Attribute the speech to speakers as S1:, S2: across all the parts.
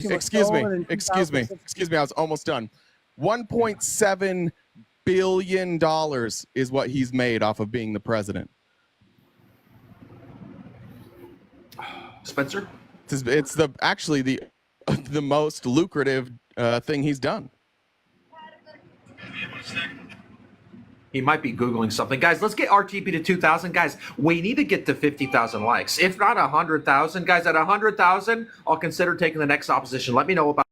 S1: Excuse me. I was almost done. $1.7 billion is what he's made off of being the president.
S2: Spencer?
S1: It's actually the most lucrative thing he's done.
S2: He might be Googling something. Guys, let's get RTP to 2,000. Guys, we need to get to 50,000 likes. If not 100,000. Guys, at 100,000, I'll consider taking the next opposition. Let me know about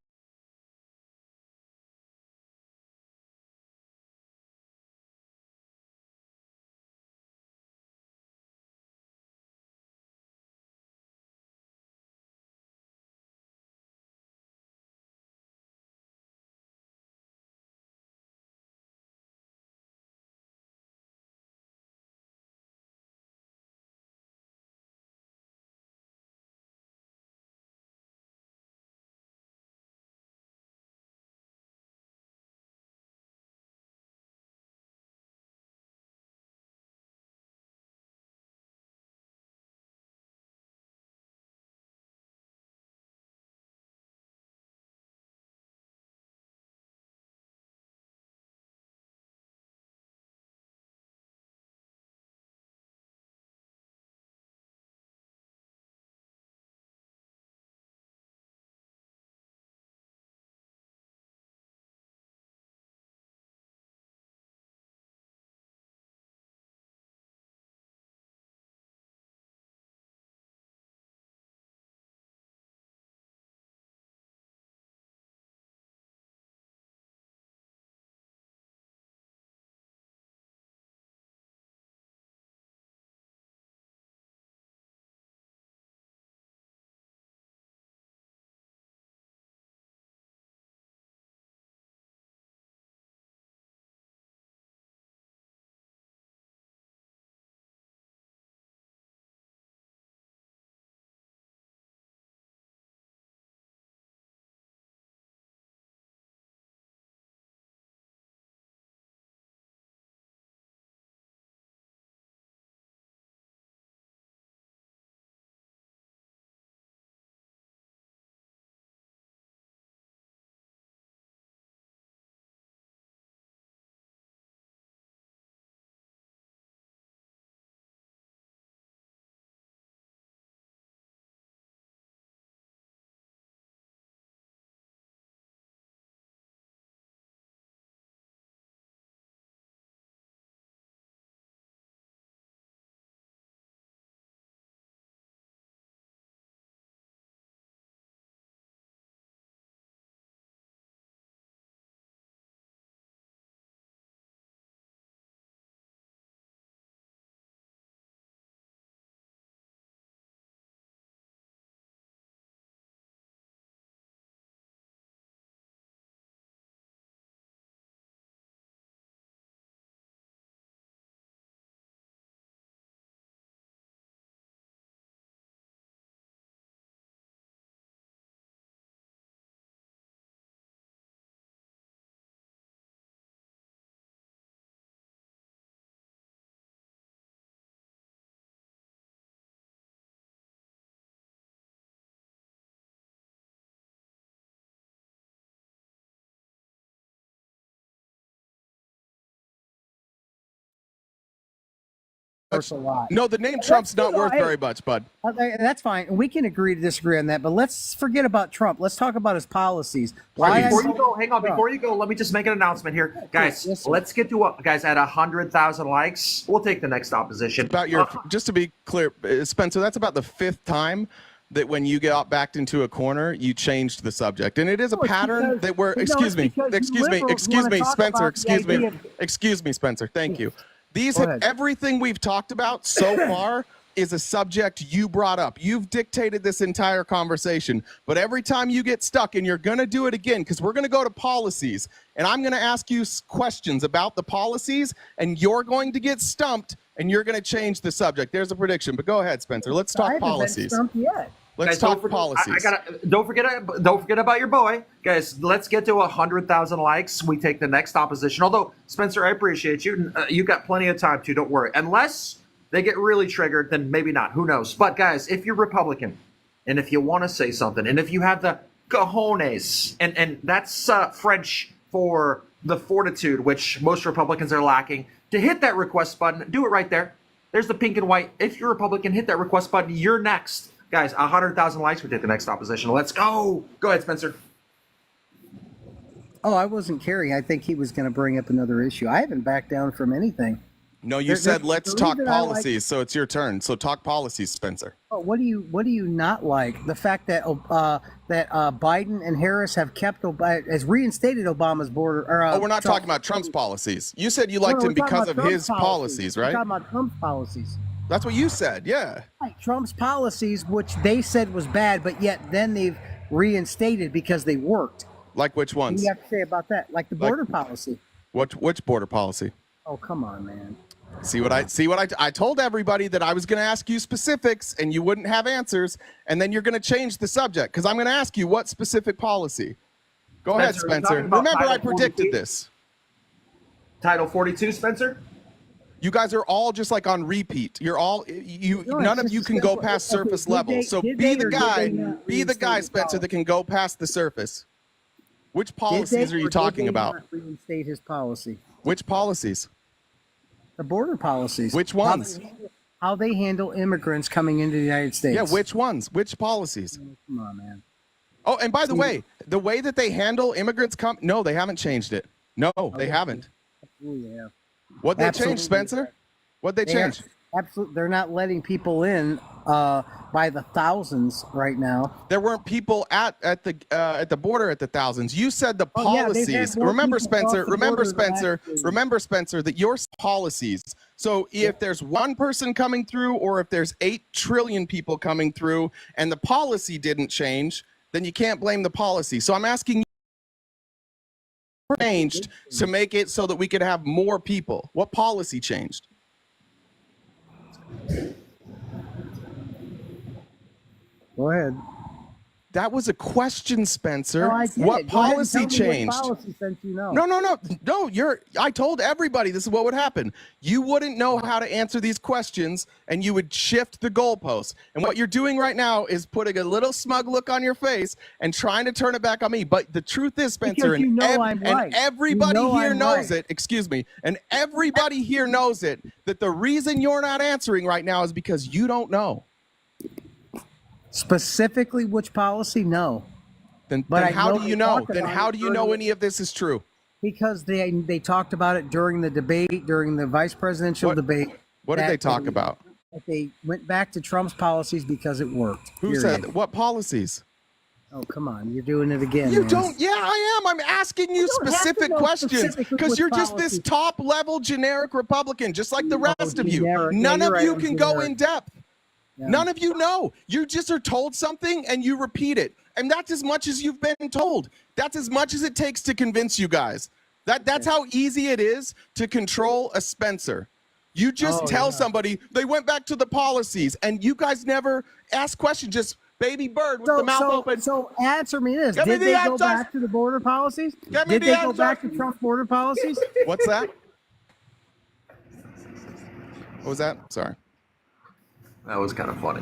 S3: A lot.
S1: No, the name Trump's not worth very much, bud.
S3: That's fine. We can agree to disagree on that, but let's forget about Trump. Let's talk about his policies.
S2: Before you go, hang on. Before you go, let me just make an announcement here, guys.
S3: Yes,
S2: let's get to guys at 100,000 likes. We'll take the next opposition.
S1: About your, just to be clear, Spencer, that's about the 5th time that when you got backed into a corner, you changed the subject, and it is a pattern that we're. Excuse me, Spencer. Thank you. Everything we've talked about so far is a subject you brought up. You've dictated this entire conversation, but every time you get stuck, and you're going to do it again, because we're going to go to policies, and I'm going to ask you questions about the policies, and you're going to get stumped, and you're going to change the subject. There's a prediction, but go ahead, Spencer. Let's talk policies. Let's talk policies.
S2: Don't forget about your boy, guys. Let's get to 100,000 likes. We take the next opposition. Although Spencer, I appreciate you. You've got plenty of time too. Don't worry. Unless they get really triggered, then maybe not. Who knows? But guys, if you're Republican, and if you want to say something, and if you have the cojones, and that's French for the fortitude, which most Republicans are lacking, to hit that request button. Do it right there. There's the pink and white. If you're a Republican, hit that request button. You're next. Guys, 100,000 likes. We take the next opposition. Let's go. Go ahead, Spencer.
S3: Oh, I wasn't caring. I think he was going to bring up another issue. I haven't backed down from anything.
S1: No, you said let's talk policies, so it's your turn. So talk policies, Spencer.
S3: Oh, what do you not like? The fact that Biden and Harris have has reinstated Obama's border.
S1: We're not talking about Trump's policies. You said you liked him because of his policies, right?
S3: We're talking about Trump's policies.
S1: That's what you said, yeah.
S3: Right, Trump's policies, which they said was bad, but yet then they've reinstated because they worked.
S1: Like which ones?
S3: What do you have to say about that? Like the border policy.
S1: Which border policy?
S3: Oh, come on, man.
S1: I told everybody that I was going to ask you specifics and you wouldn't have answers, and then you're going to change the subject because I'm going to ask you what specific policy. Go ahead, Spencer. Remember, I predicted this.
S2: Title 42, Spencer?
S1: You guys are all just like on repeat. You're all none of you can go past surface level. So be the guy, Spencer, that can go past the surface. Which policies are you talking about?
S3: Reinstate his policy.
S1: Which policies?
S3: The border policies.
S1: Which ones?
S3: How they handle immigrants coming into the United States.
S1: Yeah, which ones? Which policies?
S3: Come on, man.
S1: Oh, and by the way that they handle immigrants no, they haven't changed it. No, they haven't.
S3: Absolutely, yeah.
S1: What'd they change, Spencer? What'd they change?
S3: Absolutely, they're not letting people in by the thousands right now.
S1: There weren't people at the border at the thousands. You said the policies. Remember, Spencer, that your policies. So if there's one person coming through, or if there's 8 trillion people coming through, and the policy didn't change, then you can't blame the policy. So I'm asking you, changed to make it so that we could have more people. What policy changed?
S3: Go ahead.
S1: That was a question, Spencer.
S3: No, I get
S1: what
S3: it. Go ahead and
S1: policy
S3: tell me
S1: changed?
S3: What policy, since you know.
S1: No. I told everybody this is what would happen. You wouldn't know how to answer these questions, and you would shift the goalposts. And what you're doing right now is putting a little smug look on your face and trying to turn it back on me. But the truth is, Spencer, and everybody here knows it. Excuse me, and everybody here knows it. That the reason you're not answering right now is because you don't know.
S3: Specifically, which policy? No.
S1: Then how do you know? Then how do you know any of this is true?
S3: Because they talked about it during the debate, during the vice presidential debate.
S1: What did they talk about?
S3: That they went back to Trump's policies because it worked.
S1: Who said that? What policies?
S3: Oh, come on. You're doing it again.
S1: You
S3: man.
S1: don't. Yeah, I am. I'm asking you specific questions because you're just this top level generic Republican, just like the rest of you. None of you can go in depth. Yeah. None of you know. You just are told something and you repeat it. And that's as much as you've been told. That's as much as it takes to convince you guys. That's how easy it is to control a Spencer. You just tell somebody they went back to the policies, and you guys never ask questions. Just baby bird with the mouth open.
S3: So answer me this. Did they go back to the border policies? Did they go back to Trump's border policies?
S1: What's that? What was that? Sorry.
S2: That was kind of funny.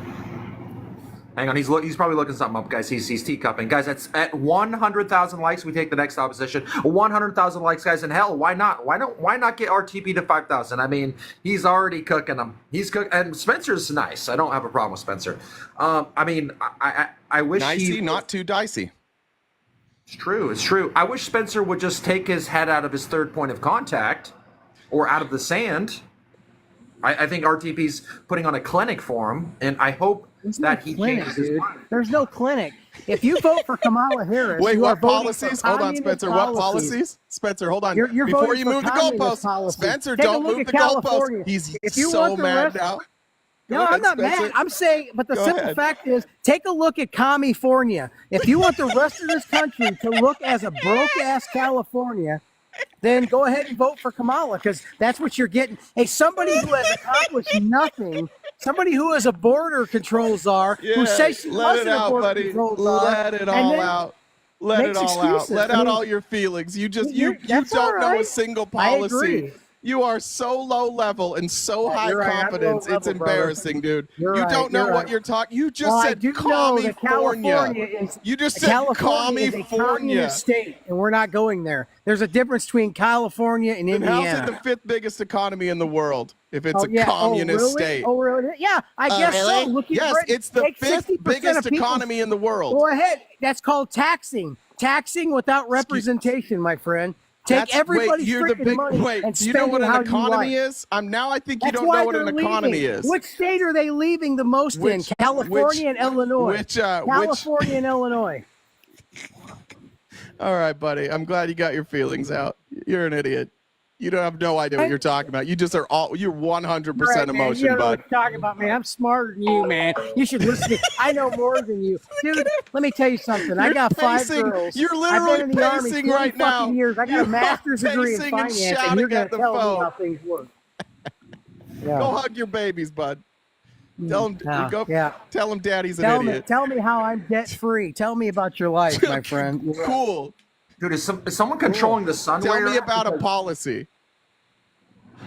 S2: Hang on, he's probably looking something up, guys. He's teacupping. Guys, that's at 100,000 likes. We take the next opposition. 100,000 likes, guys, and hell, why not? Why not get RTP to 5,000? I mean, he's already cooking them. He's cooking, and Spencer's nice. I don't have a problem with Spencer. I mean, I wish
S1: nicey, not too dicey.
S2: It's true. It's true. I wish Spencer would just take his head out of his third point of contact, or out of the sand. I think RTP's putting on a clinic for him, and I hope that he changes his mind.
S3: There's no clinic. If you vote for Kamala Harris,
S1: wait, what policies? Hold on, Spencer. What policies? Spencer, hold on. Before you move the goalposts, Spencer, don't move the goalposts. He's so mad now.
S3: No, I'm not mad. I'm saying, but the simple fact is, take a look at California. If you want the rest of this country to look as a broke-ass California, then go ahead and vote for Kamala, because that's what you're getting. Hey, somebody who has accomplished nothing, somebody who is a border control czar, who says she wasn't a border control czar.
S1: Let it all out. Let it all out. Let out all your feelings. You don't know a single policy. You are so low level and so high confidence.
S3: Level,
S1: it's embarrassing, dude.
S3: You
S1: don't know what you're talking. You just said California. You just said California.
S3: Is a communist state, and we're not going there. There's a difference between California and Indiana.
S1: How's it the 5th biggest economy in the world if it's a communist state?
S3: Oh, really? Yeah, I guess
S1: really?
S3: so. Look at
S1: yes,
S3: Britain.
S1: it's the 5th biggest economy in the world.
S3: Go ahead. That's called taxing. Taxing without representation, my friend. Take everybody's freaking money and
S1: do you know what an economy
S3: like.
S1: is? Now I think you don't know what an economy is.
S3: Which state are they leaving the most in? California and Illinois. California and Illinois.
S1: All right, buddy. I'm glad you got your feelings out. You're an idiot. You don't have no idea what you're talking about. You just are you're 100% emotion,
S3: you know
S1: bud.
S3: what you're talking about, man. I'm smarter than you, man. You should listen to me. I know more than you. Dude, let me tell you something. I got 5 girls.
S1: You're literally
S3: I've been in the Army
S1: pacing right now.
S3: Years. I got a master's degree in finance, and you're going to tell me how things work. Yeah.
S1: Go hug your babies, bud. Tell them, tell them daddy's an idiot.
S3: Tell me how I'm debt-free. Tell me about your life, my friend.
S1: Cool.
S2: Dude, is someone controlling the sun?
S1: Tell me about a policy.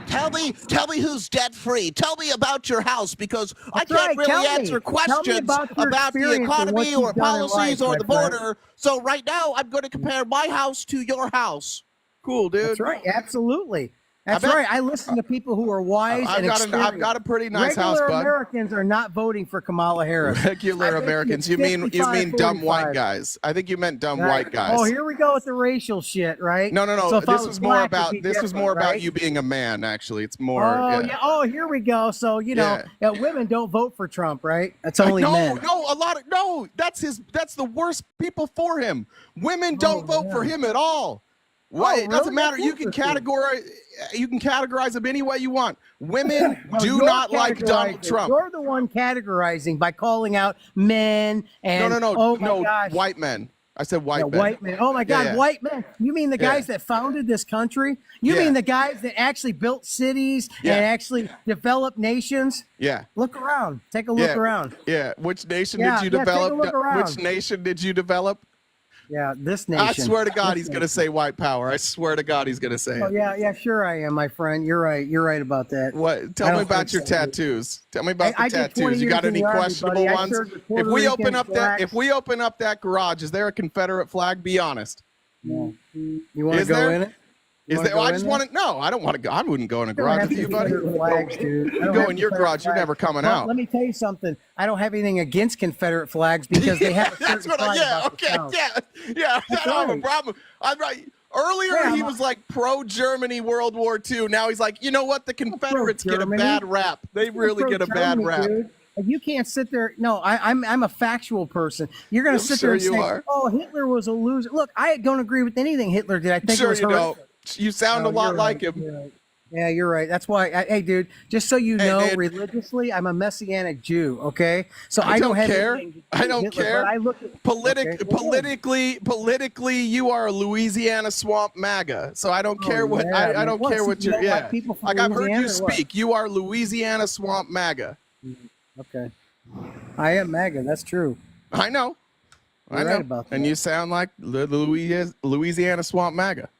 S4: Tell me who's debt-free. Tell me about your house, because I can't really answer questions about the economy or policies or the border. So right now, I'm going to compare my house to your house.
S1: Cool, dude.
S3: That's right. Absolutely. That's right. I listen to people who are wise and experienced.
S1: I've got a pretty nice
S3: Regular
S1: house, bud.
S3: Americans are not voting for Kamala Harris.
S1: Regular Americans. You mean dumb white guys. I think you meant dumb white guys.
S3: Oh, here we go with the racial shit, right?
S1: No.
S3: So
S1: this was more about you being a man, actually. It's more
S3: Oh, here we go. So, women don't vote for Trump, right? That's only men.
S1: That's the worst people for him. Women don't vote for him at all. Why? It doesn't matter. You can categorize them any way you want. Women do not like Donald Trump.
S3: You're the one categorizing by calling out men and
S1: white men. I said white men.
S3: White men. Oh my God, white men. You mean the guys that founded this country? You mean the guys that actually built cities and actually developed nations?
S1: Yeah.
S3: Look around. Take a look around.
S1: Yeah. Which nation did you develop? Which nation did you develop?
S3: Yeah, this nation.
S1: I swear to God, he's going to say white power. I swear to God, he's going to say it.
S3: Oh, yeah, sure I am, my friend. You're right. You're right about that.
S1: What? Tell me about your tattoos. Tell me about the tattoos. You got any questionable ones? If we open up that garage, is there a Confederate flag? Be honest.
S3: No. You want to go in it?
S1: Is there? I just want to. No, I don't want to go. I wouldn't go in a garage with you, buddy.
S3: Flags, dude.
S1: You go in your garage, you're never coming out.
S3: Let me tell you something. I don't have anything against Confederate flags because they have a certain pride about themselves.
S1: I don't have a problem. I'm right. Earlier, he was like pro-Germany World War II. Now he's like, you know what? The Confederates get a bad rap. They really get a bad rap. Dude.
S3: You can't sit there. No, I'm a factual person. You're going to sit there and say, "Oh, Hitler was a loser." Look, I don't agree with anything Hitler did. I think it was horrific.
S1: You sound a lot like him.
S3: Yeah, you're right. That's why. Hey, dude, just so you know, religiously, I'm a Messianic Jew. Okay, so I don't care.
S1: I don't care. Politically, you are a Louisiana swamp MAGA. So I don't care what. I don't care what you're. Yeah, like I've heard you speak. You are Louisiana swamp MAGA.
S3: Okay, I am MAGA. That's true.
S1: I know. I know. Right about that. And you sound like the Louisiana swamp MAGA.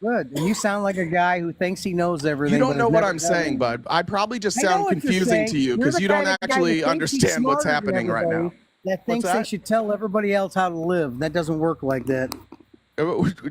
S3: Good. And you sound like a guy who thinks he knows everything.
S1: You don't know what I'm saying, bud. I probably just sound confusing to you because you don't actually understand what's happening right now.
S3: That thinks they should tell everybody else how to live. That doesn't work like that.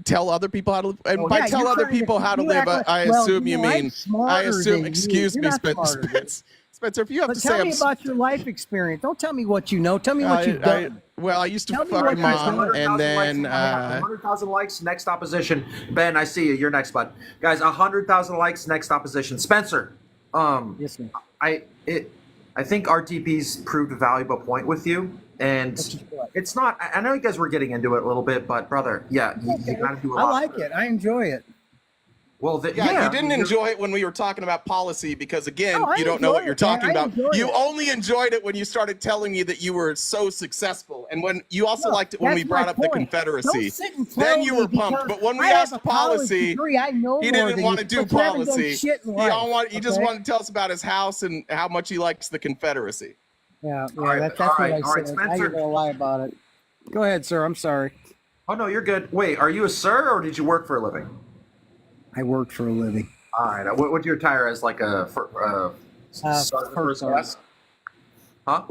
S1: Tell other people how to live. And by tell other people how to live, I assume you mean, excuse me, Spencer, if you have to say,
S3: tell me about your life experience. Don't tell me what you know. Tell me what you've done.
S1: I used to fuck your mom, and then
S2: 100,000 likes. Next opposition. Ben, I see you. You're next, bud. Guys, 100,000 likes. Next opposition. Spencer.
S3: Yes, man.
S2: I think RTP's proved a valuable point with you, and it's not. I know you guys were getting into it a little bit, but brother, you got to do a lot.
S3: I like it. I enjoy it.
S2: Well,
S1: you didn't enjoy it when we were talking about policy because, again, you don't know what you're talking about. You only enjoyed it when you started telling me that you were so successful. And when you also liked it when we brought up the Confederacy. Then you were pumped. But when we asked policy, he didn't want to do policy. He just wanted to tell us about his house and how much he likes the Confederacy.
S3: Yeah, that's what I said. Now you're going to lie about it. Go ahead, sir. I'm sorry.
S2: Oh, no, you're good. Wait, are you a sir or did you work for a living?
S3: I worked for a living.
S2: All right. What would you retire as, like a
S3: First
S2: class? Huh?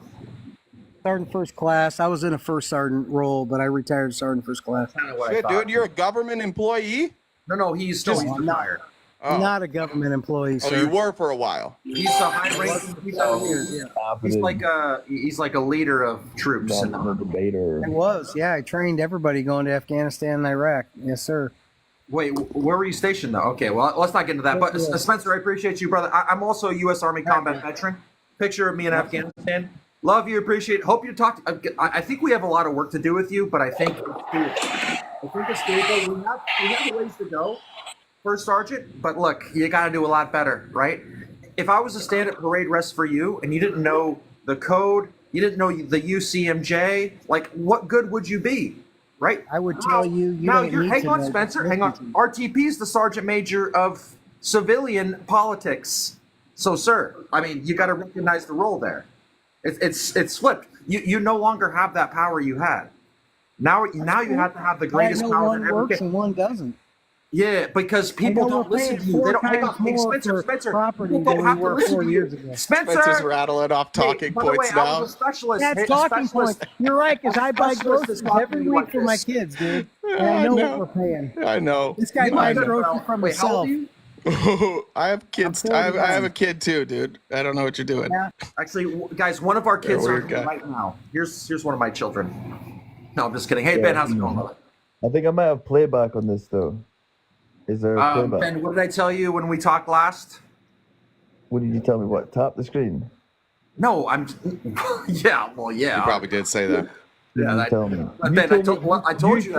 S3: Sergeant first class. I was in a first sergeant role, but I retired sergeant first class.
S1: Shit, dude, you're a government employee?
S2: No, he's still retired.
S3: I'm not a government employee, sir.
S1: Oh, you were for a while.
S2: He's a high-ranking. He's like a leader of troops.
S3: I was, yeah. I trained everybody going to Afghanistan and Iraq. Yes, sir.
S2: Wait, where were you stationed, though? Okay, well, let's not get into that. But Spencer, I appreciate you, brother. I'm also a U.S. Army combat veteran. Picture of me in Afghanistan. Love you, appreciate it. Hope you talk. I think we have a lot of work to do with you, but I think it's doable. We have a ways to go, First Sergeant. But look, you got to do a lot better, right? If I was to stand at parade rest for you and you didn't know the code, you didn't know the UCMJ, like, what good would you be, right?
S3: I would tell you.
S2: Hang on, Spencer. Hang on. RTP is the Sergeant Major of civilian politics. So, sir, I mean, you got to recognize the role there. It's flipped. You no longer have that power you had. Now you have to have the greatest power.
S3: One works and one doesn't.
S2: Yeah, because people don't listen to you. They don't. Hang on, Spencer.
S3: Property than we were 4 years ago.
S1: Spencer's rattling off talking points now.
S2: I was a specialist.
S3: That's talking points. You're right, because I buy groceries every week for my kids, dude. And I know what we're paying.
S1: I know.
S3: This guy buys groceries from himself.
S1: I have kids. I have a kid too, dude. I don't know what you're doing.
S2: Yeah. Actually, guys, one of our kids are here right now. Here's one of my children. No, I'm just kidding. Hey, Ben, how's it going, brother?
S5: I think I might have playback on this, though. Is there a playback?
S2: Ben, what did I tell you when we talked last?
S5: What did you tell me? What? Tap the screen?
S2: No, I'm. Yeah, well, yeah.
S1: You probably did say that.
S2: Yeah,
S5: tell me.
S2: Ben, I told you.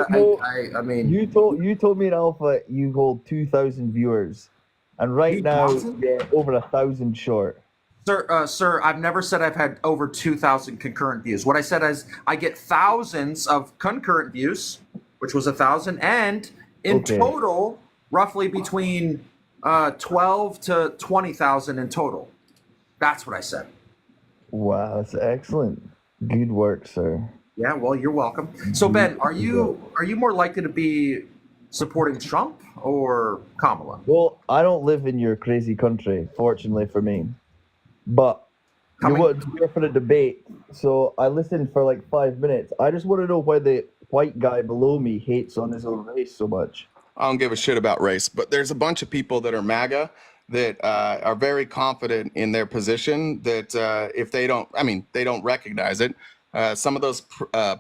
S2: I mean,
S5: you told me in Alpha you hold 2,000 viewers. And right now, you're over 1,000 short.
S2: Sir, I've never said I've had over 2,000 concurrent views. What I said is I get thousands of concurrent views, which was 1,000, and in total, roughly between 12 to 20,000 in total. That's what I said.
S5: Wow, that's excellent. Good work, sir.
S2: Yeah, well, you're welcome. So, Ben, are you more likely to be supporting Trump or Kamala?
S5: Well, I don't live in your crazy country, fortunately for me. But you want to go for a debate, so I listened for like 5 minutes. I just want to know why the white guy below me hates on his own race so much.
S1: I don't give a shit about race, but there's a bunch of people that are MAGA that are very confident in their position that if they don't, they don't recognize it. Some of those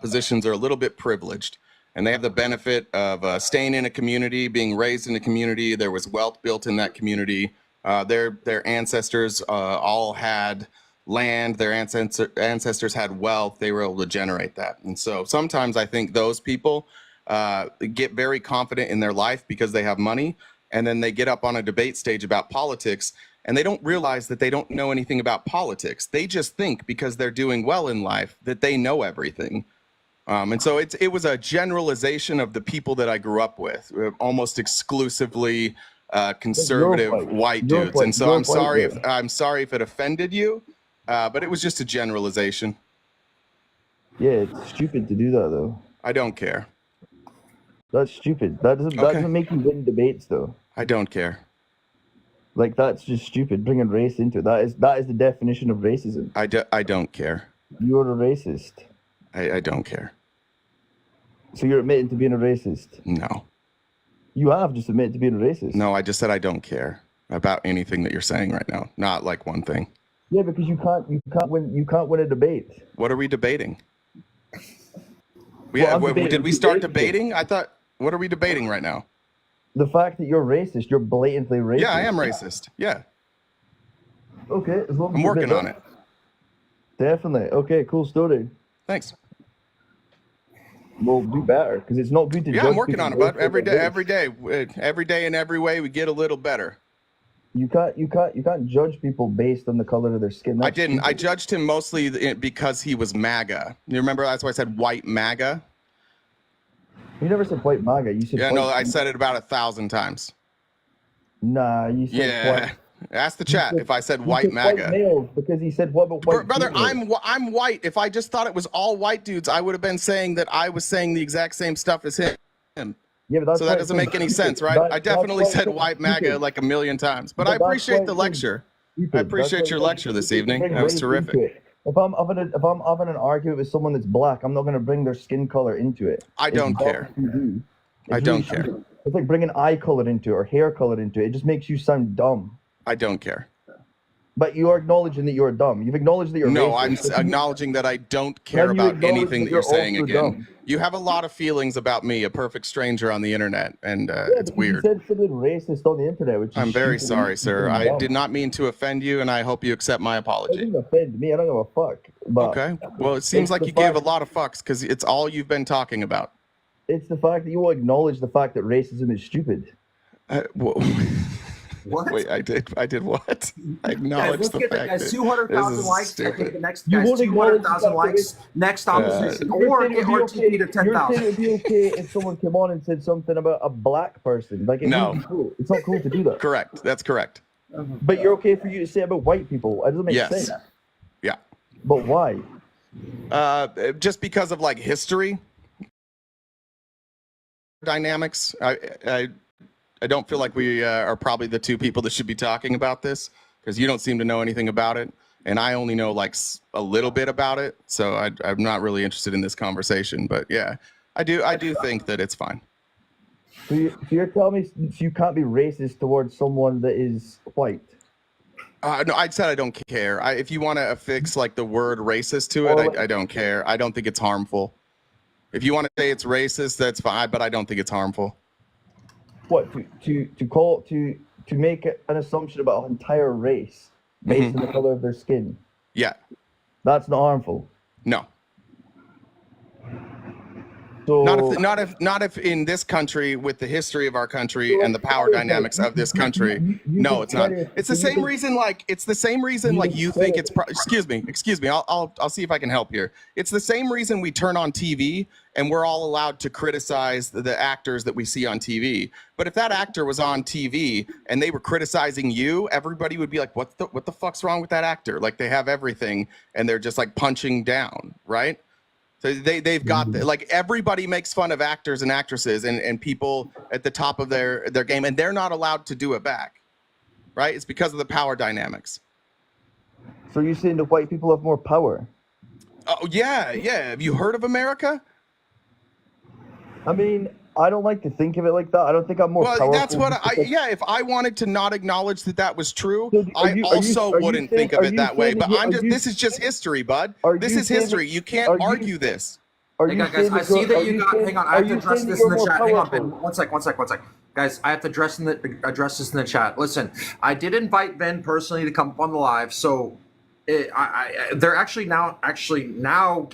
S1: positions are a little bit privileged. And they have the benefit of staying in a community, being raised in a community. There was wealth built in that community. Their ancestors all had land. Their ancestors had wealth. They were able to generate that. And so sometimes I think those people get very confident in their life because they have money. And then they get up on a debate stage about politics and they don't realize that they don't know anything about politics. They just think because they're doing well in life that they know everything. And so it was a generalization of the people that I grew up with, almost exclusively conservative white dudes. And so I'm sorry if it offended you, but it was just a generalization.
S5: Yeah, it's stupid to do that though.
S1: I don't care.
S5: That's stupid. That doesn't make you win debates though.
S1: I don't care.
S5: Like that's just stupid. Bringing race into it. That is the definition of racism.
S1: I don't care.
S5: You're a racist.
S1: I don't care.
S5: So you're admitting to being a racist?
S1: No.
S5: You have just admitted to being a racist.
S1: No, I just said I don't care about anything that you're saying right now. Not like one thing.
S5: Yeah, because you can't win a debate.
S1: What are we debating? Did we start debating? I thought, what are we debating right now?
S5: The fact that you're racist, you're blatantly racist.
S1: Yeah, I am racist. Yeah.
S5: Okay, as long as
S1: I'm working on it.
S5: Definitely. Okay, cool story.
S1: Thanks.
S5: We'll do better because it's not good to.
S1: Yeah, I'm working on it, bud. Every day in every way, we get a little better.
S5: You can't judge people based on the color of their skin.
S1: I didn't. I judged him mostly because he was MAGA. You remember that's why I said white MAGA.
S5: You never said white MAGA. You said.
S1: Yeah, no, I said it about 1,000 times.
S5: Nah, you said.
S1: Yeah. White. Ask the chat if I said white MAGA.
S5: White males, because he said what about white
S1: brother,
S5: people?
S1: I'm white. If I just thought it was all white dudes, I would have been saying that I was saying the exact same stuff as him.
S5: Yeah, but that's
S1: so that doesn't make any sense, right? I definitely said white MAGA like a million times, but I appreciate the lecture. I appreciate your lecture this evening. That was terrific.
S5: If I'm having an argument with someone that's black, I'm not going to bring their skin color into it.
S1: I don't care. I don't care.
S5: It's like bringing eye color into it or hair color into it. It just makes you sound dumb.
S1: I don't care.
S5: But you are acknowledging that you're dumb. You've acknowledged that you're racist.
S1: I'm acknowledging that I don't care about anything that you're saying again. Dumb. You have a lot of feelings about me, a perfect stranger on the internet, and it's weird.
S5: You said something racist on the internet, which
S1: I'm very sorry, sir. I did not mean to offend you, and I hope you accept my apology.
S5: It didn't offend me. I don't give a fuck. But
S1: okay. Well, it seems like you gave a lot of fucks because it's all you've been talking about.
S5: It's the fact that you will acknowledge the fact that racism is stupid.
S2: What?
S1: Wait, I did what? I acknowledge the fact that
S2: guys, 200,000 likes. I think the next
S5: you
S2: guys 200,000 likes. Next opposition, or get RTP to 10,000.
S5: You're saying it would be okay if someone came on and said something about a black person. Like,
S1: no,
S5: cool. It's not cool to do that.
S1: Correct. That's correct.
S5: But you're okay for you to say about white people. It doesn't make sense.
S1: Yeah.
S5: But why?
S1: Just because of like history, dynamics. I don't feel like we are probably the two people that should be talking about this because you don't seem to know anything about it. And I only know like a little bit about it. So I'm not really interested in this conversation. But yeah, I do think that it's fine.
S5: So you're telling me you can't be racist towards someone that is white?
S1: No, I said I don't care. If you want to affix like the word racist to it, I don't care. I don't think it's harmful. If you want to say it's racist, that's fine. But I don't think it's harmful.
S5: What to make an assumption about an entire race based on the color of their skin?
S1: Yeah,
S5: that's not harmful.
S1: No.
S5: So
S1: not if in this country with the history of our country and the power dynamics of this country. No, it's not. It's the same reason. Like you think it's. Excuse me. I'll see if I can help here. It's the same reason we turn on TV and we're all allowed to criticize the actors that we see on TV. But if that actor was on TV and they were criticizing you, everybody would be like, what the fuck's wrong with that actor? Like they have everything and they're just like punching down, right? So they've got like everybody makes fun of actors and actresses and people at the top of their game, and they're not allowed to do it back, right? It's because of the power dynamics.
S5: So you're saying the white people have more power?
S1: Oh yeah. Have you heard of America?
S5: I mean, I don't like to think of it like that. I don't think I'm more powerful.
S1: Well, that's what if I wanted to not acknowledge that was true, I also wouldn't think of it that way. But this is just history, bud. This is history. You can't argue this.
S2: Guys, I see that you got. Hang on, I have to address this in the chat. Hang on, Ben. One sec. Guys, I have to address this in the chat. Listen, I did invite Ben personally to come up on the live, so they're actually now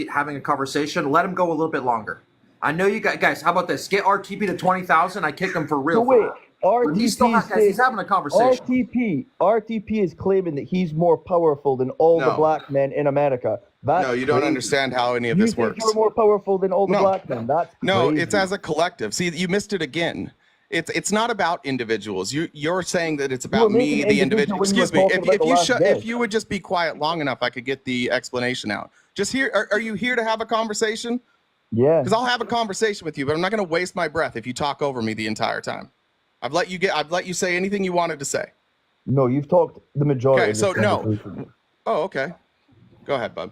S2: having a conversation. Let him go a little bit longer. I know you guys. How about this? Get RTP to 20,000. I kick him for real.
S5: So wait, RTP
S2: he's having a conversation.
S5: RTP is claiming that he's more powerful than all the black men in America.
S1: No, you don't understand how any of this works.
S5: You're more powerful than all the black men. That's crazy.
S1: It's as a collective. See, you missed it again. It's not about individuals. You're saying that it's about me, the individual. Excuse me. If you would just be quiet long enough, I could get the explanation out. Just here. Are you here to have a conversation?
S5: Yeah.
S1: Because I'll have a conversation with you, but I'm not going to waste my breath if you talk over me the entire time. I've let you say anything you wanted to say.
S5: No, you've talked the majority.
S1: Okay, so no. Oh, okay. Go ahead, bud.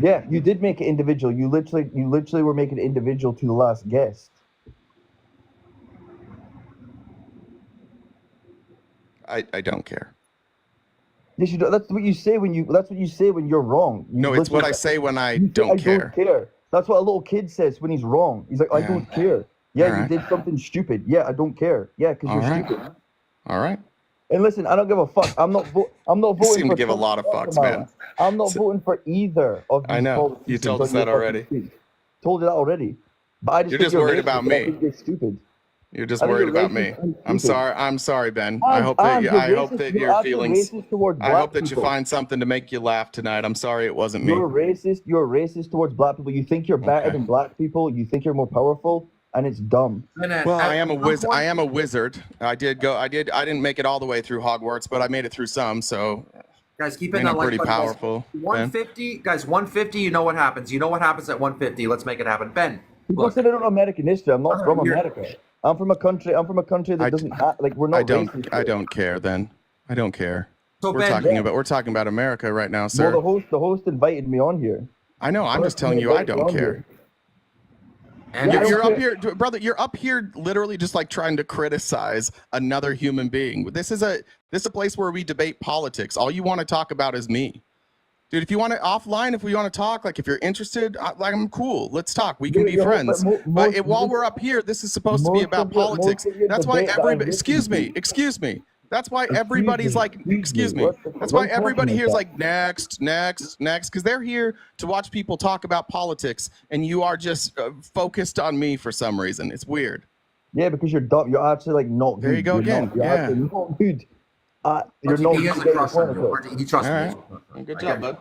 S5: Yeah, you did make it individual. You literally were making it individual to the last guest.
S1: I don't care.
S5: Yes, you do. That's what you say when you're wrong.
S1: It's what I say when I don't care.
S5: I don't care. That's what a little kid says when he's wrong. He's like, I don't care. Yeah, you did something stupid. Yeah, I don't care. Yeah, because you're stupid.
S1: All right.
S5: And listen, I don't give a fuck. I'm not voting.
S1: You seem to give a lot of fucks, man.
S5: I'm not voting for either of these.
S1: I know. You told us that already.
S5: Told you that already. But
S1: you're just worried about me.
S5: You're stupid.
S1: You're just worried about me. I'm sorry, Ben. I hope that your feelings. I hope that you find something to make you laugh tonight. I'm sorry it wasn't me.
S5: You're racist towards black people. You think you're better than black people. You think you're more powerful, and it's dumb.
S1: Well, I am a wizard. I didn't make it all the way through Hogwarts, but I made it through some. So,
S2: guys, keep it in
S1: pretty powerful.
S2: 150, guys. 150. You know what happens. You know what happens at 150. Let's make it happen, Ben.
S5: People say they don't know American history. I'm not from America. I'm from a country that doesn't act like we're not racist.
S1: I don't care then. I don't care.
S2: So
S1: we're talking about America right now, sir.
S5: Well, the host invited me on here.
S1: I know. I'm just telling you, I don't care. And you're up here, brother. You're up here, literally, just like trying to criticize another human being. This is a place where we debate politics. All you want to talk about is me, dude. If you want to offline, if we want to talk, like if you're interested, like I'm cool. Let's talk. We can be friends. But while we're up here, this is supposed to be about politics. That's why everybody. Excuse me. That's why everybody's like, excuse me. That's why everybody here is like, next, because they're here to watch people talk about politics, and you are just focused on me for some reason. It's weird.
S5: Yeah, because you're dumb. You're actually like not good.
S1: There you go again.
S5: You're not good. You're not good.
S2: He trusts me.
S1: Good job, bud.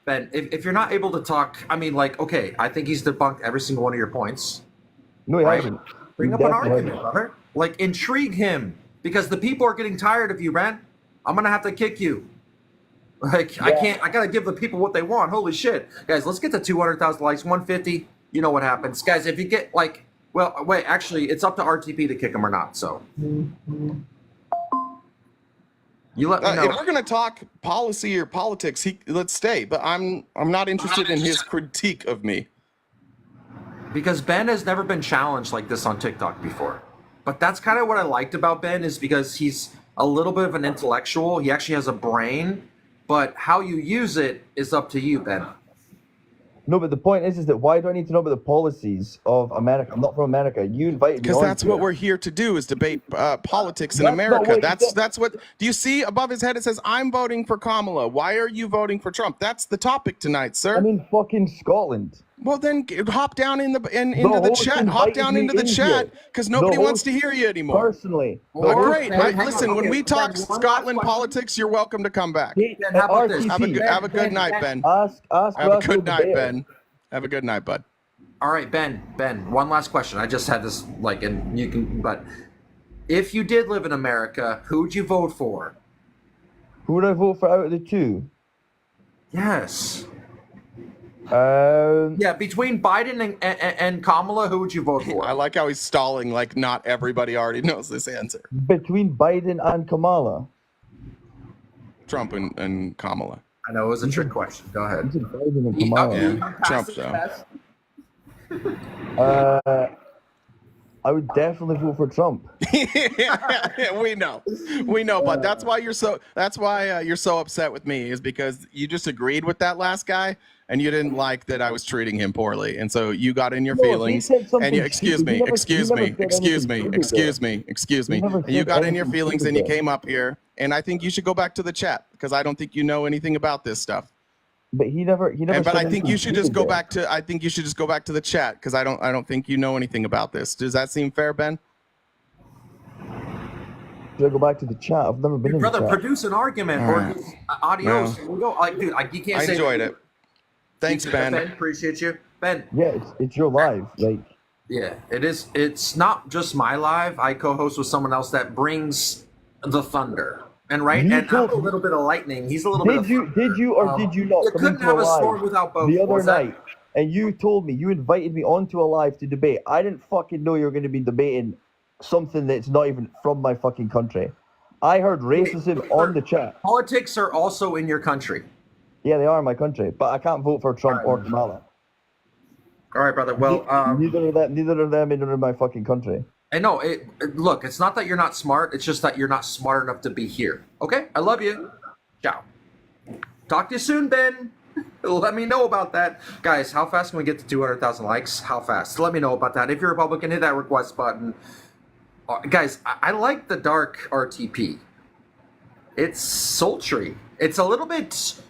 S2: Ben, if you're not able to talk, I mean, like, okay, I think he's debunked every single one of your points.
S5: No, he hasn't.
S2: Bring up an argument, brother. Like, intrigue him. Because the people are getting tired of you, man. I'm gonna have to kick you. Like, yeah. I gotta give the people what they want. Holy shit. Guys, let's get to 200,000 likes, 150. You know what happens. Guys, if you get like, well, wait, actually, it's up to RTP to kick him or not, so. You let me know.
S1: If we're gonna talk policy or politics, let's stay. But I'm not interested in his critique of me.
S2: Because Ben has never been challenged like this on TikTok before. But that's kind of what I liked about Ben, is because he's a little bit of an intellectual. He actually has a brain, but how you use it is up to you, Ben.
S5: No, but the point is that why do I need to know about the policies of America? I'm not from America. You invited me.
S1: Because that's what we're here to do, is debate politics in America. That's what. Do you see above his head? It says, "I'm voting for Kamala." Why are you voting for Trump? That's the topic tonight, sir.
S5: I'm in fucking Scotland.
S1: Well, then hop down into the chat. Hop down into the chat, because nobody wants to hear you anymore.
S5: Personally.
S1: Oh, great. Listen, when we talk Scotland politics, you're welcome to come back.
S2: How about this?
S1: Have a good night, Ben.
S5: Have
S1: a good night, Ben. Have a good night, bud.
S2: All right, Ben, one last question. I just had this, like, and you can, but if you did live in America, who would you vote for?
S5: Who would I vote for out of the two?
S2: Yes.
S5: Yeah,
S2: between Biden and Kamala, who would you vote for?
S1: I like how he's stalling, like not everybody already knows this answer.
S5: Between Biden and Kamala?
S1: Trump and Kamala.
S2: I know, it was a trick question. Go ahead.
S5: Biden and Kamala.
S1: Trump, though.
S5: I would definitely vote for Trump.
S1: Yeah, we know, but that's why you're so upset with me, is because you just agreed with that last guy and you didn't like that I was treating him poorly, and so you got in your feelings and you excuse me, and you got in your feelings and you came up here, and I think you should go back to the chat, because I don't think you know anything about this stuff.
S5: But he never.
S1: But I think you should just go back to. I think you should just go back to the chat, because I don't think you know anything about this. Does that seem fair, Ben?
S5: Should I go back to the chat? I've never been in the chat.
S2: Brother, produce an argument or audio. So we go. Like, dude, you can't say.
S1: I enjoyed it. Thanks, Ben.
S2: Appreciate you, Ben.
S5: Yeah, it's your live. Like.
S2: Yeah, it is. It's not just my live. I co-host with someone else that brings the thunder. And and I'm a little bit of lightning. He's a little bit of thunder.
S5: Did you not
S2: you
S5: come
S2: couldn't
S5: into
S2: have
S5: a
S2: a
S5: live
S2: storm without both.
S5: the other night? And you told me, you invited me onto a live to debate. I didn't fucking know you were going to be debating something that's not even from my fucking country. I heard racism on the chat.
S2: Politics are also in your country.
S5: Yeah, they are in my country, but I can't vote for Trump or Kamala.
S2: All right, brother. Well,
S5: neither of them in my fucking country.
S2: I know. Look, it's not that you're not smart. It's just that you're not smart enough to be here. Okay? I love you. Ciao. Talk to you soon, Ben. Let me know about that. Guys, how fast can we get to 200,000 likes? How fast? Let me know about that. If you're a Republican, hit that request button. Guys, I like the dark RTP. It's sultry. It's a little bit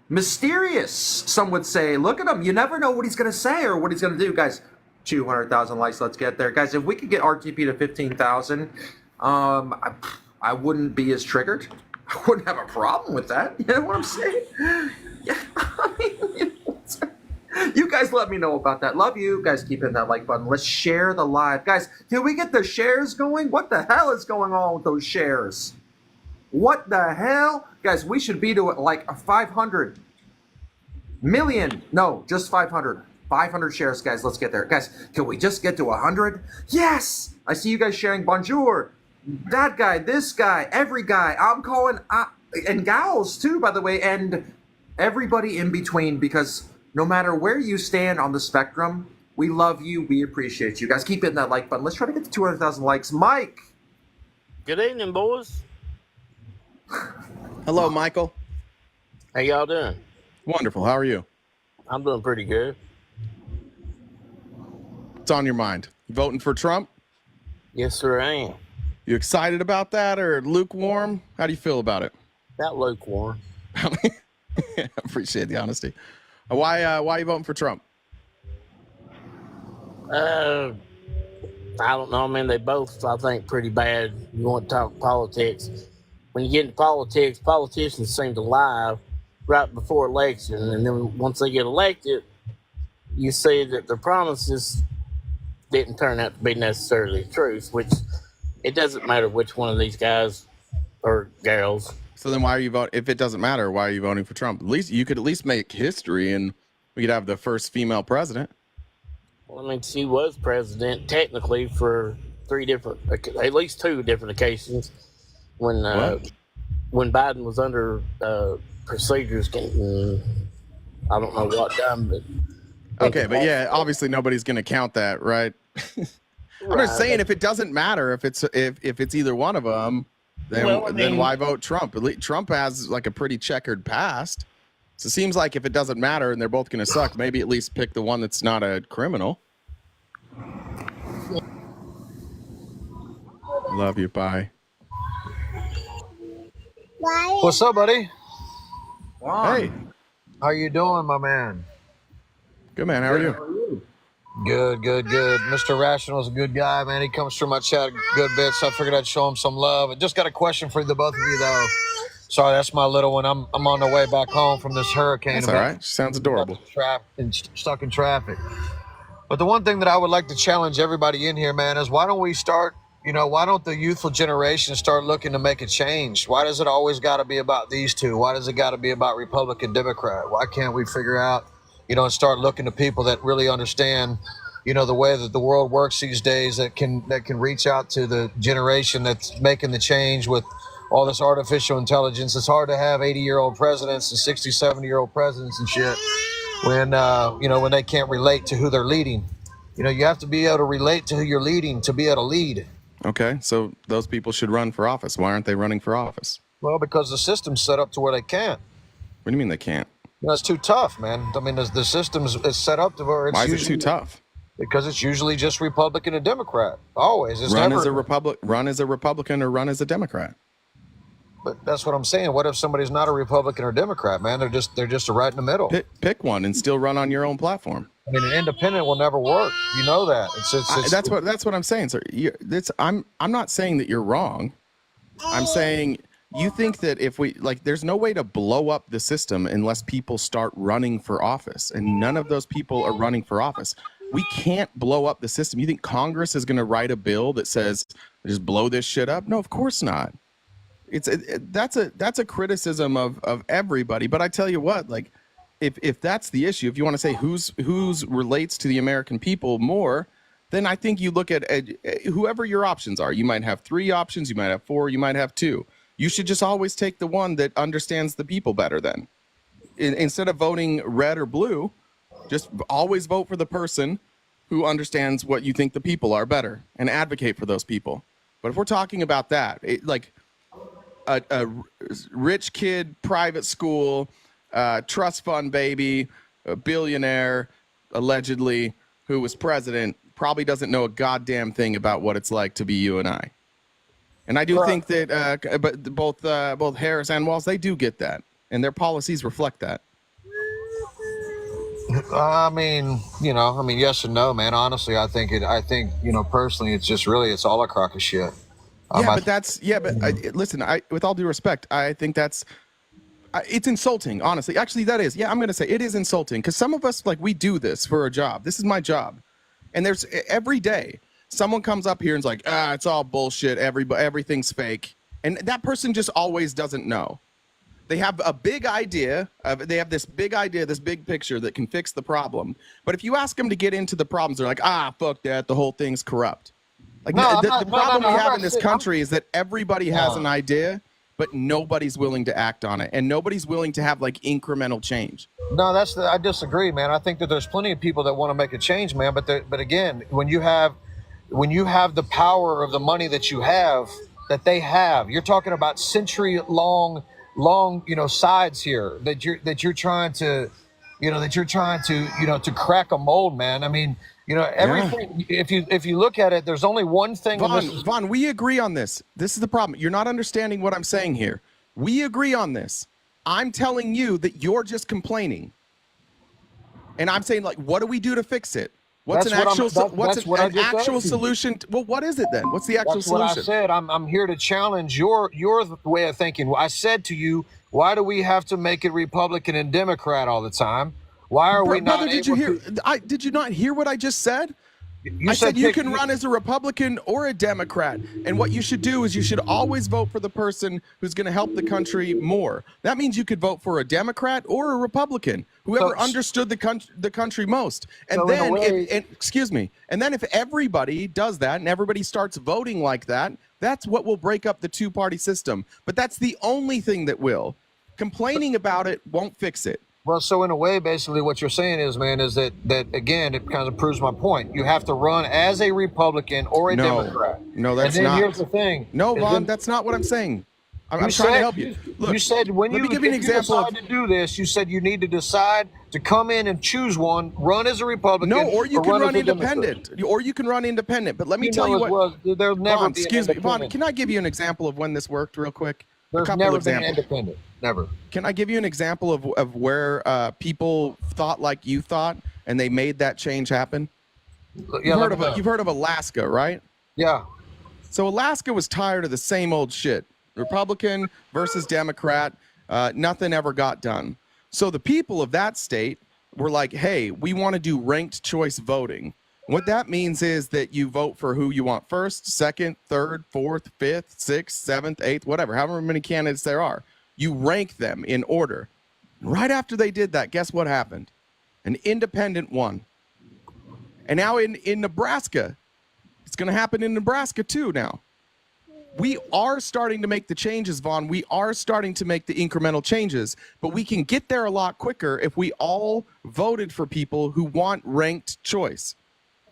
S2: mysterious, some would say. Look at him. You never know what he's going to say or what he's going to do. Guys, 200,000 likes. Let's get there. Guys, if we could get RTP to 15,000, I wouldn't be as triggered. I wouldn't have a problem with that. You know what I'm saying? Yeah. I mean, you guys let me know about that. Love you. Guys, keep hitting that like button. Let's share the live. Guys, can we get the shares going? What the hell is going on with those shares? What the hell? Guys, we should be to like a 500 million. No, just 500. 500 shares, guys. Let's get there. Guys, can we just get to 100? Yes! I see you guys sharing bonjour. That guy, this guy, every guy. I'm calling, and gals too, by the way, and everybody in between, because no matter where you stand on the spectrum, we love you. We appreciate you. Guys, keep hitting that like button. Let's try to get to 200,000 likes. Mike.
S6: Good evening, boys.
S1: Hello, Michael.
S6: How y'all doing?
S1: Wonderful. How are you?
S6: I'm doing pretty good.
S1: What's on your mind? You voting for Trump?
S6: Yes, sir, I am.
S1: You excited about that or lukewarm? How do you feel about it?
S6: Not lukewarm.
S1: I appreciate the honesty. Why are you voting for Trump?
S6: I don't know. I mean, they both, I think, pretty bad. You want to talk politics. When you get into politics, politicians seem to lie right before election. And then once they get elected, you see that their promises didn't turn out to be necessarily the truth, which it doesn't matter which one of these guys or gals.
S1: So then why are you voting? If it doesn't matter, why are you voting for Trump? At least you could at least make history and we could have the first female president.
S6: Well, I mean, she was president technically for at least two different occasions when Biden was under procedures getting, I don't know what done, but.
S1: Okay, but yeah, obviously nobody's going to count that, right? I'm just saying, if it doesn't matter, if it's either one of them, then why vote Trump? Trump has like a pretty checkered past, so it seems like if it doesn't matter and they're both going to suck, maybe at least pick the one that's not a criminal. Love you. Bye.
S7: What's up, buddy?
S1: Hey,
S7: how you doing, my man?
S1: good man. How are you?
S7: Good. Mr. Rational is a good guy, man. He comes through my chat a good bit, so I figured I'd show him some love. I just got a question for the both of you, though. Sorry, that's my little one. I'm on the way back home from this hurricane.
S1: That's all right. She sounds adorable.
S7: Stuck in traffic. But the one thing that I would like to challenge everybody in here, man, is why don't we start, why don't the youthful generation start looking to make a change? Why does it always got to be about these two? Why does it got to be about Republican, Democrat? Why can't we figure out, and start looking to people that really understand, the way that the world works these days, that can reach out to the generation that's making the change with all this artificial intelligence. It's hard to have 80-year-old presidents and 60, 70-year-old presidents and shit when they can't relate to who they're leading. You have to be able to relate to who you're leading to be able to lead.
S1: Okay, so those people should run for office. Why aren't they running for office?
S7: Well, because the system's set up to where they can't.
S1: What do you mean they can't?
S7: It's too tough, man. I mean, the system is set up to where it's.
S1: Why is it too tough?
S7: Because it's usually just Republican and Democrat. Always. It's
S1: run
S7: never,
S1: as a Republican or run as a Democrat.
S7: But that's what I'm saying. What if somebody's not a Republican or Democrat, man? They're just right in the middle.
S1: Pick one and still run on your own platform.
S7: I mean, an independent will never work. You know that.
S1: That's what I'm saying, sir. I'm not saying that you're wrong. I'm saying you think that if we there's no way to blow up the system unless people start running for office, and none of those people are running for office. We can't blow up the system. You think Congress is going to write a bill that says just blow this shit up? No, of course not. That's a criticism of everybody. But I tell you what, if that's the issue, if you want to say who's relates to the American people more, then I think you look at whoever your options are. You might have 3 options, you might have 4, you might have 2. You should just always take the one that understands the people better. Then, instead of voting red or blue, just always vote for the person who understands what you think the people are better and advocate for those people. But if we're talking about that, a rich kid, private school, trust fund baby, a billionaire, allegedly, who was president, probably doesn't know a goddamn thing about what it's like to be you and I. And I do think that but both Harris and Walz, they do get that, and their policies reflect that.
S7: I mean, yes and no, man. Honestly, I think personally, it's all a crock of shit.
S1: Listen, with all due respect, I think it's insulting, honestly. Actually, that is. Yeah, I'm going to say it is insulting because some of us, we do this for a job. This is my job. And there's every day someone comes up here and is like, it's all bullshit. Everything's fake. And that person just always doesn't know. They have a big idea. They have this big idea, this big picture that can fix the problem. But if you ask them to get into the problems, they're like, fuck that. The whole thing's corrupt. Like the problem we have in this country is that everybody has an idea, but nobody's willing to act on it, and nobody's willing to have like incremental change.
S7: No, I disagree, man. I think that there's plenty of people that want to make a change, man. But again, when you have the power of the money that you have, that they have, you're talking about century long, sides here that you're trying to to crack a mold, man. I mean, everything. Yeah. If you look at it, there's only one thing.
S1: Vaughn, we agree on this. This is the problem. You're not understanding what I'm saying here. We agree on this. I'm telling you that you're just complaining, and I'm saying, like, what do we do to fix it? What's an actual solution? Well, what is it then? What's the actual solution?
S7: That's what I said. I'm here to challenge your way of thinking. I said to you, why do we have to make it Republican and Democrat all the time? Why are we not?
S1: Brother, did you not hear what I just said? I said you can run as a Republican or a Democrat, and what you should do is you should always vote for the person who's going to help the country more. That means you could vote for a Democrat or a Republican, whoever understood the country most. And then, and then if everybody does that and everybody starts voting like that, that's what will break up the two-party system. But that's the only thing that will. Complaining about it won't fix it.
S7: Well, so in a way, basically what you're saying is, man, is that again, it kind of proves my point. You have to run as a Republican or a Democrat.
S1: No, that's
S7: not.
S1: And then
S7: here's the thing.
S1: No, Vaughn, that's not what I'm saying. I'm trying to help you. Look,
S7: you said when you decide to do this, you said you need to decide to come in and choose one, run as a Republican.
S1: No, or you can run independent. Or you can run independent. But let me tell you what.
S7: There'll never be
S1: excuse me, Vaughn, can I give you an example of when this worked real quick?
S7: There's never been independent. Never.
S1: Can I give you an example of where people thought like you thought and they made that change happen?
S7: Yeah,
S1: you've heard of Alaska, right?
S7: Yeah.
S1: So Alaska was tired of the same old shit. Republican versus Democrat. Nothing ever got done. So the people of that state were like, hey, we want to do ranked choice voting. What that means is that you vote for who you want first, second, third, fourth, fifth, sixth, seventh, eighth, whatever, however many candidates there are. You rank them in order. Right after they did that, guess what happened? An independent won. And now in Nebraska, it's going to happen in Nebraska too now. We are starting to make the changes, Vaughn. We are starting to make the incremental changes, but we can get there a lot quicker if we all voted for people who want ranked choice.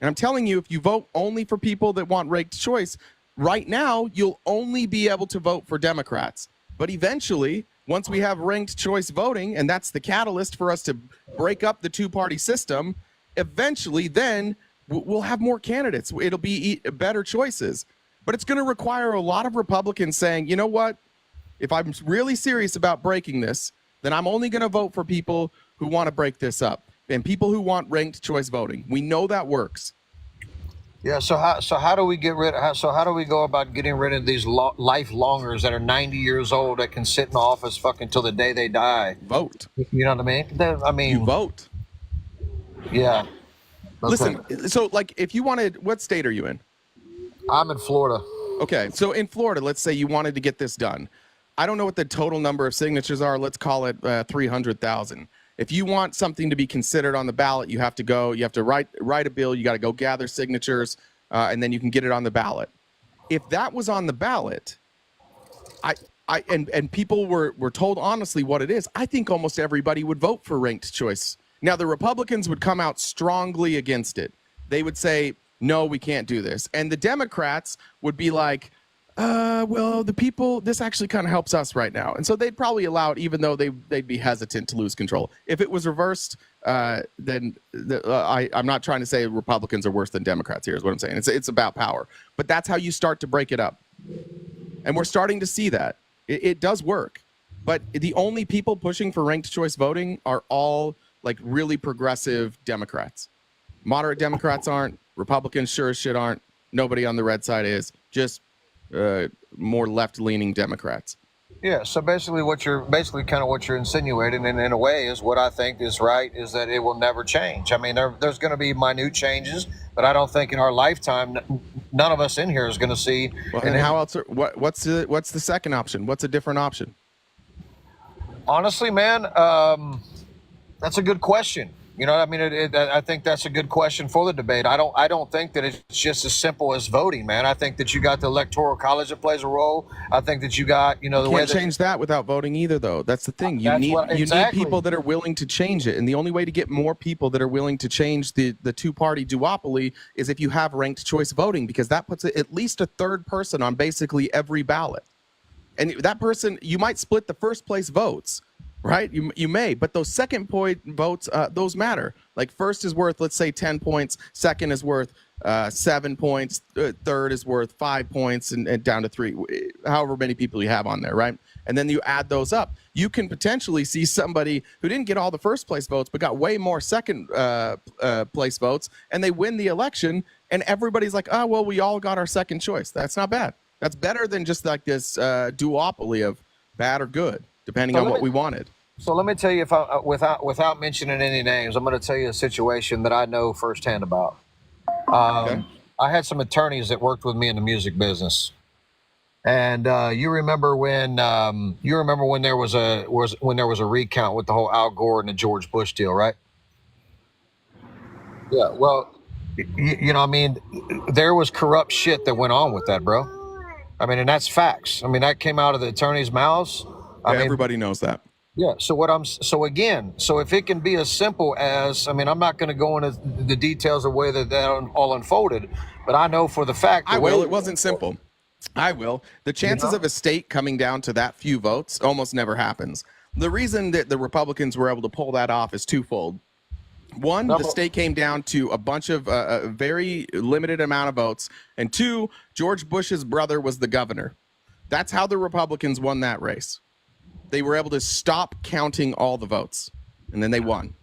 S1: And I'm telling you, if you vote only for people that want ranked choice, right now, you'll only be able to vote for Democrats. But eventually, once we have ranked choice voting, and that's the catalyst for us to break up the two-party system, eventually then we'll have more candidates. It'll be better choices. But it's going to require a lot of Republicans saying, you know what? If I'm really serious about breaking this, then I'm only going to vote for people who want to break this up. And people who want ranked choice voting. We know that works.
S7: Yeah. So how do we how do we go about getting rid of these lifelongers that are 90 years old that can sit in office fucking till the day they die?
S1: Vote.
S7: You know what I mean?
S1: You vote.
S7: Yeah.
S1: Okay. Listen. So like, if you wanted, what state are you in?
S7: I'm in Florida.
S1: Okay. So in Florida, let's say you wanted to get this done. I don't know what the total number of signatures are. Let's call it 300,000. If you want something to be considered on the ballot, you have to write a bill. You got to go gather signatures, and then you can get it on the ballot. If that was on the ballot, and people were told honestly what it is, I think almost everybody would vote for ranked choice. Now, the Republicans would come out strongly against it. They would say, no, we can't do this. And the Democrats would be like, well, the people, this actually kind of helps us right now. And so they'd probably allow it, even though they'd be hesitant to lose control. If it was reversed, then I'm not trying to say Republicans are worse than Democrats here is what I'm saying. It's about power. But that's how you start to break it up. And we're starting to see that. It does work. But the only people pushing for ranked choice voting are all like really progressive Democrats. Moderate Democrats aren't. Republicans sure as shit aren't. Nobody on the red side is. Just more left-leaning Democrats.
S7: Yeah, so basically what you're insinuating, and in a way is what I think is right, is that it will never change. I mean, there's going to be minute changes, but I don't think in our lifetime, none of us in here is going to see.
S1: Well, and how else? What's the second option? What's a different option?
S7: Honestly, man, that's a good question. You know, I mean, I think that's a good question for the debate. I don't think that it's just as simple as voting, man. I think that you got the electoral college that plays a role. I think that you got, you know, the way
S1: can't change that without voting either, though. That's the thing. You need people that are willing to change it, and the only way to get more people that are willing to change the two-party duopoly is if you have ranked choice voting, because that puts at least a third person on basically every ballot, and that person, you might split the first place votes. Right, you may, but those second point votes, those matter. Like first is worth, let's say, 10 points. Second is worth 7 points. Third is worth 5 points, and down to 3, however many people you have on there, right? And then you add those up. You can potentially see somebody who didn't get all the first place votes, but got way more second place votes, and they win the election. And everybody's like, oh, well, we all got our second choice. That's not bad. That's better than just like this duopoly of bad or good, depending on what we wanted.
S7: So let me tell you, if I, without mentioning any names, I'm going to tell you a situation that I know firsthand about. I had some attorneys that worked with me in the music business, and you remember when there was a recount with the whole Al Gore and the George Bush deal, right? Yeah. Well, you know, I mean, there was corrupt shit that went on with that, bro. I mean, and that's facts. I mean, that came out of the attorneys' mouths. I mean,
S1: everybody knows that.
S7: Yeah. So if it can be as simple as, I mean, I'm not going to go into the details of the way that all unfolded, but I know for the fact.
S1: It wasn't simple. I will. The chances of a state coming down to that few votes almost never happens. The reason that the Republicans were able to pull that off is twofold. One, the state came down to a bunch of a very limited amount of votes. And two, George Bush's brother was the governor. That's how the Republicans won that race. They were able to stop counting all the votes, and then they won.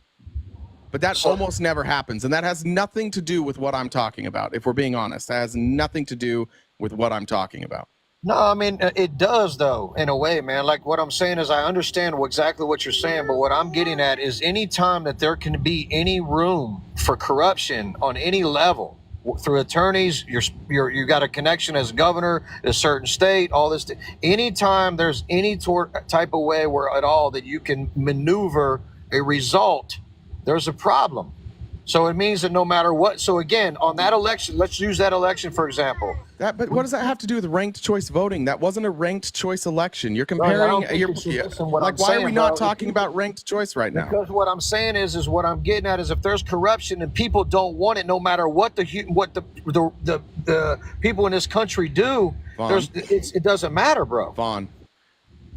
S1: But that almost never happens, and that has nothing to do with what I'm talking about. If we're being honest, that has nothing to do with what I'm talking about.
S7: No, I mean, it does, though, in a way, man. Like, what I'm saying is I understand exactly what you're saying, but what I'm getting at is any time that there can be any room for corruption on any level, through attorneys, you got a connection as governor in a certain state, all this. Anytime there's any type of way where at all that you can maneuver a result, there's a problem. So it means that no matter what. So again, on that election, let's use that election for example.
S1: But what does that have to do with ranked choice voting? That wasn't a ranked choice election. You're comparing. Why are we not talking about ranked choice right now?
S7: Because what I'm saying is what I'm getting at is if there's corruption and people don't want it, no matter what the people in this country do, it doesn't matter, bro.
S1: Vaughn,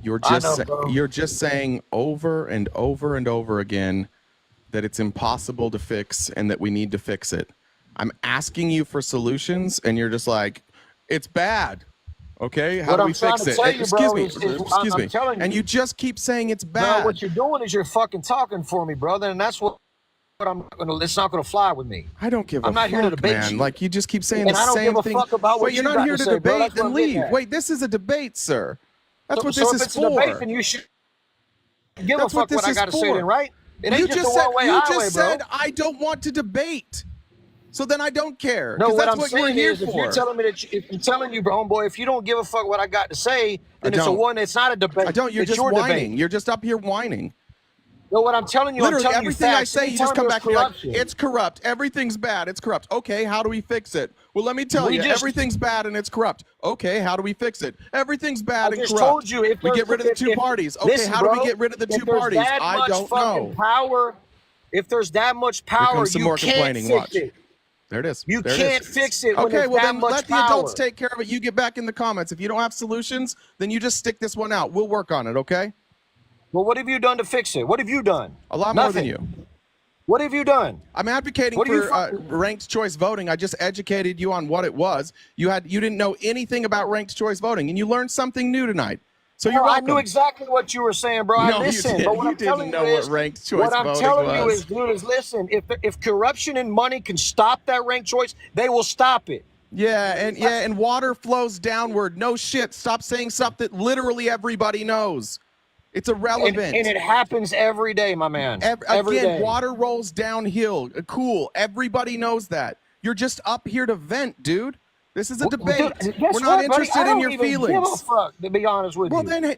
S1: you're just saying over and over and over again that it's impossible to fix and that we need to fix it. I'm asking you for solutions, and you're just like, it's bad. Okay, how do we fix it? Excuse me. And you just keep saying it's bad.
S7: No, what you're doing is you're fucking talking for me, brother, and that's what I'm gonna. It's not gonna fly with me.
S1: I don't give a fuck.
S7: I'm not here to debate
S1: man.
S7: you.
S1: Like you just keep saying
S7: and
S1: the same thing.
S7: I don't give a fuck about what
S1: you're not here to debate. Then leave. Wait, this is a debate, sir. That's what this is for.
S7: So if it's a debate, then you should give a fuck what I gotta say, then, right?
S1: You just said I don't want to debate. So then I don't care.
S7: No,
S1: what
S7: I'm saying is, if you're telling me if I'm telling you, bro, homeboy, if you don't give a fuck what I got to say, then it's not a debate.
S1: I don't. You're just whining. You're just up here whining.
S7: No, what I'm telling you,
S1: literally
S7: I'm telling
S1: everything
S7: you
S1: I say, you just come back and you're like, it's corrupt. Everything's bad. It's corrupt. Okay, how do we fix it? Well, let me tell you, everything's bad and it's corrupt. Okay, how do we fix it? Everything's bad and corrupt. I just told you, if we get rid of the two parties. Okay, how do we get rid of the two parties? I don't know.
S7: Power. If there's that much power, you can't fix it.
S1: There it is.
S7: You can't fix it when
S1: okay,
S7: there's
S1: well
S7: that
S1: then
S7: much
S1: let the
S7: power.
S1: adults take care of it. You get back in the comments. If you don't have solutions, then you just stick this one out. We'll work on it, okay?
S7: Well, what have you done to fix it? What have you done?
S1: A lot more than you.
S7: What have you done?
S1: I'm advocating for ranked choice voting. I just educated you on what it was. You didn't know anything about ranked choice voting, and you learned something new tonight. So you're welcome.
S7: I knew exactly what you were saying, bro.
S1: No,
S7: I listened. But what I'm telling you is,
S1: what I'm telling
S7: you is, dude, is listen. If corruption and money can stop that ranked choice, they will stop it.
S1: And water flows downward. No shit. Stop saying stuff that literally everybody knows. It's irrelevant.
S7: And it happens every day, my man. Every day.
S1: Water rolls downhill. Cool. Everybody knows that. You're just up here to vent, dude. This is a debate.
S7: Dude,
S1: we're not interested in your feelings.
S7: Give a fuck, to be honest with you.
S1: Well, then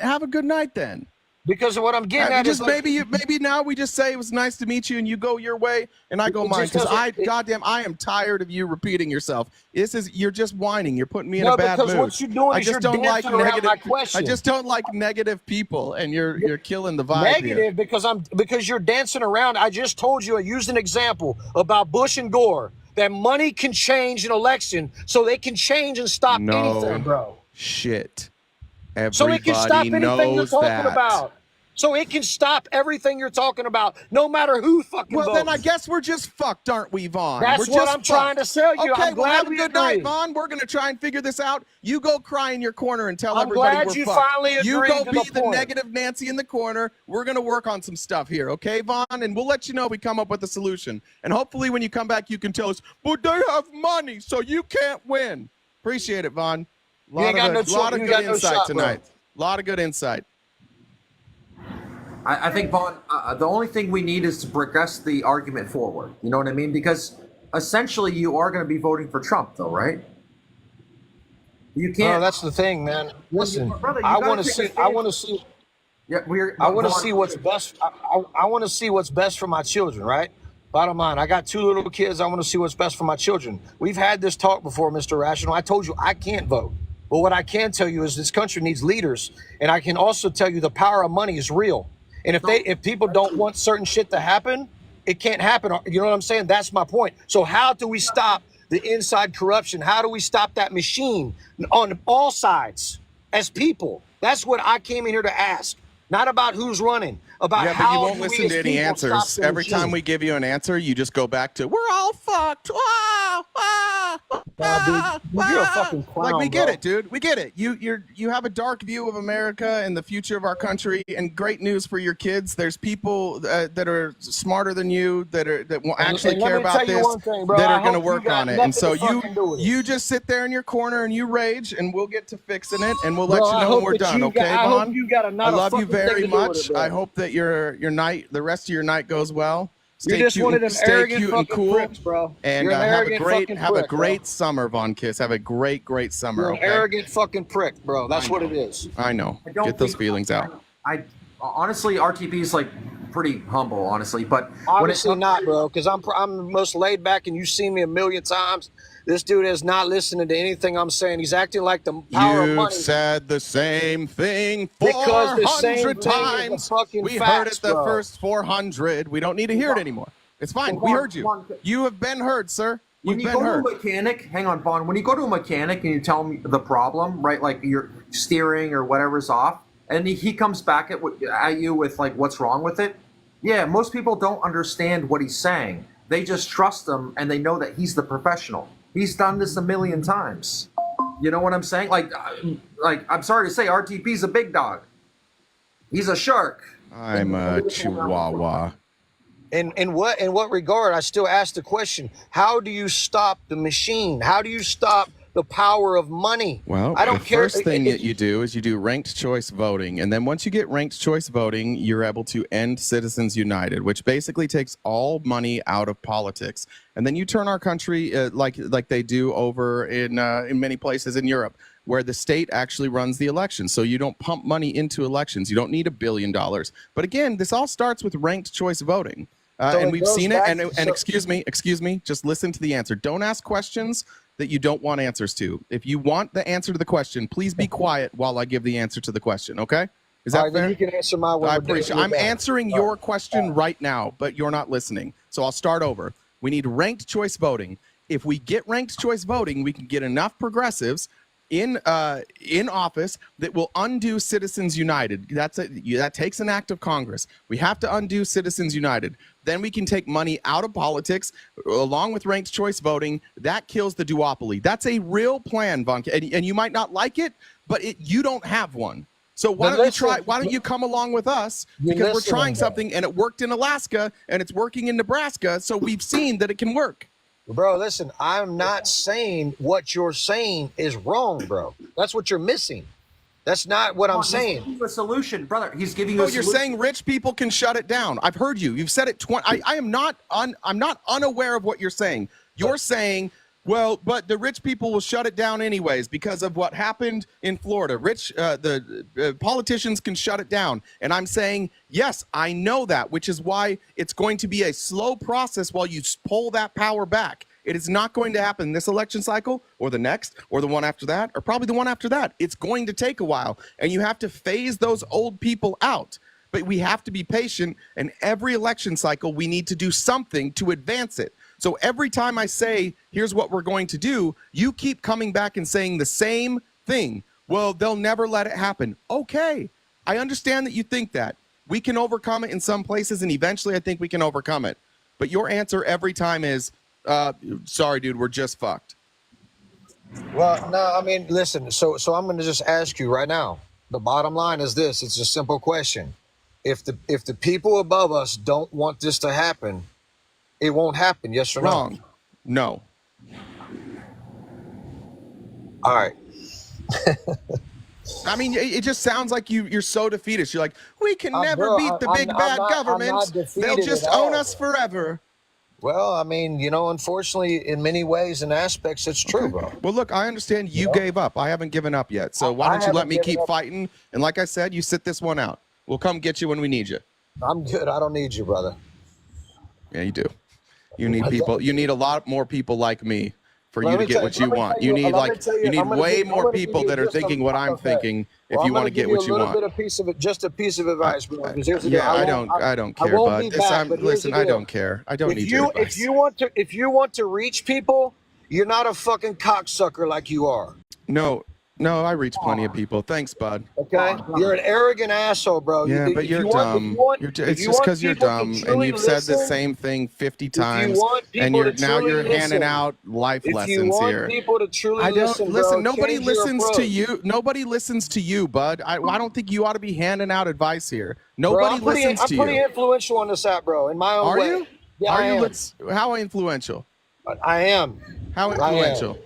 S1: have a good night then.
S7: Because what I'm getting at is
S1: like, maybe now we just say it was nice to meet you and you go your way and I go mine, because I am tired of you repeating yourself. You're just whining. You're putting me in a bad mood.
S7: Because what you're doing is you're dancing around my question.
S1: I just don't like negative people, and you're killing the vibe here.
S7: Because you're dancing around. I just told you, I used an example about Bush and Gore, that money can change an election, so they can change and stop anything, bro.
S1: Shit. Everybody
S7: so it can stop anything you're talking
S1: that.
S7: about. So it can stop everything you're talking about, no matter who fucking votes.
S1: Well, then I guess we're just fucked, aren't we, Vaughn?
S7: That's what I'm trying to tell you.
S1: Okay,
S7: I'm glad
S1: have a good night, Vaughn. We're going to try and figure this out. You go cry in your corner and tell everybody we're fucked.
S7: I'm glad you finally agreed.
S1: You go be the negative Nancy in the corner. We're going to work on some stuff here, okay, Vaughn? And we'll let you know if we come up with a solution. And hopefully when you come back, you can tell us, but they have money, so you can't win. Appreciate it, Vaughn. A lot of good insight tonight. A lot of good insight.
S2: I think, Vaughn, the only thing we need is to progress the argument forward. You know what I mean? Because essentially you are going to be voting for Trump, though, right? You can't.
S7: No, that's the thing, man. Listen,
S2: brother,
S7: I want to see.
S2: Yeah,
S7: I want to see what's best. I want to see what's best for my children, right? Bottom line, I got 2 little kids. I want to see what's best for my children. We've had this talk before, Mr. Rational. I told you I can't vote. But what I can tell you is this country needs leaders. And I can also tell you the power of money is real. And if people don't want certain shit to happen, it can't happen. You know what I'm saying? That's my point. So how do we stop the inside corruption? How do we stop that machine on all sides as people? That's what I came in here to ask. Not about who's running, about how
S1: you won't listen to any answers. Every time we give you an answer, you just go back to, we're all fucked.
S3: You're a fucking clown,
S1: like, we get it, dude. We get it. You have a dark view of America and the future of our country, and great news for your kids. There's people that are smarter than you that will actually care about this, that are going to work on it. And so you just sit there in your corner and you rage, and we'll get to fixing it, and we'll let you know when we're done. Okay, Vaughn? I love you very much. I hope that the rest of your night goes well. Stay
S7: You're just one of them arrogant
S1: cute
S7: fucking
S1: and cool,
S7: pricks, bro.
S1: And have a great summer, Von Kiss. Have a great summer.
S7: You're an arrogant fucking prick, bro. That's what it is.
S1: I know. Get those feelings out.
S2: I honestly, RTP is like pretty humble, honestly, but
S7: honestly not, bro. Because I'm the most laid back, and you've seen me a million times. This dude is not listening to anything I'm saying. He's acting like the power of money.
S1: You said the same thing 400 times. We heard it the first 400. We don't need to hear it anymore. It's fine. We heard you. You have been heard, sir.
S2: When you go to a mechanic, hang on, Vaughn. When you go to a mechanic and you tell him the problem, right, like your steering or whatever's off, and he comes back at you with like what's wrong with it. Yeah, most people don't understand what he's saying. They just trust him and they know that he's the professional. He's done this a million times. You know what I'm saying? Like I'm sorry to say, RTP's a big dog. He's a shark.
S1: I'm a chihuahua.
S7: In what regard? I still ask the question: how do you stop the machine? How do you stop the power of money?
S1: Well,
S7: I don't care.
S1: First thing that you do is you do ranked choice voting, and then once you get ranked choice voting, you're able to end Citizens United, which basically takes all money out of politics, and then you turn our country like they do over in many places in Europe, where the state actually runs the election. So you don't pump money into elections. You don't need $1 billion. But again, this all starts with ranked choice voting. And we've seen it. And excuse me, just listen to the answer. Don't ask questions that you don't want answers to. If you want the answer to the question, please be quiet while I give the answer to the question, okay? Is that fair?
S7: Then you can answer my one.
S1: I appreciate it. I'm answering your question right now, but you're not listening. So I'll start over. We need ranked choice voting. If we get ranked choice voting, we can get enough progressives in office that will undo Citizens United. That takes an act of Congress. We have to undo Citizens United. Then we can take money out of politics along with ranked choice voting. That kills the duopoly. That's a real plan, Von. And you might not like it, but you don't have one. So why don't you come along with us? Because we're trying something, and it worked in Alaska and it's working in Nebraska. So we've seen that it can work.
S7: Bro, listen, I'm not saying what you're saying is wrong, bro. That's what you're missing. That's not what I'm saying.
S2: He's a solution, brother. He's giving you a solution.
S1: You're saying rich people can shut it down. I've heard you. You've said it 20. I'm not unaware of what you're saying. You're saying Well, but the rich people will shut it down anyways because of what happened in Florida. The politicians can shut it down. And I'm saying, yes, I know that, which is why it's going to be a slow process while you pull that power back. It is not going to happen this election cycle or the next or the one after that or probably the one after that. It's going to take a while, and you have to phase those old people out. But we have to be patient, and every election cycle, we need to do something to advance it. So every time I say, here's what we're going to do, you keep coming back and saying the same thing. Well, they'll never let it happen. Okay, I understand that you think that. We can overcome it in some places, and eventually I think we can overcome it. But your answer every time is, sorry, dude, we're just fucked.
S7: Well, no, I mean, listen, so I'm going to just ask you right now. The bottom line is this. It's a simple question. If the people above us don't want this to happen, it won't happen, yes or no?
S1: Wrong. No.
S7: All right.
S1: I mean, it just sounds like you're so defeatist. You're like, we can never
S7: bro,
S1: beat the big bad government. They'll just own us forever.
S7: Well, I mean, you know, unfortunately, in many ways and aspects, it's true, bro.
S1: Well, look, I understand you gave up. I haven't given up yet. So why don't you let me keep fighting? And like I said, you sit this one out. We'll come get you when we need you.
S7: I'm good. I don't need you, brother.
S1: Yeah, you do. You need people. You need a lot more people like me for you to get what you want. You need way more people that are thinking what I'm thinking if you want to get what you want.
S7: Just a piece of advice, bro.
S1: Yeah, I don't care, bud. Listen, I don't care. I don't need your advice.
S7: If you want to reach people, you're not a fucking cocksucker like you are.
S1: No, I reach plenty of people. Thanks, bud.
S7: Okay? You're an arrogant asshole, bro.
S1: Yeah, but you're dumb. It's just because you're dumb, and you've said the same thing 50 times, and now you're handing out life lessons here.
S7: If you want people to truly listen,
S1: listen. Nobody listens to you. Nobody listens to you, bud. I don't think you ought to be handing out advice here. Nobody listens to you.
S7: I'm pretty influential on this app, bro, in my own way.
S1: Are you?
S7: Yeah, I am.
S1: How influential?
S7: I am.
S1: How influential?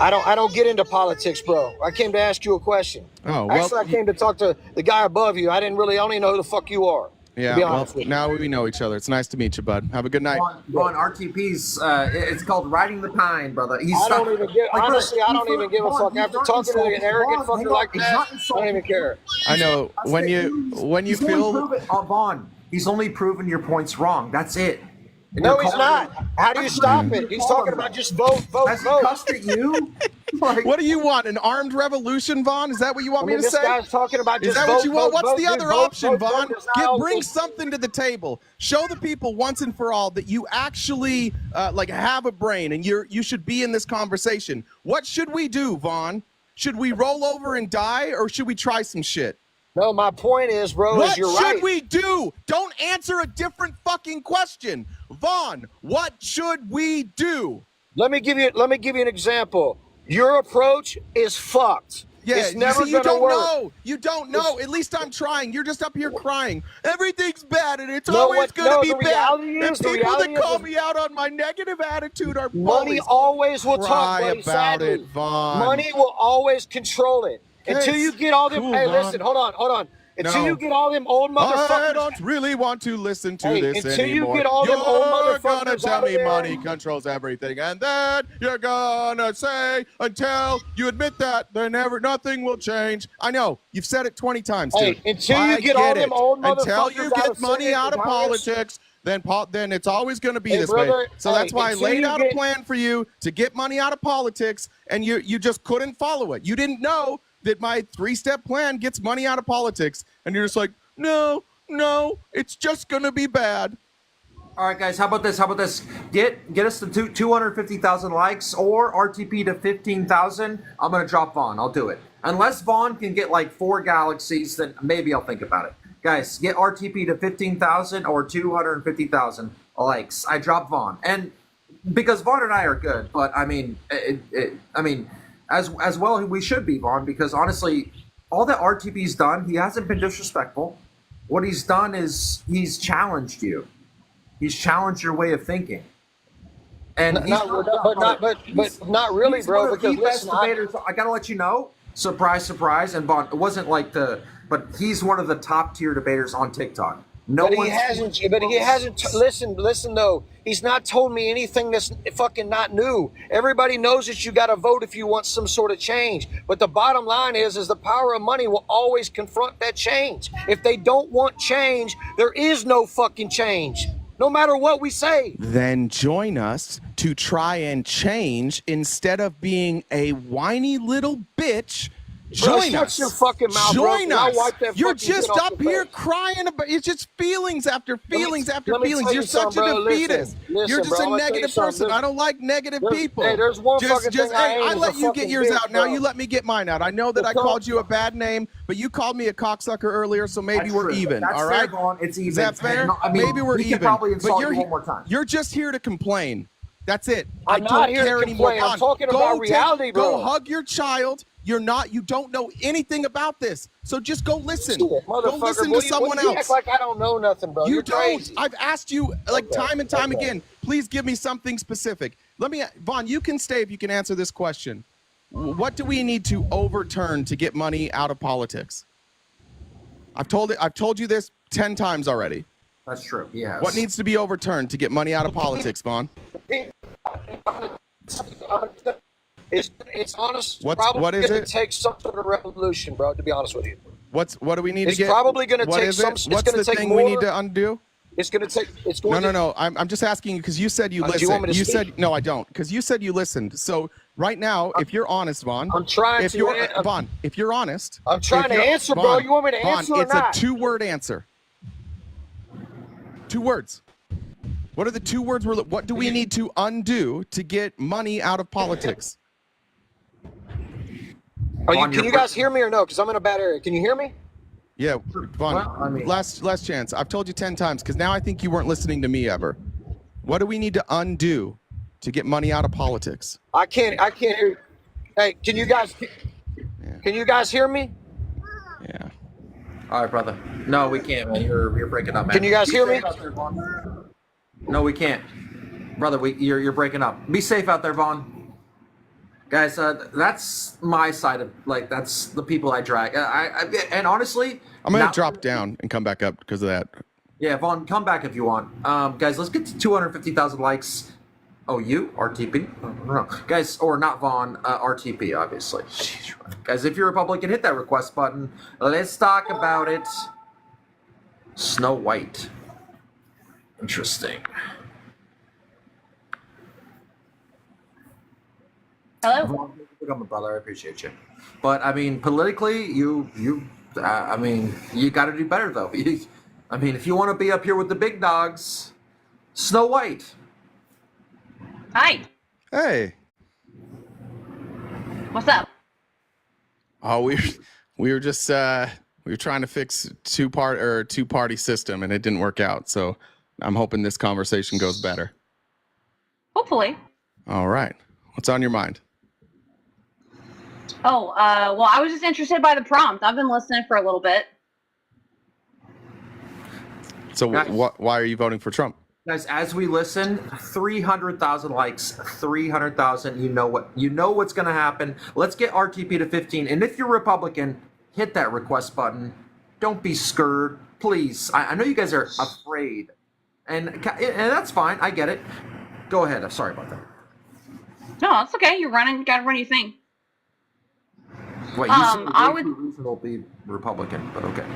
S7: I don't get into politics, bro. I came to ask you a question.
S1: Oh, well,
S7: actually, I came to talk to the guy above you. I don't even know who the fuck you are.
S1: Yeah, well, now we know each other. It's nice to meet you, bud. Have a good night.
S2: On RTP's, it's called Riding the Pine, brother.
S7: Honestly, I don't even give a fuck. After talking to an arrogant fucker like that, I don't even care.
S1: I know. When you feel...
S2: Vaughn, he's only proven your points wrong. That's it.
S7: No, he's not. How do you stop it? He's talking about just vote.
S2: Has he cussed at you?
S1: What do you want? An armed revolution, Vaughn? Is that what you want me to say?
S7: This guy's talking about just
S1: Is that what you want? What's the other option, Vaughn? Bring something to the table. Show the people once and for all that you actually have a brain and you should be in this conversation. What should we do, Vaughn? Should we roll over and die, or should we try some shit?
S7: No, my point is, bro, is you're right.
S1: What should we do? Don't answer a different fucking question. Vaughn, what should we do?
S7: Let me give you an example. Your approach is fucked.
S1: Yeah,
S7: it's never gonna work.
S1: You don't know. At least I'm trying. You're just up here crying. Everything's bad, and it's always going to be bad. And people that call me out on my negative attitude are
S7: money always will talk
S1: about it, Vaughn.
S7: Money will always control it. Until you get all them. Hey, listen, hold on. Until you get all them old motherfuckers.
S1: I don't really want to listen to this
S7: until
S1: anymore.
S7: You get all them old motherfuckers.
S1: You're gonna tell me money controls everything, and then you're gonna say until you admit that, nothing will change. I know you've said it 20 times, dude.
S7: Until you get all them old motherfuckers.
S1: Until you get money out of politics. Then it's always going to be this way. So that's why I laid out a plan for you to get money out of politics, and you just couldn't follow it. You didn't know that my 3-step plan gets money out of politics, and you're just like, no, it's just gonna be bad.
S2: All right, guys, how about this? Get us to 250,000 likes or RTP to 15,000. I'm gonna drop Vaughn. I'll do it. Unless Vaughn can get like 4 galaxies, then maybe I'll think about it. Guys, get RTP to 15,000 or 250,000 likes. I drop Vaughn, and because Vaughn and I are good, but I mean, as well we should be, Vaughn, because honestly, all that RTP's done, he hasn't been disrespectful. What he's done is he's challenged you. He's challenged your way of thinking. And not
S7: really, bro. Because
S2: listen, I gotta let you know. Surprise, and Vaughn, it wasn't like but he's one of the top tier debaters on TikTok. No
S7: But
S2: one.
S7: he hasn't. But he hasn't. Listen though. He's not told me anything that's fucking not new. Everybody knows that you got to vote if you want some sort of change. But the bottom line is the power of money will always confront that change. If they don't want change, there is no fucking change. No matter what we say.
S1: Then join us to try and change instead of being a whiny little bitch. Join
S7: Bro,
S1: us.
S7: Shut your fucking mouth,
S1: Join
S7: bro.
S1: us. You're
S7: You're
S1: just up here crying about. It's just feelings after feelings after
S7: let me
S1: feelings.
S7: tell
S1: You're
S7: you
S1: such a
S7: something, bro.
S1: defeatist.
S7: Listen,
S1: You're just
S7: bro,
S1: a
S7: I'm gonna tell you
S1: negative
S7: something.
S1: person. I don't like negative people.
S7: Hey, there's one fucking thing
S1: hey, I
S7: ain't
S1: let
S7: is a
S1: you get
S7: fucking
S1: yours
S7: bitch,
S1: out. Now
S7: bro.
S1: you let me get mine out. I know that I called you a bad name, but you called me a cocksucker earlier, so maybe we're even.
S2: That's
S1: all
S2: fair,
S1: right?
S2: Vaughn. It's even.
S1: Is that fair?
S2: No, I mean,
S1: maybe we're
S2: we
S1: even.
S2: Can probably insult
S1: but
S2: you one more time.
S1: You're just here to complain. That's it.
S7: I'm
S1: I
S7: not
S1: don't
S7: here to
S1: care anymore.
S7: complain. I'm
S1: Vaughn,
S7: talking about reality, bro.
S1: Go hug your child. You don't know anything about this. So just go listen.
S7: Shit,
S1: Go listen to someone
S7: you
S1: else.
S7: act like I don't know nothing, bro.
S1: You
S7: You're
S1: don't.
S7: crazy.
S1: I've asked you like
S7: Okay,
S1: time and time
S7: okay.
S1: again. Please give me something specific. Vaughn, you can stay if you can answer this question. What do we need to overturn to get money out of politics? I've told you this 10 times already.
S2: That's true. Yeah.
S1: What needs to be overturned to get money out of politics, Vaughn?
S7: It's honest.
S1: What is
S7: going
S1: it?
S7: to take some sort of revolution, bro. To be honest with you,
S1: What do we need
S7: it's
S1: to get?
S7: probably going to
S1: What
S7: take
S1: is
S7: some.
S1: it?
S7: It's
S1: What's
S7: going
S1: the
S7: to take
S1: thing
S7: more.
S1: we need to undo?
S7: It's going to take. It's going.
S1: No. I'm just asking you because you said you listened.
S7: Do you want me to
S1: you
S7: speak?
S1: said no, I don't. Because you said you listened. So right now, if you're honest, Vaughn,
S7: I'm trying
S1: if
S7: to.
S1: you're Vaughn, if you're honest,
S7: I'm trying to answer, bro.
S1: Vaughn,
S7: You want me to
S1: Vaughn,
S7: answer or
S1: it's
S7: not?
S1: a 2-word answer. 2 words. What are the 2 words? What do we need to undo to get money out of politics?
S7: Can you guys hear me or no? Because I'm in a bad area. Can you hear me?
S1: Yeah, Vaughn.
S2: Well, I mean-
S1: last chance. I've told you 10 times because now I think you weren't listening to me ever. What do we need to undo to get money out of politics?
S7: I can't hear you. Hey, can you guys hear me?
S1: Yeah.
S2: All right, brother. No, we can't, man. You're breaking up, man.
S7: Can you guys hear me?
S2: No, we can't, brother. You're breaking up. Be safe out there, Vaughn. Guys, that's my side of that's the people I drag. And honestly,
S1: I'm gonna drop down and come back up because of that.
S2: Yeah, Vaughn, come back if you want. Guys, let's get to 250,000 likes. Oh, you? RTP? No. Guys, or not Vaughn, RTP, obviously. Guys, if you're Republican, hit that request button. Let's talk about it. Snow White. Interesting.
S8: Hello?
S2: Vaughn, thank you for coming, brother. I appreciate you. But, I mean, politically, you got to do better, though. I mean, if you want to be up here with the big dogs, Snow White.
S8: Hi.
S1: Hey.
S8: What's up?
S1: Oh, we were just we were trying to fix two-party system and it didn't work out. So I'm hoping this conversation goes better.
S8: Hopefully.
S1: All right. What's on your mind?
S8: Oh, well, I was just interested by the prompt. I've been listening for a little bit.
S1: So why are you voting for Trump?
S2: Guys, as we listen, 300,000 likes, 300,000. You know what's going to happen. Let's get RTP to 15. And if you're Republican, hit that request button. Don't be scared, please. I know you guys are afraid, and that's fine. I get it. Go ahead. I'm sorry about that.
S8: No, it's okay. You're running. Got to run your thing.
S2: Wait, you said
S8: I would
S2: reasonable be Republican, but okay.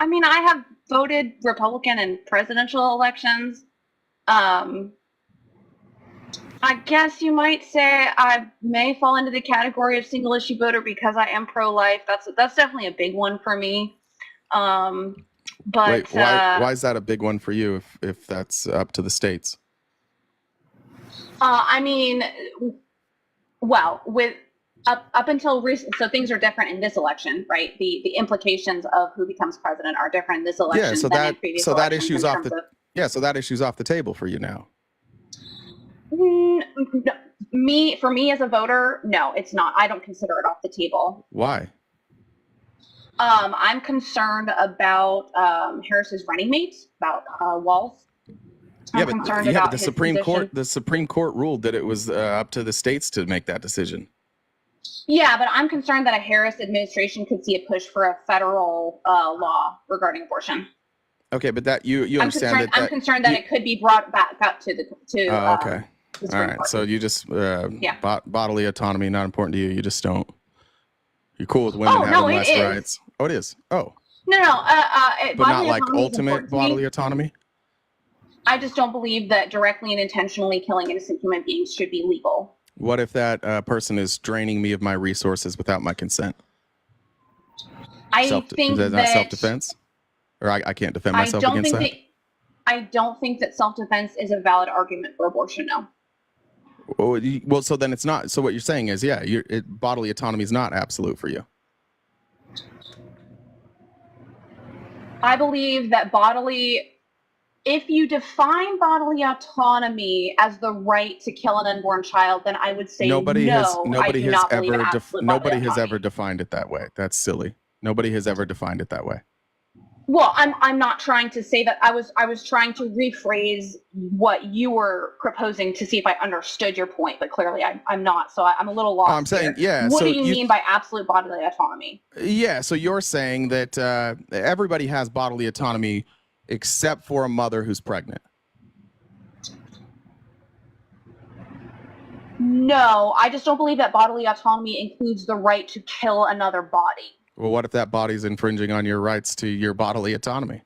S8: I mean, I have voted Republican in presidential elections. I guess you might say I may fall into the category of single issue voter because I am pro-life. That's definitely a big one for me. But
S1: wait, why is that a big one for you if that's up to the states?
S8: I mean, well, with up until recent, so things are different in this election, right? The implications of who becomes president are different in this election
S1: Yeah, so
S8: than in previous elections.
S1: So that issue's off the table for you now.
S8: For me as a voter, no, it's not. I don't consider it off the table.
S1: Why?
S8: I'm concerned about Harris's running mates, about Walz.
S1: But the Supreme Court ruled that it was up to the states to make that decision.
S8: Yeah, but I'm concerned that a Harris administration could see a push for a federal law regarding abortion.
S1: Okay, but that you understand
S8: I'm concerned that it could be brought back up to the
S1: okay.
S8: the
S1: All right.
S8: Court.
S1: So you just bodily autonomy not important to you. You just don't. You're cool with women having less rights. Oh, it is. Oh.
S8: No.
S1: But not like ultimate bodily autonomy.
S8: I just don't believe that directly and intentionally killing innocent human beings should be legal.
S1: What if that person is draining me of my resources without my consent?
S8: I think
S1: is that self-defense? Or I can't defend myself against that?
S8: I don't think that self-defense is a valid argument for abortion, no.
S1: Well, so then it's not. So what you're saying is, bodily autonomy is not absolute for you.
S8: I believe that if you define bodily autonomy as the right to kill an unborn child, then I would say nobody has
S1: ever defined it that way. That's silly. Nobody has ever defined it that way.
S8: Well, I'm not trying to say that. I was trying to rephrase what you were proposing to see if I understood your point, but clearly I'm not. So I'm a little lost.
S1: I'm saying,
S8: here. What do you mean by absolute bodily autonomy?
S1: Yeah, so you're saying that everybody has bodily autonomy except for a mother who's pregnant.
S8: No, I just don't believe that bodily autonomy includes the right to kill another body.
S1: Well, what if that body's infringing on your rights to your bodily autonomy?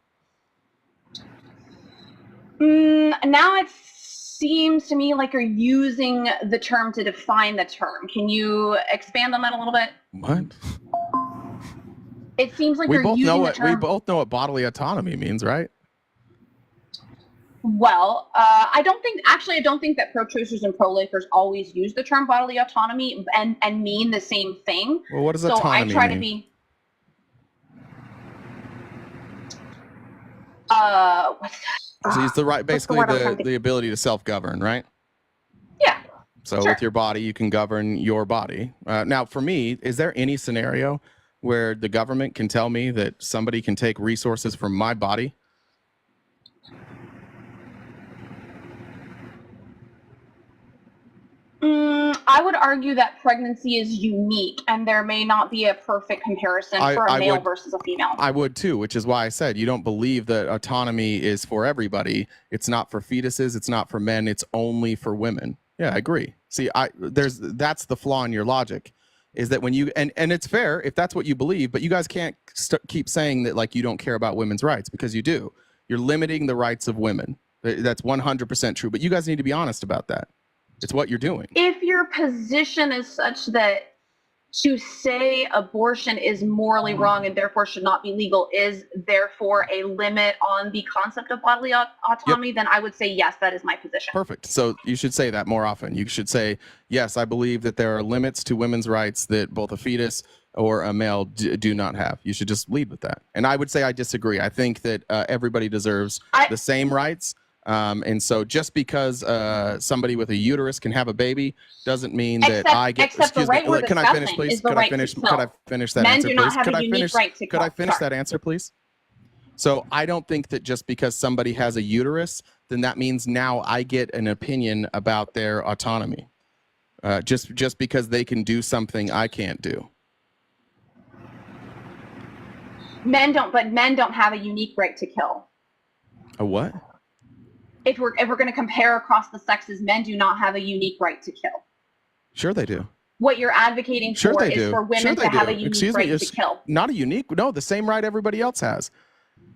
S8: Now it seems to me like you're using the term to define the term. Can you expand on that a little bit?
S1: What?
S8: It seems like you're using the term.
S1: We both know what bodily autonomy means, right?
S8: Well, I don't think that pro-choicers and pro-lifers always use the term bodily autonomy and mean the same thing.
S1: Well, what does autonomy mean? So I try to be. So it's the right, basically the ability to self-govern, right?
S8: Yeah.
S1: So with your body, you can govern your body. Now, for me, is there any scenario where the government can tell me that somebody can take resources from my body?
S8: I would argue that pregnancy is unique, and there may not be a perfect comparison for a male versus a female.
S1: I would too, which is why I said you don't believe that autonomy is for everybody. It's not for fetuses. It's not for men. It's only for women. Yeah, I agree. See, that's the flaw in your logic, is that when you and it's fair if that's what you believe, but you guys can't keep saying that like you don't care about women's rights, because you do. You're limiting the rights of women. That's 100% true. But you guys need to be honest about that. It's what you're doing.
S8: If your position is such that to say abortion is morally wrong and therefore should not be legal is therefore a limit on the concept of bodily autonomy, then I would say, yes, that is my position.
S1: Perfect. So you should say that more often. You should say, yes, I believe that there are limits to women's rights that both a fetus or a male do not have. You should just lead with that. And I would say I disagree. I think that everybody deserves the same rights. And so just because somebody with a uterus can have a baby doesn't mean that I get. Excuse me. Can I finish, please? Could I finish that answer, please? Could I finish that answer, please? So I don't think that just because somebody has a uterus, then that means now I get an opinion about their autonomy. Just because they can do something I can't do.
S8: Men don't have a unique right to kill.
S1: A what?
S8: If we're going to compare across the sexes, men do not have a unique right to kill.
S1: Sure they do.
S8: What you're advocating for is for women to have a unique right to kill.
S1: Not a unique, no, the same right everybody else has.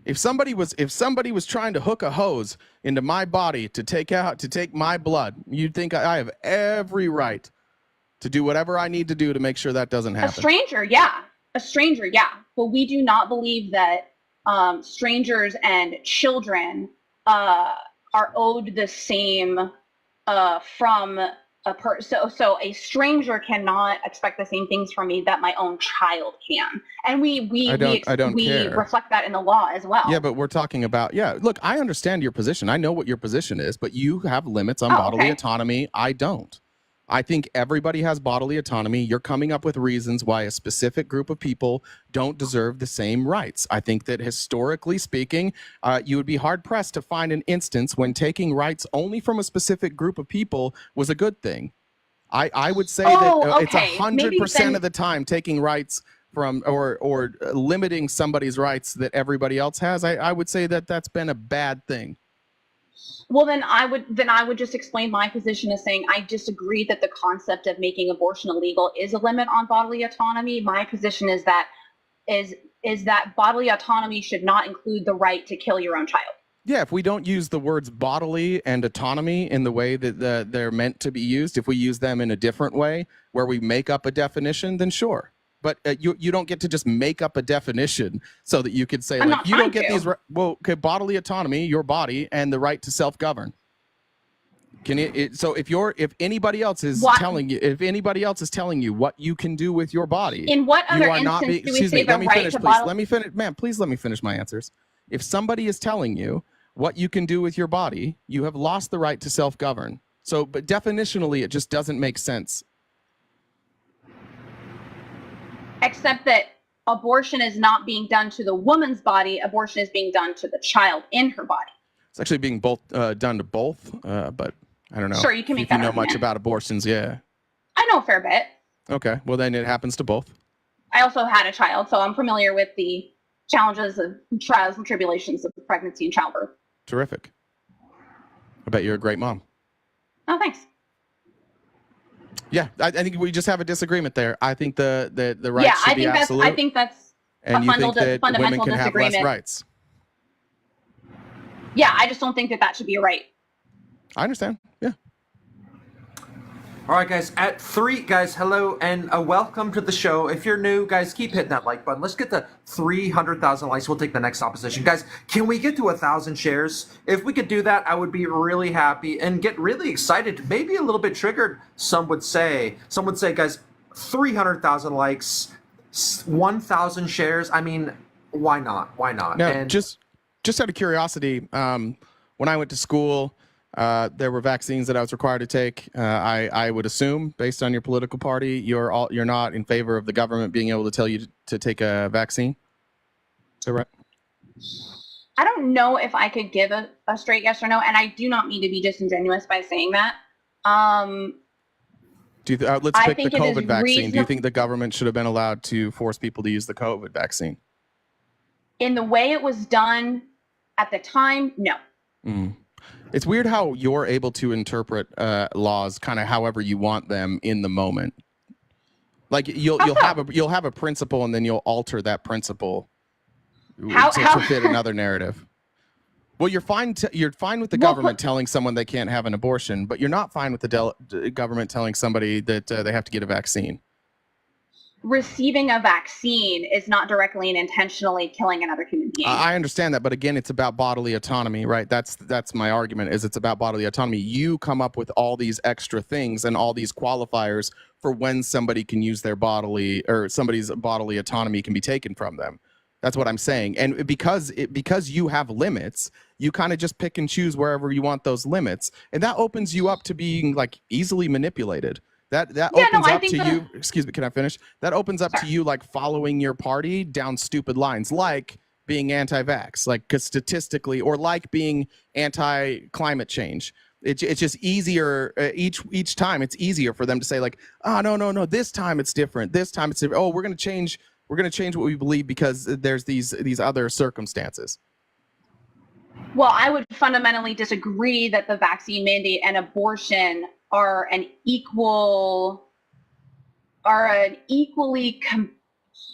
S1: If somebody was trying to hook a hose into my body to take my blood, you'd think I have every right to do whatever I need to do to make sure that doesn't happen. A stranger, yeah. But we do not believe that strangers and children are owed the same from a person. So a stranger cannot expect the same things from me that my own child can. And we reflect that in the law as well. Yeah, but we're talking about, look, I understand your position. I know what your position is, but you have limits on bodily autonomy. I don't. I think everybody has bodily autonomy. You're coming up with reasons why a specific group of people don't deserve the same rights. I think that historically speaking, you would be hard pressed to find an instance when taking rights only from a specific group of people was a good thing. I would say
S8: Oh,
S1: that it's
S8: okay. Maybe
S1: 100%
S8: then-
S1: of the time taking rights from or limiting somebody's rights that everybody else has. I would say that that's been a bad thing.
S8: Well, then I would just explain my position as saying I disagree that the concept of making abortion illegal is a limit on bodily autonomy. My position is that bodily autonomy should not include the right to kill your own child.
S1: Yeah, if we don't use the words bodily and autonomy in the way that they're meant to be used, if we use them in a different way where we make up a definition, then sure. But you don't get to just make up a definition so that you could say, like, you don't get these. Well, okay, bodily autonomy, your body, and the right to self-govern. Can it? So if anybody else is telling you what you can do with your body,
S8: in what other instance do we say the right to bodily?
S1: Let me finish, ma'am. Please let me finish my answers. If somebody is telling you what you can do with your body, you have lost the right to self-govern. So, but definitionally, it just doesn't make sense.
S8: Except that abortion is not being done to the woman's body. Abortion is being done to the child in her body.
S1: It's actually being done to both, but I don't know.
S8: Sure, you can make
S1: if you
S8: that
S1: know
S8: argument.
S1: much about abortions, yeah.
S8: I know a fair bit.
S1: Okay, well then it happens to both.
S8: I also had a child, so I'm familiar with the challenges of trials and tribulations of pregnancy and childbirth.
S1: Terrific. I bet you're a great mom.
S8: Oh, thanks.
S1: Yeah, I think we just have a disagreement there. I think the rights should be absolute.
S8: I think that's
S1: and
S8: a
S1: you think that
S8: fundamental
S1: women can have
S8: disagreement.
S1: less rights.
S8: Yeah, I just don't think that should be a right.
S1: I understand. Yeah.
S2: All right, guys, at 3, guys, hello and welcome to the show. If you're new, guys, keep hitting that like button. Let's get to 300,000 likes. We'll take the next opposition. Guys, can we get to 1,000 shares? If we could do that, I would be really happy and get really excited, maybe a little bit triggered, some would say. Some would say, guys, 300,000 likes, 1,000 shares. I mean, why not? Why not?
S1: Now,
S2: And
S1: just out of curiosity, when I went to school, there were vaccines that I was required to take. I would assume, based on your political party, you're not in favor of the government being able to tell you to take a vaccine. Is that right?
S8: I don't know if I could give a straight yes or no, and I do not mean to be disingenuous by saying that.
S1: Let's pick the COVID vaccine. Do you think the government should have been allowed to force people to use the COVID vaccine?
S8: In the way it was done at the time, no.
S1: Mm. It's weird how you're able to interpret laws kind of however you want them in the moment. Like you'll have a principle and then you'll alter that principle to fit another narrative. Well, you're fine with the government telling someone they can't have an abortion, but you're not fine with the government telling somebody that they have to get a vaccine.
S8: Receiving a vaccine is not directly and intentionally killing another human being.
S1: I understand that, but again, it's about bodily autonomy, right? That's my argument. Is it's about bodily autonomy. You come up with all these extra things and all these qualifiers for when somebody can use their bodily or somebody's bodily autonomy can be taken from them. That's what I'm saying. And because you have limits, you kind of just pick and choose wherever you want those limits, and that opens you up to being like easily manipulated. That opens up to you. Excuse me, can I finish? That opens up to you like following your party down stupid lines, like being anti-vax, like because statistically, or like being anti-climate change. It's just easier each time. It's easier for them to say like, oh no, this time it's different. This time it's different. Oh, we're gonna change what we believe because there's these other circumstances.
S8: Well, I would fundamentally disagree that the vaccine mandate and abortion are an equally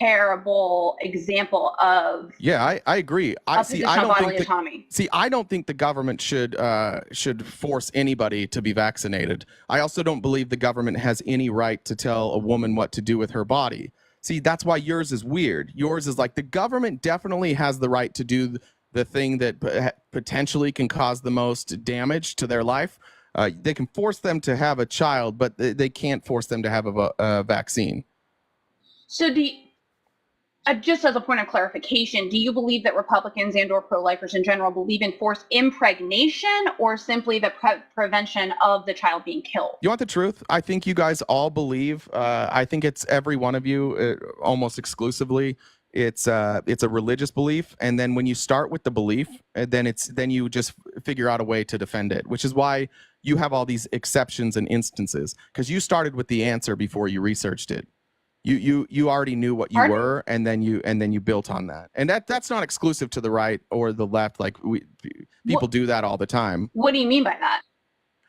S8: comparable example of
S1: I agree. I don't think the government should force anybody to be vaccinated. I also don't believe the government has any right to tell a woman what to do with her body. See, that's why yours is weird. Yours is like the government definitely has the right to do the thing that potentially can cause the most damage to their life. They can force them to have a child, but they can't force them to have a vaccine.
S8: So just as a point of clarification, do you believe that Republicans and or pro-lifers in general believe in forced impregnation or simply the prevention of the child being killed?
S1: You want the truth? I think you guys all believe. I think it's every one of you almost exclusively. It's a religious belief, and then when you start with the belief, then you just figure out a way to defend it, which is why you have all these exceptions and instances because you started with the answer before you researched it. You already knew what you were, and then you built on that. And that's not exclusive to the right or the left. Like people do that all the time.
S8: What do you mean by that?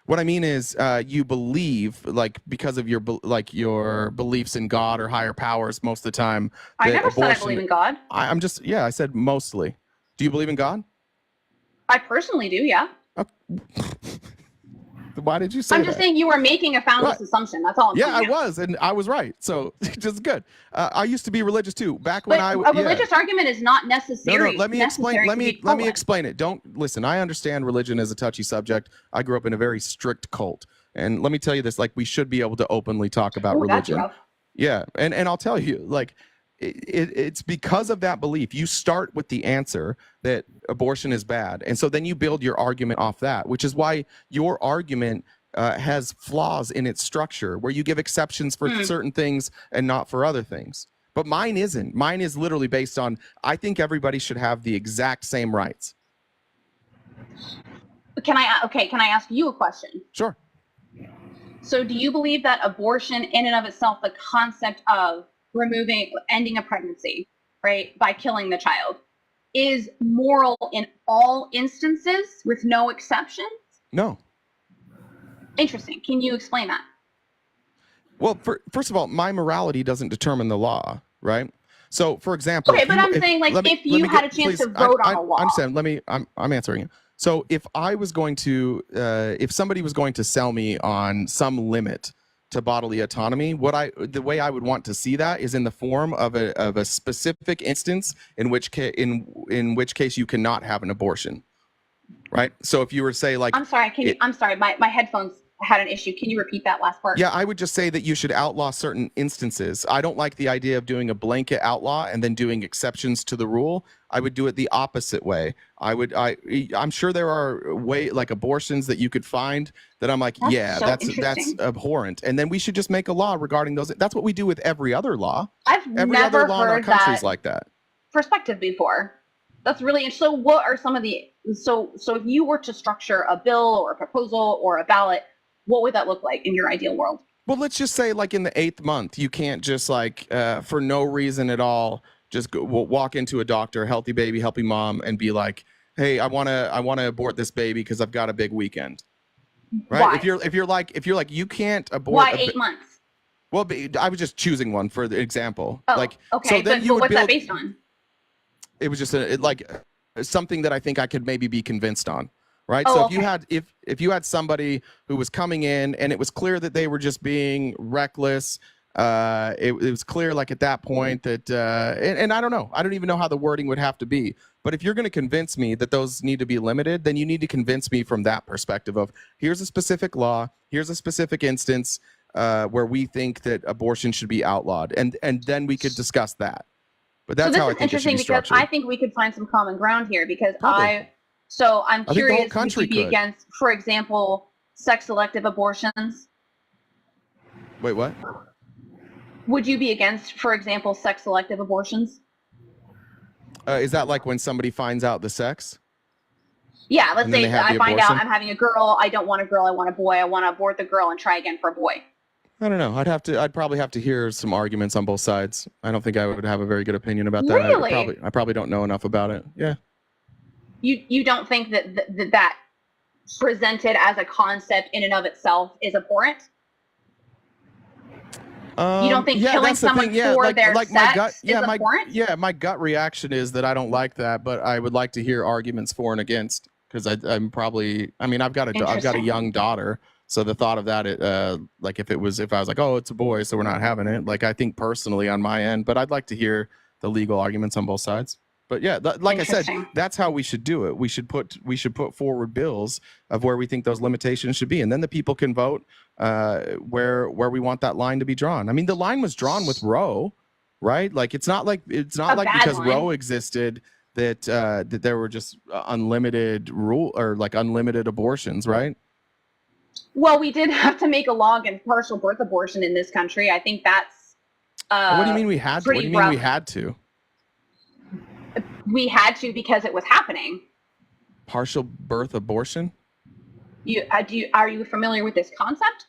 S1: What I mean is, you believe, like, because of your beliefs in God or higher powers most of the time.
S8: I never said I believe in God.
S1: I said mostly. Do you believe in God?
S8: I personally do, yeah.
S1: Why did you say
S8: I'm just saying you were making a foundless assumption. That's all I'm saying.
S1: Yeah, I was, and I was right. So just good. I used to be religious too. Back when
S8: a religious argument is not necessary.
S1: No, let me explain. Let me explain it. Don't listen. I understand religion is a touchy subject. I grew up in a very strict cult, and let me tell you this: like, we should be able to openly talk about religion.
S8: That's rough.
S1: Yeah, and I'll tell you, like, it's because of that belief. You start with the answer that abortion is bad, and so then you build your argument off that, which is why your argument has flaws in its structure, where you give exceptions for certain things and not for other things. But mine isn't. Mine is literally based on, I think everybody should have the exact same rights.
S8: Can I ask you a question?
S1: Sure.
S8: So do you believe that abortion in and of itself, the concept of ending a pregnancy, right, by killing the child, is moral in all instances with no exceptions?
S1: No.
S8: Interesting. Can you explain that?
S1: Well, first of all, my morality doesn't determine the law, right? So, for example,
S8: okay, but I'm saying, like, if you had a chance to vote on a law.
S1: I understand. I'm answering you. So, if I was going to, if somebody was going to sell me on some limit to bodily autonomy, the way I would want to see that is in the form of a specific instance in which case you cannot have an abortion, right? So, if you were to say, like,
S8: I'm sorry. I'm sorry. My headphones had an issue. Can you repeat that last part?
S1: Yeah, I would just say that you should outlaw certain instances. I don't like the idea of doing a blanket outlaw and then doing exceptions to the rule. I would do it the opposite way. I'm sure there are like abortions that you could find that I'm like, that's abhorrent. And then we should just make a law regarding those. That's what we do with every other law.
S8: Every other law in our country is
S1: like that.
S8: Perspective before. That's really interesting. So what are some of the, so if you were to structure a bill or a proposal or a ballot, what would that look like in your ideal world?
S1: Well, let's just say, like, in the 8th month, you can't just, like, for no reason at all, just walk into a doctor, healthy baby, healthy mom, and be like, hey, I want to abort this baby because I've got a big weekend. Right?
S8: Why?
S1: If you're like you can't abort.
S8: Why 8 months?
S1: Well, I was just choosing one for the example.
S8: Oh,
S1: like,
S8: okay.
S1: So then
S8: but what's that based on?
S1: It was just something that I think I could maybe be convinced on. Right.
S8: Oh,
S1: so
S8: okay.
S1: if you had somebody who was coming in and it was clear that they were just being reckless, it was clear, like, at that point that and I don't know. I don't even know how the wording would have to be. But if you're going to convince me that those need to be limited, then you need to convince me from that perspective of, here's a specific law, here's a specific instance where we think that abortion should be outlawed, and then we could discuss that. But that's how I think it should be structured.
S8: Because I think we could find some common ground here, because I'm curious, would you be against, for example, sex-selective abortions?
S1: Wait, what?
S8: Would you be against, for example, sex-selective abortions?
S1: Is that like when somebody finds out the sex?
S8: Yeah, let's say I find out I'm having a girl, I don't want a girl, I want a boy, I want to abort the girl and try again for a boy.
S1: I don't know. I'd probably have to hear some arguments on both sides. I don't think I would have a very good opinion about that.
S8: Really?
S1: I probably don't know enough about it. Yeah.
S8: You don't think that presented as a concept in and of itself is abhorrent? You don't think killing someone for their sex is abhorrent?
S1: My gut reaction is that I don't like that, but I would like to hear arguments for and against, because I've got a young daughter, so the thought of that, like, if I was like, oh, it's a boy, so we're not having it. Like, I think personally on my end, but I'd like to hear the legal arguments on both sides. But yeah, like I said, that's how we should do it. We should put forward bills of where we think those limitations should be, and then the people can vote where we want that line to be drawn. I mean, the line was drawn with Roe, right? Like, it's not like because Roe existed that there were just unlimited unlimited abortions, right?
S8: Well, we did have to make a law against partial birth abortion in this country. I think that's
S1: what do you mean we had to? What do you mean we had to?
S8: We had to because it was happening.
S1: Partial birth abortion?
S8: Are you familiar with this concept?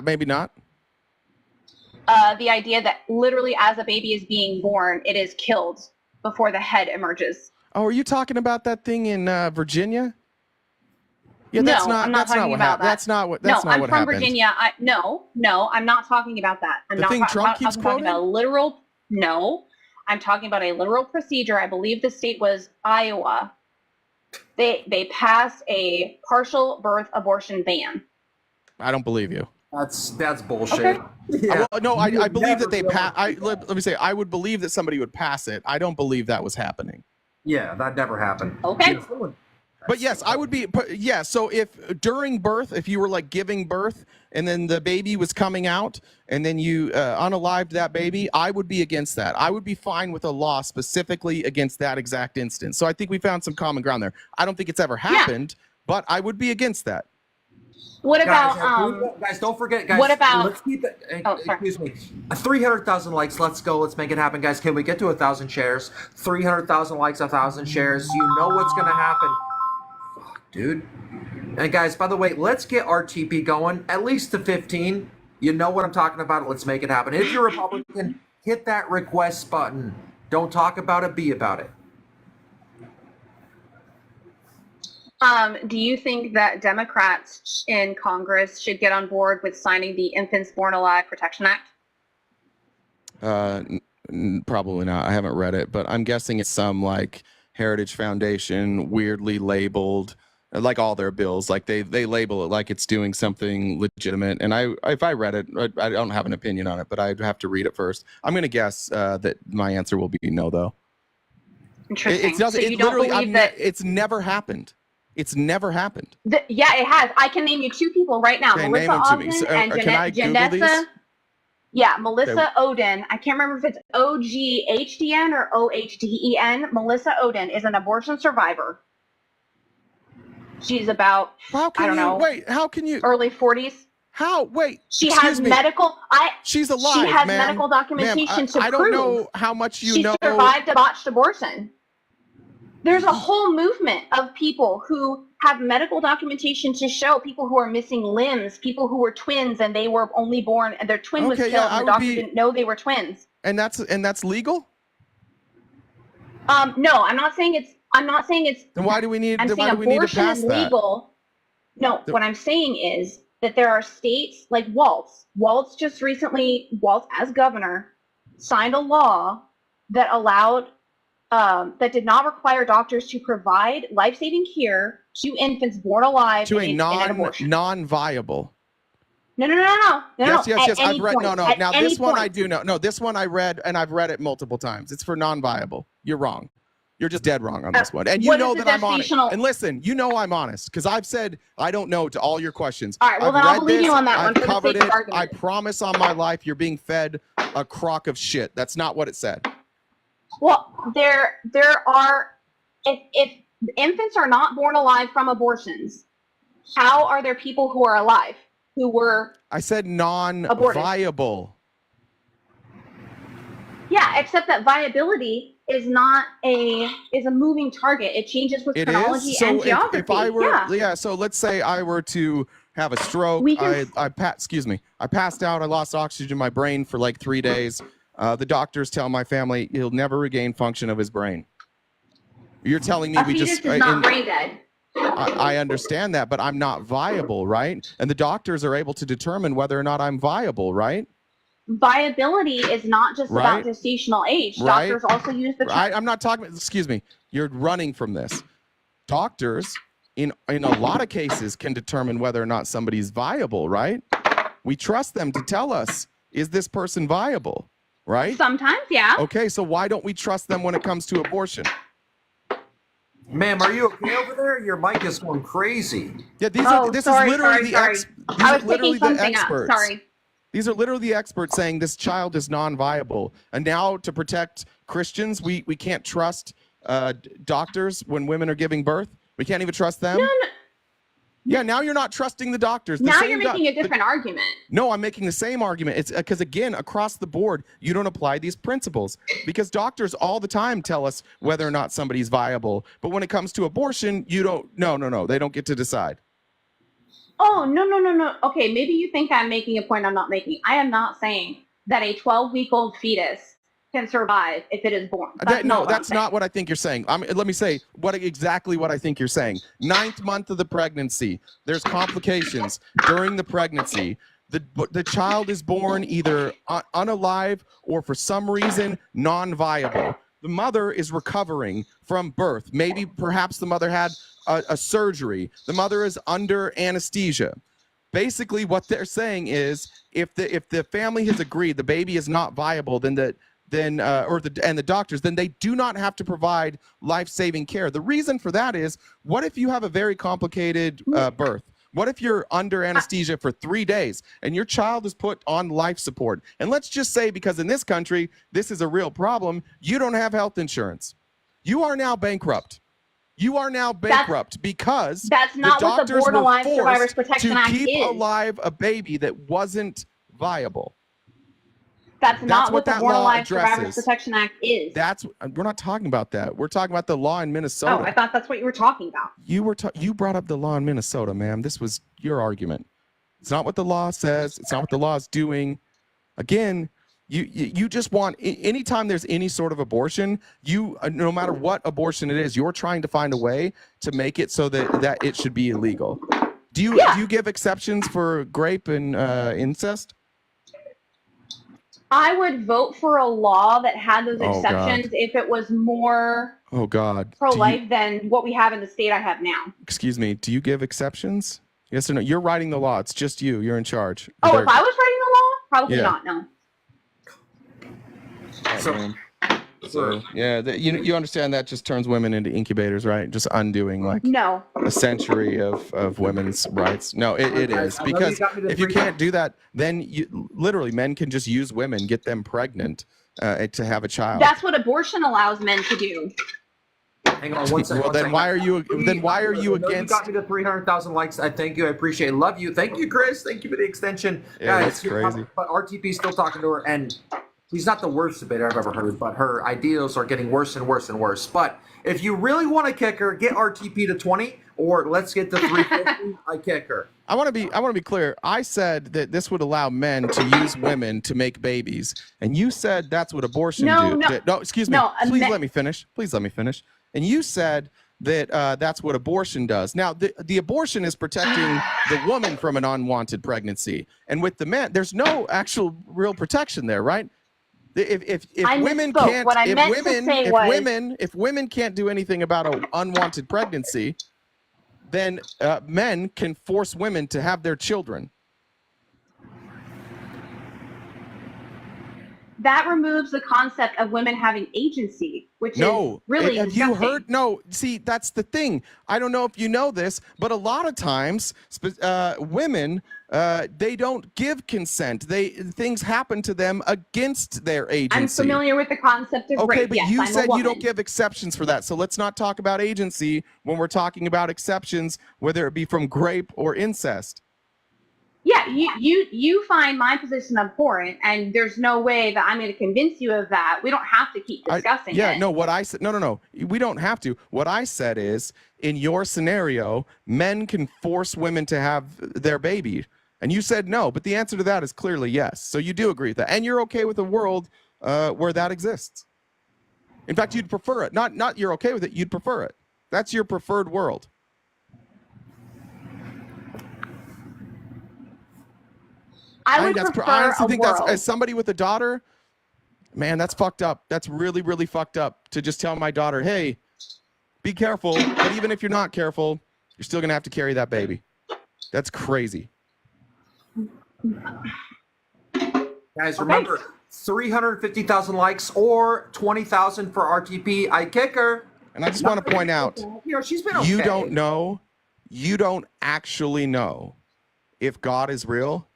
S1: Maybe not.
S8: The idea that literally as a baby is being born, it is killed before the head emerges.
S1: Oh, are you talking about that thing in Virginia? Yeah,
S8: No,
S1: that's not.
S8: I'm not
S1: that's
S8: talking
S1: not what
S8: about
S1: happened.
S8: that.
S1: That's not what. That's
S8: no,
S1: not
S8: I'm
S1: what
S8: from
S1: happened.
S8: Virginia. No, I'm not talking about that. I'm
S1: The
S8: not
S1: thing Trump keeps
S8: talking
S1: quoting?
S8: about a literal. No, I'm talking about a literal procedure. I believe the state was Iowa. They passed a partial birth abortion ban.
S1: I don't believe you.
S2: That's bullshit.
S8: Okay.
S2: Yeah.
S1: Well, no, I believe that they pass. Let me say, I would believe that somebody would pass it. I don't believe that was happening.
S2: Yeah, that never happened.
S8: Okay.
S1: But yes, I would be. Yeah. So if during birth, if you were like giving birth and then the baby was coming out and then you unalived that baby, I would be against that. I would be fine with a law specifically against that exact instance. So I think we found some common ground there. I don't think it's ever happened, but I would be against that.
S8: What about
S2: guys? Don't forget, guys.
S8: What about?
S2: Let's keep it.
S8: Sorry.
S2: Excuse me. 300,000 likes. Let's go. Let's make it happen, guys. Can we get to 1,000 shares? 300,000 likes, 1,000 shares. You know what's gonna happen, dude. And guys, by the way, let's get RTP going at least to 15. You know what I'm talking about. Let's make it happen. If you're Republican, hit that request button. Don't talk about it. Be about it.
S8: Do you think that Democrats in Congress should get on board with signing the Infants Born Alive Protection Act?
S1: Probably not. I haven't read it, but I'm guessing it's some like Heritage Foundation, weirdly labeled, like all their bills. Like they label it like it's doing something legitimate. And if I read it, I don't have an opinion on it, but I'd have to read it first. I'm going to guess that my answer will be no, though.
S8: Interesting.
S1: It doesn't.
S8: So you don't believe that
S1: it's never happened. It's never happened.
S8: Yeah, it has. I can name you two people right now.
S1: Okay,
S8: Melissa Ogden and Janessa. Yeah, Melissa Oden. I can't remember if it's OGHDN or OHDEN. Melissa Oden is an abortion survivor. She's about, I don't know.
S1: Wait, how can you?
S8: Early 40s.
S1: How? Wait.
S8: She has medical.
S1: She's alive.
S8: She has
S1: ma'am.
S8: medical documentation to prove.
S1: I don't know how much you know.
S8: She survived a botched abortion. There's a whole movement of people who have medical documentation to show people who are missing limbs, people who were twins and they were only born and their twin was killed and the doctor didn't know they were twins.
S1: And that's legal?
S8: No, I'm not saying it's.
S1: Then why do we need?
S8: I'm saying
S1: why do we need to
S8: abortion
S1: pass
S8: is
S1: that?
S8: legal. No, what I'm saying is that there are states like Waltz. Waltz as governor signed a law that allowed. That did not require doctors to provide life-saving care to infants born alive
S1: to
S8: in an abortion.
S1: Non-viable.
S8: No.
S1: Yes. I've read. No. Now this one I do know. No, this one I read, and I've read it multiple times. It's for non-viable. You're wrong. You're just dead wrong on this one. And you know that I'm honest. And listen, you know I'm honest because I've said I don't know to all your questions.
S8: All right. Well, then I'll believe you on that one.
S1: I've covered it. I promise on my life, you're being fed a crock of shit. That's not what it said.
S8: Well, there are, if infants are not born alive from abortions, how are there people who are alive who were?
S1: I said non-viable.
S8: Yeah, except that viability is a moving target. It changes with chronology and geography.
S1: If I were, so let's say I were to have a stroke. I passed out. I lost oxygen in my brain for like 3 days. The doctors tell my family he'll never regain function of his brain. You're telling me
S8: we just is not brain dead.
S1: I understand that, but I'm not viable, right? And the doctors are able to determine whether or not I'm viable, right?
S8: Viability is not just about gestational age. Doctors also use the term.
S1: I'm not talking. Excuse me. You're running from this. Doctors, in a lot of cases, can determine whether or not somebody's viable, right? We trust them to tell us, is this person viable? Right?
S8: Sometimes, yeah.
S1: Okay, so why don't we trust them when it comes to abortion?
S2: Ma'am, are you okay over there? Your mic is going crazy.
S1: Yeah, this is literally the experts.
S8: Sorry.
S1: These are literally the experts saying this child is non-viable. And now to protect Christians, we can't trust doctors when women are giving birth. We can't even trust them.
S8: No.
S1: Yeah, now you're not trusting the doctors.
S8: Now you're making a different argument.
S1: No, I'm making the same argument. It's because, again, across the board, you don't apply these principles. Because doctors all the time tell us whether or not somebody's viable. But when it comes to abortion, you don't. No. They don't get to decide.
S8: Oh, no. Okay, maybe you think I'm making a point I'm not making. I am not saying that a 12-week-old fetus can survive if it is born. That's
S1: not what I think you're saying. Let me say exactly what I think you're saying. 9th month of the pregnancy, there's complications during the pregnancy. The child is born either unalive or for some reason non-viable. The mother is recovering from birth. Perhaps the mother had a surgery. The mother is under anesthesia. Basically, what they're saying is, if the family has agreed the baby is not viable, and the doctors, then they do not have to provide life-saving care. The reason for that is, what if you have a very complicated birth? What if you're under anesthesia for 3 days and your child is put on life support? And let's just say, because in this country, this is a real problem, you don't have health insurance. You are now bankrupt. Because
S8: that's not what the Borderline Survivors Protection Act is.
S1: To keep alive a baby that wasn't viable.
S8: That's not what the Borderline Survivors Protection Act is.
S1: We're not talking about that. We're talking about the law in Minnesota.
S8: Oh, I thought that's what you were talking about.
S1: You brought up the law in Minnesota, ma'am. This was your argument. It's not what the law says. It's not what the law is doing. Again, you just want, anytime there's any sort of abortion, no matter what abortion it is, you're trying to find a way to make it so that it should be illegal. Do you give exceptions for grape and incest?
S8: I would vote for a law that had those exceptions if it was more pro-life than what we have in the state I have now.
S1: Excuse me, do you give exceptions? Yes or no? You're writing the law. It's just you. You're in charge.
S8: Oh, if I was writing the law? Probably not, no.
S1: You understand that just turns women into incubators, right? Just undoing a century of women's rights. No, it is, because if you can't do that, then literally men can just use women, get them pregnant to have a child.
S8: That's what abortion allows men to do.
S2: Hang on one second.
S1: Well, then why are you against?
S2: You got me to 300,000 likes. I thank you. I appreciate it. Love you. Thank you, Chris. Thank you for the extension.
S1: Yeah, that's crazy.
S2: But RTP still talking to her, and she's not the worst debater I've ever heard, but her ideals are getting worse and worse and worse. But if you really want to kick her, get RTP to 20, or let's get to 350. I kick her.
S1: I want to be clear. I said that this would allow men to use women to make babies, and you said that's what abortion do. No, excuse me.
S8: No,
S1: please let me finish. Please let me finish. And you said that that's what abortion does. Now, the abortion is protecting the woman from an unwanted pregnancy, and with the man, there's no actual real protection there, right? If women can't do anything about an unwanted pregnancy, then men can force women to have their children.
S8: That removes the concept of women having agency, which is really
S1: have you heard? No, see, that's the thing. I don't know if you know this, but a lot of times women, they don't give consent. Things happen to them against their agency.
S8: I'm familiar with the concept of rape.
S1: Okay, but you said you don't give exceptions for that. So let's not talk about agency when we're talking about exceptions, whether it be from grape or incest.
S8: Yeah, you find my position abhorrent, and there's no way that I'm going to convince you of that. We don't have to keep discussing it.
S1: No, what I said, no. We don't have to. What I said is, in your scenario, men can force women to have their baby. And you said no, but the answer to that is clearly yes. So you do agree with that. And you're okay with a world where that exists. In fact, you'd prefer it. Not you're okay with it, you'd prefer it. That's your preferred world.
S8: I honestly think
S1: that's, as somebody with a daughter, man, that's fucked up. That's really, really fucked up to just tell my daughter, hey, be careful. But even if you're not careful, you're still going to have to carry that baby. That's crazy.
S2: Guys, remember, 350,000 likes or 20,000 for RTP. I kick her.
S1: And I just want to point out,
S2: she's been okay.
S1: You don't actually know if God is real.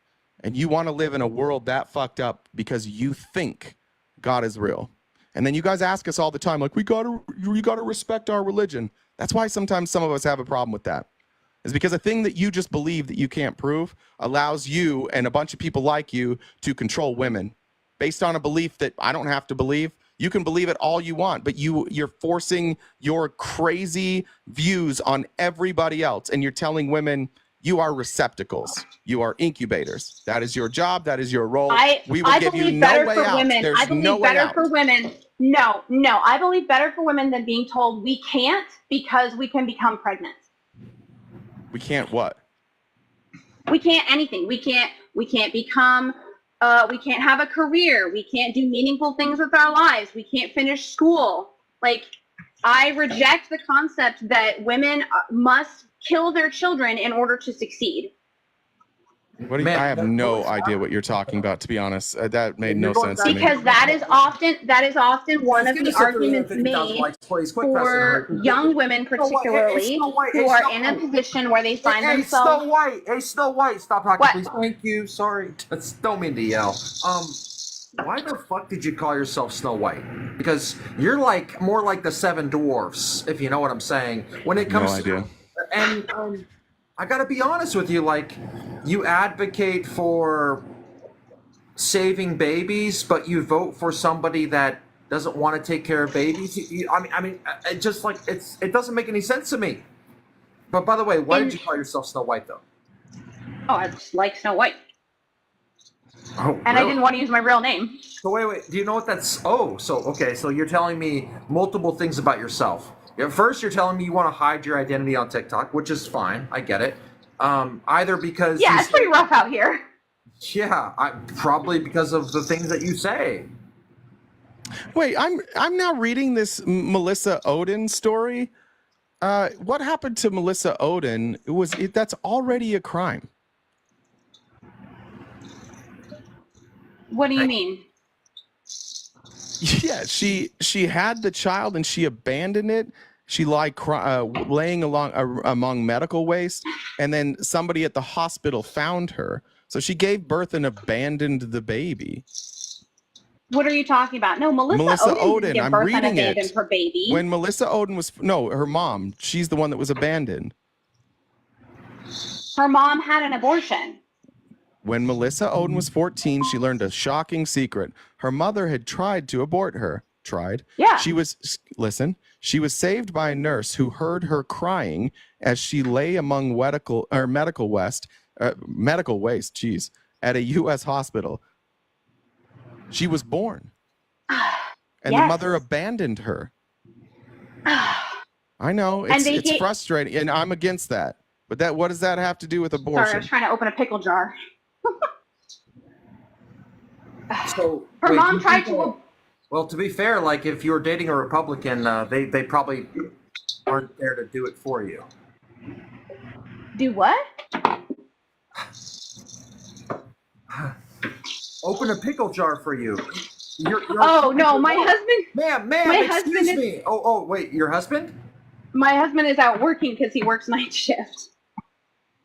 S1: And you want to live in a world that fucked up because you think God is real. And then you guys ask us all the time, like, you gotta respect our religion. That's why sometimes some of us have a problem with that. It's because a thing that you just believe that you can't prove allows you and a bunch of people like you to control women based on a belief that I don't have to believe. You can believe it all you want, but you're forcing your crazy views on everybody else. And you're telling women, You are receptacles. You are incubators. That is your job. That is your role. We will
S8: I
S1: give you
S8: believe
S1: no
S8: better
S1: way
S8: for
S1: out.
S8: women.
S1: There's
S8: I believe
S1: no way
S8: better
S1: out.
S8: for women. No, I believe better for women than being told we can't because we can become pregnant.
S1: We can't what?
S8: We can't anything. We can't become, we can't have a career. We can't do meaningful things with our lives. We can't finish school. Like, I reject the concept that women must kill their children in order to succeed.
S1: What do you, I have no idea what you're talking about, to be honest. That made no sense to me.
S8: Because that is often one of the arguments made for young women, particularly, who are in a position where they find themselves.
S2: Snow White, stop talking, please. Thank you. Sorry, don't mean to yell. Why the fuck did you call yourself Snow White? Because you're like more like the Seven Dwarfs, if you know what I'm saying. When it comes to, and I gotta be honest with you, like, you advocate for saving babies, but you vote for somebody that doesn't want to take care of babies. I mean, it just like it doesn't make any sense to me. But by the way, why did you call yourself Snow White though?
S8: Oh, I just like Snow White.
S2: Oh,
S8: and I didn't want to use my real name.
S2: So wait, do you know what that's? Oh, so okay, so you're telling me multiple things about yourself. First, you're telling me you want to hide your identity on TikTok, which is fine. I get it. Either because
S8: it's pretty rough out here.
S2: Yeah, probably because of the things that you say.
S1: Wait, I'm now reading this Melissa Ohden story. What happened to Melissa Ohden? That's already a crime.
S8: What do you mean?
S1: Yeah, she had the child and she abandoned it. She laying among medical waste, and then somebody at the hospital found her. So she gave birth and abandoned the baby.
S8: What are you talking about? No, Melissa Ohden.
S1: I'm reading it.
S8: Her baby.
S1: When Melissa Ohden was her mom, she's the one that was abandoned.
S8: Her mom had an abortion.
S1: When Melissa Ohden was 14, she learned a shocking secret. Her mother had tried to abort her.
S8: Yeah.
S1: She was saved by a nurse who heard her crying as she lay among medical waste, at a U.S. hospital. She was born. And the mother abandoned her. I know, it's frustrating, and I'm against that. But what does that have to do with abortion?
S8: Sorry, I was trying to open a pickle jar.
S2: So
S8: her mom tried to.
S2: Well, to be fair, like if you're dating a Republican, they probably aren't there to do it for you.
S8: Do what?
S2: Open a pickle jar for you.
S8: No, my husband.
S2: Ma'am, excuse me. Oh, wait, your husband?
S8: My husband is out working because he works night shift.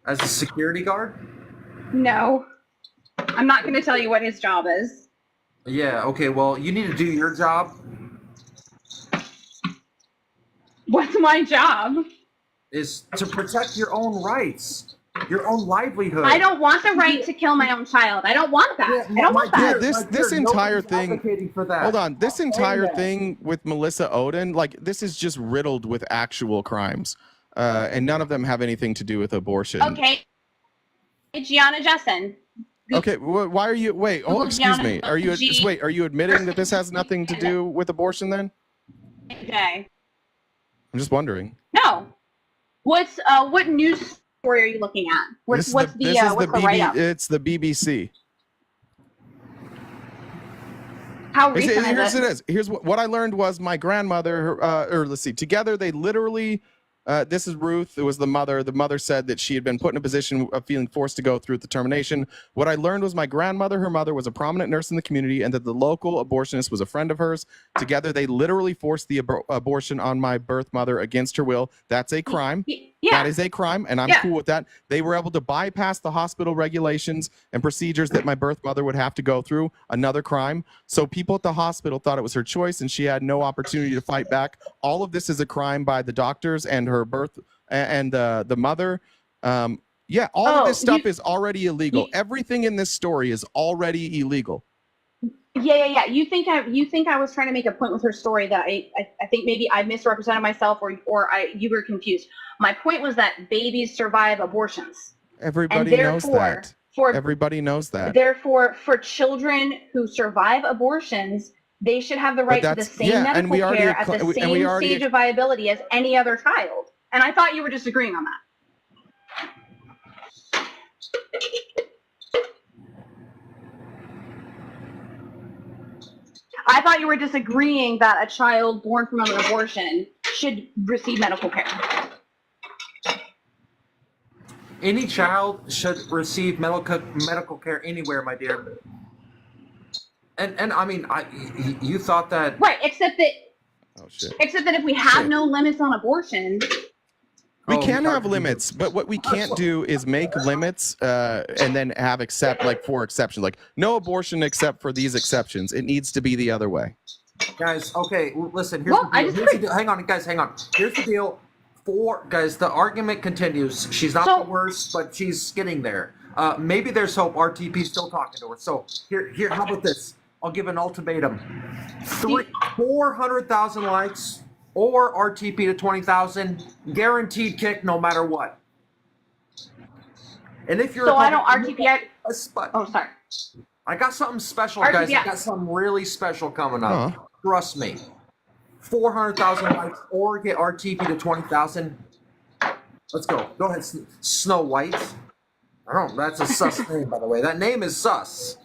S2: As a security guard?
S8: No. I'm not going to tell you what his job is.
S2: Yeah, okay, well, you need to do your job.
S8: What's my job?
S2: Is to protect your own rights, your own livelihood.
S8: I don't want the right to kill my own child. I don't want that. I don't want that.
S1: This entire thing. Hold on. This entire thing with Melissa Ohden, like, this is just riddled with actual crimes. And none of them have anything to do with abortion.
S8: Okay. Gianna Jessen.
S1: Okay, why are you? Wait, excuse me. Are you admitting that this has nothing to do with abortion then?
S8: Okay.
S1: I'm just wondering.
S8: No. What news story are you looking at? What's the write-up?
S1: It's the BBC.
S8: How recent is it?
S1: Here's what I learned was my grandmother, together they literally. This is Ruth. It was the mother. The mother said that she had been put in a position of feeling forced to go through the termination. What I learned was my grandmother, her mother, was a prominent nurse in the community, and that the local abortionist was a friend of hers. Together, they literally forced the abortion on my birth mother against her will. That's a crime.
S8: Yeah.
S1: That is a crime, and I'm cool with that. They were able to bypass the hospital regulations and procedures that my birth mother would have to go through. Another crime. So people at the hospital thought it was her choice, and she had no opportunity to fight back. All of this is a crime by the doctors and her birth and the mother. All of this stuff is already illegal. Everything in this story is already illegal.
S8: Yeah. You think I was trying to make a point with her story that I think maybe I misrepresented myself or you were confused. My point was that babies survive abortions.
S1: Everybody knows that. Everybody knows that.
S8: Therefore, for children who survive abortions, they should have the right to the same medical care at the same stage of viability as any other child. And I thought you were disagreeing on that. I thought you were disagreeing that a child born from an abortion should receive medical care.
S2: Any child should receive medical care anywhere, my dear. And I mean, you thought that,
S8: right? Except that, except that if we have
S1: Shit.
S8: no limits on abortion,
S1: we can have limits, but what we can't do is make limits and then have four exceptions, like no abortion except for these exceptions. It needs to be the other way.
S2: Guys, okay, listen. Here's the deal. Hang on, guys, hang on. Here's the deal. Guys, the argument continues. She's not the worst, but she's getting there. Maybe there's hope. RTP's still talking to her. So here. How about this? I'll give an ultimatum: 400,000 likes or RTP to 20,000, guaranteed kick no matter what. And if you're
S8: I don't RTP. Oh, sorry.
S2: I got something special,
S8: RTP,
S2: guys. I got something really special coming up. Trust me. 400,000 likes or get RTP to 20,000. Let's go. Go ahead, Snow White. I don't. That's a sus name, by the way. That name is sus.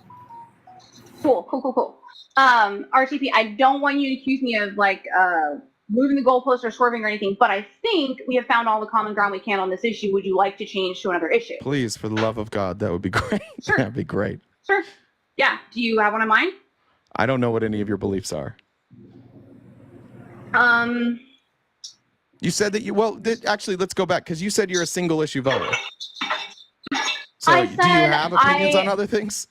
S8: Cool. RTP, I don't want you to accuse me of moving the goalpost or swerving or anything, but I think we have found all the common ground we can on this issue. Would you like to change to another issue?
S1: Please, for the love of God, that would be great.
S8: Sure.
S1: That'd be great.
S8: Sure. Yeah. Do you have one in mind?
S1: I don't know what any of your beliefs are. You said that actually, let's go back, because you said you're a single issue voter. So do you have opinions on other things?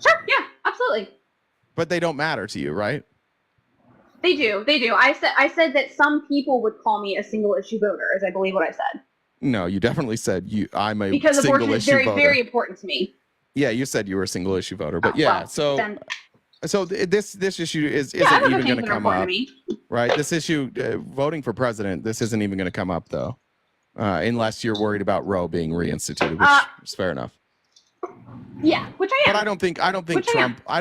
S8: Sure. Yeah, absolutely.
S1: But they don't matter to you, right?
S8: They do. I said that some people would call me a single issue voter, is I believe what I said.
S1: No, you definitely said I'm a
S8: because
S1: single
S8: abortion is
S1: issue voter.
S8: very important to me.
S1: Yeah, you said you were a single issue voter, but this issue isn't even going to come up, right? This issue, voting for president, this isn't even going to come up though, unless you're worried about Roe being reinstituted, which is fair enough.
S8: Yeah, which I am.
S1: But I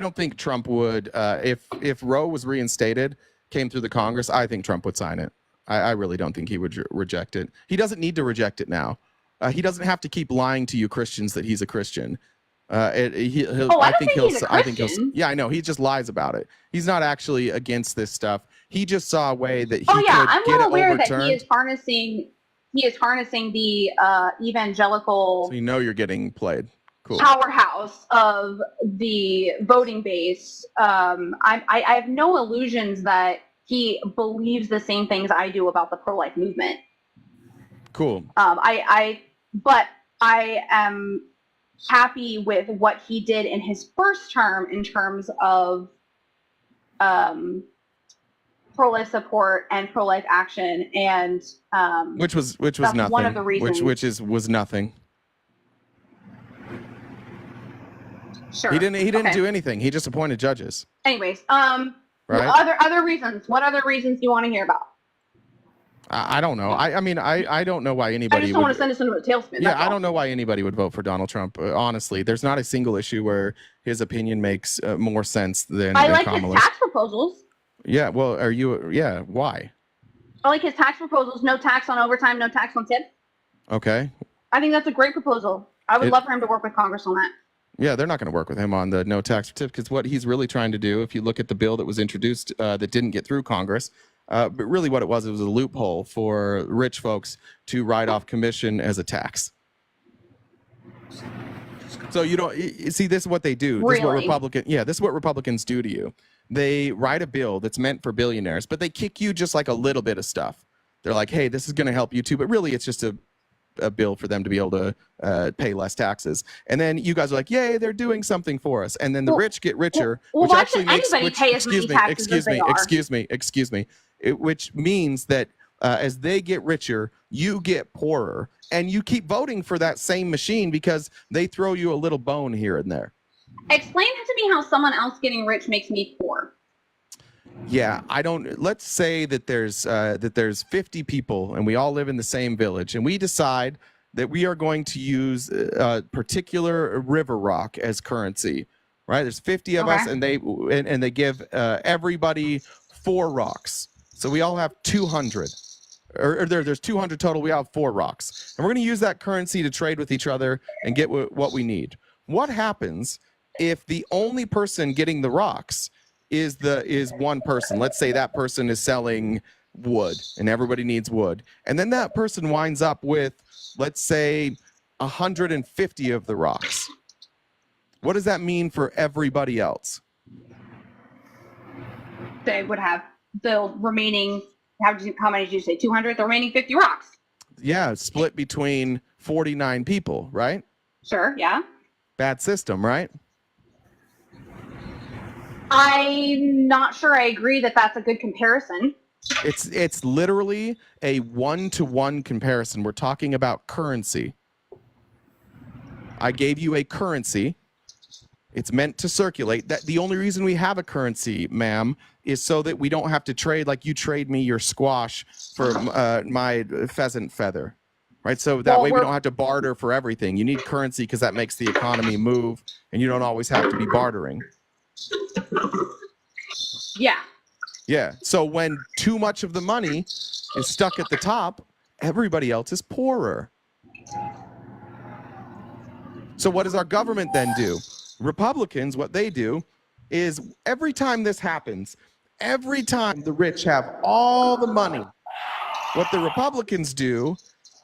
S1: don't think Trump would, if Roe was reinstated, came through the Congress, I think Trump would sign it. I really don't think he would reject it. He doesn't need to reject it now. He doesn't have to keep lying to you Christians that he's a Christian. I think he'll. Yeah, I know. He just lies about it. He's not actually against this stuff. He just saw a way that he could get it overturned.
S8: I'm well aware that he is harnessing the evangelical.
S1: So you know you're getting played. Cool.
S8: Powerhouse of the voting base. I have no illusions that he believes the same things I do about the pro-life movement.
S1: Cool.
S8: But I am happy with what he did in his first term in terms of pro-life support and pro-life action, and
S1: which was nothing.
S8: One of the reasons.
S1: Was nothing.
S8: Sure.
S1: He didn't do anything. He just appointed judges.
S8: Anyways,
S1: right?
S8: Other reasons. What other reasons do you want to hear about?
S1: I don't know. I mean, I don't know why anybody.
S8: I just don't want to send us into a tailspin.
S1: Yeah, I don't know why anybody would vote for Donald Trump. Honestly, there's not a single issue where his opinion makes more sense than Kamala's.
S8: His tax proposals.
S1: Yeah. Well, Yeah. Why?
S8: I like his tax proposals. No tax on overtime. No tax on tips.
S1: Okay.
S8: I think that's a great proposal. I would love for him to work with Congress on that.
S1: Yeah, they're not going to work with him on the no tax tip, because what he's really trying to do, if you look at the bill that was introduced that didn't get through Congress, but really what it was a loophole for rich folks to write off commission as a tax. So you don't see, this is what they do.
S8: Really?
S1: This is what Republicans do to you. They write a bill that's meant for billionaires, but they kick you just like a little bit of stuff. They're like, hey, this is going to help you too, but really it's just a bill for them to be able to pay less taxes. And then you guys are like, yay, they're doing something for us. And then the rich get richer, which actually makes, excuse me, which means that as they get richer, you get poorer, and you keep voting for that same machine because they throw you a little bone here and there.
S8: Explain to me how someone else getting rich makes me poor.
S1: Yeah, let's say that there's 50 people and we all live in the same village, and we decide that we are going to use a particular river rock as currency, right? There's 50 of us, and they give everybody 4 rocks. So we all have 200. Or there's 200 total. We have 4 rocks. And we're going to use that currency to trade with each other and get what we need. What happens if the only person getting the rocks is one person? Let's say that person is selling wood and everybody needs wood. And then that person winds up with, let's say, 150 of the rocks. What does that mean for everybody else?
S8: They would have the remaining, how many did you say? 200? The remaining 50 rocks.
S1: Yeah, split between 49 people, right?
S8: Sure, yeah.
S1: Bad system, right?
S8: I'm not sure I agree that that's a good comparison.
S1: It's literally a 1-to-1 comparison. We're talking about currency. I gave you a currency. It's meant to circulate. That the only reason we have a currency, ma'am, is so that we don't have to trade like you trade me your squash for my pheasant feather, right? So that way we don't have to barter for everything. You need currency because that makes the economy move, and you don't always have to be bartering.
S8: Yeah.
S1: Yeah. So when too much of the money is stuck at the top, everybody else is poorer. So what does our government then do? Republicans, what they do is every time this happens, every time the rich have all the money, what the Republicans do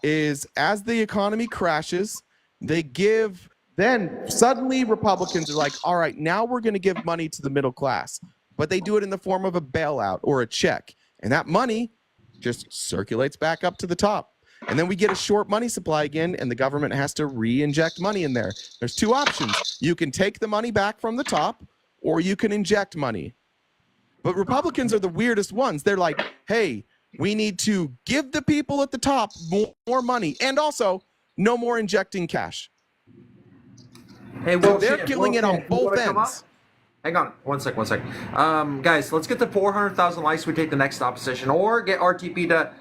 S1: is as the economy crashes, then suddenly Republicans are like, all right, now we're going to give money to the middle class. But they do it in the form of a bailout or a check. And that money just circulates back up to the top. And then we get a short money supply again, and the government has to re-inject money in there. There's 2 options. You can take the money back from the top, or you can inject money. But Republicans are the weirdest ones. They're like, hey, we need to give the people at the top more money, and also no more injecting cash.
S2: Hey, well,
S1: they're killing it on both ends.
S2: Hang on, one sec. Guys, let's get to 400,000 likes. We take the next opposition, or get RTP to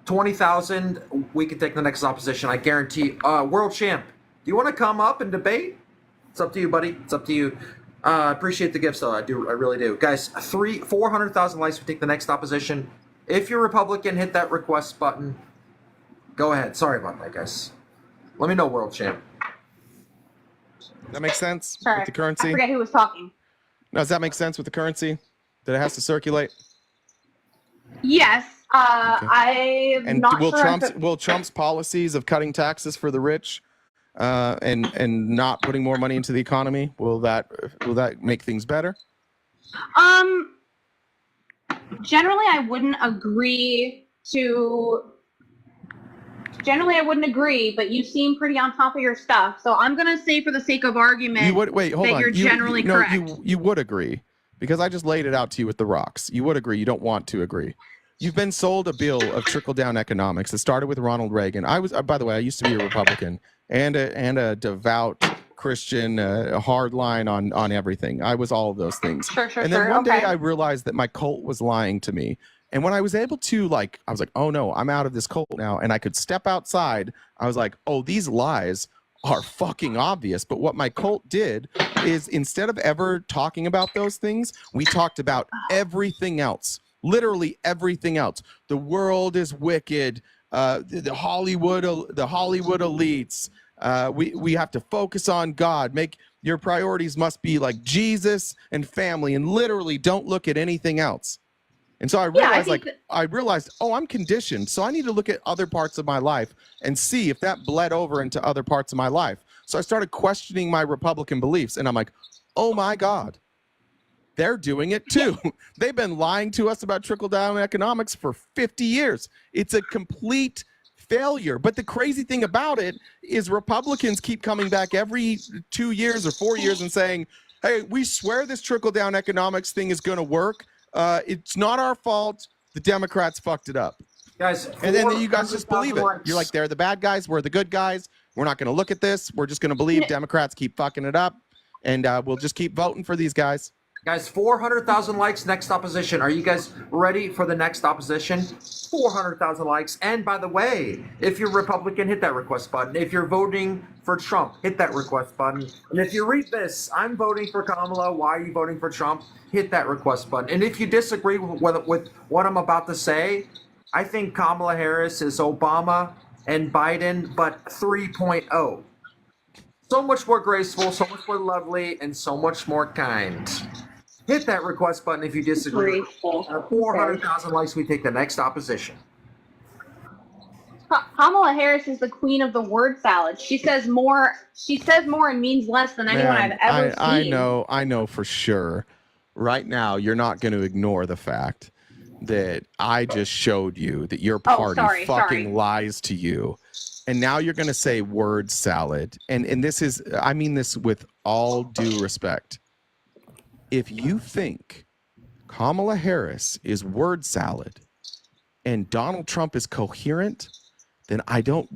S2: 20,000. We can take the next opposition. I guarantee. World champ, do you want to come up and debate? It's up to you, buddy. It's up to you. Appreciate the gifts, though. I really do. Guys, 400,000 likes. We take the next opposition. If you're Republican, hit that request button. Go ahead. Sorry about that, guys. Let me know, world champ.
S1: That makes sense
S8: Sorry,
S1: with the currency?
S8: I forget who was talking.
S1: No, does that make sense with the currency? That it has to circulate?
S8: Yes. I'm not sure.
S1: Will Trump's policies of cutting taxes for the rich and not putting more money into the economy, will that make things better?
S8: Generally, I wouldn't agree, but you seem pretty on top of your stuff. So I'm going to say, for the sake of argument, you're generally correct.
S1: You would agree, because I just laid it out to you with the rocks. You would agree. You don't want to agree. You've been sold a bill of trickle-down economics. It started with Ronald Reagan. By the way, I used to be a Republican and a devout Christian, hard line on everything. I was all of those things.
S8: Sure.
S1: And then one day I realized that my cult was lying to me. And when I was able to, I was like, oh no, I'm out of this cult now. And I could step outside. I was like, oh, these lies are fucking obvious. But what my cult did is, instead of ever talking about those things, we talked about everything else. Literally everything else. The world is wicked. The Hollywood elites. We have to focus on God. Make your priorities must be like Jesus and family, and literally don't look at anything else. And so I realized, oh, I'm conditioned. So I need to look at other parts of my life and see if that bled over into other parts of my life. So I started questioning my Republican beliefs, and I'm like, oh my God. They're doing it too. They've been lying to us about trickle-down economics for 50 years. It's a complete failure. But the crazy thing about it is Republicans keep coming back every 2 years or 4 years and saying, hey, we swear this trickle-down economics thing is going to work. It's not our fault. The Democrats fucked it up.
S2: Guys,
S1: and then you guys just believe it. You're like, they're the bad guys. We're the good guys. We're not going to look at this. We're just going to believe Democrats keep fucking it up. And we'll just keep voting for these guys.
S2: Guys, 400,000 likes, next opposition. Are you guys ready for the next opposition? 400,000 likes. And by the way, if you're Republican, hit that request button. If you're voting for Trump, hit that request button. And if you read this, I'm voting for Kamala, why are you voting for Trump? Hit that request button. And if you disagree with what I'm about to say, I think Kamala Harris is Obama and Biden, but 3.0. So much more graceful, so much more lovely, and so much more kind. Hit that request button if you disagree. 400,000 likes, we take the next opposition.
S8: Kamala Harris is the queen of the word salad. She says more and means less than anyone I've ever seen.
S1: I know for sure. Right now, you're not going to ignore the fact that I just showed you that your party lies to you. And now you're going to say word salad. And this is, I mean this with all due respect. If you think Kamala Harris is word salad and Donald Trump is coherent, then I don't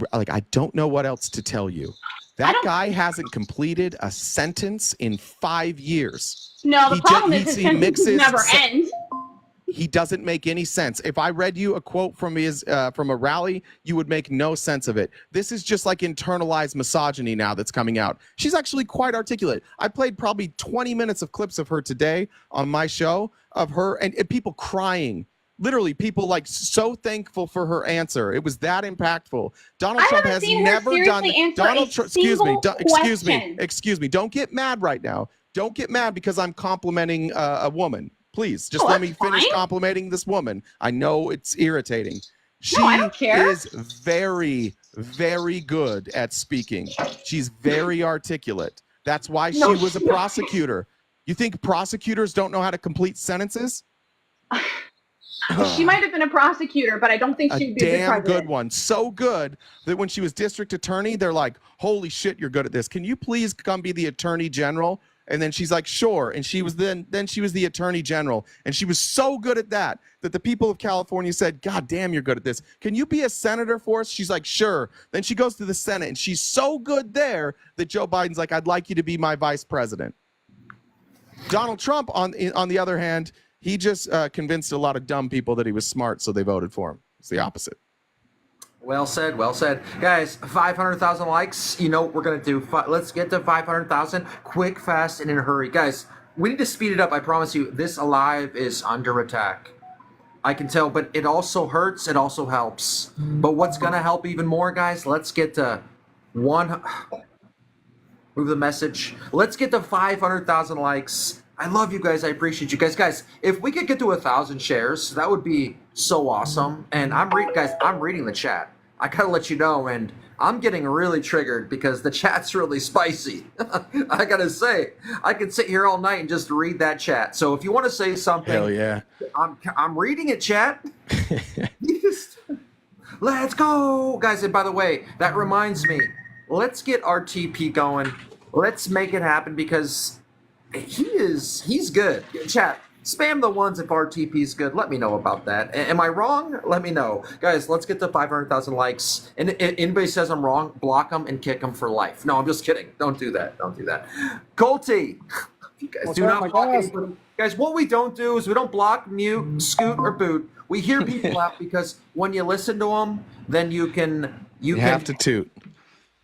S1: know what else to tell you. That guy hasn't completed a sentence in 5 years.
S8: No, the problem is his sentences never end.
S1: He doesn't make any sense. If I read you a quote from his from a rally, you would make no sense of it. This is just like internalized misogyny now that's coming out. She's actually quite articulate. I played probably 20 minutes of clips of her today on my show of her and people crying. Literally, people like so thankful for her answer. It was that impactful. Donald Trump has never done. Donald Trump. Excuse me. Don't get mad right now. Don't get mad because I'm complimenting a woman. Please, just let me finish complimenting this woman. I know it's irritating. She is very, very good at speaking. She's very articulate. That's why she was a prosecutor. You think prosecutors don't know how to complete sentences?
S8: She might have been a prosecutor, but I don't think she'd be a
S1: damn good one. So good that when she was district attorney, they're like, holy shit, you're good at this. Can you please come be the attorney general? And then she's like, sure. And she was then she was the attorney general. And she was so good at that the people of California said, God damn, you're good at this. Can you be a senator for us? She's like, sure. Then she goes to the Senate and she's so good there that Joe Biden's like, I'd like you to be my vice president. Donald Trump, on the other hand, he just convinced a lot of dumb people that he was smart, so they voted for him. It's the opposite.
S2: Well said, well said. Guys, 500,000 likes. You know what we're going to do. Let's get to 500,000 quick, fast, and in a hurry. Guys, we need to speed it up. I promise you, this Alive is under attack. I can tell, but it also hurts. It also helps. But what's going to help even more, guys? Let's get to move the message. Let's get to 500,000 likes. I love you guys. I appreciate you guys. Guys, if we could get to 1,000 shares, that would be so awesome. And I'm reading the chat. I gotta let you know, and I'm getting really triggered because the chat's really spicy. I gotta say, I could sit here all night and just read that chat. So if you want to say something,
S1: hell yeah,
S2: I'm reading it, chat. Let's go, guys. And by the way, that reminds me, let's get RTP going. Let's make it happen because he's good. Chat, spam the ones if RTP is good. Let me know about that. Am I wrong? Let me know. Guys, let's get to 500,000 likes. And if anybody says I'm wrong, block them and kick them for life. No, I'm just kidding. Don't do that. Don't do that. Colty, you guys do not block anybody. Guys, what we don't do is we don't block, mute, scoot, or boot. We hear people out because when you listen to them, then you
S1: have to toot.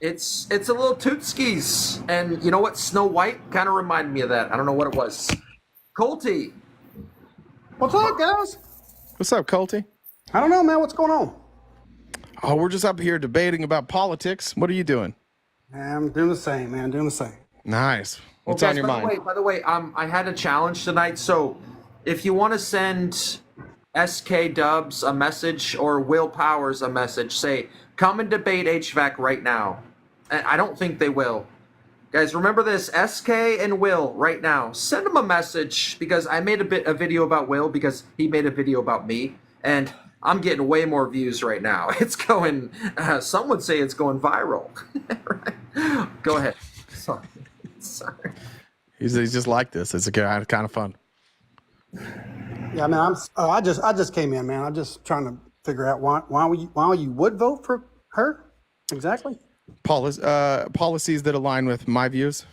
S2: It's a little toot skis. And you know what? Snow White kind of reminded me of that. I don't know what it was. Colty.
S9: What's up, guys?
S1: What's up, Colty?
S9: I don't know, man. What's going on?
S1: Oh, we're just up here debating about politics. What are you doing?
S9: I'm doing the same, man. Doing the same.
S1: Nice. What's on your mind?
S2: By the way, I had a challenge tonight. So if you want to send SK Dubs a message or Will Powers a message, say, come and debate HVAC right now. And I don't think they will. Guys, remember this, SK and Will right now. Send them a message because I made a video about Will because he made a video about me. And I'm getting way more views right now. It's going, some would say it's going viral. Right? Go ahead. Sorry.
S1: He's just like this. It's kind of fun.
S9: Yeah, man. I just came in, man. I'm just trying to figure out why you would vote for her exactly.
S1: Policies that align with my views,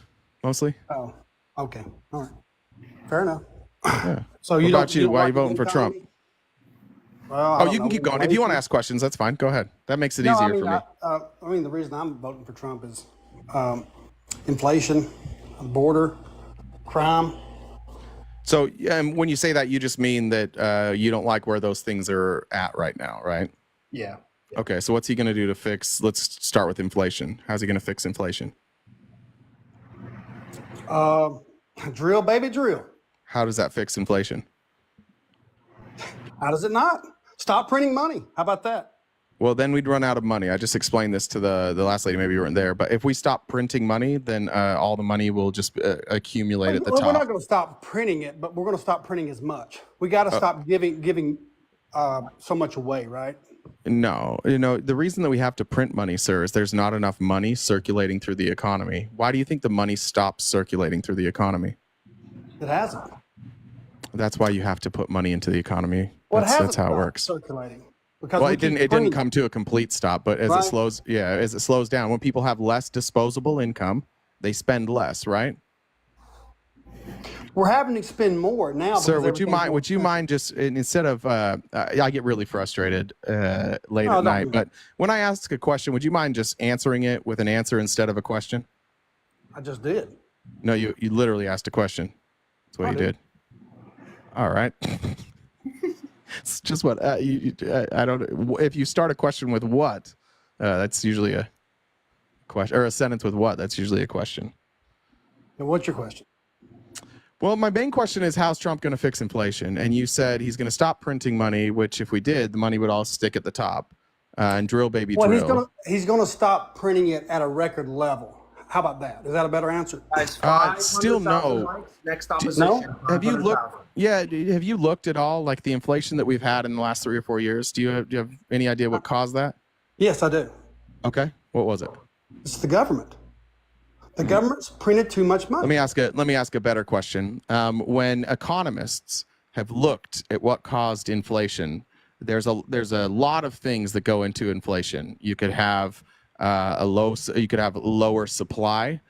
S1: mostly.
S9: Oh, okay, all right. Fair enough.
S1: Yeah.
S9: So
S1: What
S9: you
S1: about you?
S9: don't
S1: Why are
S9: like
S1: you voting
S9: the
S1: for Trump?
S9: economy? Well,
S1: Oh, you can keep going. If you want to ask questions, that's fine. Go ahead. That makes it easier for me.
S9: I mean, the reason I'm voting for Trump is inflation, border, crime.
S1: So when you say that, you just mean that you don't like where those things are at right now, right?
S9: Yeah.
S1: Okay, so what's he going to do to fix? Let's start with inflation. How's he going to fix inflation?
S9: Drill, baby, drill.
S1: How does that fix inflation?
S9: How does it not? Stop printing money. How about that?
S1: Well, then we'd run out of money. I just explained this to the last lady. Maybe you weren't there. But if we stop printing money, then all the money will just accumulate at the top.
S9: We're not going to stop printing it, but we're going to stop printing as much. We got to stop giving so much away, right?
S1: No, the reason that we have to print money, sir, is there's not enough money circulating through the economy. Why do you think the money stops circulating through the economy?
S9: It hasn't.
S1: That's why you have to put money into the economy. That's how it works.
S9: Circulating. Because
S1: well, it didn't come to a complete stop, but as it slows down, when people have less disposable income, they spend less, right?
S9: We're having to spend more now.
S1: Sir, would you mind just instead of I get really frustrated late at night, but when I ask a question, would you mind just answering it with an answer instead of a question?
S9: I just did.
S1: No, you literally asked a question. That's what you did. All right. It's just what I don't. If you start a question with what, that's usually a question, or a sentence with what. That's usually a question.
S9: And what's your question?
S1: Well, my main question is, how's Trump going to fix inflation? And you said he's going to stop printing money, which if we did, the money would all stick at the top, and drill, baby, drill.
S9: He's going to stop printing it at a record level. How about that? Is that a better answer?
S1: Still no.
S2: Next opposition.
S1: No? Have you looked? Yeah. Have you looked at all like the inflation that we've had in the last 3 or 4 years? Do you have any idea what caused that?
S9: Yes, I do.
S1: Okay. What was it?
S9: It's the government. The government's printed too much money.
S1: Let me ask a better question. When economists have looked at what caused inflation, there's a lot of things that go into inflation. You could have lower supply.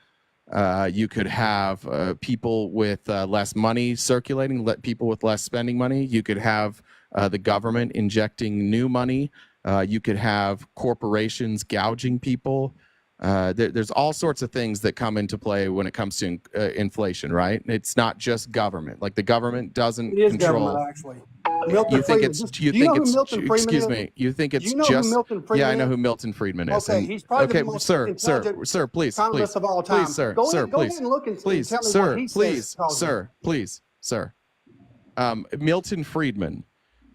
S1: You could have people with less money circulating, people with less spending money. You could have the government injecting new money. You could have corporations gouging people. There's all sorts of things that come into play when it comes to inflation, right? It's not just government. Like the government doesn't control.
S9: Government, actually. You think it's
S1: excuse me. You think it's just yeah, I know who Milton Friedman is.
S9: Okay, he's probably the most
S1: sir, please,
S9: of all time.
S1: Please, sir,
S9: go
S1: sir,
S9: ahead and look and
S1: please,
S9: tell me
S1: sir,
S9: what he
S1: please,
S9: says
S1: sir, please, sir. Milton Friedman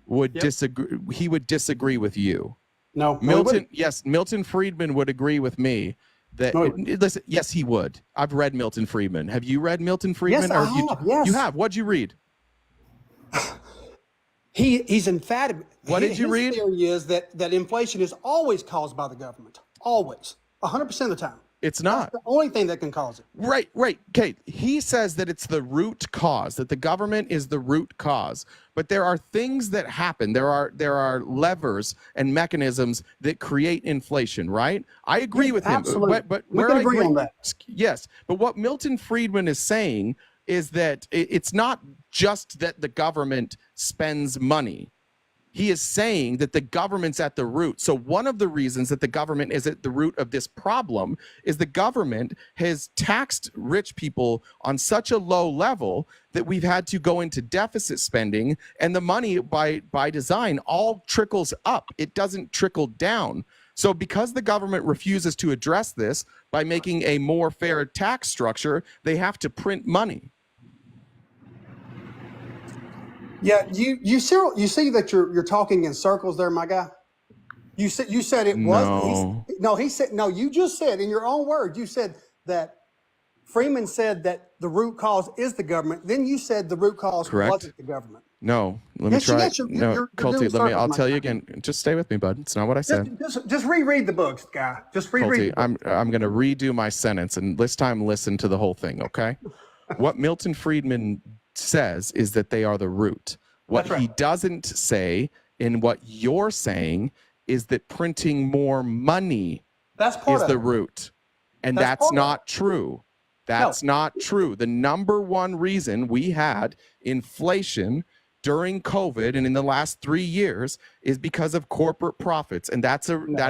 S1: would disagree. He would disagree with you.
S9: No,
S1: Milton Friedman would agree with me that listen, yes, he would. I've read Milton Friedman. Have you read Milton Friedman?
S9: Yes, I have. Yes.
S1: You have. What'd you read?
S9: He's emphatic.
S1: What did you read?
S9: His theory is that inflation is always caused by the government. Always. 100% of the time.
S1: It's not.
S9: That's the only thing that can cause it.
S1: Right. Okay. He says that it's the root cause, that the government is the root cause. But there are things that happen. There are levers and mechanisms that create inflation, right? I agree with him.
S9: Absolutely.
S1: But
S9: we can agree on that.
S1: Yes. But what Milton Friedman is saying is that it's not just that the government spends money. He is saying that the government's at the root. So one of the reasons that the government is at the root of this problem is the government has taxed rich people on such a low level that we've had to go into deficit spending, and the money by design all trickles up. It doesn't trickle down. So because the government refuses to address this by making a more fair tax structure, they have to print money.
S9: Yeah, you see that you're talking in circles there, my guy. You said it was he said no. You just said in your own words. You said that Freeman said that the root cause is the government. Then you said the root cause wasn't the government.
S1: No, let me try. No, Colty, I'll tell you again. Just stay with me, bud. It's not what I said.
S9: Just reread the books, guy. Just reread.
S1: Colty, I'm going to redo my sentence, and this time listen to the whole thing, okay? What Milton Friedman says is that they are the root. What he doesn't say, and what you're saying, is that printing more money is the root, and that's not true. That's not true. The number one reason we had inflation during COVID and in the last 3 years is because of corporate profits. And that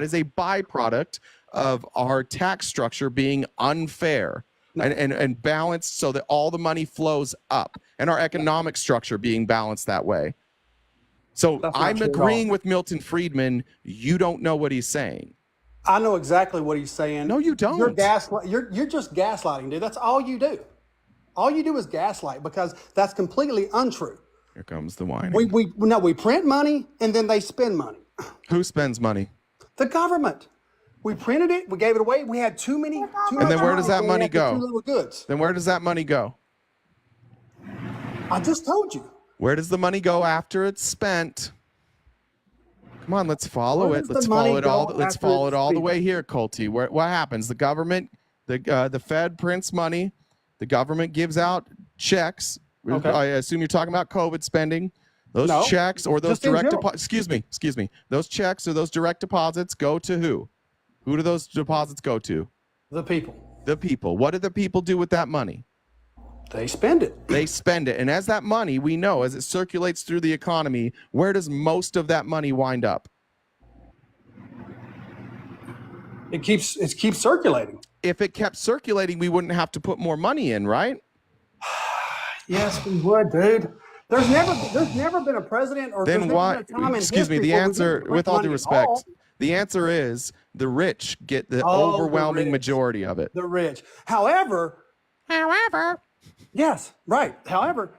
S1: is a byproduct of our tax structure being unfair and balanced so that all the money flows up, and our economic structure being balanced that way. So I'm agreeing with Milton Friedman. You don't know what he's saying.
S9: I know exactly what he's saying.
S1: No, you don't.
S9: You're just gaslighting, dude. That's all you do. All you do is gaslight, because that's completely untrue.
S1: Here comes the whining.
S9: We print money and then they spend money.
S1: Who spends money?
S9: The government. We printed it. We gave it away. We had too many.
S1: And then where does that money go?
S9: Too little goods.
S1: Then where does that money go?
S9: I just told you.
S1: Where does the money go after it's spent? Come on, let's follow it. Let's follow it all. Let's follow it all the way here, Colty. What happens? The government, the Fed prints money. The government gives out checks. Okay. I assume you're talking about COVID spending. Those checks or those direct deposits. Excuse me. Those checks or those direct deposits go to who? Who do those deposits go to?
S9: The people.
S1: The people. What do the people do with that money?
S9: They spend it.
S1: They spend it. And as that money, we know, as it circulates through the economy, where does most of that money wind up?
S9: It keeps circulating.
S1: If it kept circulating, we wouldn't have to put more money in, right?
S9: Yes, we would, dude. There's never been a president or
S1: then why? Excuse me. The answer, with all due respect, the answer is the rich get the overwhelming majority of it.
S9: The rich. However, yes, right. However,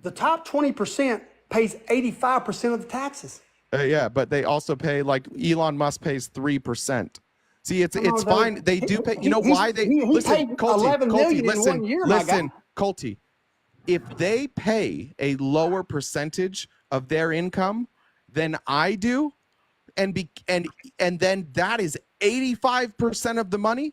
S9: the top 20% pays 85% of the taxes.
S1: Yeah, but they also pay, like Elon Musk pays 3%. See, it's fine. They do pay. You know why they listen, Colty, listen, Colty. If they pay a lower percentage of their income than I do, and then that is 85% of the money,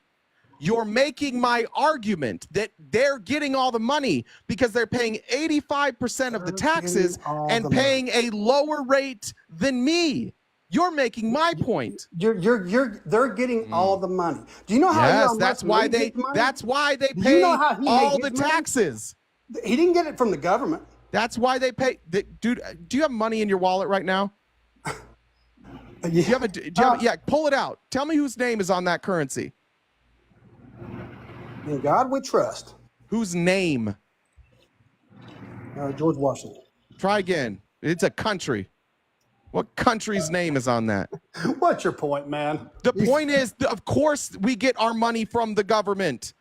S1: you're making my argument that they're getting all the money because they're paying 85% of the taxes and paying a lower rate than me. You're making my point.
S9: They're getting all the money. Do you know how?
S1: Yes, that's why they pay all the taxes.
S9: He didn't get it from the government.
S1: That's why they pay. Dude, do you have money in your wallet right now? Yeah. Yeah, pull it out. Tell me whose name is on that currency.
S9: In God we trust.
S1: Whose name?
S9: George Washington.
S1: Try again. It's a country. What country's name is on that?
S9: What's your point, man?
S1: The point is, of course, we get our money from the government.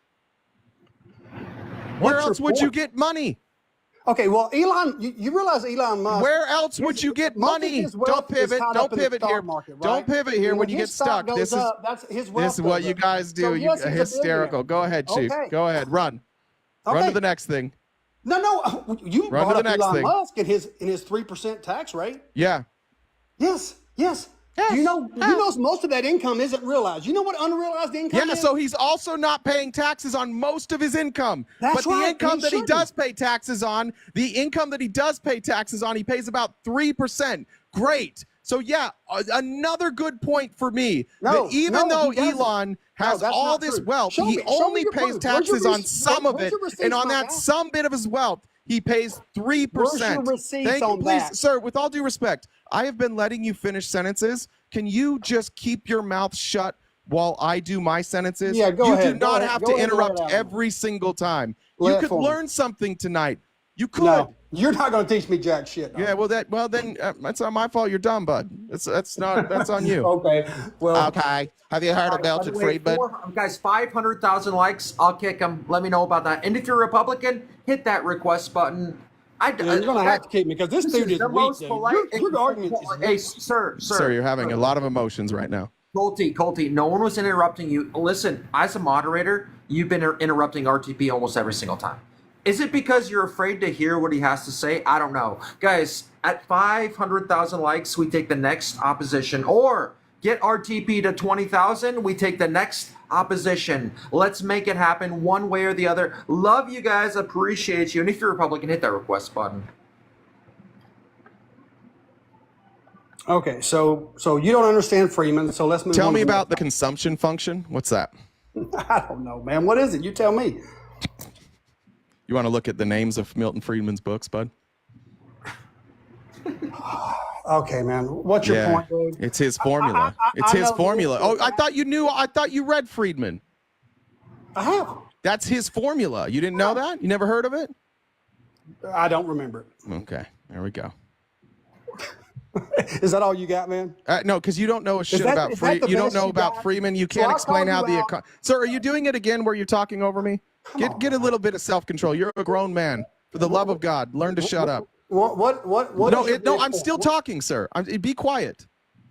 S1: Where else would you get money?
S9: Okay, well, Elon, you realize Elon Musk.
S1: Where else would you get money? Don't pivot. Don't pivot here. Don't pivot here when you get stuck. This is what you guys do. You're hysterical. Go ahead, Chief. Go ahead. Run. Run to the next thing.
S9: No. You brought up Elon Musk and his 3% tax rate.
S1: Yeah.
S9: Yes. You know most of that income isn't realized. You know what unrealized income is?
S1: Yeah, so he's also not paying taxes on most of his income.
S9: That's
S1: right.
S9: The
S1: income that he does pay taxes on, he pays about 3%. Great. So yeah, another good point for me. Even though Elon has all this wealth, he only pays taxes on some of it, and on that some bit of his wealth, he pays 3%.
S9: Where's your receipts on that?
S1: Sir, with all due respect, I have been letting you finish sentences. Can you just keep your mouth shut while I do my sentences?
S9: Yeah, go ahead.
S1: You do not have to interrupt every single time. You could learn something tonight. You could.
S9: No, you're not going to teach me jack shit.
S1: Yeah, well then that's not my fault. You're dumb, bud. That's on you.
S9: Okay. Well.
S1: Okay. Have you heard of Milton Friedman?
S2: Guys, 500,000 likes. I'll kick them. Let me know about that. And if you're a Republican, hit that request button.
S9: You're going to have to keep me because this dude is weak. Your argument is weak.
S2: Hey, sir,
S1: you're having a lot of emotions right now.
S2: Colty, no one was interrupting you. Listen, as a moderator, you've been interrupting RTP almost every single time. Is it because you're afraid to hear what he has to say? I don't know. Guys, at 500,000 likes, we take the next opposition. Or get RTP to 20,000, we take the next opposition. Let's make it happen one way or the other. Love you guys, appreciate you. And if you're a Republican, hit that request button.
S9: Okay, so you don't understand Freeman, so let's move on.
S1: Tell me about the consumption function. What's that?
S9: I don't know, man. What is it? You tell me.
S1: You want to look at the names of Milton Friedman's books, bud?
S9: Okay, man. What's your point, dude?
S1: It's his formula. It's his formula. Oh, I thought you knew. I thought you read Friedman.
S9: I have.
S1: That's his formula. You didn't know that? You never heard of it?
S9: I don't remember it.
S1: Okay, there we go.
S9: Is that all you got, man?
S1: No, because you don't know a shit about Freeman. You don't know about Freeman. You can't explain how the Sir, are you doing it again where you're talking over me? Get a little bit of self-control. You're a grown man. For the love of God, learn to shut up.
S9: What?
S1: No, I'm still talking, sir. Be quiet.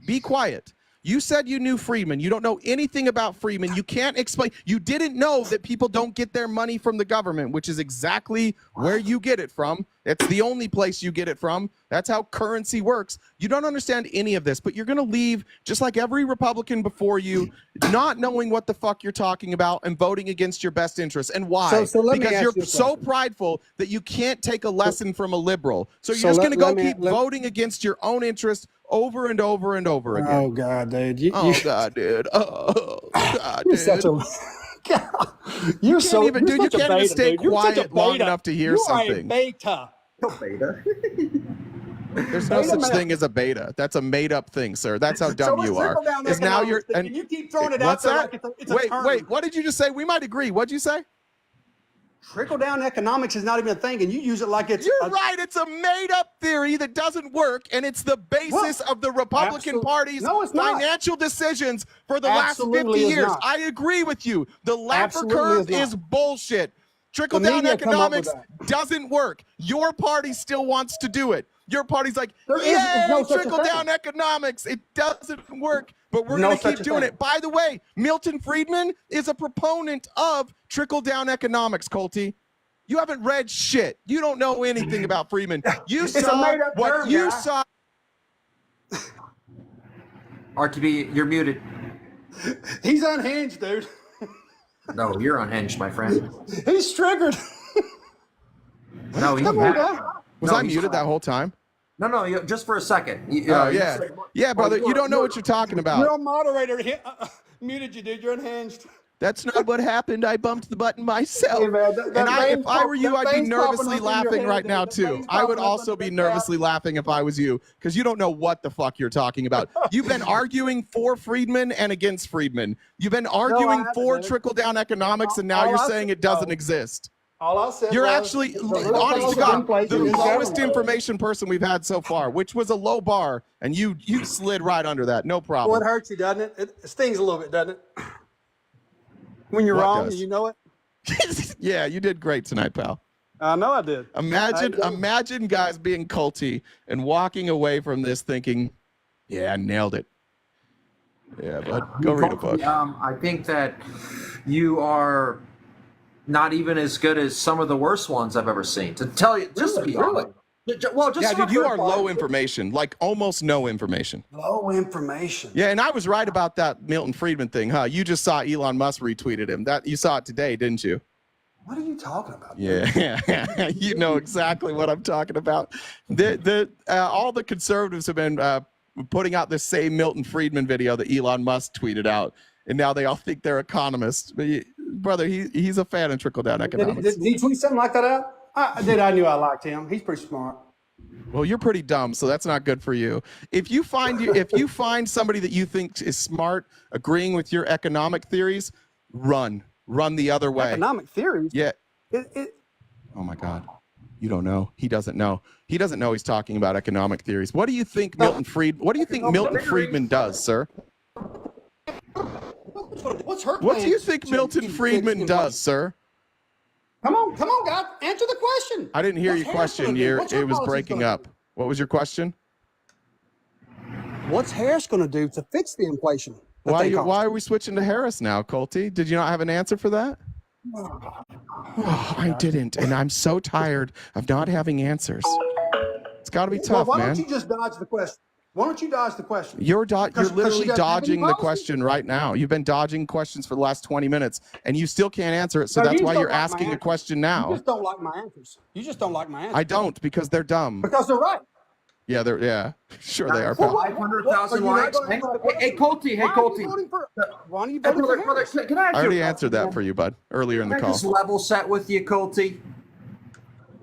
S1: Be quiet. You said you knew Friedman. You don't know anything about Friedman. You can't explain. You didn't know that people don't get their money from the government, which is exactly where you get it from. It's the only place you get it from. That's how currency works. You don't understand any of this, but you're going to leave just like every Republican before you, not knowing what the fuck you're talking about and voting against your best interests. And why? Because you're so prideful that you can't take a lesson from a liberal. So you're just going to go keep voting against your own interests over and over and over again.
S9: Oh God, dude!
S1: God, dude! Oh God, dude!
S9: You're such a God. You can't
S1: even stay quiet long enough to hear something.
S9: You are a beta.
S10: Beta.
S1: There's no such thing as a beta. That's a made-up thing, sir. That's how dumb you are.
S9: Is now you're and you keep throwing it out there like it's a term.
S1: Wait. What did you just say? We might agree. What'd you say?
S9: Trickle-down economics is not even a thing, and you use it like it's...
S1: You're right. It's a made-up theory that doesn't work, and it's the basis of the Republican Party's financial decisions for the last 50 years. I agree with you. The Laffer curve is bullshit. Trickle-down economics doesn't work. Your party still wants to do it. Your party's like, yay, trickle-down economics. It doesn't work, but we're going to keep doing it. By the way, Milton Friedman is a proponent of trickle-down economics, Colty. You haven't read shit. You don't know anything about Friedman. You saw what you saw.
S2: RTP, you're muted.
S9: He's unhinged, dude.
S2: No, you're unhinged, my friend.
S9: He's triggered.
S2: No, he's not.
S1: Was I muted that whole time?
S2: No, just for a second.
S1: Yeah, brother, you don't know what you're talking about.
S9: Your moderator muted you, dude. You're unhinged.
S1: That's not what happened. I bumped the button myself.
S9: Hey, man,
S1: if I were you, I'd be nervously laughing right now, too. I would also be nervously laughing if I was you, because you don't know what the fuck you're talking about. You've been arguing for Friedman and against Friedman. You've been arguing for trickle-down economics, and now you're saying it doesn't exist.
S9: All I said
S1: You're actually, honest to God, the lowest information person we've had so far, which was a low bar, and you slid right under that. No problem.
S9: Well, it hurts you, doesn't it? It stings a little bit, doesn't it? When you're wrong, you know it?
S1: Yeah, you did great tonight, pal.
S9: I know I did.
S1: Imagine guys being culty and walking away from this thinking, yeah, I nailed it. Yeah, but go read a book.
S2: I think that you are not even as good as some of the worst ones I've ever seen. To tell you, just to be honest. Well, just
S1: dude, you are low information, like almost no information.
S9: Low information.
S1: Yeah, and I was right about that Milton Friedman thing, huh? You just saw Elon Musk retweeted him. That you saw it today, didn't you?
S9: What are you talking about?
S1: Yeah, you know exactly what I'm talking about. All the conservatives have been putting out this same Milton Friedman video that Elon Musk tweeted out, and now they all think they're economists. But brother, he's a fan of trickle-down economics.
S9: Did he tweet something like that out? I knew I liked him. He's pretty smart.
S1: Well, you're pretty dumb, so that's not good for you. If you find somebody that you think is smart, agreeing with your economic theories, run the other way.
S9: Economic theories?
S1: Yeah. Oh my God, you don't know. He doesn't know. He doesn't know he's talking about economic theories. What do you think Milton Friedman does, sir? What do you think Milton Friedman does, sir?
S9: Come on, guys. Answer the question.
S1: I didn't hear your question. It was breaking up. What was your question?
S9: What's Harris going to do to fix the inflation?
S1: Why are we switching to Harris now, Colty? Did you not have an answer for that? Oh, I didn't, and I'm so tired of not having answers. It's got to be tough, man.
S9: Why don't you just dodge the question? Why don't you dodge the question?
S1: You're literally dodging the question right now. You've been dodging questions for the last 20 minutes, and you still can't answer it. So that's why you're asking a question now.
S9: You just don't like my answers. You just don't like my answers.
S1: I don't, because they're dumb.
S9: Because they're right.
S1: Yeah, sure they are.
S2: Well,
S1: Pal.
S2: 500,000 likes. Hey, Colty. Hey, Colty.
S9: Why are you voting for
S2: Brother,
S9: Harris?
S2: can I ask
S1: I
S2: you
S1: already
S2: a
S1: answered
S2: question,
S1: that for you, bud, earlier in the
S2: Can I
S1: call.
S2: just level set with you, Colty?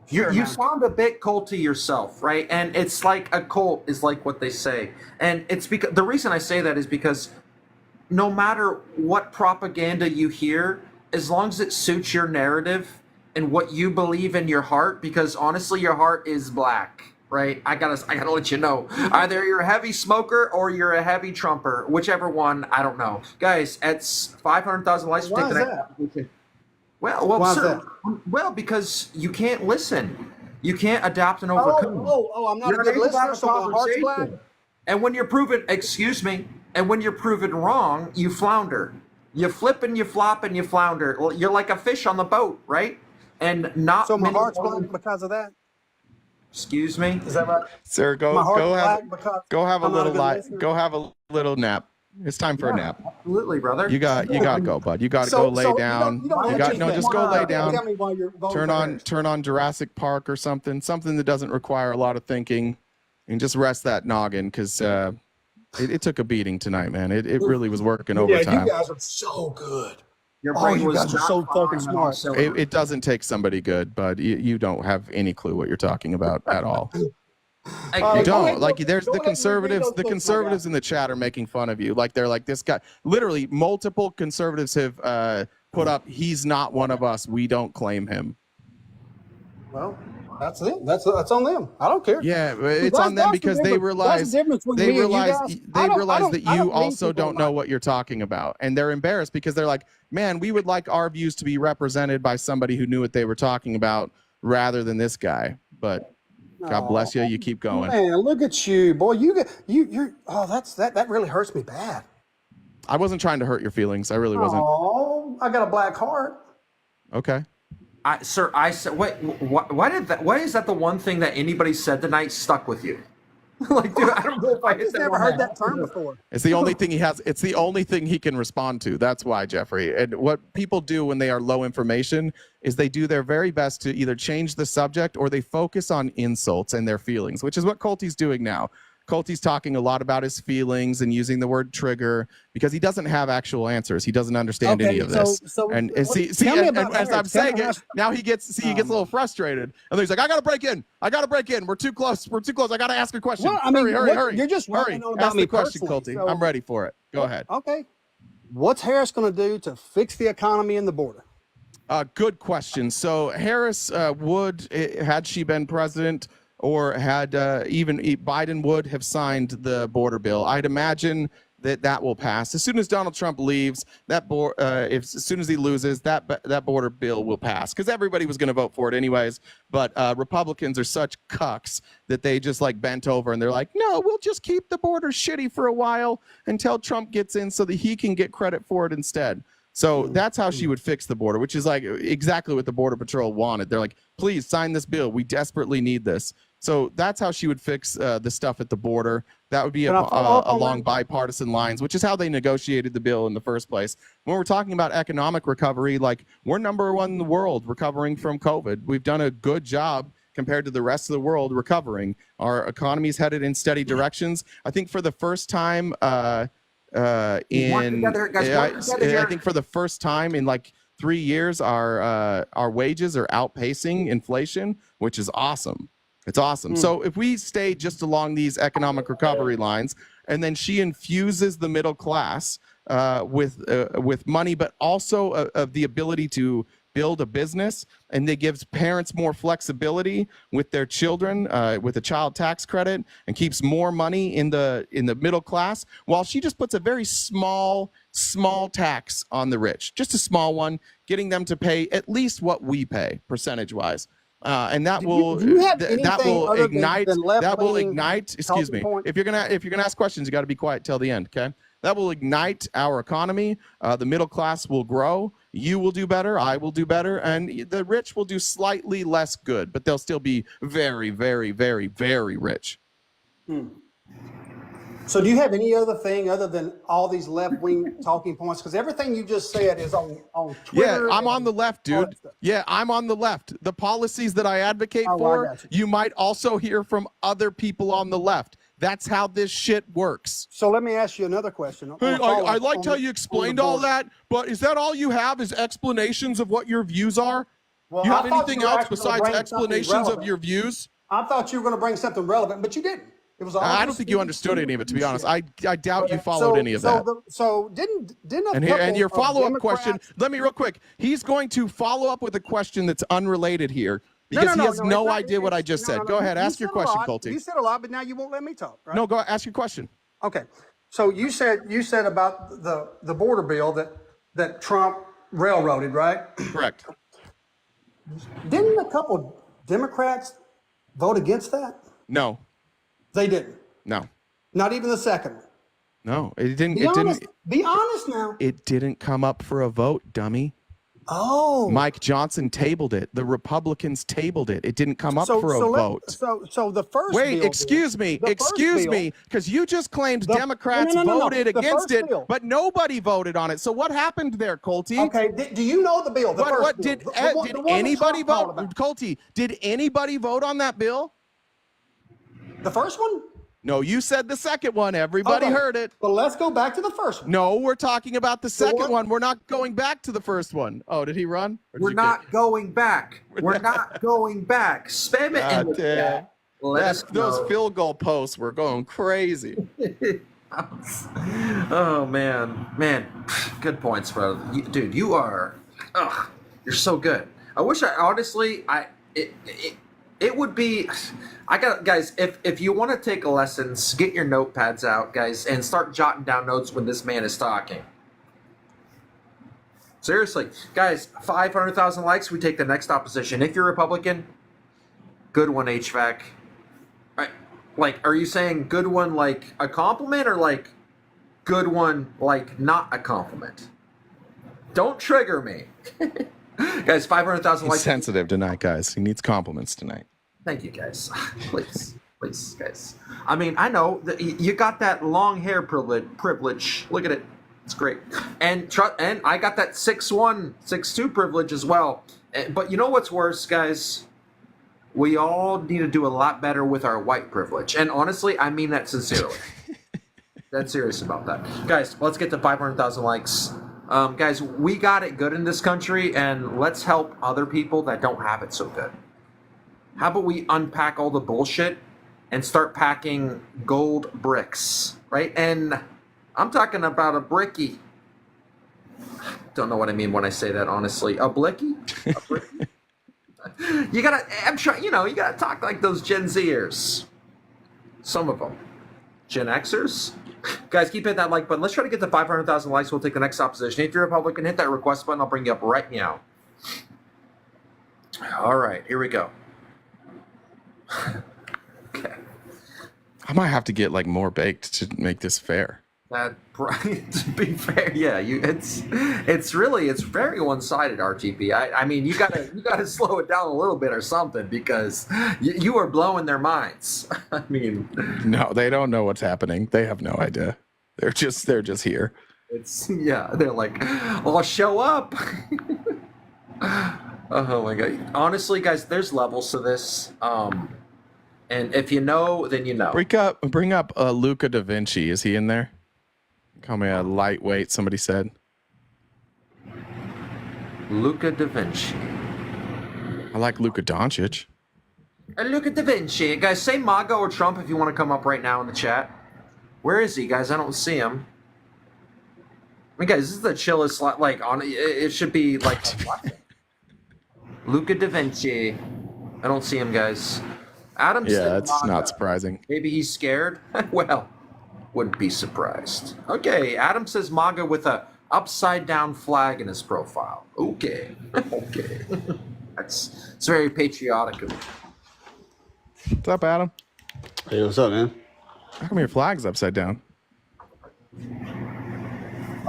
S2: You sound a bit culty yourself, right? And it's like a cult is like what they say. And it's because the reason I say that is because no matter what propaganda you hear, as long as it suits your narrative and what you believe in your heart, because honestly, your heart is black, right? I gotta let you know. Either you're a heavy smoker or you're a heavy Trumper, whichever one, I don't know. Guys, it's 500,000 likes.
S9: Why is that?
S2: Well, sir, well, because you can't listen. You can't adapt and overcome.
S9: I'm not a good listener, so my heart's black.
S2: And when you're proven, and when you're proven wrong, you flounder. You flip and you flop and you flounder. You're like a fish on the boat, right? And not
S9: so my heart's black because of that.
S2: Excuse me.
S9: Is that right?
S1: Sir, go have a little nap. It's time for a nap.
S2: Absolutely, brother.
S1: You got to go, bud. You got to go lay down. Just go lay down.
S9: Tell me why you're voting
S1: Turn on Jurassic Park or something that doesn't require a lot of thinking, and just rest that noggin, because it took a beating tonight, man. It really was working overtime.
S9: Yeah, you guys are so good.
S2: Your brain
S9: you guys are so fucking smart.
S1: It doesn't take somebody good, bud. You don't have any clue what you're talking about at all. You don't. Like, there's the conservatives in the chat are making fun of you. Like, they're like, this guy. Literally, multiple conservatives have put up, he's not one of us. We don't claim him.
S9: Well, that's them. That's on them. I don't care.
S1: Yeah, it's on them because they realize that you also don't know what you're talking about, and they're embarrassed because they're like, man, we would like our views to be represented by somebody who knew what they were talking about rather than this guy. But God bless you. You keep going.
S9: Man, look at you, boy. You're. Oh, that really hurts me bad.
S1: I wasn't trying to hurt your feelings. I really wasn't.
S9: Oh, I got a black heart.
S1: Okay.
S2: Sir, I said, why is that the one thing that anybody said tonight stuck with you? Like, dude, I don't know if I hit that.
S9: Never heard that term before.
S1: It's the only thing he has. It's the only thing he can respond to. That's why, Jeffrey. And what people do when they are low information is they do their very best to either change the subject or they focus on insults and their feelings, which is what Colty's doing now. Colty's talking a lot about his feelings and using the word trigger because he doesn't have actual answers. He doesn't understand any of this. As I'm saying it, now he gets a little frustrated. And then he's like, I got to break in. We're too close. I got to ask a question.
S9: Well, I mean,
S1: hurry.
S9: You're just
S1: hurry. Ask the question, Colty.
S9: So,
S1: I'm ready for it. Go ahead.
S9: Okay. What's Harris going to do to fix the economy and the border?
S1: Good question. So Harris would, had she been president, or had even Biden would have signed the border bill. I'd imagine that will pass as soon as Donald Trump leaves. As soon as he loses, that border bill will pass because everybody was going to vote for it anyways. But Republicans are such cucks that they just like bent over and they're like, no, we'll just keep the border shitty for a while until Trump gets in so that he can get credit for it instead. So that's how she would fix the border, which is like exactly what the Border Patrol wanted. They're like, please sign this bill. We desperately need this. So that's how she would fix the stuff at the border. That would be along bipartisan lines, which is how they negotiated the bill in the first place. When we're talking about economic recovery, like we're #1 in the world recovering from COVID. We've done a good job compared to the rest of the world recovering. Our economy's headed in steady directions. I think for the first time I think for the first time in like 3 years, our wages are outpacing inflation, which is awesome. It's awesome. So if we stay just along these economic recovery lines, and then she infuses the middle class with money, but also of the ability to build a business, and they gives parents more flexibility with their children with a child tax credit, and keeps more money in the middle class, while she just puts a very small tax on the rich, just a small one, getting them to pay at least what we pay percentage wise. And that will ignite. Excuse me. If you're gonna ask questions, you got to be quiet till the end. Okay. That will ignite our economy. The middle class will grow. You will do better. I will do better, and the rich will do slightly less good, but they'll still be very, very, very, very rich.
S9: So do you have any other thing other than all these left-wing talking points? Because everything you just said is on Twitter.
S1: Yeah, I'm on the left, dude. Yeah, I'm on the left. The policies that I advocate for, you might also hear from other people on the left. That's how this shit works.
S9: So let me ask you another question.
S1: Hey, I liked how you explained all that, but is that all you have is explanations of what your views are?
S9: Well,
S1: you have anything else besides explanations of your views?
S9: I thought you were going to bring something relevant, but you didn't. It was all
S1: I don't think you understood any of it, to be honest. I doubt you followed any of that.
S9: So didn't
S1: and your follow-up question, let me real quick. He's going to follow up with a question that's unrelated here because he has no idea what I just said. Go ahead, ask your question, Colty.
S9: You said a lot, but now you won't let me talk, right?
S1: No, go ask your question.
S9: Okay. So you said about the border bill that Trump railroaded, right?
S1: Correct.
S9: Didn't a couple Democrats vote against that?
S1: No.
S9: They didn't.
S1: No.
S9: Not even the second one.
S1: No, it didn't.
S9: Be honest now.
S1: It didn't come up for a vote, dummy.
S9: Oh.
S1: Mike Johnson tabled it. The Republicans tabled it. It didn't come up for a vote.
S9: So the first
S1: Wait,
S9: bill,
S1: excuse me, because you just claimed Democrats voted against it, but nobody voted on it. So what happened there, Colty?
S9: Okay, do you know the bill?
S1: Did anybody vote? Colty, did anybody vote on that bill?
S9: The first one?
S1: No, you said the second one. Everybody heard it.
S9: But let's go back to the first one.
S1: No, we're talking about the second one. We're not going back to the first one. Oh, did he run?
S2: We're not going back. We're not going back. Spam it in the chat. Let us know.
S1: Those field goal posts were going crazy.
S2: Oh, man. Good points, bro. Dude, you are, you're so good. I wish it would be, guys, if you want to take lessons, get your notepads out, guys, and start jotting down notes when this man is talking. Seriously, guys, 500,000 likes, we take the next opposition. If you're Republican, good one, HVAC. Right. Like, are you saying good one like a compliment or like good one like not a compliment? Don't trigger me. Guys, 500,000 likes.
S1: He's sensitive tonight, guys. He needs compliments tonight.
S2: Thank you, guys. Please, guys. I mean, I know that you got that long hair privilege. Look at it. It's great. And I got that 6'1", 6'2" privilege as well. But you know what's worse, guys? We all need to do a lot better with our white privilege. And honestly, I mean that sincerely. Dead serious about that. Guys, let's get to 500,000 likes. Guys, we got it good in this country, and let's help other people that don't have it so good. How about we unpack all the bullshit and start packing gold bricks, right? And I'm talking about a bricky. Don't know what I mean when I say that, honestly. A blicky? A bricky? You gotta talk like those Gen Zers. Some of them. Gen Xers? Guys, keep hitting that like button. Let's try to get to 500,000 likes. We'll take the next opposition. If you're a Republican, hit that request button. I'll bring you up right now. All right, here we go. Okay.
S1: I might have to get like more baked to make this fair.
S2: To be fair, yeah, it's very one-sided, RTP. I mean, you gotta slow it down a little bit or something because you are blowing their minds. I mean,
S1: no, they don't know what's happening. They have no idea. They're just here.
S2: They're like, well, I'll show up. Oh my god! Honestly, guys, there's levels to this. And if you know, then you know.
S1: Bring up Luca da Vinci. Is he in there? Call me a lightweight, somebody said.
S2: Luca da Vinci.
S1: I like Luka Doncic.
S2: Luca da Vinci. Guys, say MAGA or Trump if you want to come up right now in the chat. Where is he, guys? I don't see him. I mean, guys, this is the chillest, like, it should be, like, Luca da Vinci. I don't see him, guys. Adam said
S1: that's
S2: MAGA.
S1: Not surprising.
S2: Maybe he's scared? Well, wouldn't be surprised. Okay, Adam says MAGA with a upside-down flag in his profile. Okay. It's very patriotic of him.
S1: What's up, Adam?
S10: Hey, what's up, man?
S1: How come your flag's upside down?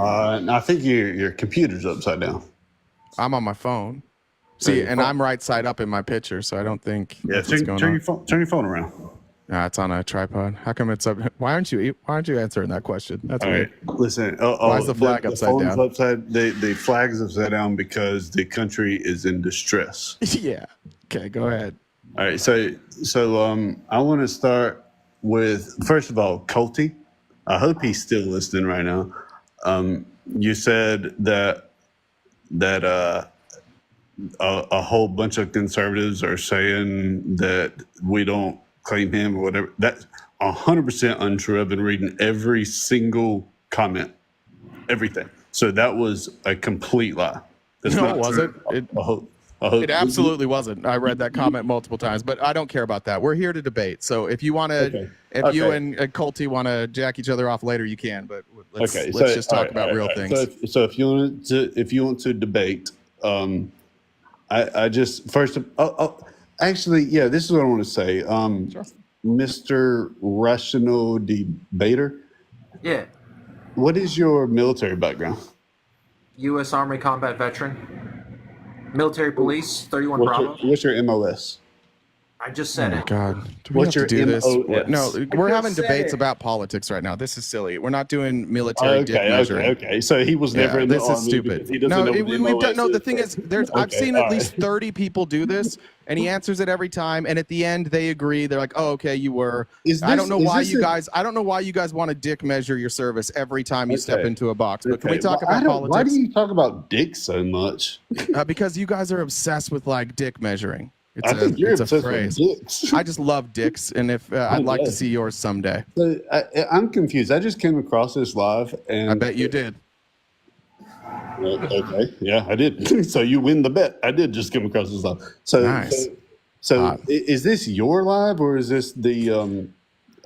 S10: I think your computer's upside down.
S1: I'm on my phone. See, and I'm right side up in my picture, so I don't think.
S10: Yeah, turn your phone around.
S1: It's on a tripod. How come it's up? Why aren't you answering that question? That's
S10: All
S1: weird.
S10: right, listen.
S1: Why is the flag upside down?
S10: The flag is upside down because the country is in distress.
S1: Yeah. Okay, go ahead.
S10: All right, so I want to start with, first of all, Colty. I hope he's still listening right now. You said that a whole bunch of conservatives are saying that we don't claim him or whatever. That's 100% untrue. I've been reading every single comment, everything. So that was a complete lie. That's
S1: No, it wasn't. It absolutely
S10: it
S1: wasn't. I read that comment multiple times, but I don't care about that. We're here to debate. So if you want to, you and Colty want to jack each other off later, you can. But let's just talk about real things.
S10: So if you want to debate, I just first actually, yeah, this is what I want to say.
S1: Sure.
S10: Mr. Rational Debater.
S2: Yeah.
S10: What is your military background?
S2: U.S. Army combat veteran. Military police, 31 Bravo.
S10: What's your MOS?
S2: I just said it.
S1: God, do we
S10: What's
S1: have to
S10: your
S1: do this?
S10: MOS?
S1: No, we're having debates about politics right now. This is silly. We're not doing military dick measuring.
S10: Okay. So he was never in the
S1: this is
S10: army
S1: stupid.
S10: because he doesn't know what the
S1: we've
S10: MOS
S1: done. No, the
S10: is.
S1: thing is, I've seen at least 30 people do this, and he answers it every time. And at the end, they agree. They're like, "Oh, okay, you were." I don't know why you guys want to dick measure your service every time you step into a box. But can we talk about politics?
S10: Why do you talk about dick so much?
S1: Because you guys are obsessed with like dick measuring.
S10: I think you're
S1: it's
S10: obsessed
S1: a phrase.
S10: with dicks.
S1: I just love dicks, and if I'd like to see yours someday.
S10: So I'm confused. I just came across this live, and
S1: I bet you did.
S10: Okay, yeah, I did. So you win the bet. I did just come across this live. So,
S1: nice.
S10: So is this your live or is this the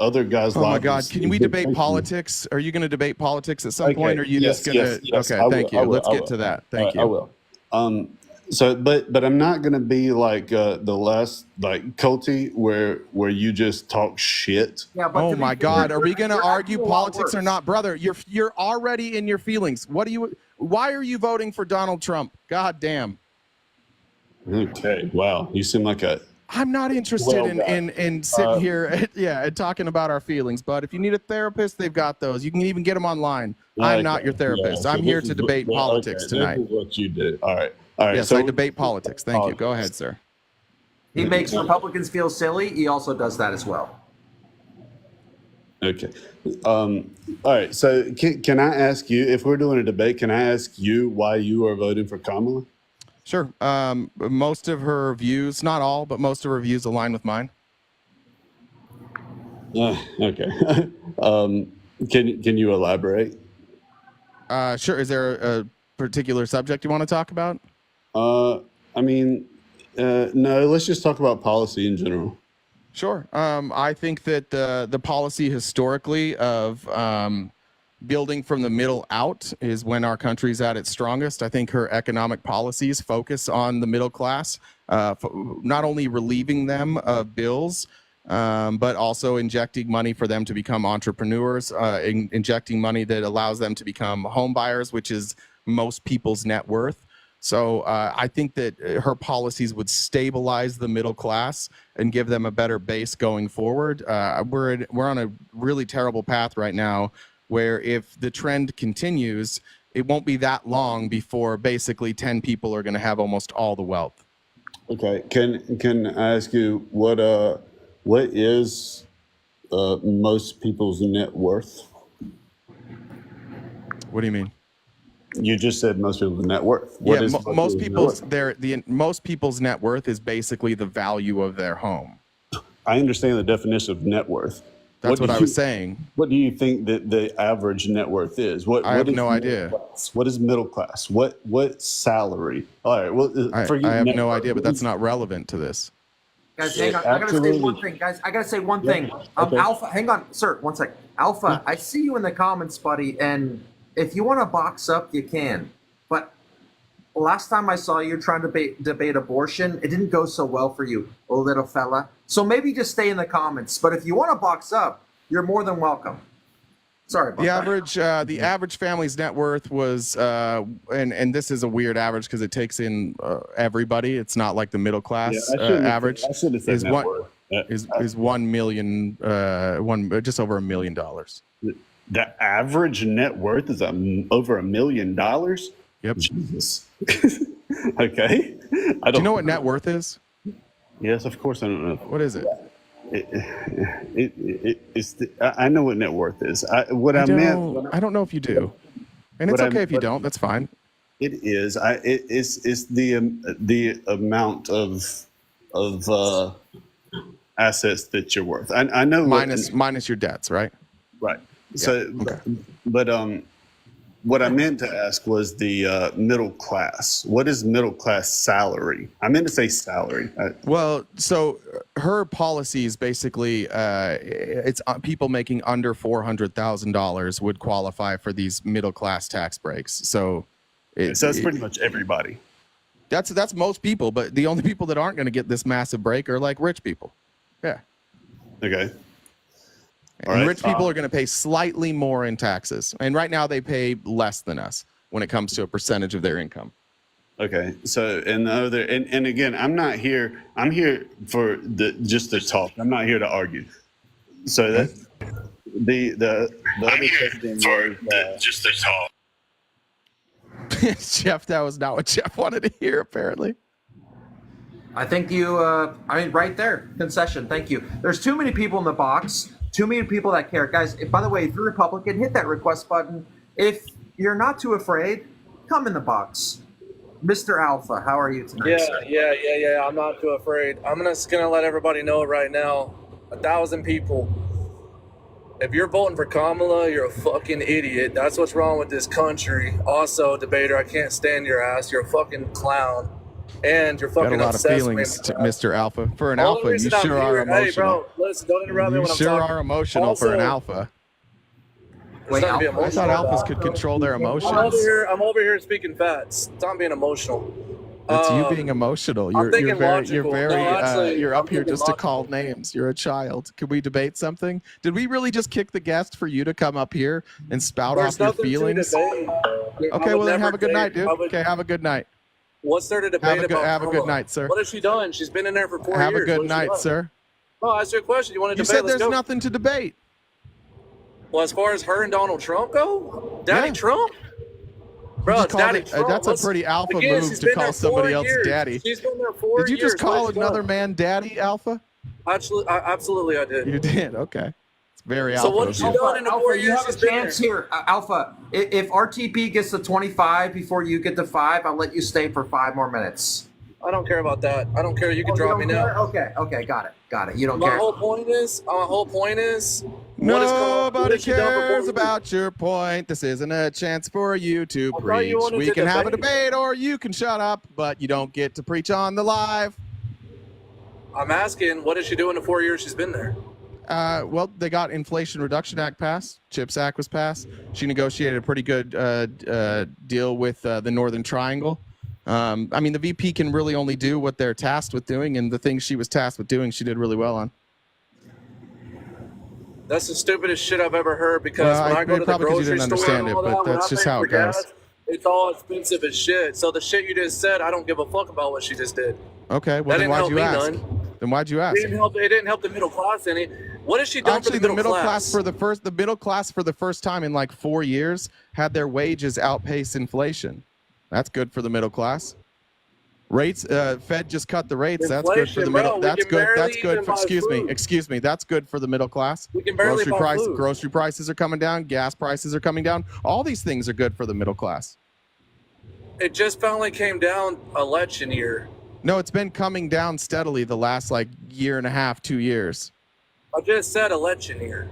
S10: other guy's live?
S1: Oh my God! Can we debate politics? Are you going to debate politics at some point? Or are you just going to?
S10: Yes,
S1: okay, thank you. Let's get to that. Thank you.
S10: I will. So, but I'm not going to be like the last like Colty where you just talk shit.
S2: Yeah, but
S1: oh my God! Are we going to argue politics or not, brother? You're already in your feelings. Why are you voting for Donald Trump? God damn.
S10: Okay. Wow. You seem like a.
S1: I'm not interested in sitting here, and talking about our feelings. But if you need a therapist, they've got those. You can even get them online. I'm not your therapist.
S10: Yeah, so
S1: I'm here to debate politics tonight.
S10: This is what you do. All right.
S1: Yes, so I debate politics. Thank you. Go ahead, sir.
S2: He makes Republicans feel silly. He also does that as well.
S10: Okay. All right. So can I ask you, if we're doing a debate, can I ask you why you are voting for Kamala?
S1: Sure. Most of her views, not all, but most of her views align with mine.
S10: Okay. Can you elaborate?
S1: Sure. Is there a particular subject you want to talk about?
S10: I mean, no, let's just talk about policy in general.
S1: Sure. I think that the policy historically of building from the middle out is when our country's at its strongest. I think her economic policies focus on the middle class, not only relieving them of bills, but also injecting money for them to become entrepreneurs, injecting money that allows them to become home buyers, which is most people's net worth. So I think that her policies would stabilize the middle class and give them a better base going forward. We're on a really terrible path right now where if the trend continues, it won't be that long before basically 10 people are going to have almost all the wealth.
S10: Okay. Can I ask you what is most people's net worth?
S1: What do you mean?
S10: You just said most people's net worth.
S1: What is most people's most people's net worth is basically the value of their home.
S10: I understand the definition of net worth.
S1: That's what I was saying.
S10: What do you think that the average net worth is?
S1: I have no idea.
S10: What is middle class? What salary? All right. Well,
S1: I have no idea, but that's not relevant to this.
S2: Guys, hang on. I gotta say one thing. Guys, I gotta say one thing.
S10: Okay.
S2: Alpha, hang on, sir. 1 second. Alpha, I see you in the comments, buddy, and if you want to box up, you can. But last time I saw you trying to debate abortion, it didn't go so well for you, little fella. So maybe just stay in the comments. But if you want to box up, you're more than welcome. Sorry about that.
S1: The average family's net worth was, and this is a weird average because it takes in everybody. It's not like the middle class average.
S10: I should have said net worth.
S1: is 1 million, just over $1 million.
S10: The average net worth is over $1 million.
S1: Yep.
S10: Jesus. Okay.
S1: Do you know what net worth is?
S10: Yes, of course I don't know.
S1: What is it?
S10: I know what net worth is. I
S1: don't know if you do, and it's okay if you don't. That's fine.
S10: It is. It's the amount of assets that you're worth. I know
S1: minus your debts, right?
S10: Right.
S1: Yeah.
S10: So,
S1: okay.
S10: But what I meant to ask was the middle class. What is middle class salary? I meant to say salary.
S1: Well, so her policy is basically it's people making under $400,000 would qualify for these middle class tax breaks. So
S10: that's pretty much everybody.
S1: That's most people, but the only people that aren't going to get this massive break are like rich people. Yeah.
S10: Okay.
S1: And rich people are going to pay slightly more in taxes. And right now they pay less than us when it comes to a percentage of their income.
S10: Okay. So, and again, I'm here for just to talk. I'm not here to argue. So that the other question was just to talk.
S1: Jeff, that was not what Jeff wanted to hear, apparently.
S2: I think right there, concession. Thank you. There's too many people in the box. Too many people that care. Guys, by the way, if you're Republican, hit that request button. If you're not too afraid, come in the box. Mr. Alpha, how are you tonight?
S11: Yeah. I'm not too afraid. I'm just going to let everybody know right now, 1,000 people. If you're voting for Kamala, you're a fucking idiot. That's what's wrong with this country. Also, debater, I can't stand your ass. You're a fucking clown. And you're fucking
S1: got a lot of feelings, Mr. Alpha. For an alpha, you sure are emotional.
S11: Hey, bro, listen, don't interrupt me when I'm talking.
S1: You sure are emotional for an alpha.
S2: Wait,
S1: I thought alphas could control their emotions.
S11: I'm over here speaking facts. Stop being emotional.
S1: It's you being emotional. You're up here just to call names. You're a child. Could we debate something? Did we really just kick the guest for you to come up here and spout off your feelings? Okay, well then have a good night, dude. Okay, have a good night.
S11: What's there to debate about?
S1: Have a good night, sir.
S11: What has she done? She's been in there for 4 years.
S1: Have a good night, sir.
S11: Oh, I asked you a question. You want to debate?
S1: You said there's nothing to debate.
S11: Well, as far as her and Donald Trump go, Daddy Trump? Bro, it's Daddy Trump.
S1: That's a pretty alpha move to call somebody else daddy.
S11: She's been there 4 years.
S1: Did you just call another man daddy, Alpha?
S11: Absolutely, I did.
S1: You did? Okay. It's very alpha.
S11: So what has she done in the 4 years?
S2: You have a chance here, Alpha. If RTP gets to 25 before you get to 5, I'll let you stay for 5 more minutes.
S11: I don't care about that. I don't care. You can drop me now.
S2: Okay, got it. You don't care.
S11: My whole point is,
S1: nobody cares about your point. This isn't a chance for you to preach. We can have a debate or you can shut up, but you don't get to preach on the live.
S11: I'm asking, what did she do in the 4 years she's been there?
S1: Well, they got Inflation Reduction Act passed. CHIPS Act was passed. She negotiated a pretty good deal with the Northern Triangle. I mean, the VP can really only do what they're tasked with doing, and the things she was tasked with doing, she did really well on.
S11: That's the stupidest shit I've ever heard, because when I go to the grocery store and all that,
S1: that's just how it goes.
S11: It's all expensive as shit. So the shit you just said, I don't give a fuck about what she just did.
S1: Okay, well, then why'd you ask? Then why'd you ask?
S11: It didn't help the middle class any. What has she done
S1: Actually,
S11: for the middle
S1: class? The middle class for the first time in like 4 years had their wages outpace inflation. That's good for the middle class. Rates, Fed just cut the rates. That's good for the middle. That's good. That's good. Excuse me. That's good for the middle class.
S11: We can barely buy food.
S1: Grocery prices are coming down. Gas prices are coming down. All these things are good for the middle class.
S11: It just finally came down election year.
S1: No, it's been coming down steadily the last like year and a half, 2 years.
S11: I just said election year.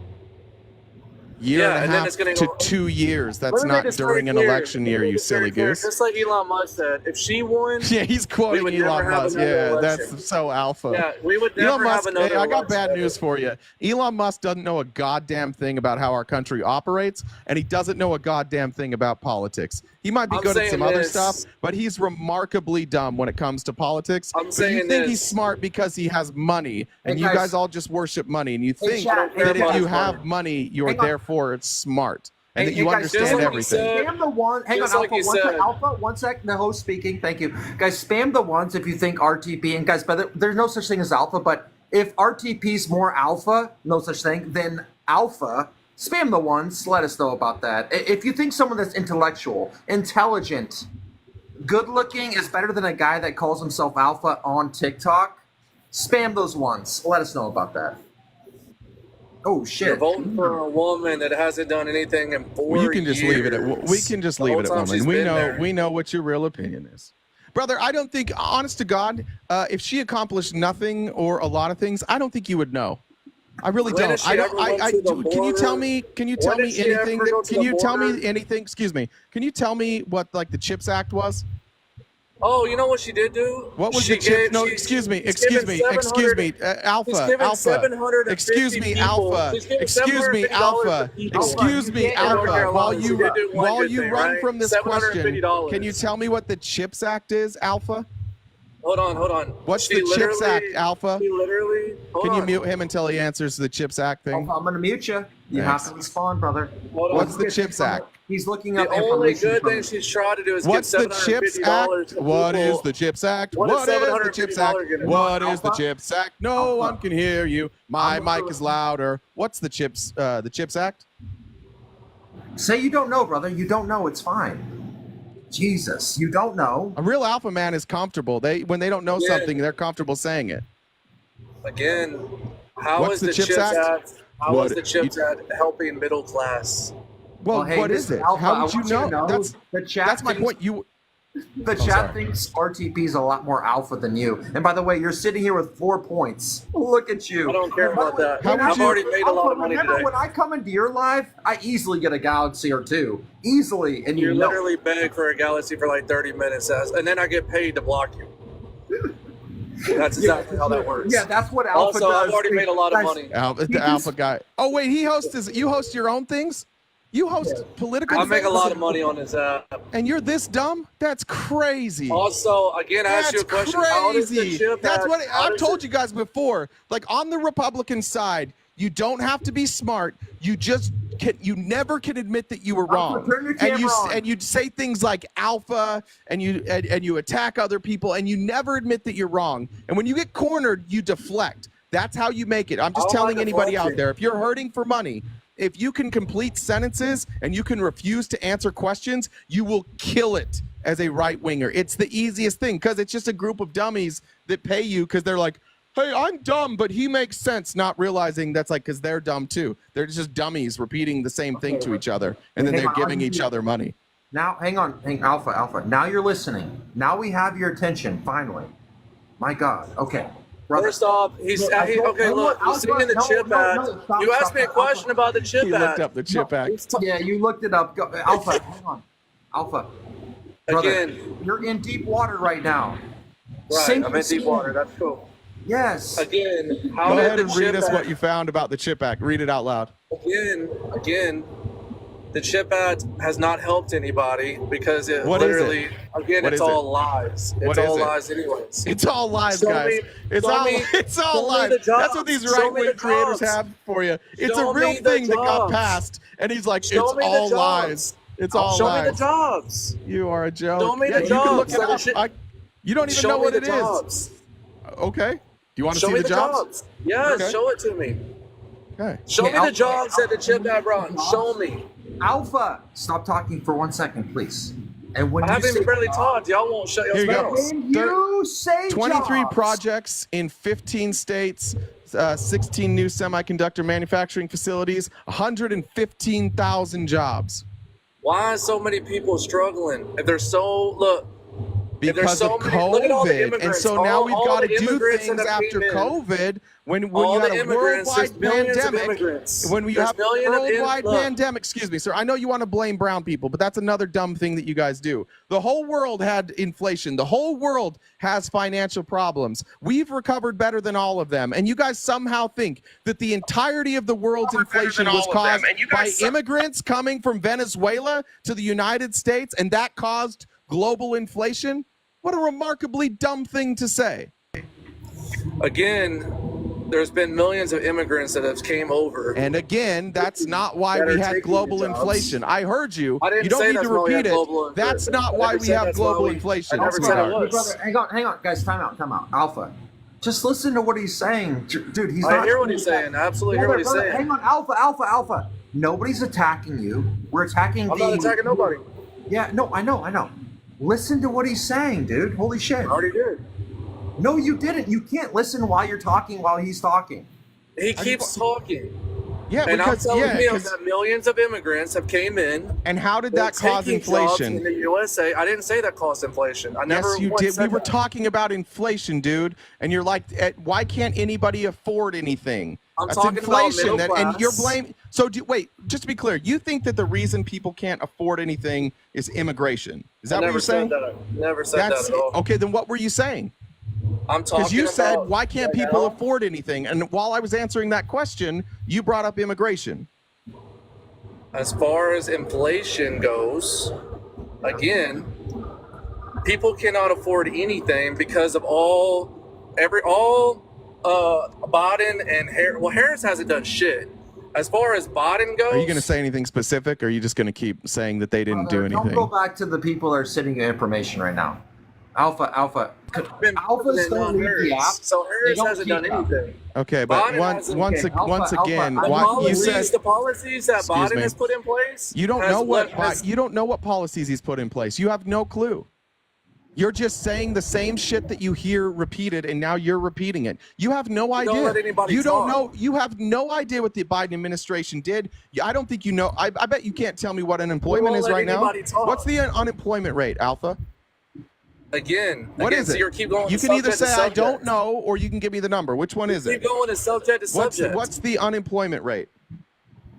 S1: Year and a half to 2 years. That's not during an election year, you silly goose.
S11: Just like Elon Musk said, if she won,
S1: yeah, he's quoting Elon Musk. Yeah, that's so alpha.
S11: Yeah, we would never have another election.
S1: I got bad news for you. Elon Musk doesn't know a goddamn thing about how our country operates, and he doesn't know a goddamn thing about politics. He might be good at some other stuff, but he's remarkably dumb when it comes to politics.
S11: I'm saying
S1: you think he's smart because he has money, and you guys all just worship money, and you think that if you have money, you're therefore it's smart, and that you understand everything.
S2: Spam the one. Hang on, Alpha. One sec. The host speaking. Thank you, guys. Spam the ones if you think RTP. And guys, but there's no such thing as Alpha. But If RTP's more alpha, no such thing, then alpha, spam the ones, let us know about that. If you think someone that's intellectual, intelligent, good looking is better than a guy that calls himself alpha on TikTok, spam those ones. Let us know about that. Oh shit!
S11: You're voting for a woman that hasn't done anything in 4 years.
S1: You can just leave it at. We can just leave it at woman. We know what your real opinion is, brother. I don't think, honest to God, if she accomplished nothing or a lot of things, I don't think you would know. I really don't. Can you tell me? Can you tell me anything? Can you tell me anything? Excuse me. Can you tell me what like the CHIPS Act was?
S11: Oh, you know what she did do?
S1: What was the CHIPS? No, excuse me, Alpha, excuse me, Alpha. While you run from this question, can you tell me what the CHIPS Act is, Alpha?
S11: Hold on.
S1: What's the CHIPS Act, Alpha? Can you mute him until he answers the CHIPS Act thing?
S2: I'm gonna mute you. You have to respond, brother.
S1: What's the CHIPS Act?
S2: He's looking up
S11: the only good thing she's trying to do is
S1: what's
S11: give
S1: the CHIPS Act? What is the CHIPS Act? What is the CHIPS Act? What is the CHIPS Act? No one can hear you. My mic is louder. What's the CHIPS Act?
S2: Say you don't know, brother. You don't know. It's fine. Jesus, you don't know.
S1: A real alpha man is comfortable. When they don't know something, they're comfortable saying it.
S11: Again, how is the CHIPS Act? How is the CHIPS Act helping middle class?
S1: Well,
S2: hey,
S1: what is it?
S2: Alpha,
S1: how would you know?
S2: That's
S1: my point.
S2: The chat thinks RTP is a lot more alpha than you. And by the way, you're sitting here with 4 points. Look at you.
S11: I don't care about that. I've already made a lot of money today.
S2: When I come into your live, I easily get a galaxy or two. Easily. And
S11: you literally beg for a galaxy for like 30 minutes, and then I get paid to block you. That's exactly how that works.
S2: Yeah, that's what Alpha does.
S11: Also, I've already made a lot of money.
S1: The Alpha guy. Oh, wait, you host your own things? You host political.
S11: I make a lot of money on this app.
S1: And you're this dumb? That's crazy.
S11: Also, again, I asked you a question.
S1: Crazy. That's what I've told you guys before. Like on the Republican side, you don't have to be smart. You never can admit that you were wrong. And you say things like alpha and you attack other people and you never admit that you're wrong. And when you get cornered, you deflect. That's how you make it. I'm just telling anybody out there, if you're hurting for money, if you can complete sentences and you can refuse to answer questions, you will kill it as a right winger. It's the easiest thing because it's just a group of dummies that pay you because they're like, hey, I'm dumb, but he makes sense, not realizing that's like because they're dumb too. They're just dummies repeating the same thing to each other, and then they're giving each other money.
S2: Now, hang on, Alpha. Now you're listening. Now we have your attention, finally. My God. Okay. Brother.
S11: First off, okay, look, you've seen in the CHIP Act. You asked me a question about the CHIP Act.
S1: He looked up the CHIP Act.
S2: Yeah, you looked it up. Alpha, hang on. Alpha. Brother, again, you're in deep water right now.
S11: Right, I'm in deep water. That's cool.
S2: Yes.
S11: Again,
S1: go ahead and read us what you found about the CHIP Act. Read it out loud.
S11: Again, the CHIP Act has not helped anybody because it's all lies. It's all lies anyways.
S1: It's all lies, guys. It's all lies. That's what these right-wing creators have for you. It's a real thing that got passed, and he's like, it's all lies. It's all lies.
S11: Show me the jobs.
S1: You are a joke.
S11: Show me the jobs. You can look it
S1: up. You don't even know what it is. Okay. Do you want to see the jobs?
S11: Yes, okay. Show it to me.
S1: Okay.
S11: Show me the jobs that the CHIP Act brought. Show me.
S2: Alpha, stop talking for 1 second, please. And when
S11: I haven't even barely talked. Y'all won't shut your mouths.
S2: You say
S1: 23 projects in 15 states, 16 new semiconductor manufacturing facilities, 115,000 jobs.
S11: Why are so many people struggling? If they're so
S1: because of COVID, and so now we've got to do things after COVID. When you had a worldwide pandemic, excuse me, sir, I know you want to blame brown people, but that's another dumb thing that you guys do. The whole world had inflation. The whole world has financial problems. We've recovered better than all of them, and you guys somehow think that the entirety of the world's inflation was caused by immigrants coming from Venezuela to the United States, and that caused global inflation? What a remarkably dumb thing to say.
S11: Again, there's been millions of immigrants that have came over.
S1: And again, that's not why we had global inflation. I heard you.
S11: I didn't
S1: you don't
S11: say
S1: need to repeat it. That's not why we have global inflation.
S11: I never said it was.
S2: Brother, hang on, guys, time out. Alpha, Just listen to what he's saying, dude. He's not.
S11: I hear what he's saying. I absolutely hear what he's saying.
S2: Hang on, Alpha. Nobody's attacking you. We're attacking.
S11: I'm not attacking nobody.
S2: Yeah, no, I know. Listen to what he's saying, dude. Holy shit.
S11: I already did.
S2: No, you didn't. You can't listen while you're talking while he's talking.
S11: He keeps talking.
S1: Yeah,
S11: and
S1: because
S11: I'm telling you that millions of immigrants have came in.
S1: And how did that cause inflation
S11: in the USA? I didn't say that caused inflation. I never.
S1: Yes, you did. We were talking about inflation, dude, and you're like, why can't anybody afford anything?
S11: I'm talking
S1: inflation,
S11: about middle class.
S1: and you're blaming. So wait, just to be clear, you think that the reason people can't afford anything is immigration? Is that what you're saying?
S11: Never said that at all.
S1: Okay, then what were you saying?
S11: I'm talking
S1: because you said,
S11: about,
S1: why can't people afford anything? And while I was answering that question, you brought up immigration.
S11: As far as inflation goes, again, people cannot afford anything because of all Biden and Harris. Well, Harris hasn't done shit. As far as Biden goes,
S1: are you going to say anything specific, or are you just going to keep saying that they didn't do anything?
S2: Don't go back to the people that are sitting in information right now. Alpha's going to leave the app.
S11: So Harris hasn't done anything.
S1: Okay, but once again, you said
S11: the policies that Biden has put in place.
S1: You don't know what policies he's put in place. You have no clue. You're just saying the same shit that you hear repeated, and now you're repeating it. You have no idea.
S11: Don't let anybody talk.
S1: Know. You have no idea what the Biden administration did. I don't think you know. I bet you can't tell me what unemployment is right now. What's the unemployment rate, Alpha?
S11: What is it?
S1: You can either say I don't know, or you can give me the number. Which one is it?
S11: Keep going to subject to subject.
S1: What's the unemployment rate?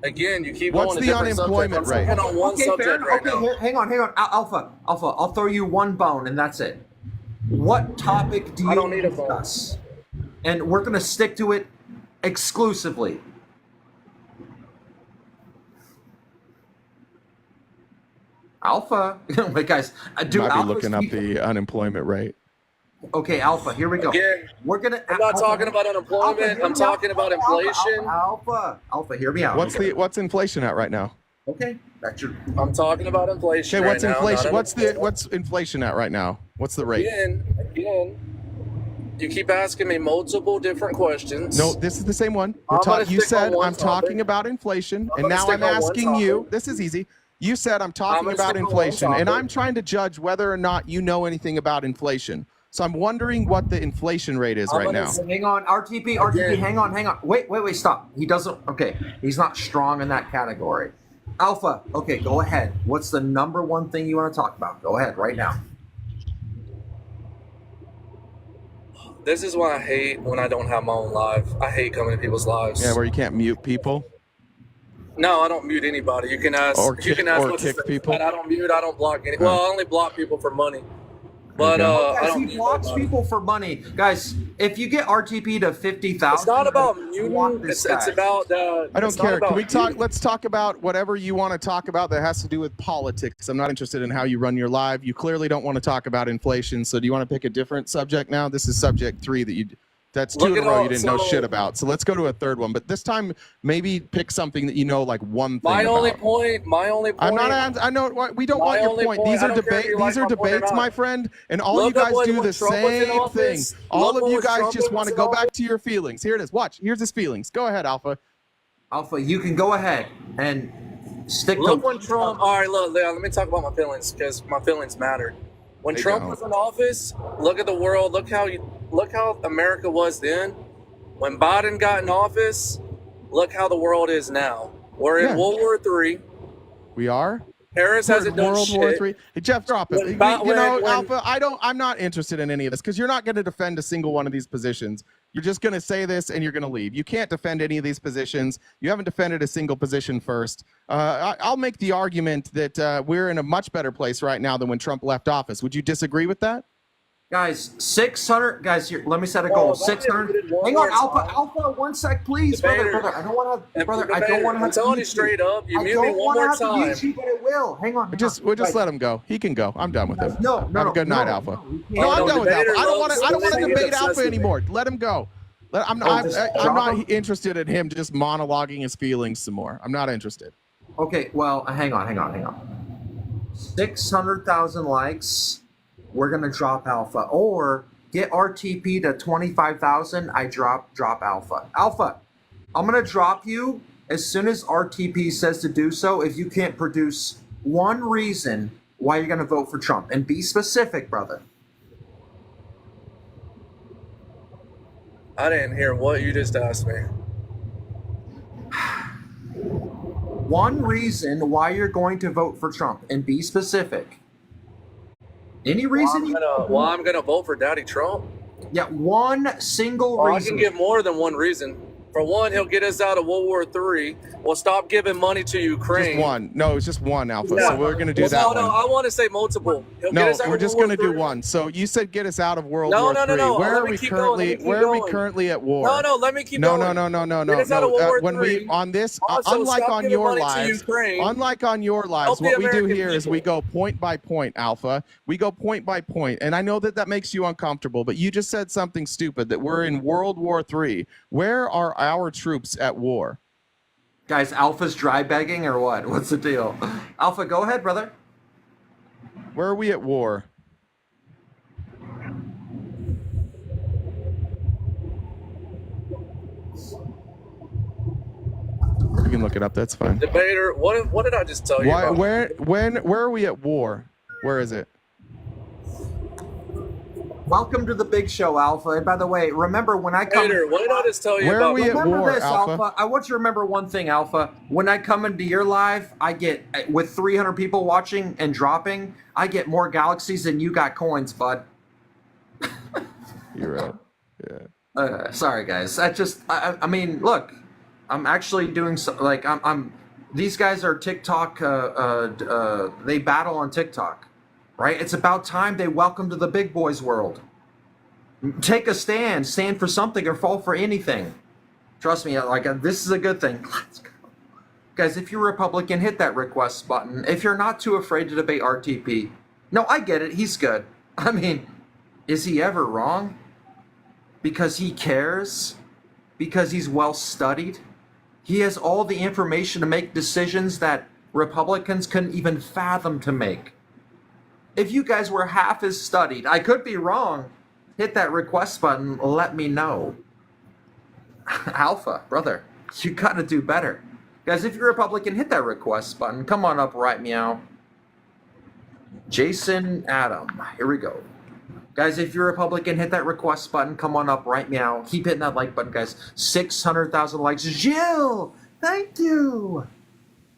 S11: Again, you keep
S1: What's
S11: going
S1: the
S11: to
S1: unemployment rate?
S11: I'm on one subject right now.
S2: Hang on. Alpha, I'll throw you one bone, and that's it. What topic do you
S11: don't need a bone.
S2: And we're going to stick to it exclusively. Alpha, wait, guys, do
S1: might be looking up the unemployment rate.
S2: Okay, Alpha, here we go.
S11: Again,
S2: we're gonna.
S11: I'm not talking about unemployment. I'm talking about inflation.
S2: Alpha, hear me out.
S1: What's inflation at right now?
S2: Okay, that's your.
S11: I'm talking about inflation.
S1: Okay, what's
S11: right
S1: inflation?
S11: Now,
S1: what's inflation at right now? What's the rate?
S11: Again, you keep asking me multiple different questions.
S1: No, this is the same one.
S11: You
S1: said I'm talking about inflation, and now I'm asking you. This is easy. You said I'm talking about inflation, and I'm trying to judge whether or not you know anything about inflation. So I'm wondering what the inflation rate is right now.
S2: Hang on, RTP, hang on. Wait, stop. He doesn't, okay, he's not strong in that category. Alpha, okay, go ahead. What's the number one thing you want to talk about? Go ahead, right now.
S11: This is why I hate when I don't have my own live. I hate coming to people's lives.
S1: Yeah, where you can't mute people.
S11: No, I don't mute anybody. You can ask.
S1: Or
S11: you can ask
S1: or kick people.
S11: I don't mute. I don't block any. Well, I only block people for money. But I don't.
S2: He blocks people for money, guys. If you get RTP to 50,000,
S11: it's not about muting. It's about.
S1: I don't care. Can we talk? Let's talk about whatever you want to talk about that has to do with politics. I'm not interested in how you run your live. You clearly don't want to talk about inflation. So do you want to pick a different subject now? This is subject 3 that you. That's 2 in a row you didn't know shit about. So let's go to a third one. But this time, maybe pick something that you know, like one thing.
S11: My only point.
S1: I'm not. I know. We don't want your point. These are debates. These are debates, my friend. And all you guys do the same thing. All of you guys just want to go back to your feelings. Here it is. Watch. Here's his feelings. Go ahead, Alpha.
S2: Alpha, you can go ahead and stick.
S11: Look when Trump. All right, look. Let me talk about my feelings because my feelings matter. When Trump was in office, look at the world. Look how America was then. When Biden got in office, look how the world is now. We're in World War III.
S1: We are.
S11: Harris hasn't done
S1: World
S11: shit.
S1: War III. Hey, Jeff, drop it. Alpha, I'm not interested in any of this because you're not going to defend a single one of these positions. You're just going to say this and you're going to leave. You can't defend any of these positions. You haven't defended a single position first. I'll make the argument that we're in a much better place right now than when Trump left office. Would you disagree with that?
S2: Guys, 600. Guys, here, let me set a goal. 600. Hang on, Alpha. 1 sec, please, brother. I don't want to, brother. I don't want to have to.
S11: I'm telling you straight up. You mute me one more time.
S2: But it will. Hang on.
S1: We'll just let him go. He can go. I'm done with him.
S2: No.
S1: Have a good night, Alpha. No, I'm done with Alpha. I don't want to debate Alpha anymore. Let him go. I'm not interested in him just monologuing his feelings some more. I'm not interested.
S2: Okay, well, hang on. 600,000 likes. We're gonna drop Alpha, or get RTP to 25,000, I drop Alpha. Alpha, I'm going to drop you as soon as RTP says to do so if you can't produce one reason why you're going to vote for Trump. And be specific, brother.
S11: I didn't hear what you just asked me.
S2: One reason why you're going to vote for Trump, and be specific. Any reason?
S11: I'm gonna vote for Daddy Trump.
S2: Yeah, one single reason.
S11: I can give more than one reason. For one, he'll get us out of World War III. We'll stop giving money to Ukraine.
S1: Just one. No, it's just one, Alpha. Yeah. So we're going to do that one.
S11: No, I want to say multiple.
S1: No, we're just going to do one. So you said get us out of World War III.
S11: No.
S1: Where are we currently at war?
S11: No, let me keep going.
S1: No.
S11: Get us out of World War
S1: When
S11: III.
S1: we on this,
S11: Also,
S1: unlike on your lives,
S11: Help
S1: what we do
S11: American
S1: here is
S11: people.
S1: we go point by point, Alpha. We go point by point, and I know that makes you uncomfortable, but you just said something stupid that we're in World War III. Where are our troops at war?
S2: Guys, Alpha's dry begging or what? What's the deal? Alpha, go ahead, brother.
S1: Where are we at war? You can look it up. That's fine.
S11: Debater, what did I just tell you?
S1: Where are we at war? Where is it?
S2: Welcome to the big show, Alpha. And by the way, remember when I come...
S11: Debater, what did I just tell you
S1: Where
S11: about?
S1: are we at
S2: Remember
S1: war,
S2: this, Alpha. I want you to remember one thing, Alpha. When I come into your live, I get, with 300 people watching and dropping, I get more galaxies than you got coins, bud.
S1: You're right. Yeah.
S2: Sorry, guys. I mean, look, I'm actually doing so, like, these guys are TikTok, they battle on TikTok, right? It's about time they welcome to the big boys world. Take a stand for something or fall for anything. Trust me, like, this is a good thing. Let's go. Guys, if you're Republican, hit that request button. If you're not too afraid to debate RTP, no, I get it. He's good. I mean, is he ever wrong? Because he cares? Because he's well studied? He has all the information to make decisions that Republicans couldn't even fathom to make. If you guys were half as studied, I could be wrong, hit that request button, let me know. Alpha, brother, you gotta do better. Guys, if you're Republican, hit that request button. Come on up, right meow. Jason Adam, here we go. Guys, if you're Republican, hit that request button. Come on up right now. Keep hitting that like button, guys. 600,000 likes. Jill, thank you.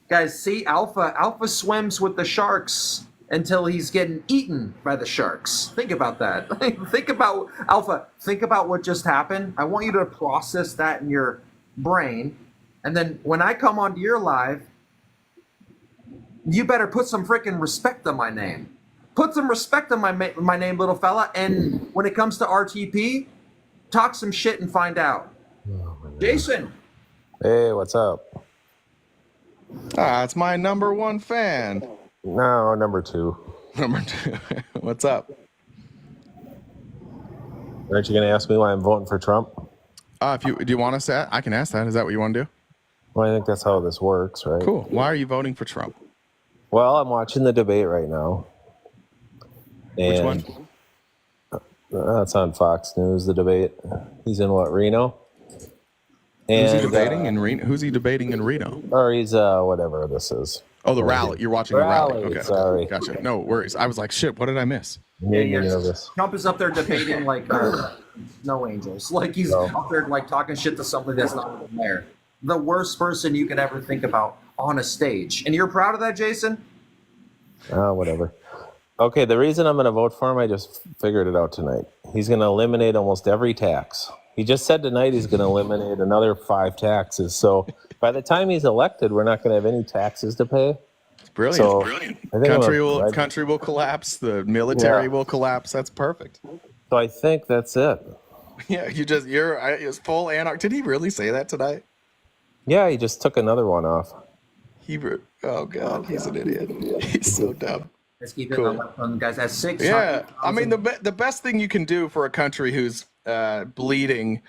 S2: Guys, see, Alpha swims with the sharks until he's getting eaten by the sharks. Think about that. Think about, Alpha, think about what just happened. I want you to process that in your brain. And then when I come onto your live, you better put some freaking respect on my name. Put some respect on my name, little fella. And when it comes to RTP, talk some shit and find out. Oh, Jason.
S12: Hey, what's up?
S1: It's my number one fan.
S12: No, number two.
S1: Number two. What's up?
S12: Aren't you going to ask me why I'm voting for Trump?
S1: Do you want us to? I can ask that. Is that what you want to do?
S12: Well, I think that's how this works, right?
S1: Cool. Why are you voting for Trump?
S12: Well, I'm watching the debate right now.
S1: Which one?
S12: That's on Fox News, the debate. He's in what, Reno? And,
S1: who's he debating in Reno? Who's he debating in Reno?
S12: Or he's whatever this is.
S1: Oh, the rally. You're watching the rally. Okay.
S12: Sorry.
S1: Gotcha. No worries. I was like, shit, what did I miss?
S2: Trump is up there debating like no angels. Like he's up there like talking shit to somebody that's not even there. The worst person you could ever think about on a stage. And you're proud of that, Jason?
S12: Whatever. Okay, the reason I'm going to vote for him, I just figured it out tonight. He's going to eliminate almost every tax. He just said tonight he's going to eliminate another 5 taxes. So by the time he's elected, we're not going to have any taxes to pay.
S1: It's brilliant.
S12: So
S1: Country will collapse. The military will collapse. That's perfect.
S12: So I think that's it.
S1: Yeah, you're full anarch. Did he really say that tonight?
S12: Yeah, he just took another one off.
S1: Oh God, he's an idiot. He's so dumb.
S2: Let's keep it on, guys. At 6.
S1: Yeah, I mean the best thing you can do for a country who's bleeding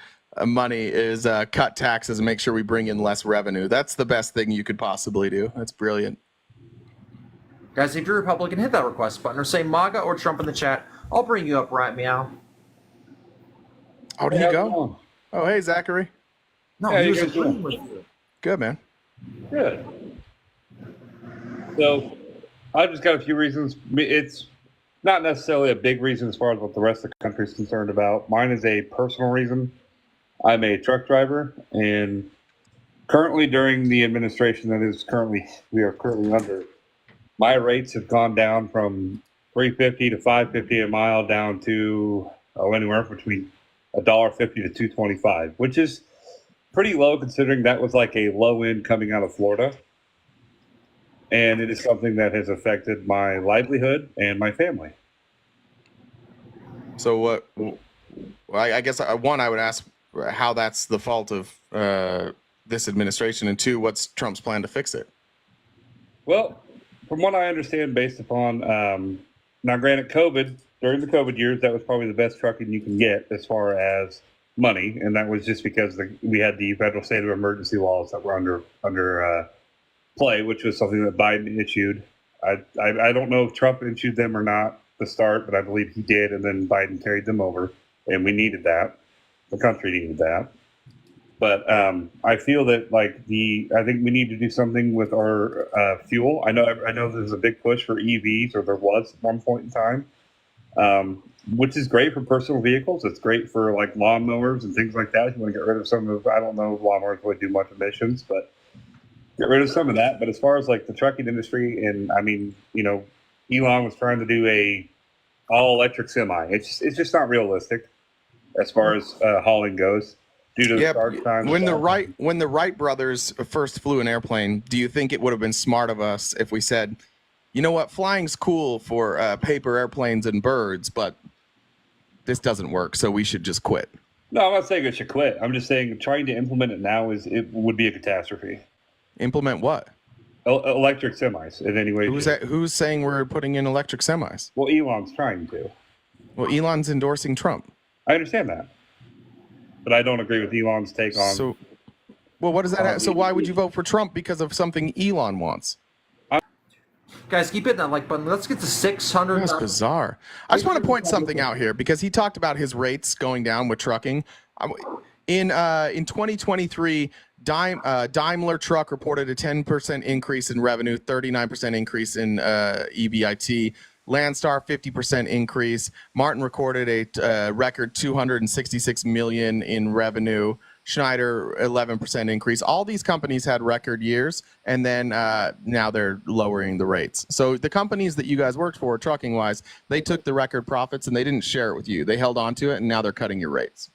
S1: money is cut taxes and make sure we bring in less revenue. That's the best thing you could possibly do. That's brilliant.
S2: Guys, if you're Republican, hit that request button or say MAGA or Trump in the chat. I'll bring you up, right meow.
S1: Oh, did he go? Oh, hey, Zachary.
S2: No,
S13: Yeah,
S2: he was
S13: you guys
S2: agreeing
S13: doing?
S2: with you.
S1: Good, man.
S13: Good. So, I just got a few reasons. It's not necessarily a big reason as far as what the rest of the country is concerned about. Mine is a personal reason. I'm a truck driver, and currently during the administration we are currently under, my rates have gone down from $3.50 to $5.50 a mile down to anywhere between $1.50 to $2.25, which is pretty low considering that was like a low end coming out of Florida. And it is something that has affected my livelihood and my family.
S1: So what? Well, I guess I would ask how that's the fault of this administration, and two, what's Trump's plan to fix it?
S13: Well, from what I understand, based upon now, granted, during the COVID years, that was probably the best trucking you can get as far as money, and that was just because we had the federal state of emergency laws that were under play, which was something that Biden issued. I don't know if Trump issued them or not to start, but I believe he did, and then Biden carried them over, and we needed that. The country needed that. But I feel that I think we need to do something with our fuel. I know there's a big push for EVs, or there was at one point in time, which is great for personal vehicles. It's great for like lawnmowers and things like that. If you want to get rid of some of, I don't know if lawnmowers would do much emissions, but get rid of some of that. But as far as like the trucking industry, and I mean, Elon was trying to do a all electric semi. It's just not realistic as far as hauling goes. Due to the start time.
S1: When the Wright brothers first flew an airplane, do you think it would have been smart of us if we said, you know what, flying's cool for paper airplanes and birds, but this doesn't work, so we should just quit?
S13: No, I'm not saying it should quit. I'm just saying trying to implement it now would be a catastrophe.
S1: Implement what?
S13: Electric semis in any way.
S1: Who's saying we're putting in electric semis?
S13: Well, Elon's trying to.
S1: Well, Elon's endorsing Trump.
S13: I understand that. But I don't agree with Elon's take on.
S1: So, well, what does that have? So why would you vote for Trump? Because of something Elon wants?
S2: Guys, keep hitting that like button. Let's get to 600.
S1: That's bizarre. I just want to point something out here because he talked about his rates going down with trucking. In 2023, Daimler Truck reported a 10% increase in revenue, 39% increase in EBIT. Landstar 50% increase. Martin recorded a record 266 million in revenue. Schneider 11% increase. All these companies had record years, and then now they're lowering the rates. So the companies that you guys worked for, trucking wise, they took the record profits and they didn't share it with you. They held on to it, and now they're cutting your rates.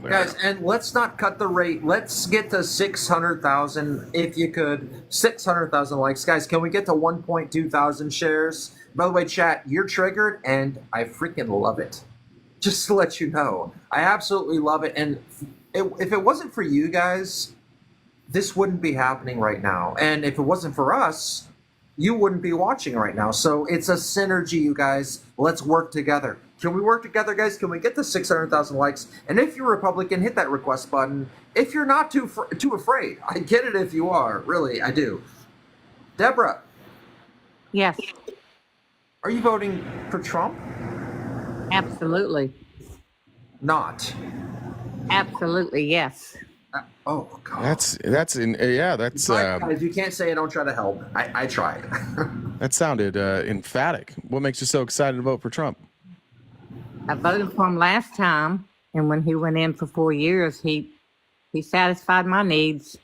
S2: Guys, and let's not cut the rate. Let's get to 600,000 if you could. 600,000 likes. Guys, can we get to 1.2 thousand shares? By the way, chat, you're triggered, and I freaking love it. Just to let you know. I absolutely love it. And if it wasn't for you guys, this wouldn't be happening right now. And if it wasn't for us, you wouldn't be watching right now. So it's a synergy, you guys. Let's work together. Can we work together, guys? Can we get to 600,000 likes? And if you're Republican, hit that request button. If you're not too afraid, I get it if you are. Really, I do. Deborah.
S14: Yes.
S2: Are you voting for Trump?
S14: Absolutely.
S2: Not.
S14: Absolutely, yes.
S2: Oh God.
S1: That's
S2: guys, you can't say I don't try to help. I tried.
S1: That sounded emphatic. What makes you so excited to vote for Trump?
S14: I voted for him last time, and when he went in for 4 years, he satisfied my needs.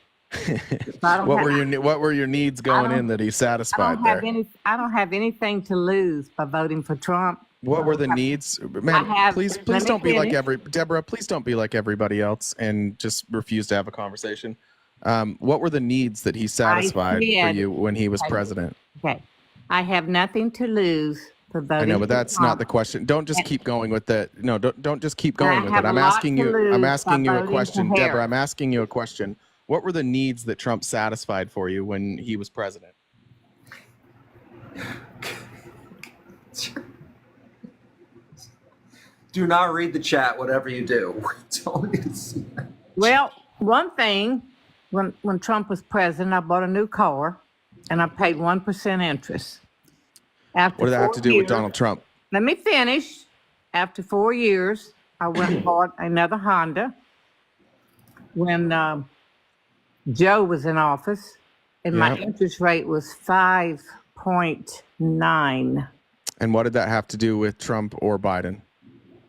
S1: What were your needs going in that he satisfied there?
S14: I don't have anything to lose by voting for Trump.
S1: What were the needs? Man, please don't be like Deborah, please don't be like everybody else and just refuse to have a conversation. What were the needs that he satisfied for you when he was president?
S14: Okay. I have nothing to lose for voting.
S1: I know, but that's not the question. Don't just keep going with that. No, don't just keep going with it. I'm asking you a question, Deborah. I'm asking you a question. What were the needs that Trump satisfied for you when he was president?
S2: Do not read the chat, whatever you do. Don't need to see that.
S14: Well, one thing, when Trump was president, I bought a new car, and I paid 1% interest.
S1: What did that have to do with Donald Trump?
S14: Let me finish. After 4 years, I went and bought another Honda when Joe was in office, and my interest rate was 5.9.
S1: And what did that have to do with Trump or Biden?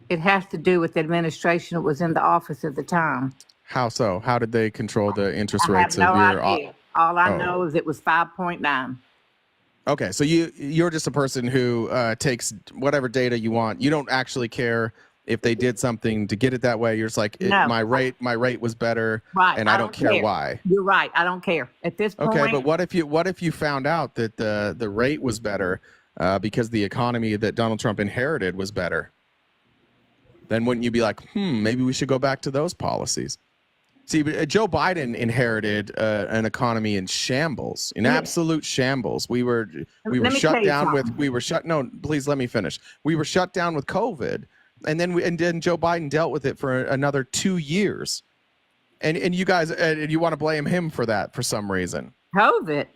S14: It has to do with the administration that was in the office at the time.
S1: How so? How did they control the interest
S14: I
S1: rates
S14: have no
S1: of your?
S14: idea. All I know is it was 5.9.
S1: Okay, so you're just a person who takes whatever data you want. You don't actually care if they did something to get it that way. You're just like,
S14: No.
S1: my rate was better,
S14: Right.
S1: and I don't care why.
S14: You're right. I don't care at this point.
S1: Okay, but what if you found out that the rate was better because the economy that Donald Trump inherited was better? Then wouldn't you be like, maybe we should go back to those policies? See, Joe Biden inherited an economy in shambles, in absolute shambles. We were shut down with no, please let me finish. We were shut down with COVID, and then Joe Biden dealt with it for another 2 years. And you guys you want to blame him for that for some reason.
S14: COVID.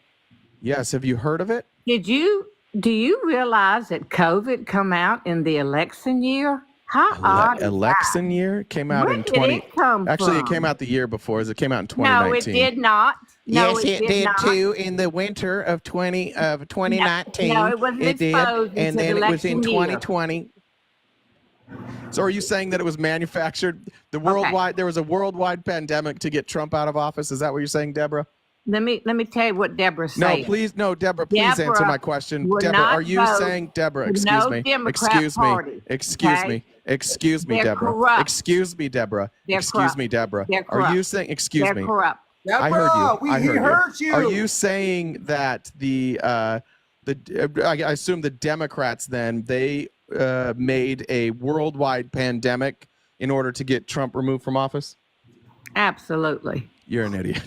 S1: Yes, have you heard of it?
S14: Do you realize that COVID come out in the election year? How odd.
S1: Election year came out in 20.
S14: It come
S1: Actually,
S14: from?
S1: it came out the year before. It came out in 2019.
S14: No, it did not. No,
S4: yes, it did
S14: not.
S4: too. In the winter of 2019,
S14: No, it wasn't exposed
S4: and
S14: until
S4: then
S14: the
S4: it was in
S14: election year.
S4: 2020.
S1: So, are you saying that it was manufactured? There was a worldwide pandemic to get Trump out of office. Is that what you're saying, Deborah?
S14: Let me tell you what Deborah said.
S1: Deborah, please answer my question. Deborah, are you saying, Deborah, excuse me, excuse me, Deborah, excuse me, Deborah, excuse me, Deborah, are you saying, excuse me, I heard you. Are you saying that I assume the Democrats then they made a worldwide pandemic in order to get Trump removed from office?
S14: Absolutely.
S1: You're an idiot.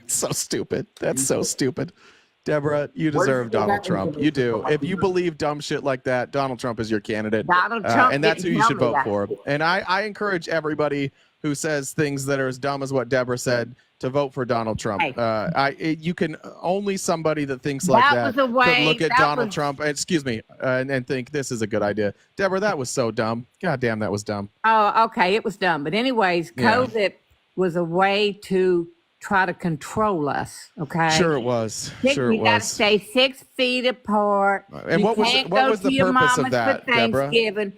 S1: So stupid. That's so stupid. Deborah, you deserve Donald Trump. You do. If you believe dumb shit like that, Donald Trump is your candidate.
S14: Donald Trump
S1: and that's who you should vote
S14: that.
S1: for. And I encourage everybody who says things that are as dumb as what Deborah said to vote for Donald Trump.
S14: Hey.
S1: You can only somebody that thinks like that
S14: was a way-
S1: could look at
S14: that
S1: Donald
S14: was-
S1: Trump, excuse me, and think this is a good idea. Deborah, that was so dumb. God damn, that was dumb.
S14: Oh, okay. It was dumb. But anyways, COVID was a way to try to control us. Okay.
S1: Sure it was.
S14: You got to stay 6 feet apart.
S1: And what was the purpose of that, Deborah?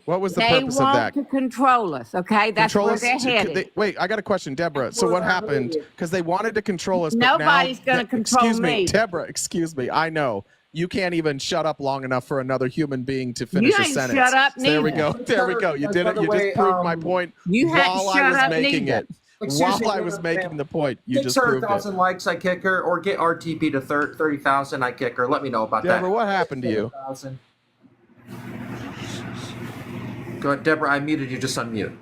S1: What was the purpose of that?
S14: They want to control us. Okay, that's where they're headed.
S1: Wait, I got a question, Deborah. So what happened? Because they wanted to control us.
S14: Nobody's going to control
S1: excuse me,
S14: me.
S1: Deborah. Excuse me. I know. You can't even shut up long enough for another human being to finish a sentence.
S14: Shut up,
S1: There we go. There we go. You did it. You just proved my point while I was making it. While I was making the point, you just proved it.
S2: 600,000 likes, I kick her, or get RTP to 30,000, I kick her. Let me know about that.
S1: Deborah, what happened to you?
S2: Go ahead, Deborah. I muted you. Just unmute.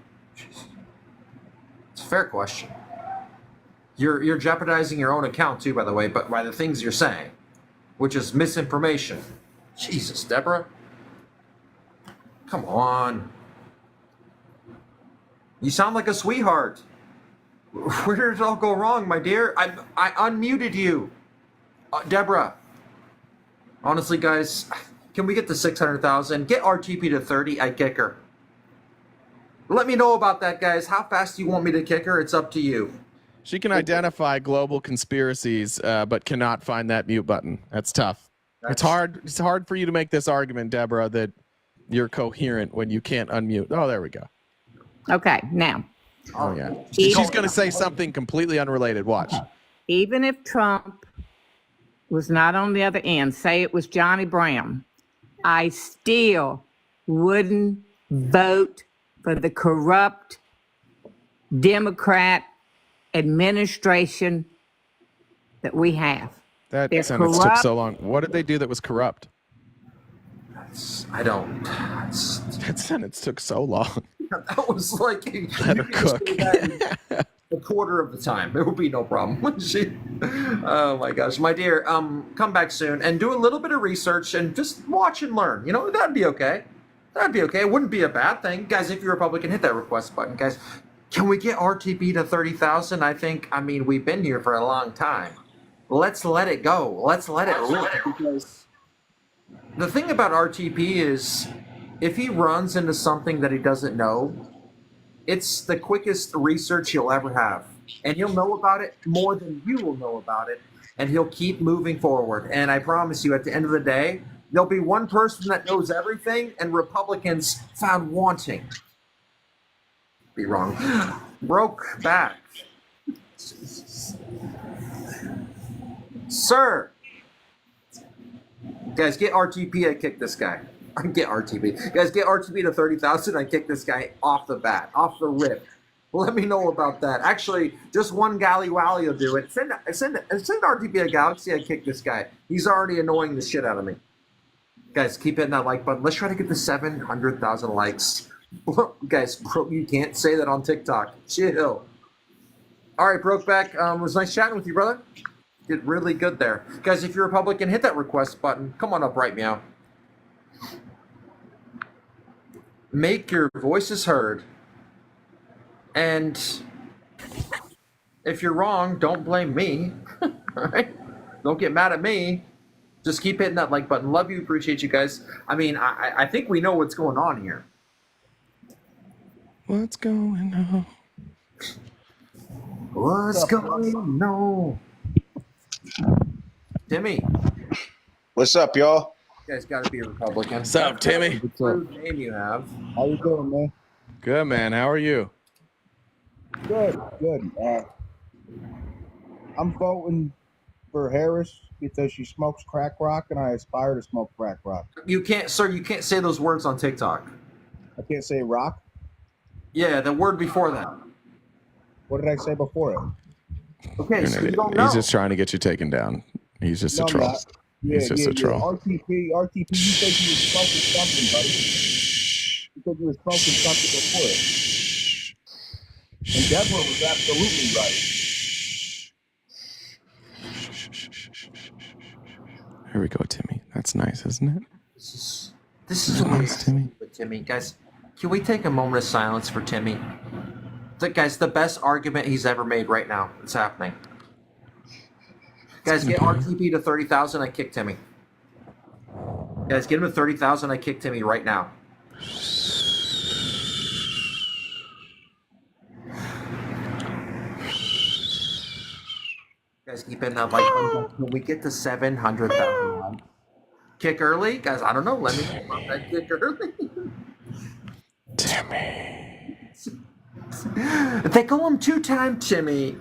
S2: It's a fair question. You're jeopardizing your own account too, by the way, but by the things you're saying, which is misinformation. Jesus, Deborah. Come on. You sound like a sweetheart. Where did it all go wrong, my dear? I unmuted you. Deborah. Honestly, guys, can we get to 600,000? Get RTP to 30, I kick her. Let me know about that, guys. How fast do you want me to kick her? It's up to you.
S1: She can identify global conspiracies, but cannot find that mute button. That's tough. It's hard for you to make this argument, Deborah, that you're coherent when you can't unmute. Oh, there we go.
S14: Okay, now.
S1: Oh, yeah. She's going to say something completely unrelated. Watch.
S14: Even if Trump was not on the other end, say it was Johnny Brown, I still wouldn't vote for the corrupt Democrat administration that we have.
S1: That
S14: They're
S1: sentence
S14: corrupt.
S1: took so long. What did they do that was corrupt? That sentence took so long.
S2: That was like
S1: Let her cook.
S2: a quarter of the time. There will be no problem. Oh my gosh, my dear, come back soon and do a little bit of research and just watch and learn. You know, that'd be okay. That'd be okay. It wouldn't be a bad thing, guys. If you're Republican, hit that request button, guys. Can we get RTP to 30,000? I mean, we've been here for a long time. Let's let it go. Let's let it live. Because the thing about RTP is, if he runs into something that he doesn't know, It's the quickest research you'll ever have. And he'll know about it more than you will know about it. And he'll keep moving forward. And I promise you, at the end of the day, there'll be one person that knows everything and Republicans found wanting. Be wrong. Broke back. Sir. Guys, get RTP, I kick this guy. Get RTP. Guys, get RTP to 30,000, I kick this guy off the bat, off the rip. Let me know about that. Actually, just one galley wally will do it. Send RTP a galaxy, I kick this guy. He's already annoying the shit out of me. Guys, keep hitting that like button. Let's try to get to 700,000 likes. Guys, you can't say that on TikTok. Chill. All right, Brokeback. It was nice chatting with you, brother. Did really good there. Guys, if you're a Republican, hit that request button. Come on up, right meow. Make your voices heard. And if you're wrong, don't blame me. All right? Don't get mad at me. Just keep hitting that like button. Love you. Appreciate you guys. I mean, I think we know what's going on here.
S1: What's going on?
S2: What's going on? Timmy.
S15: What's up, y'all?
S2: You guys got to be a Republican.
S1: What's up, Timmy?
S2: What's up? Name you have.
S15: How you doing, man?
S1: Good, man. How are you?
S15: Good, good. I'm voting for Harris because she smokes crack rock, and I aspire to smoke crack rock.
S2: You can't, sir. You can't say those words on TikTok.
S15: I can't say rock.
S2: Yeah, the word before that.
S15: What did I say before it?
S2: Okay, so you don't know.
S1: He's just trying to get you taken down. He's just a
S15: No,
S1: troll.
S15: not. Yeah,
S1: He's just a troll.
S15: RTP, you said you were smoking something, buddy. You said you were smoking something before it. And Deborah was absolutely right.
S1: Here we go, Timmy. That's nice, isn't it?
S2: This is
S1: nice, Timmy.
S2: Timmy, guys, can we take a moment of silence for Timmy? Guys, the best argument he's ever made right now. It's happening. Guys, get RTP to 30,000. I kick Timmy. Guys, get him to 30,000. I kick Timmy right now. Guys, keep in that like. When we get to 700,000, kick early, guys. I don't know. Let me know about that kick early.
S1: Timmy.
S2: They call him two-time Timmy.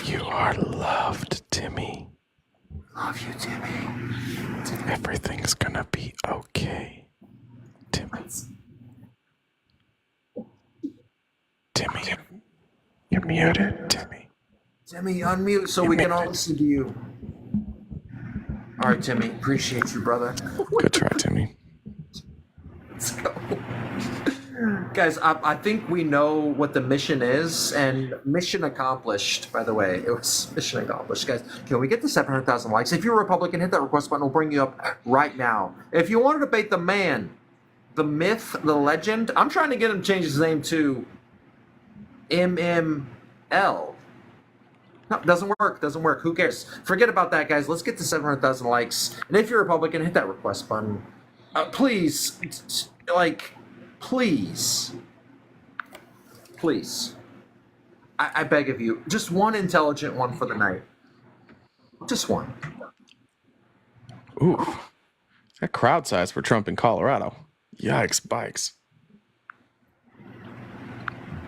S1: You are loved, Timmy.
S2: Love you, Timmy.
S1: Everything's gonna be okay. Timmy. Timmy, you're muted, Timmy.
S2: Timmy, unmute so we can all listen to you. All right, Timmy. Appreciate you, brother.
S1: Good try, Timmy.
S2: Let's go. Guys, I think we know what the mission is, and mission accomplished, by the way. It was mission accomplished. Guys, can we get to 700,000 likes? If you're a Republican, hit that request button. We'll bring you up right now. If you want to debate the man, the myth, the legend, I'm trying to get him to change his name to MML. No, doesn't work. Doesn't work. Who cares? Forget about that, guys. Let's get to 700,000 likes. And if you're a Republican, hit that request button. Please, please. I beg of you. Just one intelligent one for the night. Just one.
S1: Ooh. That crowd size for Trump in Colorado. Yikes, bikes.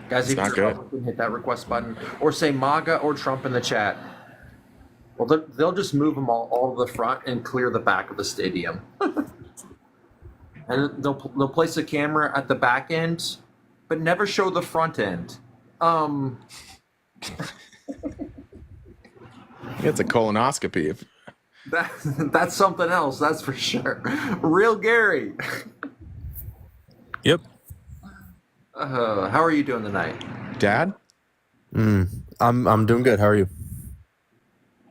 S2: Guys, if you're Republican, hit that request button. Or say MAGA or Trump in the chat. Well, they'll just move them all to the front and clear the back of the stadium. And they'll place a camera at the back end, but never show the front end.
S1: It's a colonoscopy.
S2: That's something else, that's for sure. Real Gary.
S16: Yep.
S2: How are you doing tonight?
S1: Dad?
S16: I'm doing good. How are you?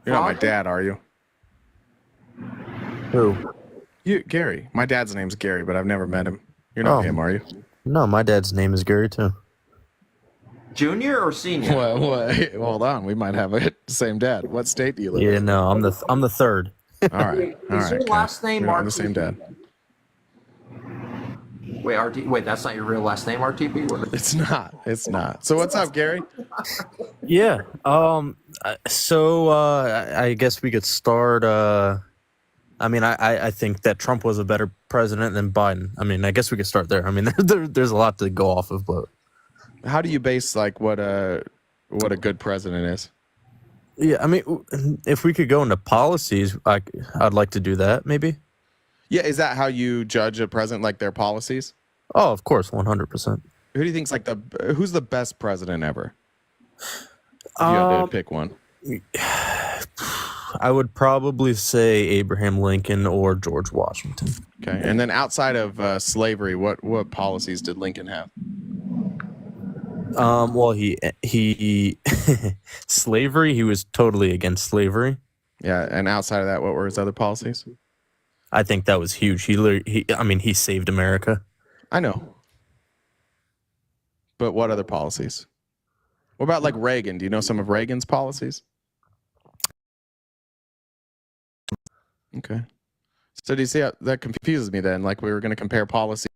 S1: You're not my dad, are you?
S16: Who?
S1: You, Gary. My dad's name's Gary, but I've never met him. You're not him, are you?
S16: No, my dad's name is Gary too.
S2: Junior or senior?
S1: What? Hold on, we might have the same dad. What state do you live in?
S16: Yeah, no, I'm the third.
S1: All right.
S2: Is your last name
S1: I'm the same dad.
S2: Wait, that's not your real last name, RTP?
S1: It's not. It's not. So what's up, Gary?
S16: Yeah. So I guess we could start. I mean, I think that Trump was a better president than Biden. I mean, I guess we could start there. I mean, there's a lot to go off of, but
S1: how do you base like what a good president is?
S16: Yeah, I mean, if we could go into policies, I'd like to do that, maybe.
S1: Yeah, is that how you judge a president, like their policies?
S16: Oh, of course, 100%.
S1: Who do you think's like who's the best president ever? If you had to pick one.
S16: I would probably say Abraham Lincoln or George Washington.
S1: Okay, and then outside of slavery, what policies did Lincoln have?
S16: Well, he slavery. He was totally against slavery.
S1: Yeah, and outside of that, what were his other policies?
S16: I think that was huge. He saved America.
S1: I know. But what other policies? What about like Reagan? Do you know some of Reagan's policies? Okay. So do you see how that confuses me then? Like we were going to compare policy.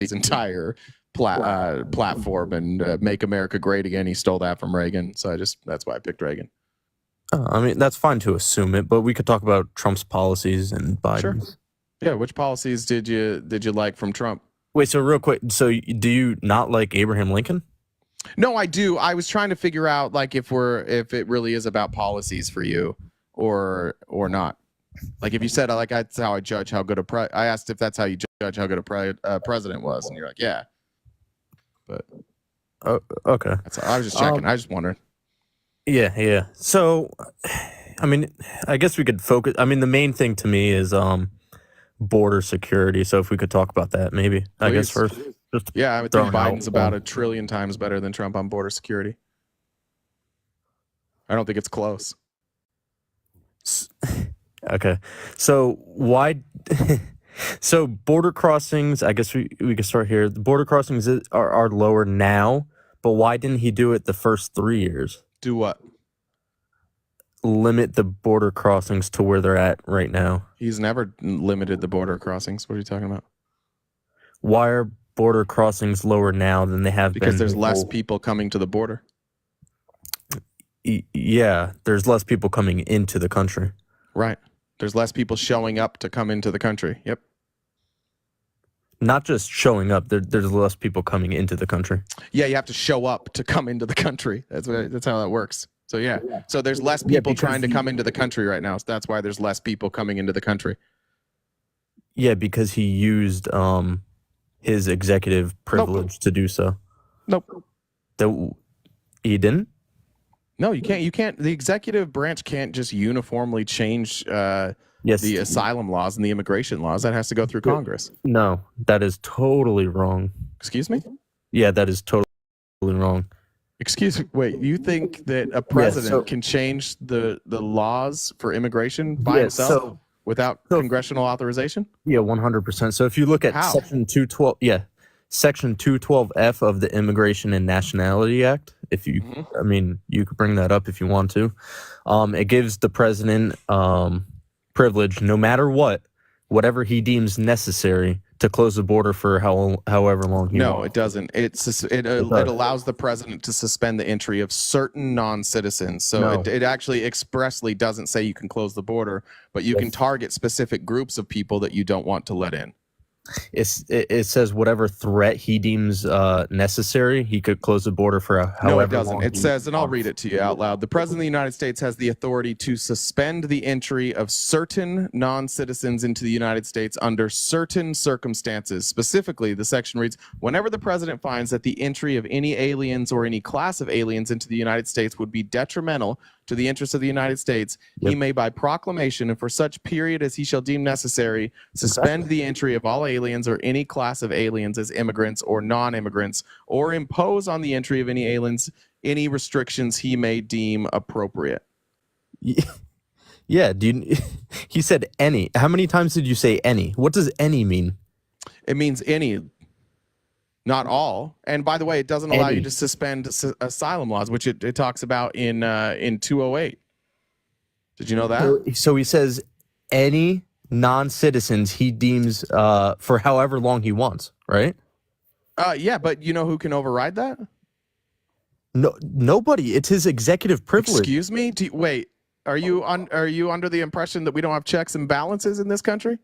S1: His entire platform and make America great again. He stole that from Reagan. So that's why I picked Reagan.
S16: I mean, that's fine to assume it, but we could talk about Trump's policies and Biden's.
S1: Sure. Yeah. Which policies did you like from Trump?
S16: Wait, so real quick, so do you not like Abraham Lincoln?
S1: No, I do. I was trying to figure out like if it really is about policies for you or not. Like if you said like that's how I judge how good I asked if that's how you judge how good a president was, and you're like, yeah. But
S16: okay.
S1: I was just checking. I was just wondering.
S16: Yeah. So, I mean, I guess we could focus. I mean, the main thing to me is border security. So if we could talk about that, maybe. Please. I guess first.
S1: Yeah, I would think Biden's about 1 trillion times better than Trump on border security. I don't think it's close.
S16: Okay. So why? So border crossings, I guess we could start here. The border crossings are lower now, but why didn't he do it the first 3 years?
S1: Do what?
S16: Limit the border crossings to where they're at right now.
S1: He's never limited the border crossings. What are you talking about?
S16: Why are border crossings lower now than they have been?
S1: Because there's less people coming to the border.
S16: Yeah, there's less people coming into the country.
S1: Right. There's less people showing up to come into the country. Yep.
S16: Not just showing up. There's less people coming into the country.
S1: Yeah, you have to show up to come into the country. That's how that works. So yeah. So there's less people trying to come into the country right now. So that's why there's less people coming into the country.
S16: Yeah, because he used his executive privilege to do so.
S1: Nope.
S16: He didn't?
S1: No, you can't. You can't. The executive branch can't just uniformly change the asylum laws and the immigration laws. That has to go through Congress.
S16: No, that is totally wrong.
S1: Excuse me?
S16: Yeah, that is totally wrong.
S1: Excuse me. Wait, you think that a president can change the laws for immigration by himself without congressional authorization?
S16: Yeah, 100%. So if you look at Section 212, Section 212F of the Immigration and Nationality Act, if you, I mean, you could bring that up if you want to. It gives the president privilege, no matter whatever he deems necessary, to close the border for however long he wants.
S1: No, it doesn't. It allows the president to suspend the entry of certain non-citizens. So it actually expressly doesn't say you can close the border, but you can target specific groups of people that you don't want to let in.
S16: It says whatever threat he deems necessary, he could close the border for however long.
S1: No, it doesn't. It says, and I'll read it to you out loud. The President of the United States has the authority to suspend the entry of certain non-citizens into the United States under certain circumstances. Specifically, the section reads, whenever the President finds that the entry of any aliens or any class of aliens into the United States would be detrimental to the interests of the United States, he may by proclamation and for such period as he shall deem necessary, suspend the entry of all aliens or any class of aliens as immigrants or non-immigrants, or impose on the entry of any aliens any restrictions he may deem appropriate.
S16: Yeah, dude. He said any. How many times did you say any? What does any mean?
S1: It means any. Not all. And by the way, it doesn't allow you to suspend asylum laws, which it talks about in 208. Did you know that?
S16: So he says any non-citizens he deems for however long he wants, right?
S1: Yeah, but you know who can override that?
S16: No, nobody. It's his executive privilege.
S1: Excuse me? Wait, are you under the impression that we don't have checks and balances in this country?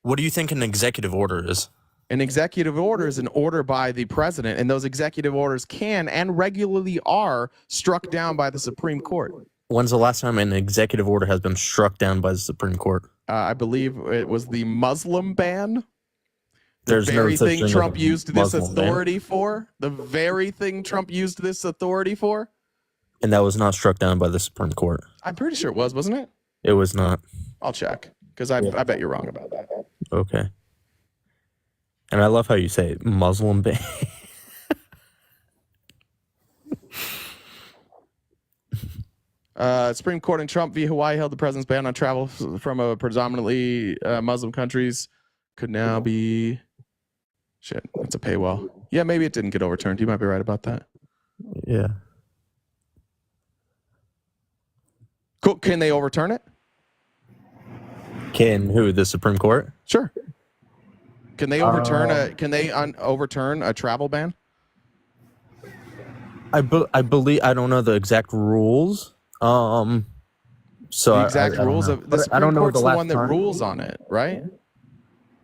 S16: What do you think an executive order is?
S1: An executive order is an order by the president, and those executive orders can and regularly are struck down by the Supreme Court.
S16: When's the last time an executive order has been struck down by the Supreme Court?
S1: I believe it was the Muslim ban.
S16: There's
S1: the very
S16: no such
S1: thing
S16: thing
S1: Trump
S16: as a
S1: used this
S16: Muslim
S1: authority for. The very thing Trump used this authority for.
S16: And that was not struck down by the Supreme Court.
S1: I'm pretty sure it was, wasn't it?
S16: It was not.
S1: I'll check, because I bet you're wrong about that.
S16: Okay. And I love how you say Muslim ban.
S1: Supreme Court in Trump v. Hawaii held the president's ban on travel from a predominantly Muslim countries could now be... Shit, that's a paywall. Yeah, maybe it didn't get overturned. You might be right about that.
S16: Yeah.
S1: Cool. Can they overturn it?
S16: Can who? The Supreme Court?
S1: Sure. Can they overturn overturn a travel ban?
S16: I believe I don't know the exact rules. So
S1: the exact rules of the Supreme
S16: I don't know
S1: Court's
S16: the
S1: the one that
S16: time.
S1: rules on it, right?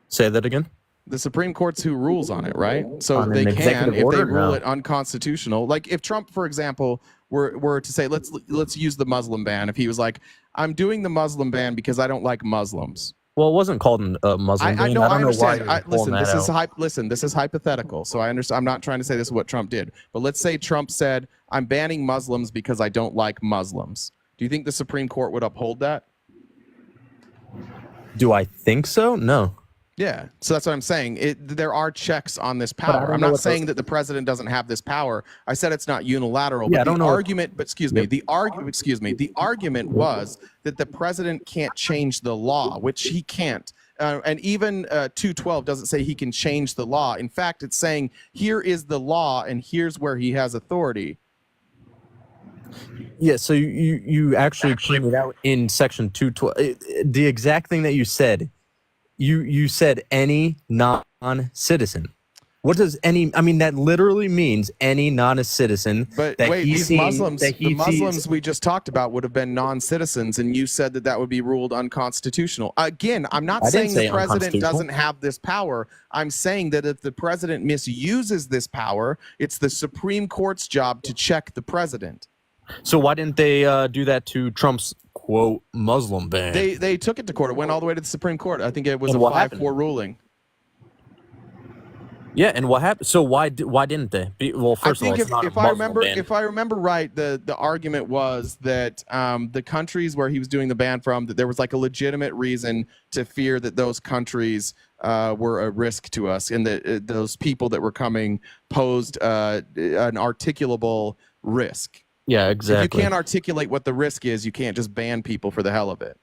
S16: Say that again.
S1: The Supreme Court's who rules on it, right? So
S16: On an
S1: they can,
S16: executive
S1: if they
S16: order?
S1: rule
S16: No.
S1: it unconstitutional. Like if Trump, for example, were to say, let's use the Muslim ban. If he was like, I'm doing the Muslim ban because I don't like Muslims.
S16: Well, it wasn't called a Muslim ban.
S1: I know. I understand.
S16: Listen,
S1: listen, this is hypothetical. So I understand. I'm not trying to say this is what Trump did. But let's say Trump said, I'm banning Muslims because I don't like Muslims. Do you think the Supreme Court would uphold that?
S16: Do I think so? No.
S1: Yeah, so that's what I'm saying. There are checks on this power. I'm not saying that the president doesn't have this power. I said it's not unilateral.
S16: Yeah,
S1: but
S16: I don't
S1: the
S16: know
S1: argument, but excuse me, the argument was that the president can't change the law, which he can't. And even 212 doesn't say he can change the law. In fact, it's saying here is the law and here's where he has authority.
S16: Yeah, so you actually pointed out in section 212 the exact thing that you said. You said any non-citizen. What does any? I mean, that literally means any non-citizen.
S1: But
S16: that
S1: wait,
S16: he's
S1: these Muslims, the Muslims
S16: sees.
S1: we just talked about would have been non-citizens, and you said that would be ruled unconstitutional. Again, I'm not saying the president doesn't have this power. I'm saying that if the president misuses this power, it's the Supreme Court's job to check the president.
S16: So why didn't they do that to Trump's quote Muslim ban?
S1: They took it to court. It went all the way to the Supreme Court. I think it was a 5-4 ruling.
S16: Yeah, and what happened? So why didn't they? Well, first of all, it's not
S1: if
S16: a
S1: I
S16: Muslim
S1: remember
S16: ban.
S1: if I remember right, the argument was that the countries where he was doing the ban from, that there was like a legitimate reason to fear that those countries were a risk to us, and that those people that were coming posed an articulable risk.
S16: Yeah, exactly.
S1: If you can't articulate what the risk is, you can't just ban people for the hell of it.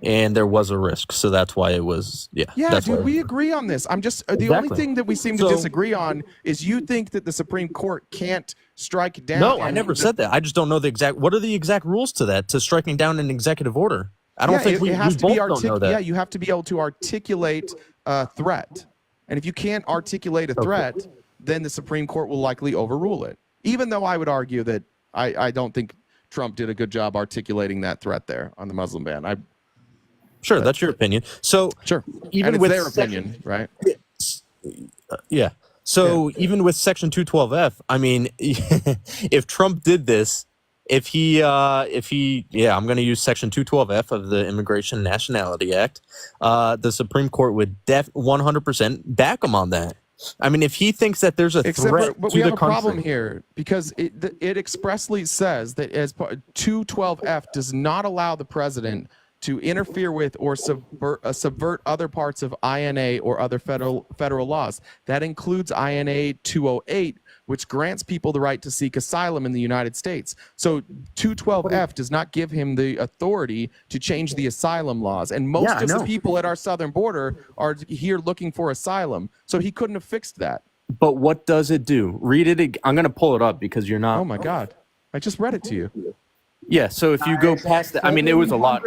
S16: And there was a risk, so that's why it was. Yeah, that's
S1: dude,
S16: why.
S1: we agree on this. I'm just the only thing that we seem to disagree on is you think that the Supreme Court can't strike down.
S16: No, I never said that. I just don't know the exact. What are the exact rules to that? To striking down an executive order? I don't think we both don't know that.
S1: Yeah, you have to be able to articulate a threat, and if you can't articulate a threat, then the Supreme Court will likely overrule it. Even though I would argue that I don't think Trump did a good job articulating that threat there on the Muslim ban.
S16: Sure, that's your opinion. So
S1: sure,
S16: even
S1: and
S16: with
S1: it's their opinion, right?
S16: Yeah. So even with Section 212F, I mean, if Trump did this, if he, I'm going to use Section 212F of the Immigration and Nationality Act, the Supreme Court would 100% back him on that. I mean, if he thinks that there's a threat
S1: but
S16: to
S1: we
S16: the
S1: have a
S16: country,
S1: problem here because it expressly says that as 212F does not allow the president to interfere with or subvert other parts of INA or other federal laws. That includes INA 208, which grants people the right to seek asylum in the United States. So 212F does not give him the authority to change the asylum laws. And most of the people at our southern border are here looking for asylum. So he couldn't have fixed that.
S16: But what does it do? Read it. I'm going to pull it up because you're not.
S1: Oh my God. I just read it to you.
S16: Yeah. So if you go past that, I mean, it was a lot.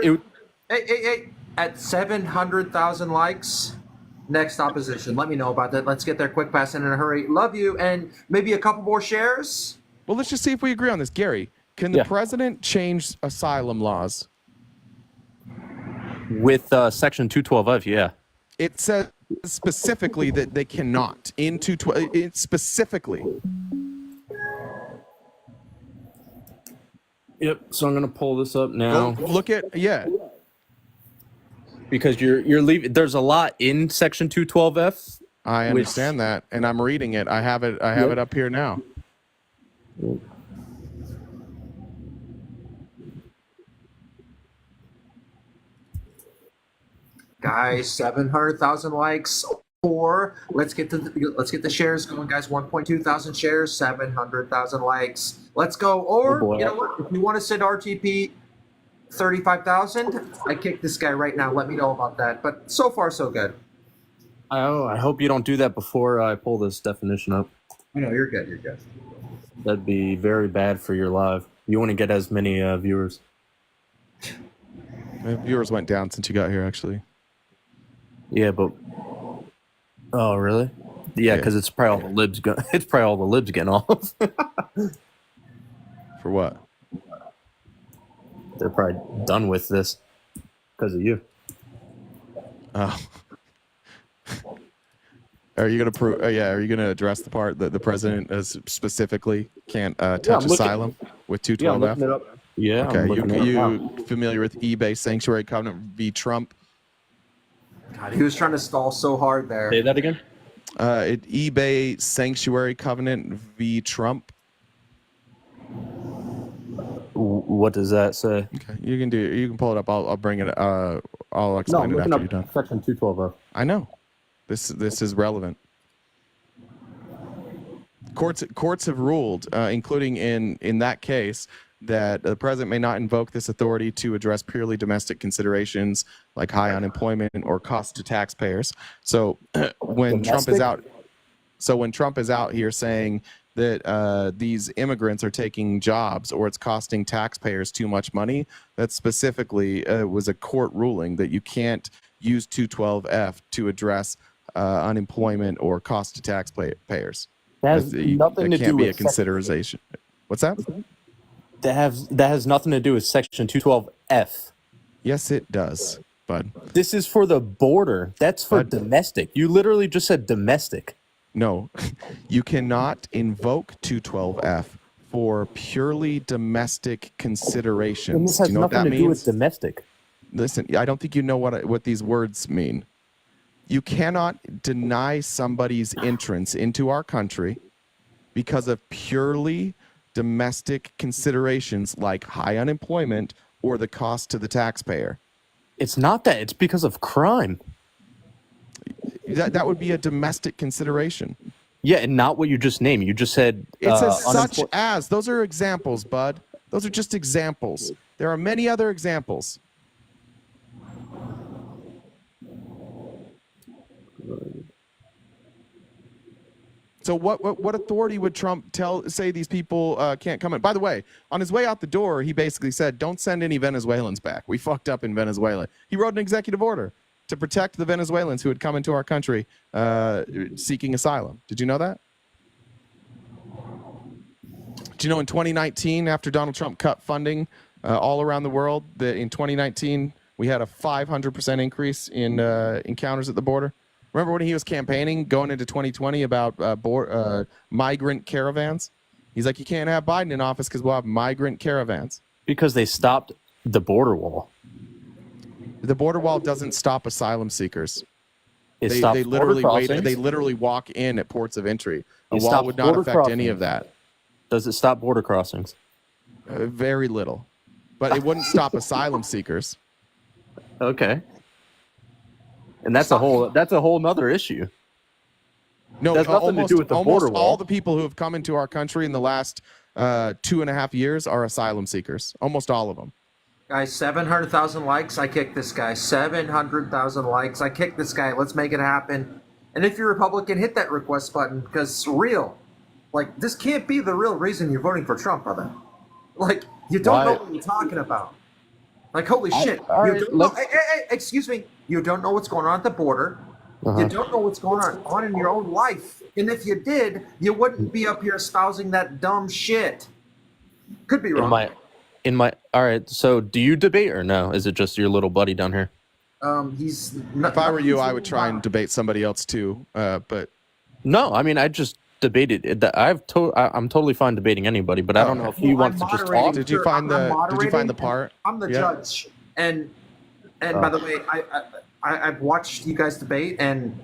S2: Hey. At 700,000 likes, next opposition. Let me know about that. Let's get there quick, fast, and in a hurry. Love you. And maybe a couple more shares.
S1: Well, let's just see if we agree on this. Gary, can the president change asylum laws?
S16: With Section 212F, yeah.
S1: It says specifically that they cannot. In 212, it specifically.
S16: Yep. So I'm going to pull this up now.
S1: Go look at,
S16: Because you're leaving. There's a lot in Section 212F.
S1: I understand that, and I'm reading it. I have it up here now.
S2: Guys, 700,000 likes. Or let's get the shares going, guys. 1.2 thousand shares, 700,000 likes. Let's go. Or you know what? If you want to send RTP 35,000, I kick this guy right now. Let me know about that. But so far, so good.
S16: Oh, I hope you don't do that before I pull this definition up.
S2: No, you're good. You're good.
S16: That'd be very bad for your live. You want to get as many viewers.
S1: My viewers went down since you got here, actually.
S16: Yeah, but oh, really? Yeah, because it's probably all the libs. It's probably all the libs getting off.
S1: For what?
S16: They're probably done with this because of you.
S1: Oh. Are you gonna prove? Are you gonna address the part that the president specifically can't touch asylum with 212F?
S16: Yeah.
S1: Okay. You familiar with eBay Sanctuary Covenant v. Trump?
S2: God, he was trying to stall so hard there.
S16: Say that again.
S1: eBay Sanctuary Covenant v. Trump.
S16: What does that say?
S1: Okay, you can pull it up. I'll bring it. I'll explain it after you're done.
S16: Section 212F.
S1: I know. This is relevant. Courts have ruled, including in that case, that the president may not invoke this authority to address purely domestic considerations like high unemployment or cost to taxpayers. So when Trump is out here saying that these immigrants are taking jobs or it's costing taxpayers too much money, that specifically was a court ruling that you can't use 212F to address unemployment or cost to taxpayers.
S16: That has nothing to do
S1: can't be
S16: with
S1: a consideration. What's that?
S16: That has nothing to do with Section 212F.
S1: Yes, it does, bud.
S16: This is for the border. That's for domestic. You literally just said domestic.
S1: No, you cannot invoke 212F for purely domestic considerations.
S16: And this has nothing to do with domestic.
S1: Listen, I don't think you know what these words mean. You cannot deny somebody's entrance into our country because of purely domestic considerations like high unemployment or the cost to the taxpayer.
S16: It's not that. It's because of crime.
S1: That would be a domestic consideration.
S16: Yeah, and not what you just named. You just said
S1: it says such as. Those are examples, bud. Those are just examples. There are many other examples. So what authority would Trump say these people can't come in? By the way, on his way out the door, he basically said, don't send any Venezuelans back. We fucked up in Venezuela. He wrote an executive order to protect the Venezuelans who had come into our country seeking asylum. Did you know that? Do you know in 2019, after Donald Trump cut funding all around the world, that in 2019, we had a 500% increase in encounters at the border? Remember when he was campaigning going into 2020 about migrant caravans? He's like, you can't have Biden in office because we'll have migrant caravans.
S16: Because they stopped the border wall.
S1: The border wall doesn't stop asylum seekers.
S16: They
S1: literally wait. They literally walk in at ports of entry. A wall would not affect any of that.
S16: Does it stop border crossings?
S1: Very little, but it wouldn't stop asylum seekers.
S16: Okay. And that's a whole nother issue.
S1: No,
S16: that's nothing to do with the border wall.
S1: All the people who have come into our country in the last 2.5 years are asylum seekers. Almost all of them.
S2: Guys, 700,000 likes. I kick this guy. 700,000 likes. I kick this guy. Let's make it happen. And if you're Republican, hit that request button because real. Like, this can't be the real reason you're voting for Trump, brother. Like, you don't know what you're talking about. Like, holy shit. Excuse me. You don't know what's going on at the border. You don't know what's going on in your own life. And if you did, you wouldn't be up here espousing that dumb shit. Could be wrong.
S16: All right, so do you debate or no? Is it just your little buddy down here?
S2: He's not,
S1: if I were you, I would try and debate somebody else too. But
S16: no, I mean, I just debated. I'm totally fine debating anybody, but I don't know if he wants to just talk.
S1: Did you find the part?
S2: I'm the judge, and by the way, I've watched you guys debate, and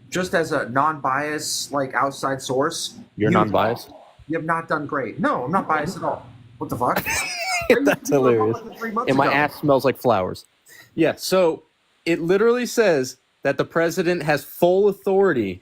S2: just as a non-biased, like outside source,
S16: you're non-biased.
S2: You have not done great. No, I'm not biased at all. What the fuck?
S16: That's hilarious. And my ass smells like flowers. Yeah, so it literally says that the president has full authority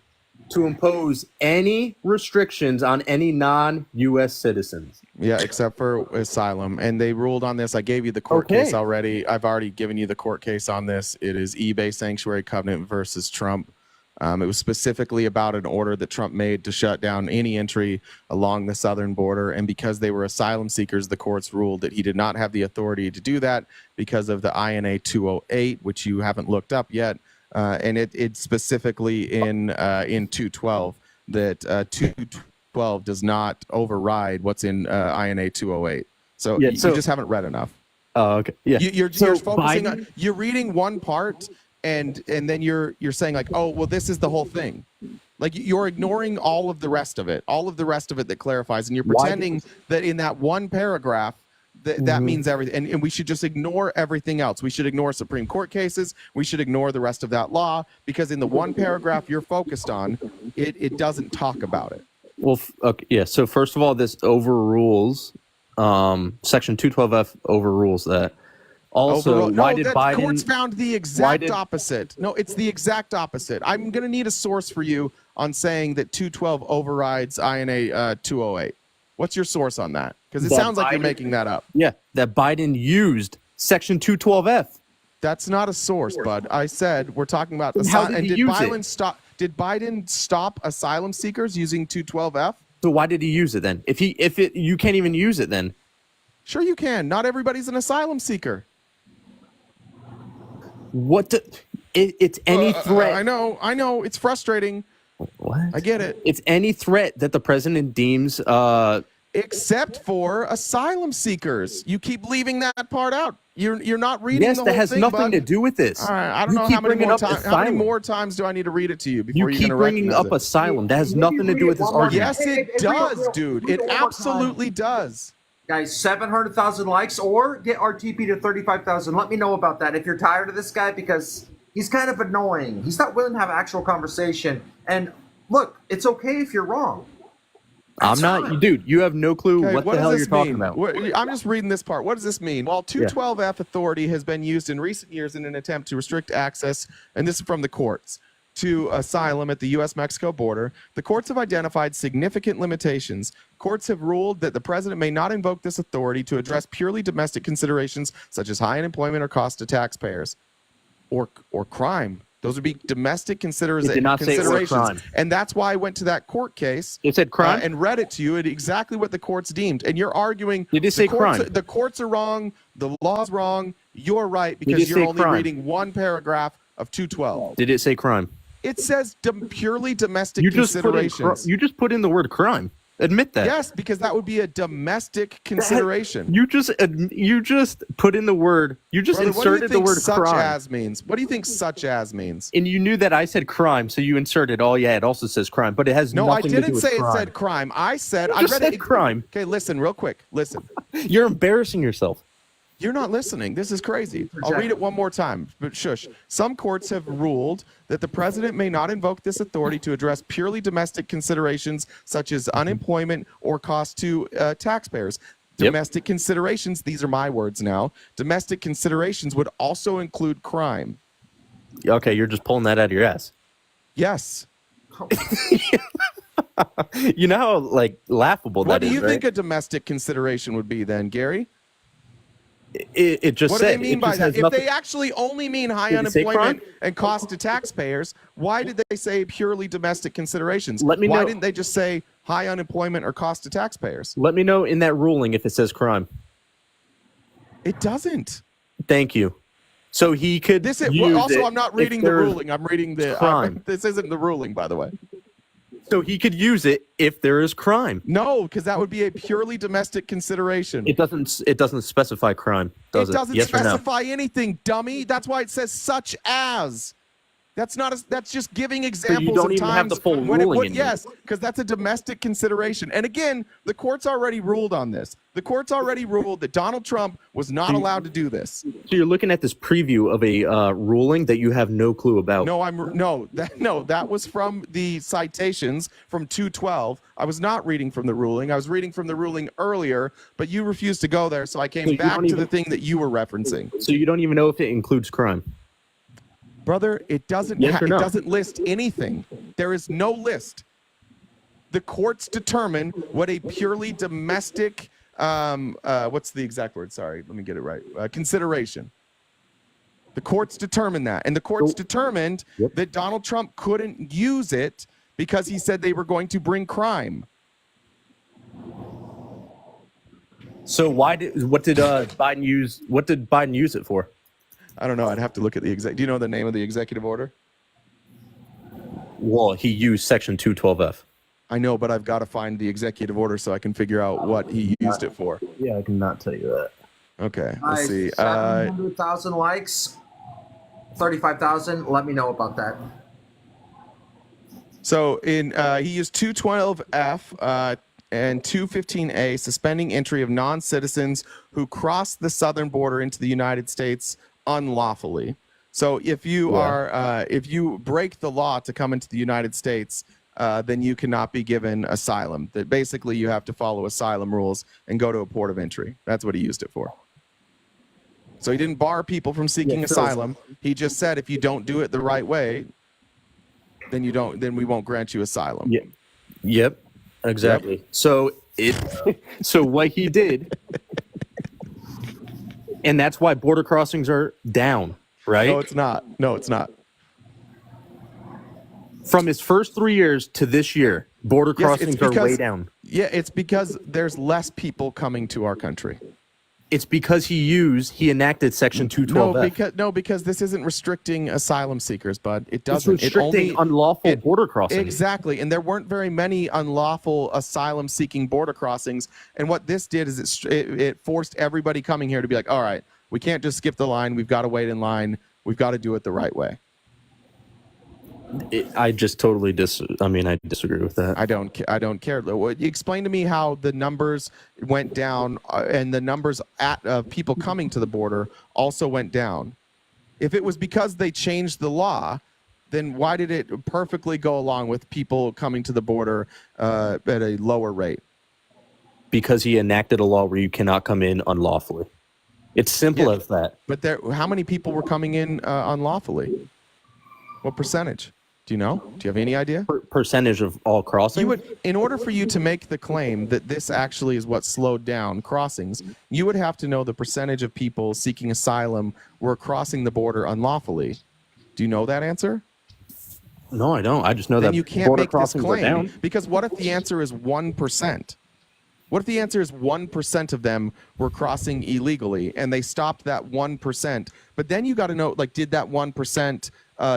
S16: to impose any restrictions on any non-U.S. citizens.
S1: Yeah, except for asylum. And they ruled on this. I gave you the court case already. I've already given you the court case on this. It is eBay Sanctuary Covenant versus Trump. It was specifically about an order that Trump made to shut down any entry along the southern border. And because they were asylum seekers, the courts ruled that he did not have the authority to do that because of the INA 208, which you haven't looked up yet. And it specifically in 212 that 212 does not override what's in INA 208. So you just haven't read enough.
S16: Oh, okay. Yeah.
S1: You're focusing on, you're reading one part and then you're saying like, oh, well, this is the whole thing. Like you're ignoring all of the rest of it that clarifies, and you're pretending that in that one paragraph that means everything, and we should just ignore everything else. We should ignore Supreme Court cases. We should ignore the rest of that law because in the one paragraph you're focused on, it doesn't talk about it.
S16: Well, okay, yeah. So first of all, this overrules Section 212F overrules that. Also, why did Biden?
S1: Courts found the exact opposite. No, it's the exact opposite. I'm going to need a source for you on saying that 212 overrides INA 208. What's your source on that? Because it sounds like you're making that up.
S16: Yeah, that Biden used Section 212F.
S1: That's not a source, bud. I said we're talking about
S16: asylum. And
S1: did Biden stop asylum seekers using 212F?
S16: So why did he use it then? If you can't even use it then.
S1: Sure you can. Not everybody's an asylum seeker.
S16: It's any threat.
S1: I know. It's frustrating.
S16: What?
S1: I get it.
S16: It's any threat that the president deems.
S1: Except for asylum seekers. You keep leaving that part out. You're not reading the whole thing.
S16: Yes, that has nothing to do with this.
S1: All right, I don't know how many more times do I need to read it to you before
S16: you keep bringing up asylum. That has nothing to do with this argument.
S1: Yes, it does, dude. It absolutely does.
S2: Guys, 700,000 likes or get RTP to 35,000. Let me know about that if you're tired of this guy because he's kind of annoying. He's not willing to have an actual conversation. And look, it's okay if you're wrong.
S16: I'm not, dude. You have no clue what the hell you're talking about.
S1: I'm just reading this part. What does this mean? While 212F authority has been used in recent years in an attempt to restrict access, and this is from the courts, to asylum at the U.S.-Mexico border, the courts have identified significant limitations. Courts have ruled that the president may not invoke this authority to address purely domestic considerations such as high unemployment or cost to taxpayers, or crime. Those would be domestic considerations.
S16: It did not say it was crime.
S1: And that's why I went to that court case.
S16: It said crime?
S1: And read it to you, exactly what the courts deemed. And you're arguing
S16: Did it say crime?
S1: The courts are wrong, the law's wrong, you're right, because you're only reading one paragraph of 212.
S16: Did it say crime?
S1: It says purely domestic considerations.
S16: You just put in the word crime. Admit that.
S1: Yes, because that would be a domestic consideration.
S16: You just put in the word. You just inserted the word
S1: such
S16: crime.
S1: As means? What do you think such as means?
S16: And you knew that I said crime, so you inserted. Oh yeah, it also says crime, but it has nothing to do with crime.
S1: No, I didn't say it said crime. I said
S16: I read it. Crime.
S1: Okay, listen, real quick. Listen.
S16: You're embarrassing yourself.
S1: You're not listening. This is crazy. I'll read it one more time, but shush. Some courts have ruled that the president may not invoke this authority to address purely domestic considerations such as unemployment or cost to taxpayers. Domestic considerations, these are my words now, domestic considerations would also include crime.
S16: Okay, you're just pulling that out of your ass.
S1: Yes.
S16: You know how laughable that is,
S1: What do you think a domestic consideration would be then, Gary?
S16: It just
S1: what
S16: said.
S1: do they mean by that? If they actually only mean high unemployment and cost to taxpayers, why did they say purely domestic considerations?
S16: Let me know.
S1: Why didn't they just say high unemployment or cost to taxpayers?
S16: Let me know in that ruling if it says crime.
S1: It doesn't.
S16: Thank you. So he could use it
S1: I'm not reading the ruling. I'm reading the
S16: crime.
S1: This isn't the ruling, by the way.
S16: So he could use it if there is crime.
S1: No, because that would be a purely domestic consideration.
S16: It doesn't specify crime, does it?
S1: It doesn't
S16: Yes
S1: specify anything, dummy. That's why it says such as. That's not. That's just giving examples.
S16: So you don't
S1: of
S16: even
S1: times
S16: have the full
S1: when
S16: ruling in there.
S1: Yes, because that's a domestic consideration. And again, the court's already ruled on this. The court's already ruled that Donald Trump was not allowed to do this.
S16: So you're looking at this preview of a ruling that you have no clue about.
S1: No, that was from the citations from 212. I was not reading from the ruling. I was reading from the ruling earlier, but you refused to go there, so I came back to the thing that you were referencing.
S16: So you don't even know if it includes crime.
S1: Brother, it doesn't.
S16: Yes or no?
S1: It doesn't list anything. There is no list. The courts determine what a purely domestic. What's the exact word? Sorry, let me get it right. Consideration. The courts determined that, and the courts determined that Donald Trump couldn't use it because he said they were going to bring crime.
S16: So what did Biden use? What did Biden use it for?
S1: I don't know. I'd have to look at the exact. Do you know the name of the executive order?
S16: Well, he used Section 212F.
S1: I know, but I've got to find the executive order so I can figure out what he used it for.
S16: Yeah, I cannot tell you that.
S1: Okay, let's see.
S2: 700,000 likes, 35,000. Let me know about that.
S1: So he used 212F and 215A, suspending entry of non-citizens who cross the southern border into the United States unlawfully. So if you are if you break the law to come into the United States, then you cannot be given asylum. That basically you have to follow asylum rules and go to a port of entry. That's what he used it for. So he didn't bar people from seeking asylum. He just said if you don't do it the right way, then we won't grant you asylum.
S16: Yeah. Yep. Exactly. Yep. So what he did, and that's why border crossings are down, right?
S1: No, it's not. No, it's not.
S16: From his first 3 years to this year, border crossings are way down.
S1: Yeah, it's because there's less people coming to our country.
S16: It's because he enacted Section 212F.
S1: Because this isn't restricting asylum seekers, bud. It doesn't.
S16: It's restricting unlawful border crossings.
S1: Exactly, and there weren't very many unlawful asylum-seeking border crossings. And what this did is it forced everybody coming here to be like, all right, we can't just skip the line. We've got to wait in line. We've got to do it the right way.
S16: I just totally I disagree with that.
S1: I don't care. Explain to me how the numbers went down and the numbers of people coming to the border also went down. If it was because they changed the law, then why did it perfectly go along with people coming to the border at a lower rate?
S16: Because he enacted a law where you cannot come in unlawfully. It's simple as that.
S1: But how many people were coming in unlawfully? What percentage? Do you know? Do you have any idea?
S16: Percentage of all crossings?
S1: In order for you to make the claim that this actually is what slowed down crossings, you would have to know the percentage of people seeking asylum were crossing the border unlawfully. Do you know that answer?
S16: No, I don't. I just know that
S1: you can't
S16: border
S1: make this
S16: crossings are down.
S1: claim. Because what if the answer is 1%? What if the answer is 1% of them were crossing illegally and they stopped that 1%? But then you got to know, did that 1%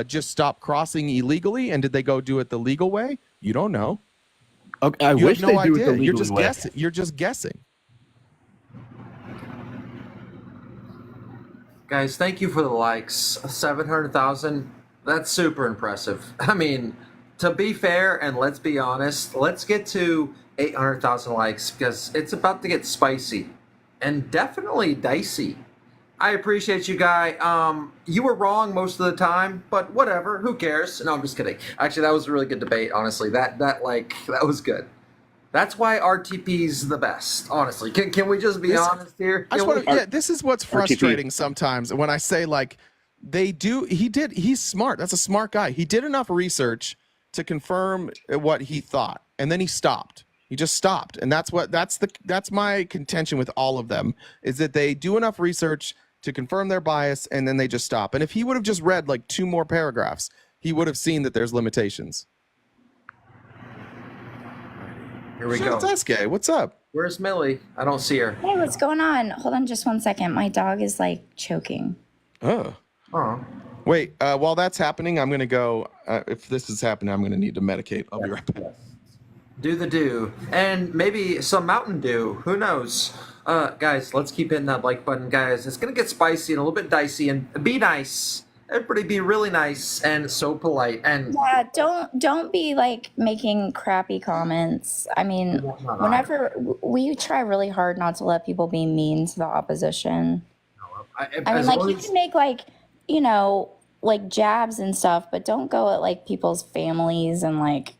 S1: just stop crossing illegally, and did they go do it the legal way? You don't know.
S16: Okay, I wish they do it the legal way.
S1: You're just guessing. You're just guessing.
S2: Guys, thank you for the likes. 700,000. That's super impressive. I mean, to be fair, and let's be honest, let's get to 800,000 likes because it's about to get spicy and definitely dicey. I appreciate you, guy. You were wrong most of the time, but whatever. Who cares? No, I'm just kidding. Actually, that was a really good debate. Honestly, that was good. That's why RTP's the best. Honestly, can we just be honest here?
S1: This is what's frustrating sometimes when I say he's smart. That's a smart guy. He did enough research to confirm what he thought, and then he stopped. He just stopped. And that's my contention with all of them, is that they do enough research to confirm their bias and then they just stop. And if he would have just read like 2 more paragraphs, he would have seen that there's limitations.
S2: Here we go.
S1: It's SK. What's up?
S2: Where's Millie? I don't see her.
S17: Hey, what's going on? Hold on just 1 second. My dog is like choking.
S1: Oh.
S2: Oh.
S1: Wait, while that's happening, I'm going to go. If this is happening, I'm going to need to medicate. I'll be right back.
S2: Do the do. And maybe some Mountain Dew. Who knows? Guys, let's keep hitting that like button, guys. It's going to get spicy and a little bit dicey. And be nice. Everybody be really nice and so polite. And
S17: yeah, don't be like making crappy comments. I mean, whenever we try really hard not to let people be mean to the opposition. I mean, like you can make like, you know, like jabs and stuff, but don't go at like people's families and like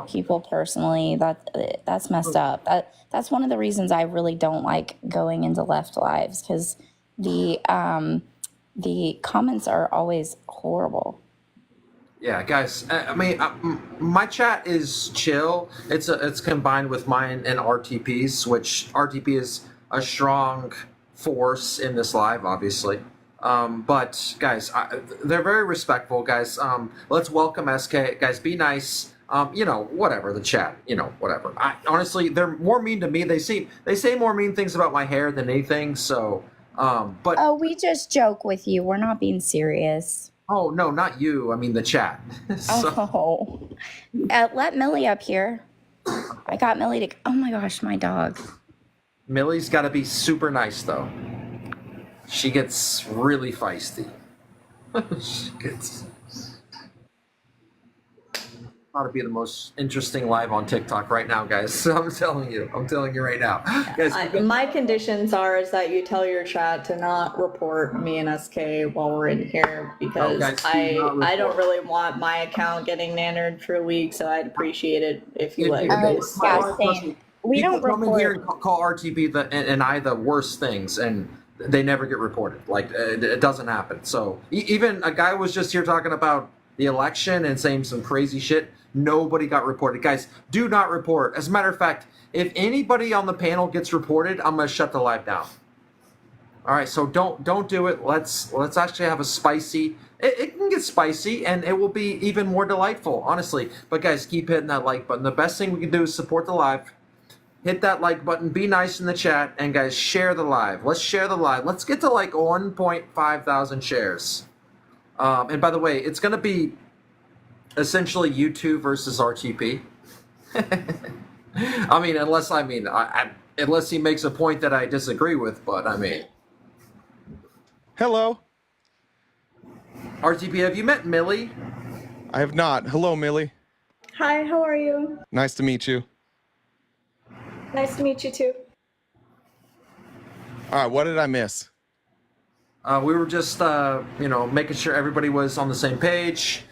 S17: people personally. That's messed up. That's one of the reasons I really don't like going into left lives, because the comments are always horrible.
S2: Yeah, guys. I mean, my chat is chill. It's combined with mine and RTP's, which RTP is a strong force in this live, obviously. But guys, they're very respectful, guys. Let's welcome SK, guys. Be nice. You know, whatever the chat. You know, whatever. Honestly, they're more mean to me. They say more mean things about my hair than anything. So. But
S17: we just joke with you. We're not being serious.
S2: Oh no, not you. I mean the chat.
S17: Let Millie up here. I got Millie to. Oh my gosh, my dog.
S2: Millie's got to be super nice though. She gets really feisty. She gets. Ought to be the most interesting live on TikTok right now, guys. I'm telling you right now. Guys,
S18: my conditions is that you tell your chat to not report me and SK while we're in here, because I don't really want my account getting nannered for a week, so I'd appreciate it if you let your base.
S17: We don't
S2: come in here
S17: report.
S2: and call RTP and I the worst things, and they never get reported. Like it doesn't happen. So even a guy was just here talking about the election and saying some crazy shit. Nobody got reported. Guys, do not report. As a matter of fact, if anybody on the panel gets reported, I'm gonna shut the live down. All right, so don't do it. Let's actually have a spicy. It can get spicy and it will be even more delightful, honestly. But guys, keep hitting that like button. The best thing we can do is support the live. Hit that like button. Be nice in the chat, and guys, share the live. Let's share the live. Let's get to like 1.5 thousand shares. And by the way, it's gonna be essentially U2 versus RTP. I mean, unless he makes a point that I disagree with, but I mean.
S1: Hello.
S2: RTP, have you met Millie?
S1: I have not. Hello, Millie.
S18: Hi, how are you?
S1: Nice to meet you.
S18: Nice to meet you too.
S1: All right, what did I miss?
S2: We were just, making sure everybody was on the same page,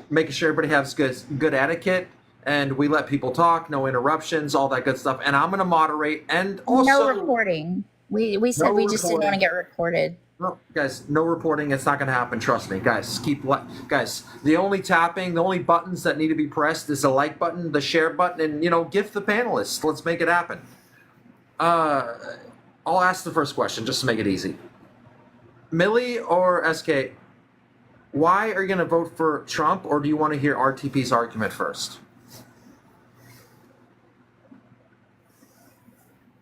S2: making sure everybody has good etiquette, and we let people talk, no interruptions, all that good stuff. And I'm going to moderate, and also
S17: no recording. We said we just didn't want to get recorded.
S2: No, guys, no reporting. It's not going to happen. Trust me, guys. Guys, the only tapping, the only buttons that need to be pressed is the like button, the share button, and gift the panelists. Let's make it happen. I'll ask the first question just to make it easy. Millie or SK, why are you going to vote for Trump, or do you want to hear RTP's argument first?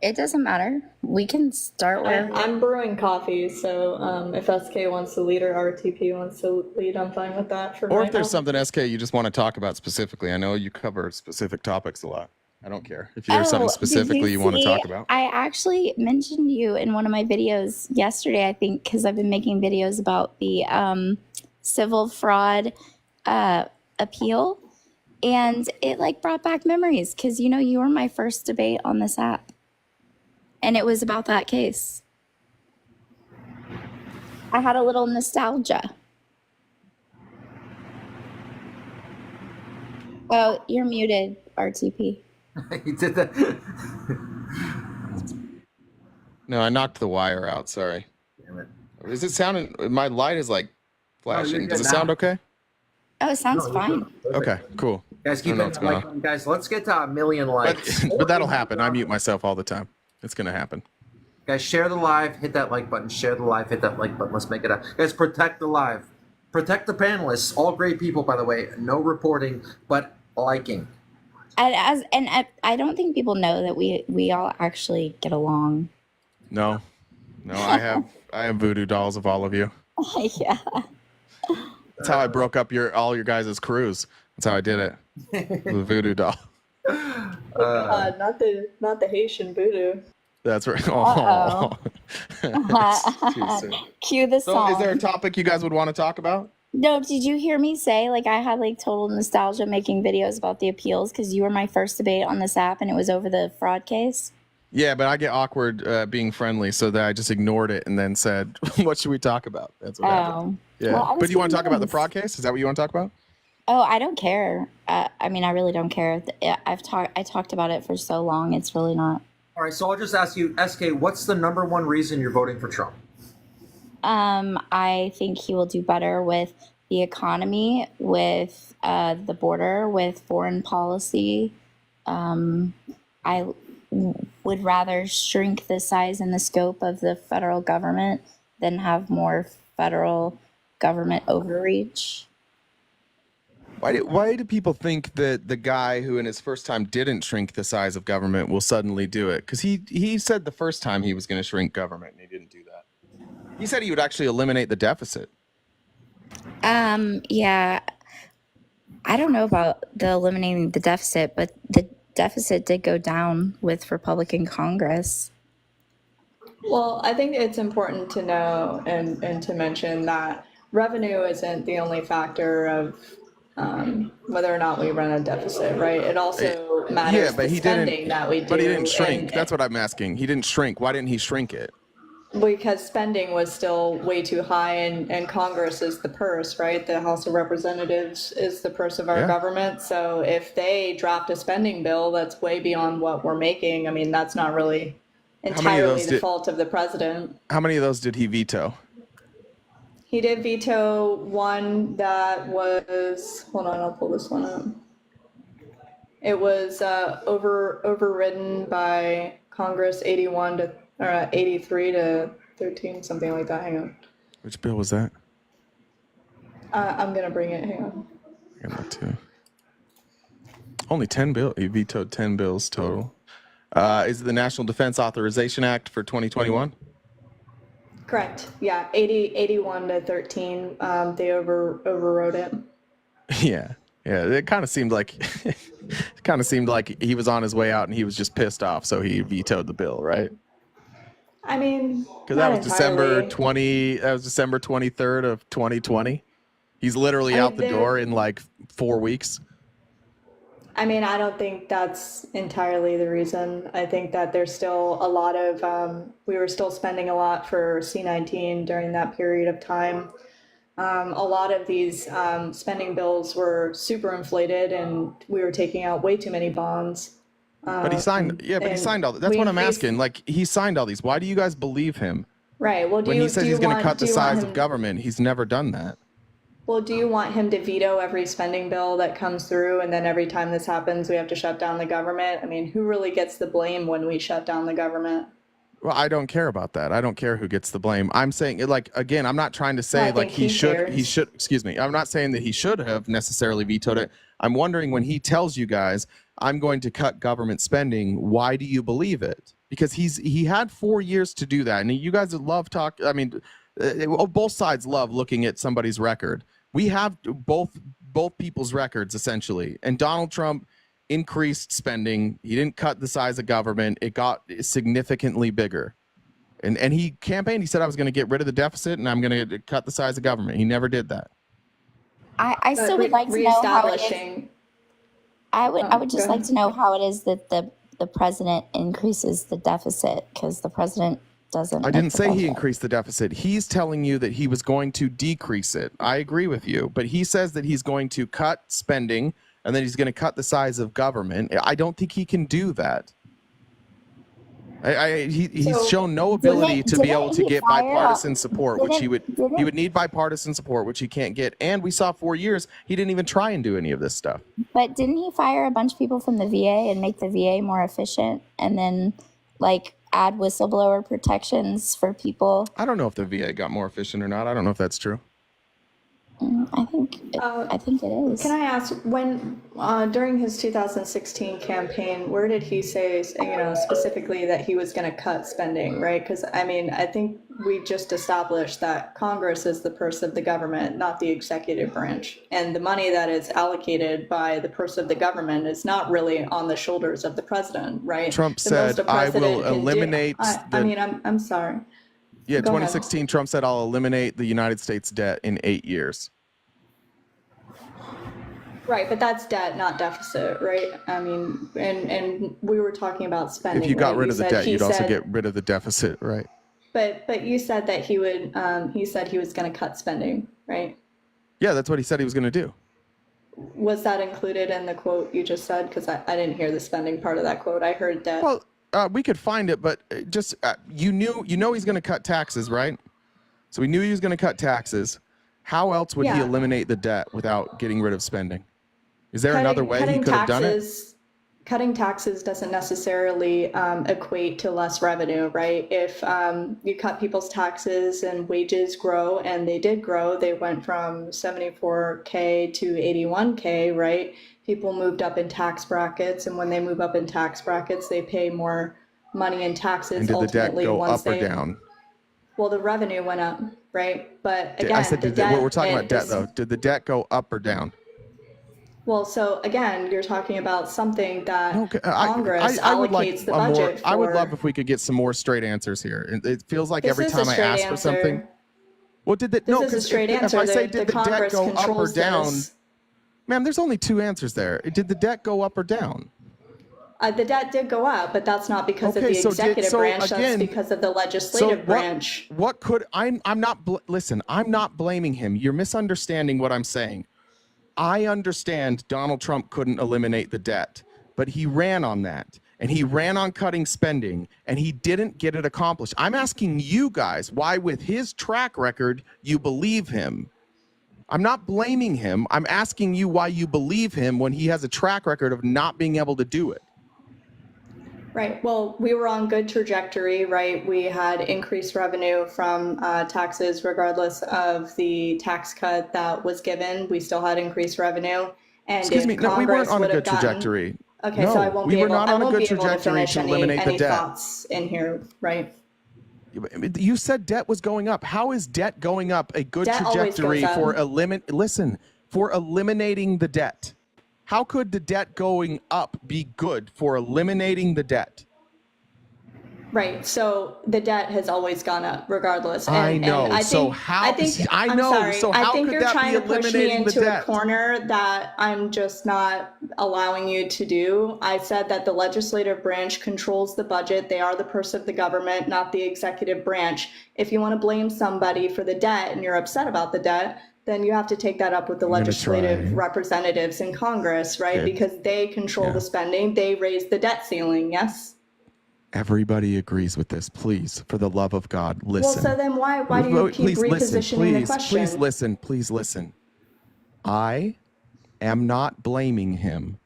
S17: It doesn't matter. We can start with.
S18: I'm brewing coffee, so if SK wants to lead or RTP wants to lead, I'm fine with that.
S1: Or if there's something, SK, you just want to talk about specifically. I know you cover specific topics a lot. I don't care. If there's something specifically you want to talk about.
S17: I actually mentioned you in one of my videos yesterday, I think, because I've been making videos about the civil fraud appeal. And it brought back memories because, you were my first debate on this app. And it was about that case. I had a little nostalgia. Oh, you're muted, RTP.
S2: You did that.
S1: No, I knocked the wire out. Sorry.
S2: Damn it.
S1: Is it sounding? My light is flashing. Does it sound okay?
S17: Oh, it sounds fine.
S1: Okay, cool.
S2: Guys, keep hitting that like button. Guys, let's get to 1 million likes.
S1: But that'll happen. I mute myself all the time. It's going to happen.
S2: Guys, share the live. Hit that like button. Share the live. Hit that like button. Let's make it up. Guys, protect the live. Protect the panelists. All great people, by the way. No reporting, but liking.
S17: I don't think people know that we all actually get along.
S1: No, I have voodoo dolls of all of you.
S17: Yeah.
S1: That's how I broke up all your guys' crews. That's how I did it. The voodoo doll.
S18: Not the Haitian voodoo.
S1: That's right. Oh.
S17: Cue the song.
S1: So is there a topic you guys would want to talk about?
S17: No, did you hear me say, like, I had, like, total nostalgia making videos about the appeals because you were my first debate on this app and it was over the fraud case?
S1: Yeah, but I get awkward being friendly, so that I just ignored it and then said, what should we talk about? That's what happened. Yeah.
S17: Well,
S1: but do you want to talk about the fraud case? Is that what you want to talk about?
S17: Oh, I don't care. I mean, I really don't care. I talked about it for so long. It's really not.
S2: All right, so I'll just ask you, SK, what's the #1 reason you're voting for Trump?
S17: I think he will do better with the economy, with the border, with foreign policy. I would rather shrink the size and the scope of the federal government than have more federal government overreach.
S1: Why do people think that the guy who in his first time didn't shrink the size of government will suddenly do it? Because he said the first time he was going to shrink government and he didn't do that. He said he would actually eliminate the deficit.
S17: Yeah. I don't know about the eliminating the deficit, but the deficit did go down with Republican Congress.
S18: Well, I think it's important to know and to mention that revenue isn't the only factor of whether or not we run a deficit, right? It also matters the spending that we do.
S1: But he didn't shrink. That's what I'm asking. He didn't shrink. Why didn't he shrink it?
S18: Because spending was still way too high, and Congress is the purse, right? The House of Representatives is the purse of our government. So if they draft a spending bill that's way beyond what we're making, I mean, that's not really entirely the fault of the president.
S1: How many of those did he veto?
S18: He did veto one that was, hold on, I'll pull this one up. It was overridden by Congress 83 to 13, something like that. Hang on.
S1: Which bill was that?
S18: I'm gonna bring it. Hang on.
S1: I got that too. Only 10 bills. He vetoed 10 bills total. Is it the National Defense Authorization Act for 2021?
S18: Correct. Yeah, 81 to 13. They overrode it.
S1: Yeah. It kind of seemed like he was on his way out and he was just pissed off, so he vetoed the bill, right?
S18: I mean,
S1: because that was December 23rd of 2020. He's literally out the door in like 4 weeks.
S18: I mean, I don't think that's entirely the reason. I think that there's still a lot of, we were still spending a lot for C-19 during that period of time. A lot of these spending bills were super inflated and we were taking out way too many bonds.
S1: But he signed, he signed all that. That's what I'm asking. Like, he signed all these. Why do you guys believe him?
S18: Right. Well,
S1: when he says he's going to cut the size of government, he's never done that.
S18: Well, do you want him to veto every spending bill that comes through, and then every time this happens, we have to shut down the government? I mean, who really gets the blame when we shut down the government?
S1: Well, I don't care about that. I don't care who gets the blame. I'm saying, like, again, I'm not trying to say like he should, excuse me. I'm not saying that he should have necessarily vetoed it. I'm wondering, when he tells you guys, I'm going to cut government spending, why do you believe it? Because he had 4 years to do that. And you guys love talk. I mean, both sides love looking at somebody's record. We have both people's records, essentially. And Donald Trump increased spending. He didn't cut the size of government. It got significantly bigger. And he campaigned. He said, I was going to get rid of the deficit and I'm going to cut the size of government. He never did that.
S17: I still would like to know how it is. I would just like to know how it is that the president increases the deficit, because the president doesn't.
S1: I didn't say he increased the deficit. He's telling you that he was going to decrease it. I agree with you, but he says that he's going to cut spending and then he's going to cut the size of government. I don't think he can do that. He's shown no ability to be able to get bipartisan support, which he would need bipartisan support, which he can't get. And we saw 4 years he didn't even try and do any of this stuff.
S17: But didn't he fire a bunch of people from the VA and make the VA more efficient, and then like add whistleblower protections for people?
S1: I don't know if the VA got more efficient or not. I don't know if that's true.
S17: I think it is.
S18: Can I ask, when during his 2016 campaign, where did he say, specifically that he was going to cut spending, right? Because I mean, I think we just established that Congress is the purse of the government, not the executive branch, and the money that is allocated by the purse of the government is not really on the shoulders of the president, right?
S1: Trump said, "I will eliminate."
S18: I'm sorry.
S1: Yeah,
S18: Go
S1: 2016, Trump said, "I'll eliminate the United States debt in 8 years."
S18: Right, but that's debt, not deficit, right? I mean, and we were talking about spending.
S1: If you got
S18: right?
S1: rid of the debt, you'd also get rid of the deficit, right?
S18: But you said that he would. He said he was going to cut spending, right?
S1: Yeah, that's what he said he was going to do.
S18: Was that included in the quote you just said? Because I didn't hear the spending part of that quote. I heard debt.
S1: Well, we could find it, but just you know he's going to cut taxes, right? So we knew he was going to cut taxes. How else would he eliminate the debt without getting rid of spending? Is there another way he could have done it?
S18: Cutting taxes doesn't necessarily equate to less revenue, right? If you cut people's taxes and wages grow, and they did grow, they went from 74K to 81K, right? People moved up in tax brackets, and when they move up in tax brackets, they pay more money in taxes.
S1: And did the debt go up or down?
S18: Well, the revenue went up, right? But again,
S1: I said, we're talking about debt, though. Did the debt go up or down?
S18: Well, so again, you're talking about something that Congress allocates the budget for.
S1: I would love if we could get some more straight answers here. It feels like every time I ask for something. Well, did that? No, because if I say did the debt go up or down, ma'am, there's only two answers there. Did the debt go up or down?
S18: The debt did go up, but that's not because of the executive branch. That's because of the legislative branch.
S1: What could I'm not listen? I'm not blaming him. You're misunderstanding what I'm saying. I understand Donald Trump couldn't eliminate the debt, but he ran on that, and he ran on cutting spending, and he didn't get it accomplished. I'm asking you guys why, with his track record, you believe him. I'm not blaming him. I'm asking you why you believe him when he has a track record of not being able to do it.
S18: Right. Well, we were on good trajectory, right? We had increased revenue from taxes, regardless of the tax cut that was given. We still had increased revenue. And
S1: excuse me, no, we weren't on a good trajectory.
S18: Okay,
S1: no,
S18: so I won't be able. I won't be able to finish
S1: any
S18: thoughts in here, right?
S1: You said debt was going up. How is debt going up a good trajectory for eliminating the debt? How could the debt going up be good for eliminating the debt?
S18: Right. So the debt has always gone up, regardless.
S1: I know.
S18: And
S1: so how? I know.
S18: Sorry.
S1: So how
S18: I think
S1: could
S18: you're
S1: that
S18: trying
S1: be
S18: to push me
S1: eliminating the
S18: into
S1: debt?
S18: a corner that I'm just not allowing you to do. I said that the legislative branch controls the budget. They are the purse of the government, not the executive branch. If you want to blame somebody for the debt and you're upset about the debt, then you have to take that up with the legislative representatives in Congress, right?
S1: Okay.
S18: Because they control the spending. They raise the debt ceiling, yes?
S1: Everybody agrees with this. Please, for the love of God, listen.
S18: Well, so then why do you keep repositioning the question?
S1: Please listen. I am not blaming him.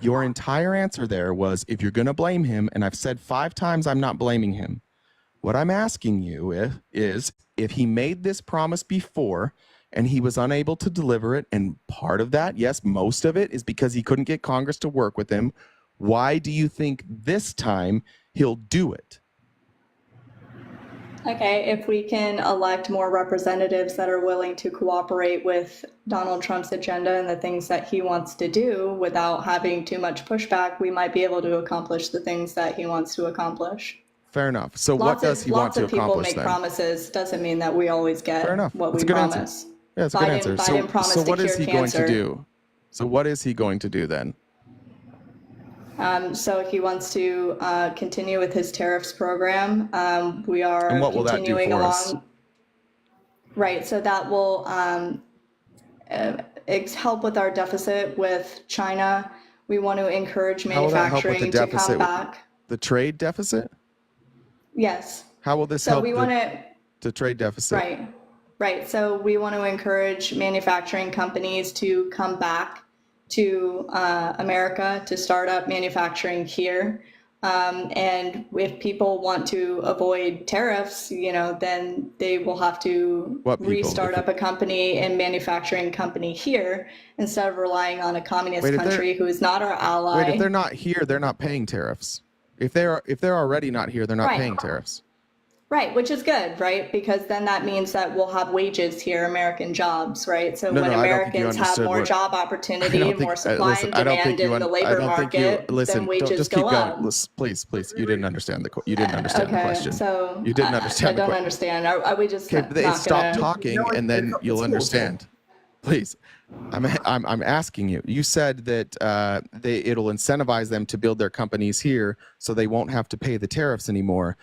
S1: Your entire answer there was, if you're going to blame him, and I've said 5 times I'm not blaming him. What I'm asking you is if he made this promise before and he was unable to deliver it, and part of that, yes, most of it is because he couldn't get Congress to work with him, why do you think this time he'll do it?
S18: Okay, if we can elect more representatives that are willing to cooperate with Donald Trump's agenda and the things that he wants to do without having too much pushback, we might be able to accomplish the things that he wants to accomplish.
S1: Fair enough. So what does he want to accomplish then?
S18: Lots of people make promises. Doesn't mean that we always get what we promise.
S1: Yeah, it's a good answer. So what is he going to do? So what is he going to do then?
S18: So he wants to continue with his tariffs program. We are
S1: and what will
S18: continuing
S1: that do for
S18: along.
S1: us?
S18: Right. So that will help with our deficit with China. We want to encourage manufacturing to come back.
S1: The trade deficit?
S18: Yes.
S1: How will this
S18: So
S1: help
S18: we want to,
S1: the trade deficit?
S18: right. So we want to encourage manufacturing companies to come back to America to start up manufacturing here. And if people want to avoid tariffs, then they will have to restart up a company and manufacturing company here instead of relying on a communist country who is not our ally.
S1: Wait, if they're not here, they're not paying tariffs. If they're already not here, they're not paying tariffs.
S18: Right, which is good, right? Because then that means that we'll have wages here, American jobs, right? So when Americans have more job opportunity and more supply and demand in the labor market, then wages go up.
S1: Please, you didn't understand the question.
S18: So
S1: you didn't understand.
S18: I don't understand. Are we just
S1: stop talking and then you'll understand. Please, I'm asking you. You said that it'll incentivize them to build their companies here, so they won't have to pay the tariffs anymore.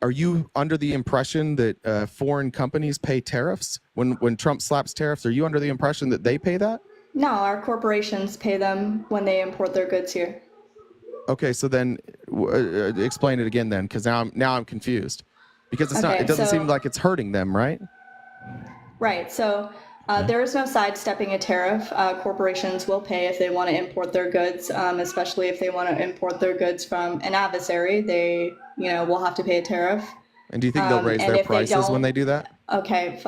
S1: Are you under the impression that foreign companies pay tariffs when Trump slaps tariffs? Are you under the impression that they pay that?
S18: No, our corporations pay them when they import their goods here.
S1: Okay, so then explain it again then, because now I'm confused. Because it's not. It doesn't seem like it's hurting them, right?
S18: Right. So there is no sidestepping a tariff. Corporations will pay if they want to import their goods, especially if they want to import their goods from an adversary. They will have to pay a tariff.
S1: And do you think they'll raise their prices when they do that?
S18: Okay,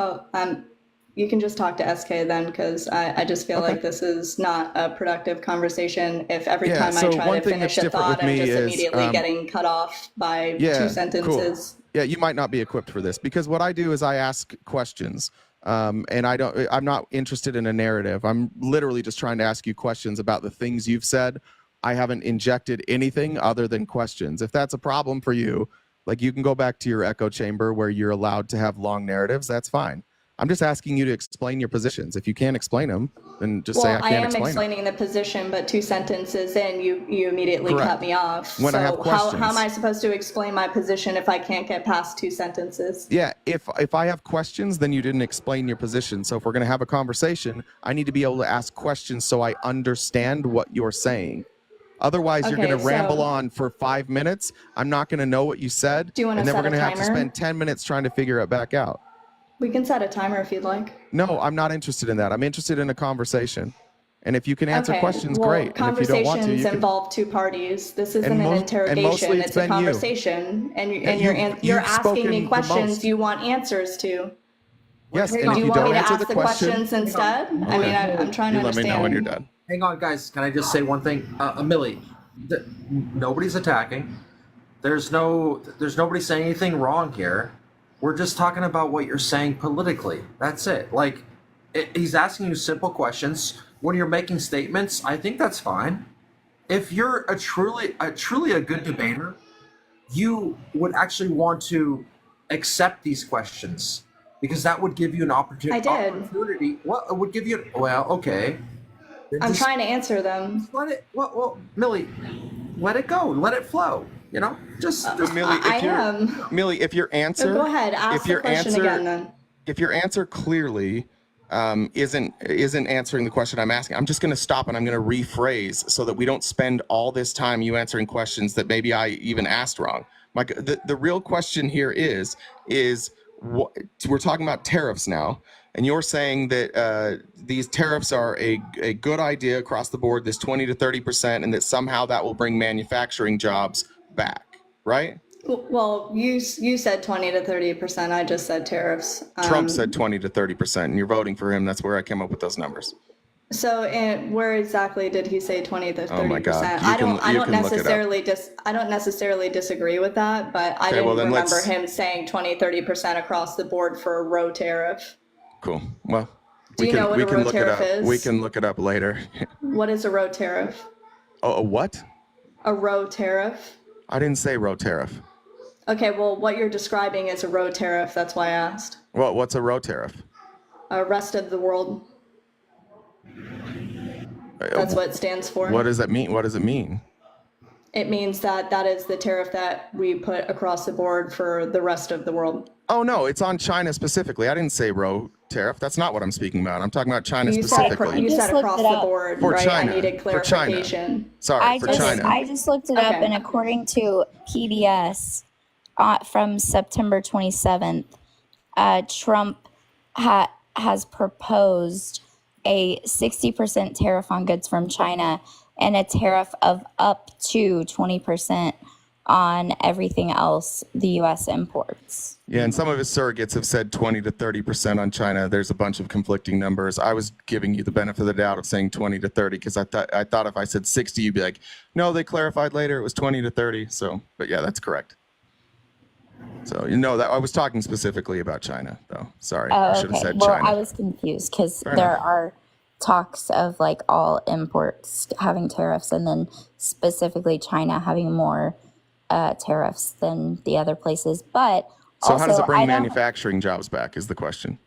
S18: you can just talk to SK then, because I just feel like this is not a productive conversation. If every time I try to finish a thought, I'm just immediately getting cut off by 2 sentences.
S1: Cool. Yeah, you might not be equipped for this, because what I do is I ask questions. And I'm not interested in a narrative. I'm literally just trying to ask you questions about the things you've said. I haven't injected anything other than questions. If that's a problem for you, like, you can go back to your echo chamber where you're allowed to have long narratives. That's fine. I'm just asking you to explain your positions. If you can't explain them, then just say I can't explain them.
S18: I am explaining the position, but 2 sentences in, you immediately cut me off.
S1: When I have questions.
S18: How am I supposed to explain my position if I can't get past 2 sentences?
S1: Yeah, if I have questions, then you didn't explain your position. So if we're going to have a conversation, I need to be able to ask questions so I understand what you're saying. Otherwise, you're going to ramble on for 5 minutes. I'm not going to know what you said.
S18: Do you want to
S1: and then
S18: set
S1: we're going
S18: a
S1: to have to spend 10 minutes trying to figure it back out.
S18: We can set a timer if you'd like.
S1: No, I'm not interested in that. I'm interested in a conversation. And if you can answer questions, great.
S18: And if you don't want to, you involve 2 parties. This isn't an interrogation. It's a conversation. And you're asking me questions you want answers to.
S1: Yes, and
S18: do
S1: if
S18: you
S1: you
S18: want
S1: don't
S18: me to
S1: answer
S18: ask
S1: the
S18: questions instead? I mean, I'm trying to understand.
S1: Let me know when you're done.
S2: Hang on, guys. Can I just say one thing? Millie, nobody's attacking. There's nobody saying anything wrong here. We're just talking about what you're saying politically. That's it. Like, he's asking you simple questions. When you're making statements, I think that's fine. If you're a truly a good debater, you would actually want to accept these questions, because that would give you an opportunity.
S18: I did.
S2: Well, it would give you. Well, okay.
S18: I'm trying to answer them.
S2: Let it. Well, Millie, let it go. Let it flow. Just
S1: Millie, if your answer,
S18: go ahead, ask the question again then.
S1: If your answer clearly isn't answering the question I'm asking, I'm just going to stop and I'm going to rephrase so that we don't spend all this time you answering questions that maybe I even asked wrong. Mike, the real question here is we're talking about tariffs now, and you're saying that these tariffs are a good idea across the board, this 20 to 30%, and that somehow that will bring manufacturing jobs back, right?
S18: Well, you said 20 to 30%. I just said tariffs.
S1: Trump said 20 to 30%, and you're voting for him. That's where I came up with those numbers.
S18: So, where exactly did he say 20 to 30%?
S1: Oh my God.
S18: I don't necessarily disagree with that, but I didn't remember him saying 20, 30% across the board for a row tariff.
S1: Cool. Well,
S18: do you know what a row tariff is?
S1: We can look it up later.
S18: What is a row tariff?
S1: Oh, a what?
S18: A row tariff.
S1: I didn't say row tariff.
S18: Okay, well, what you're describing is a row tariff. That's why I asked.
S1: Well, what's a row tariff?
S18: Rest of the world. That's what it stands for.
S1: What does that mean? What does it mean?
S18: It means that is the tariff that we put across the board for the rest of the world.
S1: Oh, no, it's on China specifically. I didn't say row tariff. That's not what I'm speaking about. I'm talking about China specifically.
S18: You said across the board,
S1: for
S18: right?
S1: China.
S18: I needed clarification.
S1: Sorry, for China.
S17: I just looked it up, and according to PBS, from September 27th, Trump has proposed a 60% tariff on goods from China and a tariff of up to 20% on everything else the U.S. imports.
S1: Yeah, and some of his surrogates have said 20 to 30% on China. There's a bunch of conflicting numbers. I was giving you the benefit of the doubt of saying 20 to 30 because I thought if I said 60, you'd be like, no, they clarified later it was 20 to 30. So, but yeah, that's correct. So that I was talking specifically about China, though. Sorry, I should have said China.
S17: Well, I was confused because there are talks of like all imports having tariffs, and then specifically China having more tariffs than the other places. But
S1: so
S17: also,
S1: how does it bring manufacturing jobs back? Is the question.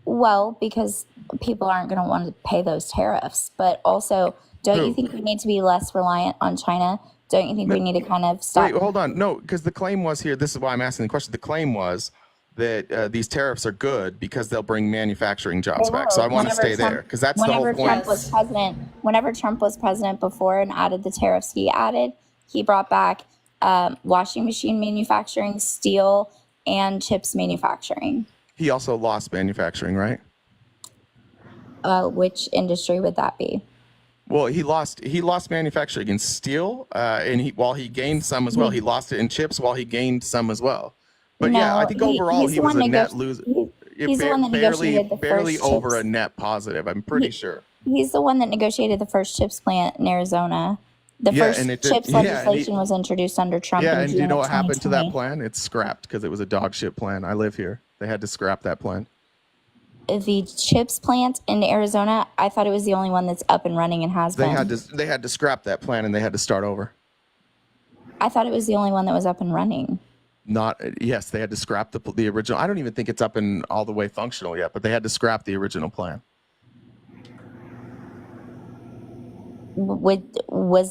S17: Well, because people aren't going to want to pay those tariffs. But also, don't you think we need to be less reliant on China? Don't you think we need to kind of stop?
S1: Wait, hold on. No, because the claim was here. This is why I'm asking the question. The claim was that these tariffs are good because they'll bring manufacturing jobs back. So I want to stay there because that's the whole point.
S17: Whenever Trump was president before and added the tariffs he brought back washing machine manufacturing, steel, and chips manufacturing.
S1: He also lost manufacturing, right?
S17: Which industry would that be?
S1: Well, he lost manufacturing in steel, and while he gained some as well, he lost it in chips while he gained some as well. But yeah, I think overall he was a net loser.
S17: He's the one that negotiated the
S1: barely
S17: first
S1: over
S17: chips.
S1: a net positive. I'm pretty sure.
S17: He's the one that negotiated the first chips plant in Arizona. The first chips legislation was introduced under Trump.
S1: Yeah,
S17: in
S1: and
S17: June
S1: do you know
S17: of
S1: what happened to that
S17: 2020.
S1: plan? It's scrapped because it was a dog shit plan. I live here. They had to scrap that plan.
S17: The chips plant in Arizona, I thought it was the only one that's up and running and has been.
S1: They had to scrap that plan and they had to start over.
S17: I thought it was the only one that was up and running.
S1: Yes, they had to scrap the original. I don't even think it's up and all the way functional yet, but they had to scrap the original plan.
S17: Was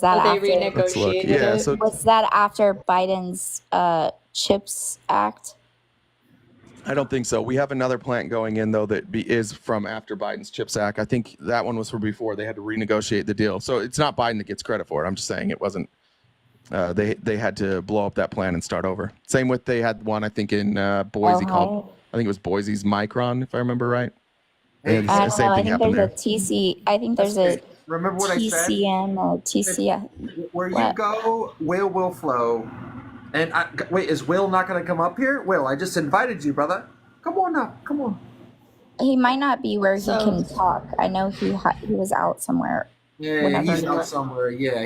S17: that
S18: Well,
S17: after?
S18: they renegotiated
S1: Yeah,
S18: it?
S1: so
S17: Was that after Biden's CHIPS Act?
S1: I don't think so. We have another plant going in though that is from after Biden's CHIPS Act. I think that one was from before. They had to renegotiate the deal. So it's not Biden that gets credit for it. I'm just saying it wasn't. They had to blow up that plan and start over. Same with they had one I think in Boise called I think it was Boise's Micron if I remember right. And
S17: I
S1: the
S17: don't
S1: same
S17: know. I
S1: thing
S17: think
S1: happened
S17: there's
S1: there.
S17: a TC. I think there's a
S2: Remember what
S17: TCM or TCF.
S2: Where you go, will flow. And wait, is Will not going to come up here? Will, I just invited you, brother. Come on up. Come on.
S17: He might not be where he can talk. I know he was out somewhere.
S2: Yeah, he's out somewhere. Yeah,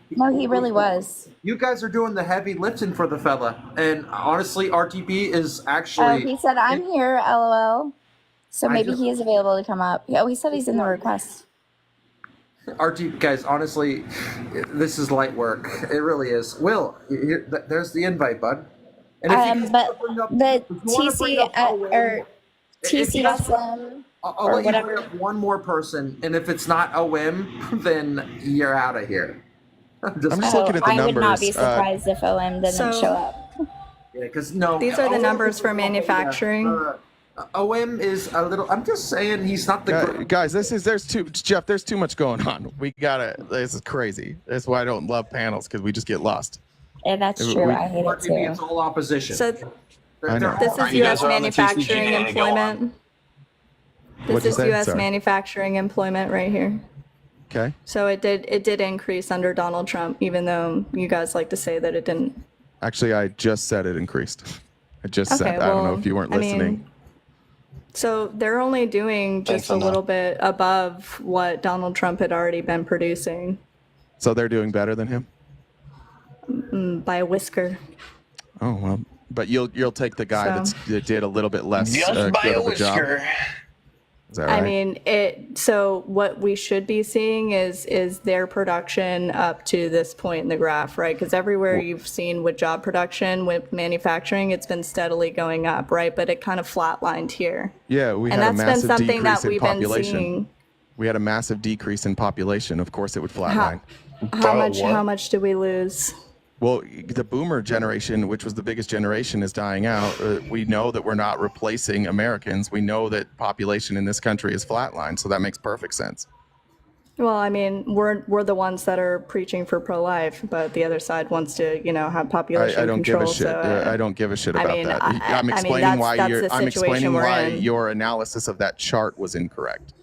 S17: No, he really was.
S2: You guys are doing the heavy lifting for the fella, and honestly, RTP is actually.
S17: He said, "I'm here, LOL." So maybe he is available to come up. Oh, he said he's in the request.
S2: RTP guys, honestly, this is light work. It really is. Will, there's the invite, bud. And if
S17: but the TCSM
S2: I'll let you bring up one more person, and if it's not a whim, then you're out of here.
S1: I'm just looking at the numbers.
S17: I would not be surprised if OM doesn't show up.
S2: Yeah, because
S18: These are the numbers for manufacturing.
S2: OM is a little. I'm just saying he's not the
S1: guys. There's too much going on. This is crazy. That's why I don't love panels because we just get lost.
S17: Yeah, that's true. I hate it too.
S2: It's all opposition.
S18: So this is U.S. manufacturing employment. This is U.S. manufacturing employment right here.
S1: Okay.
S18: So it did increase under Donald Trump, even though you guys like to say that it didn't.
S1: Actually, I just said it increased. I just said. I don't know if you weren't listening.
S18: So they're only doing just a little bit above what Donald Trump had already been producing.
S1: So they're doing better than him?
S18: By a whisker.
S1: Oh, well. But you'll take the guy that did a little bit less
S6: Just by
S1: good
S6: a
S1: of a job.
S6: whisker.
S1: Is that right?
S18: I mean, so what we should be seeing is their production up to this point in the graph, right? Because everywhere you've seen with job production, with manufacturing, it's been steadily going up, right? But it kind of flatlined here.
S1: Yeah, we had a massive decrease in population. We had a massive decrease in population. Of course, it would flatline.
S18: How much did we lose?
S1: Well, the boomer generation, which was the biggest generation, is dying out. We know that we're not replacing Americans. We know that population in this country is flatlined, so that makes perfect sense.
S18: Well, I mean, we're the ones that are preaching for pro-life, but the other side wants to, have population
S1: I don't
S18: control.
S1: give a shit.
S18: So,
S1: I don't give a shit about that. I'm
S18: that's
S1: explaining
S18: the
S1: why
S18: situation
S1: your analysis of that chart was incorrect.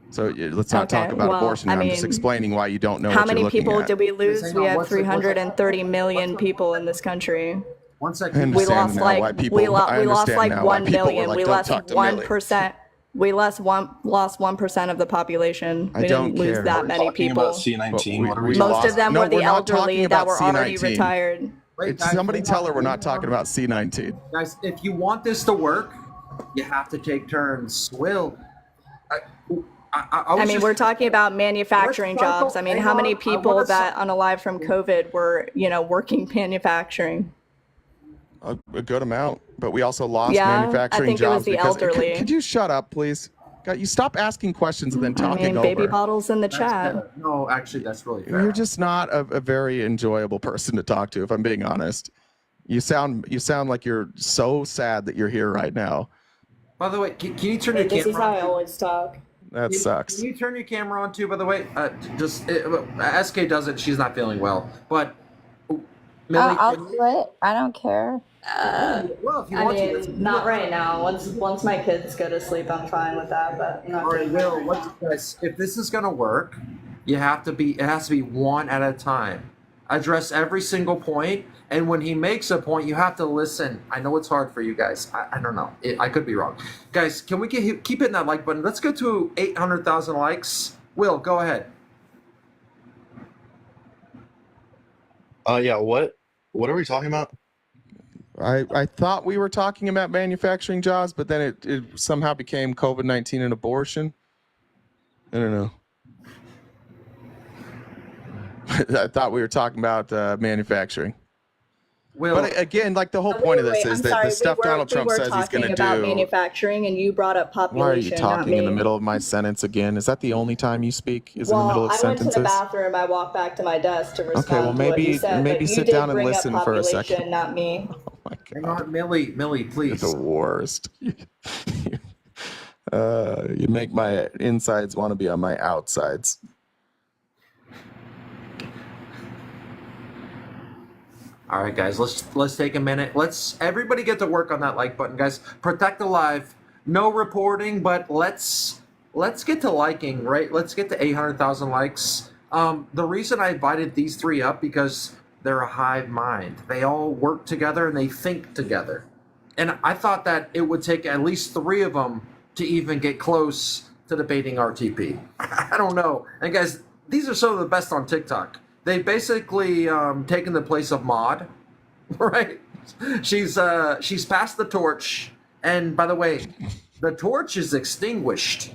S1: So let's not talk about
S18: well,
S1: abortion. I'm just explaining why you don't know
S18: How
S1: what
S18: many
S1: you're looking
S18: people
S1: at.
S18: did we lose? We have 330 million people in this country.
S2: One second.
S18: We lost
S1: now why
S18: like
S1: people,
S18: we lost like
S1: now why
S18: 1
S1: people were
S18: million.
S1: like,
S18: We
S1: "Don't
S18: lost
S1: talk to Millie."
S18: 1%. We lost 1% of the population.
S1: I
S18: We
S1: don't
S18: didn't lose
S1: care.
S18: that
S1: We're
S18: many
S19: Talking
S18: people.
S19: about C19. What are we
S18: Most
S19: talking
S18: of them
S1: No,
S18: were the
S1: we're not talking
S18: elderly that
S1: about
S18: were already
S1: C19.
S18: retired.
S1: Somebody tell her we're not talking about C19.
S2: Guys, if you want this to work, you have to take turns. Will,
S18: I mean, we're talking about manufacturing jobs. I mean, how many people that unalive from COVID were, working manufacturing?
S1: A good amount, but we also lost
S18: Yeah, I
S1: manufacturing
S18: think it was
S1: jobs
S18: the
S1: because.
S18: elderly.
S1: Could you shut up, please? God, you stop asking questions and then
S18: I
S1: talking
S18: mean, baby
S1: over.
S18: bottles in the chat.
S2: No, actually, that's really fair.
S1: You're just not a very enjoyable person to talk to, if I'm being honest. You sound like you're so sad that you're here right now.
S2: By the way, can you turn your camera on?
S18: This is how I always talk.
S1: That sucks.
S2: Can you turn your camera on too, by the way? SK does it. She's not feeling well. But, Millie,
S17: I'll do it. I don't care.
S2: well, if you
S18: I
S2: want
S18: mean,
S2: to.
S18: not right now. Once my kids go to sleep, I'm fine with that. But I'm not
S2: All right,
S18: doing
S2: Will,
S18: that right now.
S2: guys, if this is going to work, it has to be one at a time. Address every single point, and when he makes a point, you have to listen. I know it's hard for you guys. I don't know. I could be wrong. Guys, can we keep hitting that like button? Let's go to 800,000 likes. Will, go ahead.
S19: Yeah, what are we talking about?
S1: I thought we were talking about manufacturing jobs, but then it somehow became COVID-19 and abortion. I don't know. I thought we were talking about manufacturing. But again, like the whole point of this is that the stuff Donald Trump says he's going to do.
S18: About manufacturing, and you brought up population.
S1: Why are you talking
S18: not me.
S1: in the middle of my sentence again? Is that the only time you speak? Is in the middle of
S18: I
S1: sentences?
S18: went to the bathroom. I walked back to my desk to respond
S1: Okay, well
S18: to what you said.
S1: maybe
S18: but you
S1: sit
S18: did
S1: down and
S18: bring up
S1: listen for a
S18: population,
S1: second.
S18: Not me.
S1: Oh my God.
S2: Hang on, Millie, please.
S1: You're the worst. You make my insides want to be on my outsides.
S2: All right, guys, let's take a minute. Let's everybody get to work on that like button, guys. Protect the live. No reporting, but let's get to liking, right? Let's get to 800,000 likes. The reason I invited these three up because they're a hive mind. They all work together and they think together. And I thought that it would take at least three of them to even get close to debating RTP. I don't know. And guys, these are some of the best on TikTok. They basically taken the place of Maud, right? She's passed the torch, and by the way, the torch is extinguished,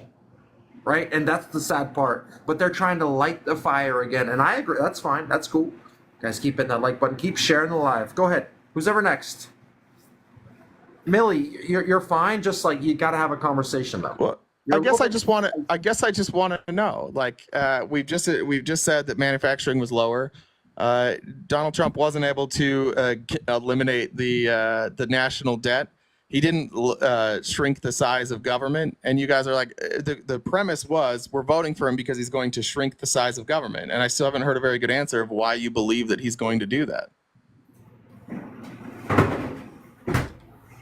S2: right? And that's the sad part. But they're trying to light the fire again, and I agree. That's fine. That's cool. Guys, keep hitting that like button. Keep sharing the live. Go ahead. Who's ever next? Millie, you're fine. Just like you got to have a conversation though.
S1: Well, I guess I just want to know. Like we've just said that manufacturing was lower. Donald Trump wasn't able to eliminate the national debt. He didn't shrink the size of government. And you guys are like, the premise was we're voting for him because he's going to shrink the size of government. And I still haven't heard a very good answer of why you believe that he's going to do that.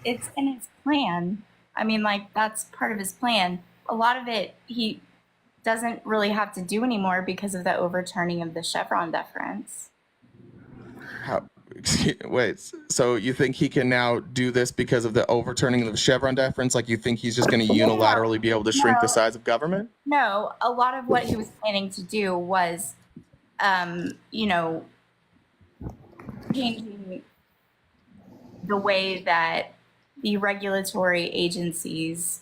S17: It's in his plan. I mean, like, that's part of his plan. A lot of it he doesn't really have to do anymore because of the overturning of the Chevron deference.
S1: Wait, so you think he can now do this because of the overturning of the Chevron deference? Like you think he's just going to unilaterally be able to shrink the size of government?
S17: No, a lot of what he was planning to do was, changing the way that the regulatory agencies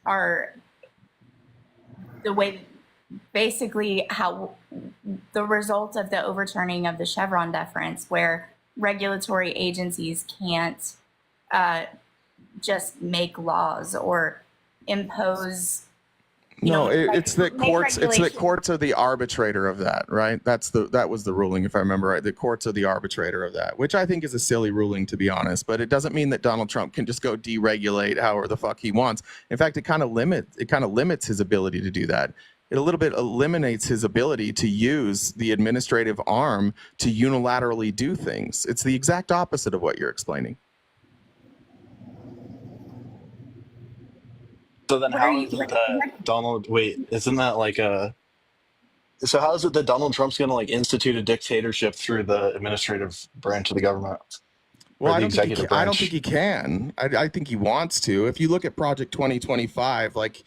S17: are, the way, basically how the result of the overturning of the Chevron deference, where regulatory agencies can't just make laws or impose.
S1: No, it's that courts. It's that courts are the arbitrator of that, right? That was the ruling, if I remember right. The courts are the arbitrator of that, which I think is a silly ruling, to be honest. But it doesn't mean that Donald Trump can just go deregulate however the fuck he wants. In fact, it kind of limits his ability to do that. It a little bit eliminates his ability to use the administrative arm to unilaterally do things. It's the exact opposite of what you're explaining.
S19: So then how is it that Donald, wait, isn't that like a, so how is it that Donald Trump's going to like institute a dictatorship through the administrative branch of the government?
S1: Well,
S19: Or
S1: I
S19: the
S1: don't think
S19: executive
S1: I don't
S19: branch?
S1: think he can. I think he wants to. If you look at Project 2025, like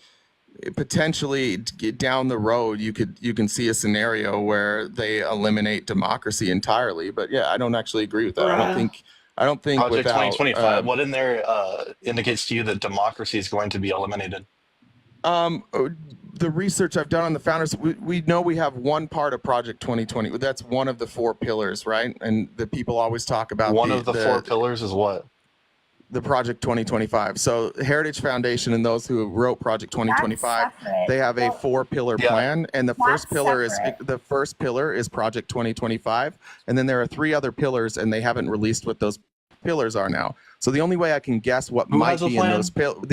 S1: potentially down the road, you can see a scenario where they eliminate democracy entirely. But yeah, I don't actually agree with that. I don't think
S19: Project
S1: without
S19: 2025, what in there indicates to you that democracy is going to be eliminated?
S1: The research I've done on the founders, we know we have one part of Project 2020. That's one of the 4 pillars, right? And the people always talk about
S19: One of the 4 pillars is what?
S1: The Project 2025. So Heritage Foundation and those who wrote Project 2025, they have a 4-pillar plan, and the first pillar is Project 2025, and then there are 3 other pillars, and they haven't released what those pillars are now. So the only way I can guess what might be in those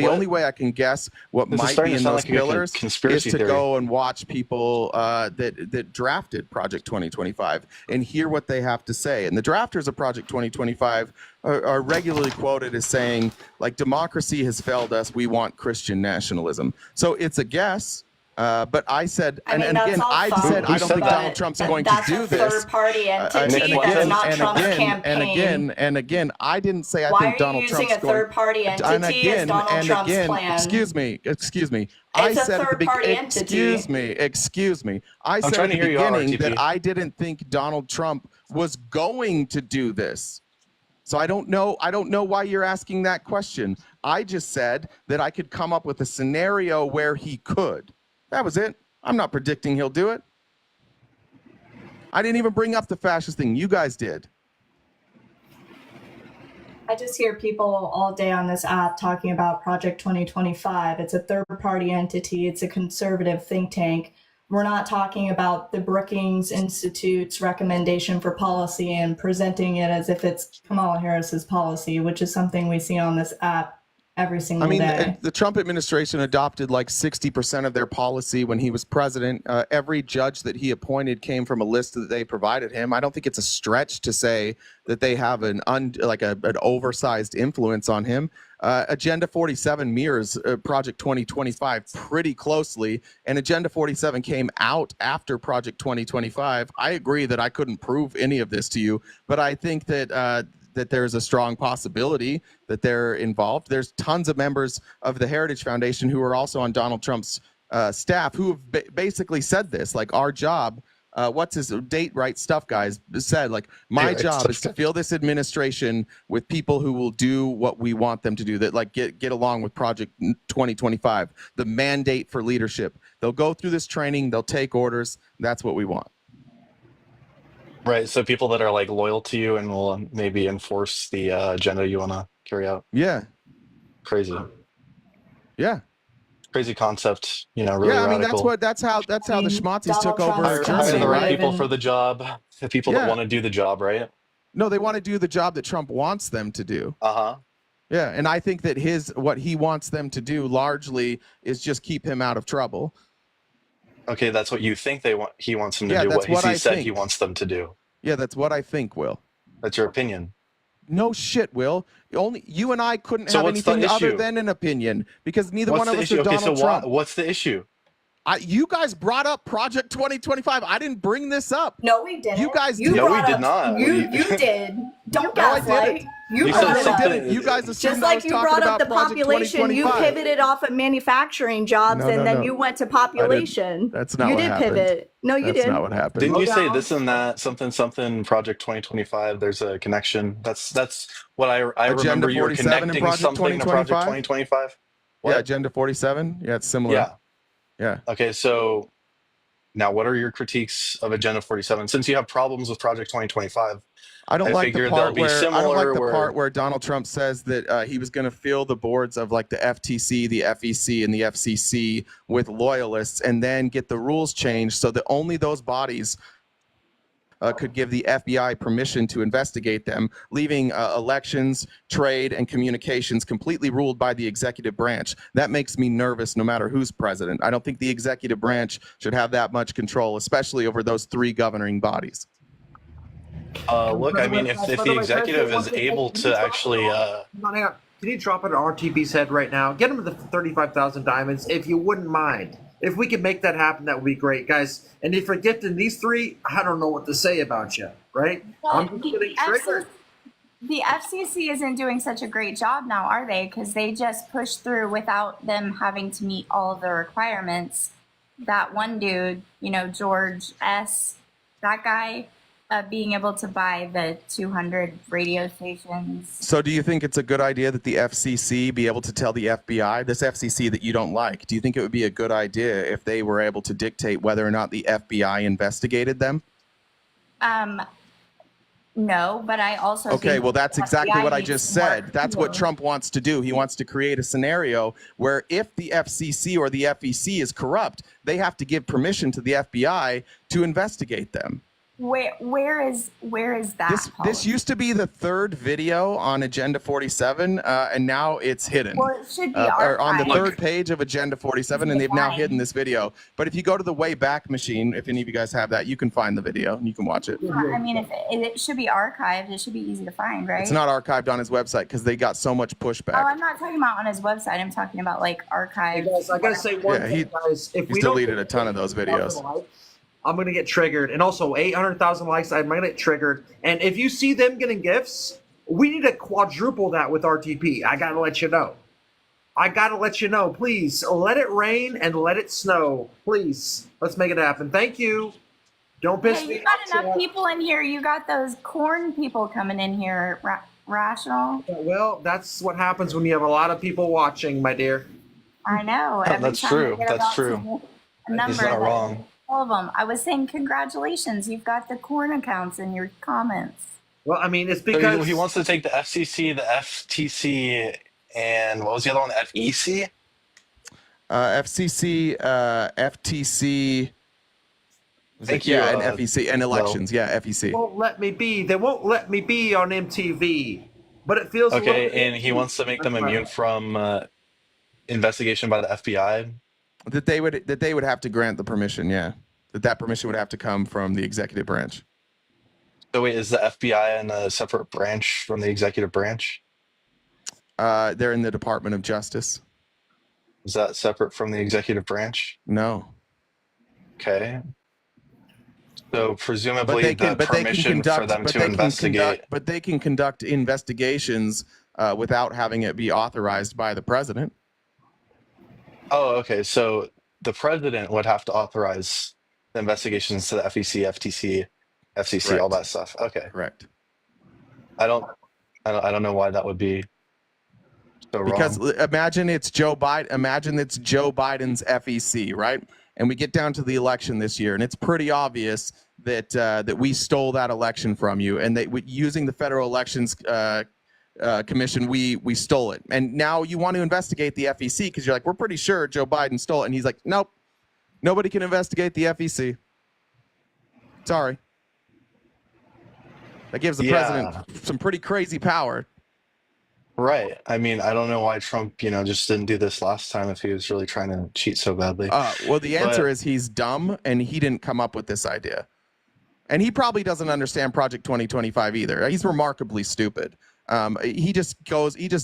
S1: only way I can guess what might be in those pillars is to go and watch people that drafted Project 2025 and hear what they have to say. And the drafters of Project 2025 are regularly quoted as saying, like, democracy has failed us. We want Christian nationalism. So it's a guess. But I said, I don't think Donald Trump's going to do this.
S18: That's a third-party entity. That's not Trump's campaign.
S1: And again, I didn't say I
S18: Why
S1: think
S18: are
S1: Donald
S18: you
S1: Trump's
S18: using a third-party entity as Donald Trump's plan?
S1: Excuse me.
S18: It's a third-party entity.
S1: Excuse me. I said at the beginning that I didn't think Donald Trump was going to do this. So I don't know why you're asking that question. I just said that I could come up with a scenario where he could. That was it. I'm not predicting he'll do it. I didn't even bring up the fascist thing. You guys did.
S18: I just hear people all day on this app talking about Project 2025. It's a third-party entity. It's a conservative think tank. We're not talking about the Brookings Institute's recommendation for policy and presenting it as if it's Kamala Harris's policy, which is something we see on this app every single day.
S1: The Trump administration adopted like 60% of their policy when he was president. Every judge that he appointed came from a list that they provided him. I don't think it's a stretch to say that they have an oversized influence on him. Agenda 47 mirrors Project 2025 pretty closely, and Agenda 47 came out after Project 2025. I agree that I couldn't prove any of this to you, but I think that that there's a strong possibility that they're involved. There's tons of members of the Heritage Foundation who are also on Donald Trump's staff who have basically said this, like, our job, what's his date right stuff guys said, like, my job is to fill this administration with people who will do what we want them to do, that like get along with Project 2025, the mandate for leadership. They'll go through this training, they'll take orders. That's what we want.
S19: Right. So people that are like loyal to you and will maybe enforce the agenda you want to carry out.
S1: Yeah.
S19: Crazy.
S1: Yeah.
S19: Crazy concept. You know, really
S1: yeah, I mean,
S19: radical.
S1: that's how the schmazzies took over
S19: Hiring
S1: Germany,
S19: the right
S1: right?
S19: people for the job, the people that want to do the job, right?
S1: No, they want to do the job that Trump wants them to do.
S19: Uh-huh.
S1: Yeah, and I think that what he wants them to do largely is just keep him out of trouble.
S19: Okay, that's what you think he wants them to
S1: Yeah,
S19: do.
S1: that's
S19: What
S1: what
S19: he
S1: I
S19: said
S1: think.
S19: he wants them to do.
S1: Yeah, that's what I think, Will.
S19: That's your opinion.
S1: No shit, Will. Only you and I couldn't
S19: So
S1: have
S19: what's the
S1: anything other
S19: issue?
S1: than an opinion because neither
S19: What's
S1: one of
S19: the
S1: us
S19: issue?
S1: are
S19: Okay,
S1: Donald
S19: so
S1: Trump.
S19: what's the issue?
S1: You guys brought up Project 2025. I didn't bring this up.
S18: No, we didn't.
S1: You guys
S18: You
S1: did.
S19: No, we
S18: brought
S19: did
S18: up-
S19: not.
S18: You did. Don't
S1: No, I
S18: gaslight.
S1: didn't.
S18: You
S19: You
S18: brought
S19: said
S18: it
S19: something-
S18: up.
S1: You guys assumed
S18: Just
S1: I
S18: like
S1: was
S18: you
S1: talking
S18: brought
S1: about
S18: up the
S1: Project
S18: population, you
S1: 2025.
S18: pivoted off of manufacturing jobs
S1: No,
S18: and
S1: no,
S18: then
S1: no.
S18: you went to population.
S1: That's not
S18: you
S1: what
S18: did
S1: happened.
S18: pivot. No, you
S1: That's
S18: did.
S1: not what happened.
S19: Didn't you say
S18: down.
S19: this and that, something, Project 2025? There's a connection. That's what I remember. You were
S1: 47 in
S19: connecting
S1: Project
S19: something to Project 2025.
S1: Yeah, Agenda 47. Yeah, it's similar.
S19: Yeah.
S1: Yeah.
S19: Okay, so now what are your critiques of Agenda 47? Since you have problems with Project 2025,
S1: I don't like the
S19: figured
S1: part
S19: they'll be
S1: where
S19: similar.
S1: where Donald Trump says that he was going to fill the boards of like the FTC, the FEC, and the FCC with loyalists, and then get the rules changed so that only those bodies could give the FBI permission to investigate them, leaving elections, trade, and communications completely ruled by the executive branch. That makes me nervous no matter who's president. I don't think the executive branch should have that much control, especially over those 3 governing bodies.
S19: Look, I mean, if the executive is able to actually...
S2: Hang on. Can you drop it at RTP's head right now? Get him to the 35,000 diamonds, if you wouldn't mind. If we could make that happen, that would be great, guys. And if you're gifting these 3, I don't know what to say about you, right? I'm getting triggered.
S17: The FCC isn't doing such a great job now, are they? Because they just pushed through without them having to meet all of the requirements. That one dude, you know, George S., that guy, being able to buy the 200 radio stations.
S1: So do you think it's a good idea that the FCC be able to tell the FBI, this FCC that you don't like, do you think it would be a good idea if they were able to dictate whether or not the FBI investigated them?
S17: No, but I also
S1: Okay, well, that's exactly what I
S17: needs
S1: just said. That's what
S17: more.
S1: Trump wants to do. He wants to create a scenario where if the FCC or the FEC is corrupt, they have to give permission to the FBI to investigate them.
S17: Where is that?
S1: This used to be the 3rd video on Agenda 47, and now it's hidden.
S17: Well, it should be
S1: or on the
S17: archived.
S1: 3rd page of Agenda 47, and they've now hidden this video. But if you go to the Wayback Machine, if any of you guys have that, you can find the video and you can watch it.
S17: I mean, if it should be archived, it should be easy to find, right?
S1: It's not archived on his website because they got so much pushback.
S17: Oh, I'm not talking about on his website. I'm talking about like archived.
S2: Hey guys, I gotta say one thing, guys. If
S1: He's deleted a ton of those videos.
S2: I'm gonna get triggered, and also 800,000 likes. I'm gonna get triggered. And if you see them getting gifts, we need to quadruple that with RTP. I gotta let you know. I gotta let you know. Please let it rain and let it snow. Please, let's make it happen. Thank you. Don't piss
S17: Hey,
S2: me
S17: you got
S2: off.
S17: enough people in here. You got those corn people coming in here. Rational.
S2: Well, that's what happens when you have a lot of people watching, my dear.
S17: I know.
S19: Yeah,
S17: Every
S19: that's
S17: time
S19: true.
S17: I get
S19: That's
S17: about
S19: true.
S17: A number
S19: He's not
S17: that-
S19: wrong.
S17: All of them. I was saying congratulations. You've got the corn accounts in your comments.
S2: Well, I mean, it's
S19: So
S2: because
S19: he wants to take the FCC, the FTC, and what was the other one? The FEC?
S1: FCC, FTC,
S19: Thank
S1: yeah,
S19: you,
S1: and FEC, and elections,
S19: Will.
S1: yeah, FEC.
S2: won't let me be. They won't let me be on MTV. But it feels a little
S19: Okay,
S2: bit-
S19: and he wants to make them immune from investigation by the FBI.
S1: That they would have to grant the permission, yeah. That permission would have to come from the executive branch.
S19: So wait, is the FBI in a separate branch from the executive branch?
S1: They're in the Department of Justice.
S19: Is that separate from the executive branch?
S1: No.
S19: Okay. So presumably the permission for them to investigate.
S1: But they can conduct investigations without having it be authorized by the president.
S19: Oh, okay. So the president would have to authorize the investigations to the FEC, FTC, FCC, all that stuff. Okay.
S1: Correct.
S19: I don't know why that would be so wrong.
S1: Because imagine it's Joe Biden. Imagine it's Joe Biden's FEC, right? And we get down to the election this year, and it's pretty obvious that that we stole that election from you, and that using the Federal Elections Commission, we stole it. And now you want to investigate the FEC because you're like, we're pretty sure Joe Biden stole it, and he's like, nope, nobody can investigate the FEC. Sorry. That gives the president some pretty crazy power.
S19: Right. I mean, I don't know why Trump, just didn't do this last time if he was really trying to cheat so badly.
S1: Well, the answer is he's dumb, and he didn't come up with this idea. And he probably doesn't understand Project 2025 either. He's remarkably stupid. He just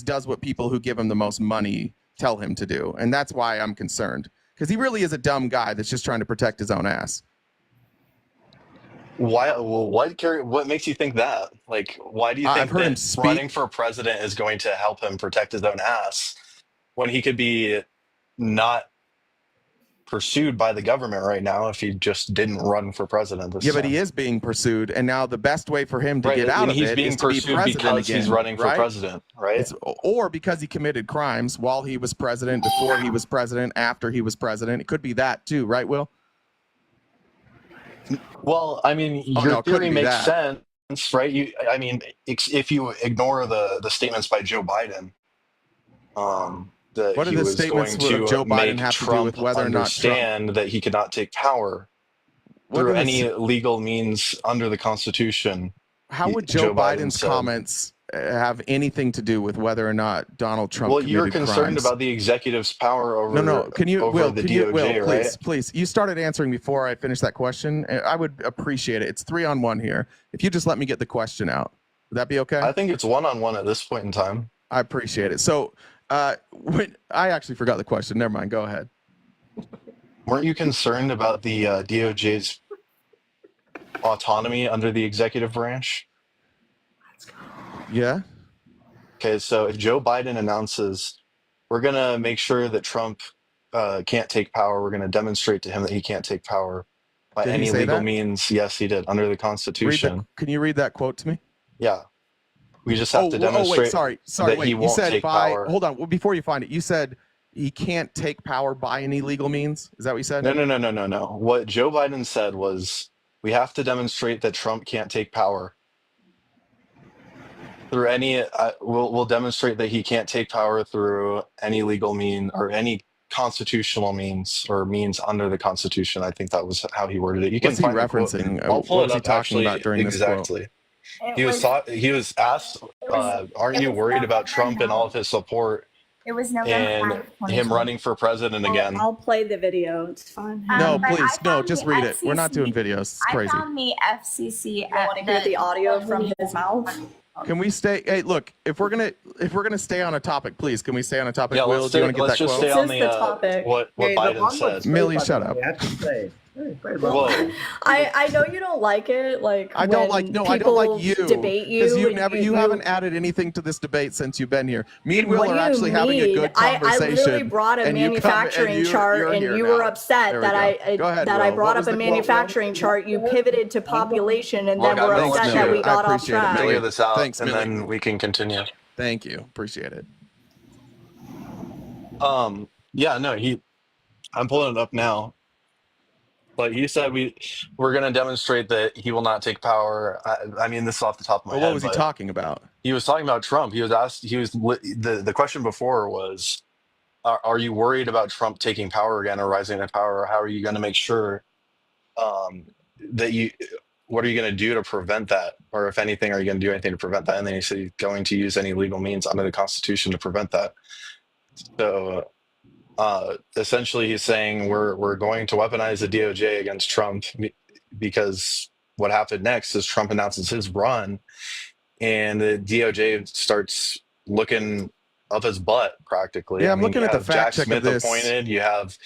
S1: does what people who give him the most money tell him to do. And that's why I'm concerned. Because he really is a dumb guy that's just trying to protect his own ass.
S19: Why? Well, what makes you think that? Like, why do you think that running for president is going to help him protect his own ass when he could be not pursued by the government right now if he just didn't run for president this time?
S1: But he is being pursued, and now the best way for him to get out of
S19: he's
S1: it
S19: being
S1: is to be
S19: pursued
S1: president
S19: because
S1: again,
S19: he's running for
S1: right?
S19: president, right?
S1: Or because he committed crimes while he was president, before he was president, after he was president. It could be that too, right, Will?
S19: Well, I mean, your theory makes sense, right? If you ignore the statements by Joe Biden, that
S1: what
S19: he
S1: are the
S19: was
S1: statements
S19: going to
S1: Joe Biden
S19: make
S1: have to do
S19: Trump
S1: with whether or not
S19: understand that he could not take power. through any legal means under the Constitution.
S1: How would Joe Biden's comments have anything to do with whether or not Donald Trump committed
S19: you're concerned
S1: crimes?
S19: about the executive's power over
S1: No. Can you,
S19: over
S1: Will?
S19: the
S1: Can
S19: DOJ,
S1: you, Will?
S19: right?
S1: Please. You started answering before I finished that question. I would appreciate it. It's 3-on-1 here. If you just let me get the question out, would that be okay?
S19: I think it's 1-on-1 at this point in time.
S1: I appreciate it. So, when I actually forgot the question. Never mind. Go ahead.
S19: Weren't you concerned about the DOJ's autonomy under the executive branch?
S1: Yeah.
S19: Okay, so if Joe Biden announces, we're going to make sure that Trump can't take power, we're going to demonstrate to him that he can't take power by any legal means. Yes, he did, under the Constitution.
S1: Can you read that quote to me?
S19: Yeah. We just have to demonstrate that he won't take power.
S1: Hold on. Well, before you find it, you said he can't take power by any legal means. Is that what you said?
S19: No. What Joe Biden said was, we have to demonstrate that Trump can't take power through any. We'll demonstrate that he can't take power through any legal mean or any constitutional means or means under the Constitution. I think that was how he worded it. You can find
S1: referencing.
S19: I'll pull
S1: what
S19: it
S1: was he
S19: up
S1: talking
S19: actually
S1: about during
S19: exactly.
S1: this quote?
S19: He was asked, "Aren't you worried about Trump and all of his support?"
S17: It was November
S19: And him running for president again.
S18: I'll play the video. It's fine.
S1: No, please, no, just read it. We're not doing videos. It's crazy.
S17: I found the FCC.
S18: I want to hear the audio from his mouth.
S1: Can we stay? Hey, look, if we're gonna stay on a topic, please, can we stay on a topic?
S19: Yeah,
S1: Will, do you want to get that
S19: just
S1: quote?
S19: stay on the what Biden said.
S1: Millie, shut up.
S19: Whoa.
S18: I know you don't like it. Like
S1: I don't like you.
S18: Debate you.
S1: Because you haven't added anything to this debate since you've been here. Me and Will are actually having a good conversation.
S18: I literally brought a manufacturing chart, and you were upset that I brought up a manufacturing chart. You pivoted to population, and then we're upset that we got off track.
S19: Figure this out,
S1: Thanks,
S19: and
S1: Millie.
S19: then we can continue.
S1: Thank you. Appreciate it.
S19: Yeah, no, I'm pulling it up now. But he said we're going to demonstrate that he will not take power. I mean, this is off the top of my head.
S1: What was he talking about?
S19: He was talking about Trump. He was asked. The question before was, are you worried about Trump taking power again or rising to power? How are you going to make sure that you? What are you going to do to prevent that? Or if anything, are you going to do anything to prevent that? And then he said he's going to use any legal means under the Constitution to prevent that. So. Essentially, he's saying we're going to weaponize the DOJ against Trump because what happened next is Trump announces his run, and the DOJ starts looking up his butt practically.
S1: Yeah, I'm looking at the fact check
S19: Smith
S1: of this.
S19: appointed. You have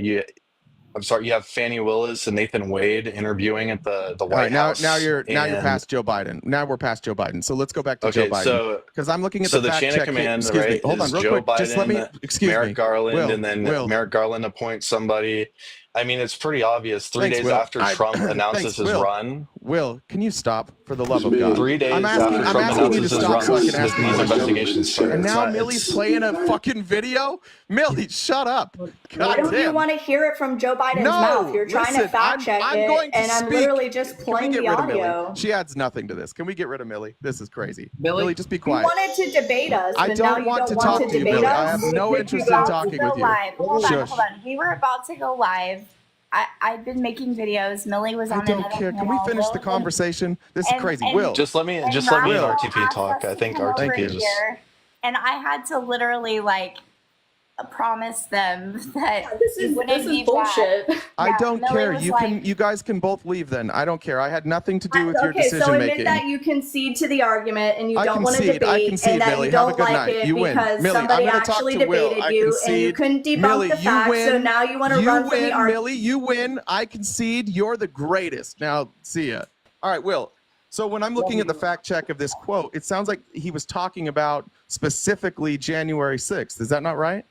S19: you have Fannie Willis and Nathan Wade interviewing at the White House.
S1: Now you're past Joe Biden. Now we're past Joe Biden. So let's go back to Joe Biden. Because I'm looking at the fact
S19: chain
S1: check.
S19: of command,
S1: Excuse me. Hold on, real
S19: Joe
S1: quick.
S19: Biden,
S1: Just let me. Excuse
S19: Merrick
S1: me.
S19: Garland, and then Merrick Garland appoints somebody. I mean, it's pretty obvious. 3 days after Trump announces his run.
S1: Will, can you stop for the love of God?
S19: 3 days after Trump announces his run,
S1: so I can ask
S19: these investigations start.
S1: And now Millie's playing a fucking video? Millie, shut up.
S18: Why don't you want to hear it from Joe Biden's mouth? You're trying to fact check it, and I'm literally just playing the audio.
S1: She adds nothing to this. Can we get rid of Millie? This is crazy. Millie, just be
S18: You
S1: quiet.
S18: wanted to debate us,
S1: I
S18: but now
S1: don't
S18: you
S1: want
S18: don't
S1: to
S18: want
S1: talk
S18: to
S1: to you,
S18: debate
S1: Millie.
S18: us.
S1: I have no interest in talking with you.
S17: Hold
S1: Shush.
S17: on. We were about to go live. I've been making videos. Millie was on
S1: I don't care. Can we finish the conversation? This is crazy. Will.
S19: Just let me and RTP talk. I think RTP is.
S17: And I had to literally promise them that
S18: this is bullshit.
S1: I don't care. You guys can both leave then. I don't care. I had nothing to do with your decision
S18: so
S1: making.
S18: admit that you concede to the argument and you
S1: I
S18: don't want to
S1: concede.
S18: debate and that
S1: Millie.
S18: you don't
S1: Have a good
S18: like
S1: night.
S18: it
S1: You win.
S18: because
S1: Millie,
S18: somebody
S1: I'm gonna talk
S18: actually
S1: to Will.
S18: debated
S1: I
S18: you and you
S1: concede.
S18: couldn't debunk
S1: Millie,
S18: the facts.
S1: win.
S18: So now you want to run from the argument.
S1: Millie, you win. I concede. You're the greatest. Now, see ya. All right, Will. So when I'm looking at the fact check of this quote, it sounds like he was talking about specifically January 6th. Is that not right?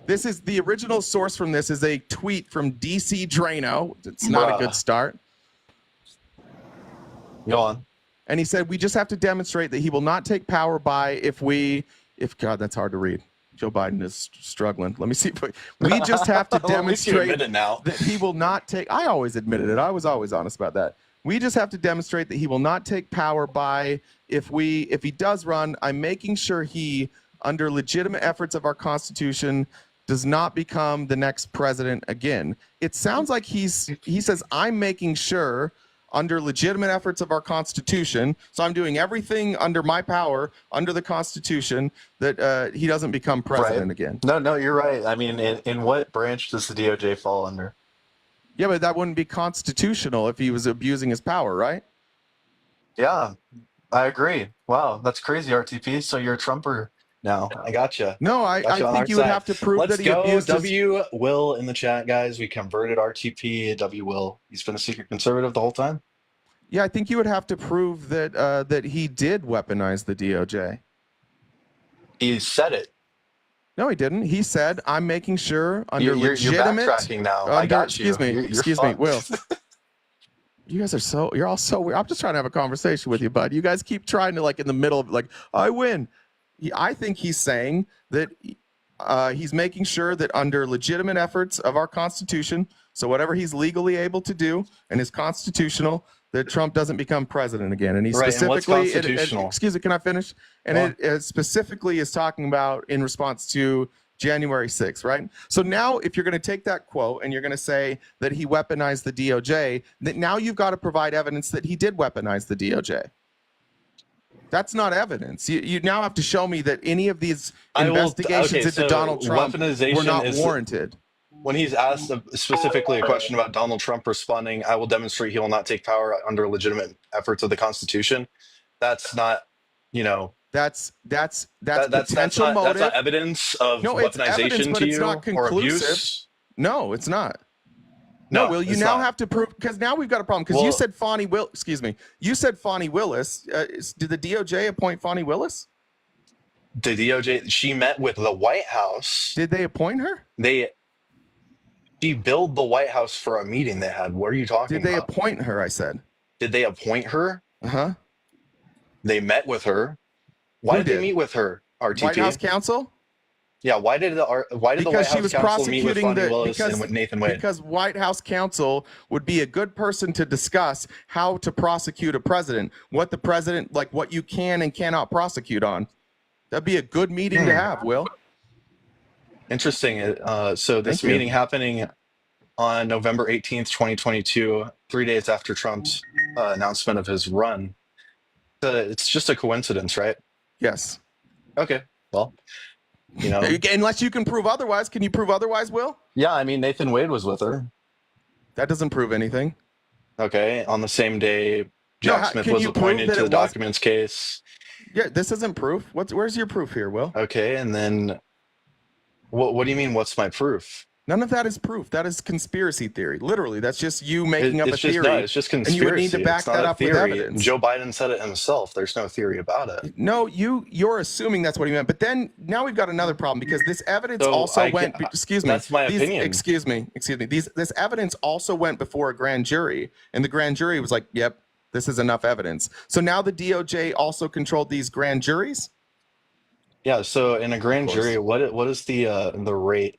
S1: This is the original source from this is a tweet from DC Drano. It's not a good start.
S19: Go on.
S1: And he said, we just have to demonstrate that he will not take power by if God, that's hard to read. Joe Biden is struggling. Let me see. We just have to demonstrate that he will not take. I always admitted it. I was always honest about that. We just have to demonstrate that he will not take power by if he does run, I'm making sure he, under legitimate efforts of our Constitution, does not become the next president again. It sounds like he says, I'm making sure under legitimate efforts of our Constitution, so I'm doing everything under my power, under the Constitution, that he doesn't become president again.
S19: No, you're right. I mean, in what branch does the DOJ fall under?
S1: Yeah, but that wouldn't be constitutional if he was abusing his power, right?
S19: Yeah, I agree. Wow, that's crazy, RTP. So you're a Trumper now. I gotcha.
S1: No, I think you would have to prove that he abused
S19: W Will in the chat, guys. We converted RTP. W Will. He's been a secret conservative the whole time.
S1: Yeah, I think you would have to prove that that he did weaponize the DOJ.
S19: He said it.
S1: No, he didn't. He said, "I'm making sure under
S19: You're
S1: legitimate."
S19: backtracking now. I got you.
S1: Excuse me, Will. You guys are you're all so weird. I'm just trying to have a conversation with you, bud. You guys keep trying to, like, in the middle of, like, I win. I think he's saying that he's making sure that under legitimate efforts of our Constitution, so whatever he's legally able to do and is constitutional, that Trump doesn't become president again. And he specifically, excuse me, can I finish? And it specifically is talking about in response to January 6th, right? So now if you're going to take that quote and you're going to say that he weaponized the DOJ, that now you've got to provide evidence that he did weaponize the DOJ. That's not evidence. You now have to show me that any of these investigations into Donald Trump were not warranted.
S19: When he's asked specifically a question about Donald Trump responding, I will demonstrate he will not take power under legitimate efforts of the Constitution. That's not,
S1: that's potential
S19: That's
S1: motive.
S19: not evidence of weaponization to you or abuse.
S1: No, it's not. No, Will, you now have to prove, because now we've got a problem. Because you said Fani Will. Excuse me. You said Fani Willis. Did the DOJ appoint Fani Willis?
S19: The DOJ. She met with the White House.
S1: Did they appoint her?
S19: She billed the White House for a meeting they had. What are you talking about?
S1: Did they appoint her? I said.
S19: Did they appoint her?
S1: Uh-huh.
S19: They met with her. Why did they meet with her? RTP.
S1: White House counsel.
S19: Yeah. Why did the White House counsel meet with Fani Willis and with Nathan Wade?
S1: Because White House counsel would be a good person to discuss how to prosecute a president, what the president, like what you can and cannot prosecute on. That'd be a good meeting to have, Will.
S19: Interesting. So this meeting happening on November 18th, 2022, 3 days after Trump's announcement of his run. It's just a coincidence, right?
S1: Yes.
S19: Okay. Well,
S1: unless you can prove otherwise. Can you prove otherwise, Will?
S19: Yeah, I mean, Nathan Wade was with her.
S1: That doesn't prove anything.
S19: Okay. On the same day, Jack Smith was appointed to the documents case.
S1: Yeah, this isn't proof. Where's your proof here, Will?
S19: Okay, and then what do you mean, what's my proof?
S1: None of that is proof. That is conspiracy theory. Literally, that's just you making up a theory.
S19: No, it's just conspiracy.
S1: And you would need to back that up with evidence.
S19: Joe Biden said it himself. There's no theory about it.
S1: No, you're assuming that's what he meant. But then now we've got another problem, because this evidence went. Excuse me.
S19: That's my opinion.
S1: Excuse me. This evidence also went before a grand jury, and the grand jury was like, "Yep, this is enough evidence." So now the DOJ also controlled these grand juries.
S19: Yeah. So in a grand jury, what is the rate?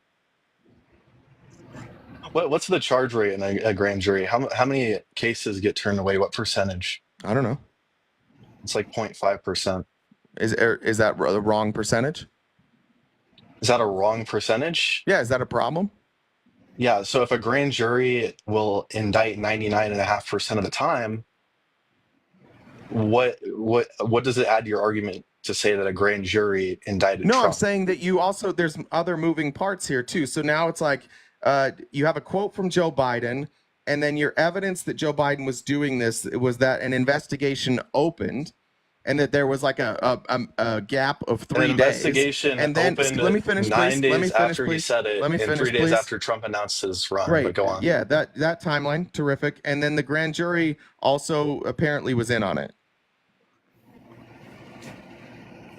S19: What's the charge rate in a grand jury? How many cases get turned away? What percentage?
S1: I don't know.
S19: It's like 0.5%.
S1: Is that the wrong percentage?
S19: Is that a wrong percentage?
S1: Yeah. Is that a problem?
S19: Yeah. So if a grand jury will indict 99.5% of the time, what does it add to your argument to say that a grand jury indicted Trump?
S1: I'm saying that there's other moving parts here too. So now it's like, you have a quote from Joe Biden, and then your evidence that Joe Biden was doing this was that an investigation opened, and that there was like a gap of 3 days.
S19: Investigation
S1: and then
S19: opened
S1: let me finish,
S19: 9 days
S1: Let me finish,
S19: after he said it, and 3 days after Trump announced his run.
S1: Right.
S19: But go on.
S1: Yeah, that timeline, terrific. And then the grand jury also apparently was in on it.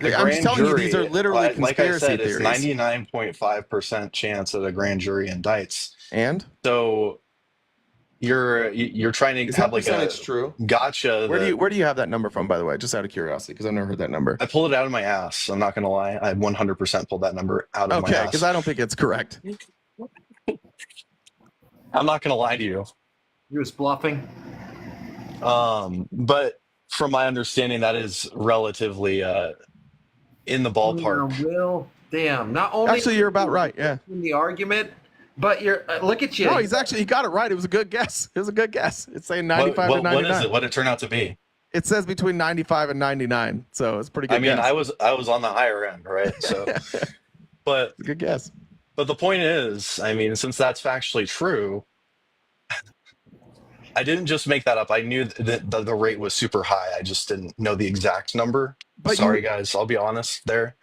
S1: I'm just telling you, these are literally conspiracy theories.
S19: Like I said, it's 99.5% chance that a grand jury indicts.
S1: And
S19: so you're trying to have like a
S1: true
S19: gotcha.
S1: Where do you have that number from, by the way? Just out of curiosity, because I've never heard that number.
S19: I pulled it out of my ass. I'm not gonna lie. I 100% pulled that number out of my ass.
S1: Okay, because I don't think it's correct.
S19: I'm not gonna lie to you.
S2: He was bluffing.
S19: But from my understanding, that is relatively in the ballpark.
S2: Will, damn. Not only
S1: actually, you're about right. Yeah.
S2: In the argument, but you're look at you.
S1: No, he got it right. It was a good guess. It was a good guess. It's saying 95 to 99.
S19: What is it? What did it turn out to be?
S1: It says between 95 and 99, so it's pretty good.
S19: I mean,
S1: guess.
S19: I was on the higher end, right? So, but
S1: it's a good guess.
S19: But the point is, I mean, since that's factually true, I didn't just make that up. I knew that the rate was super high. I just didn't know the exact number. But sorry, guys, I'll be honest there.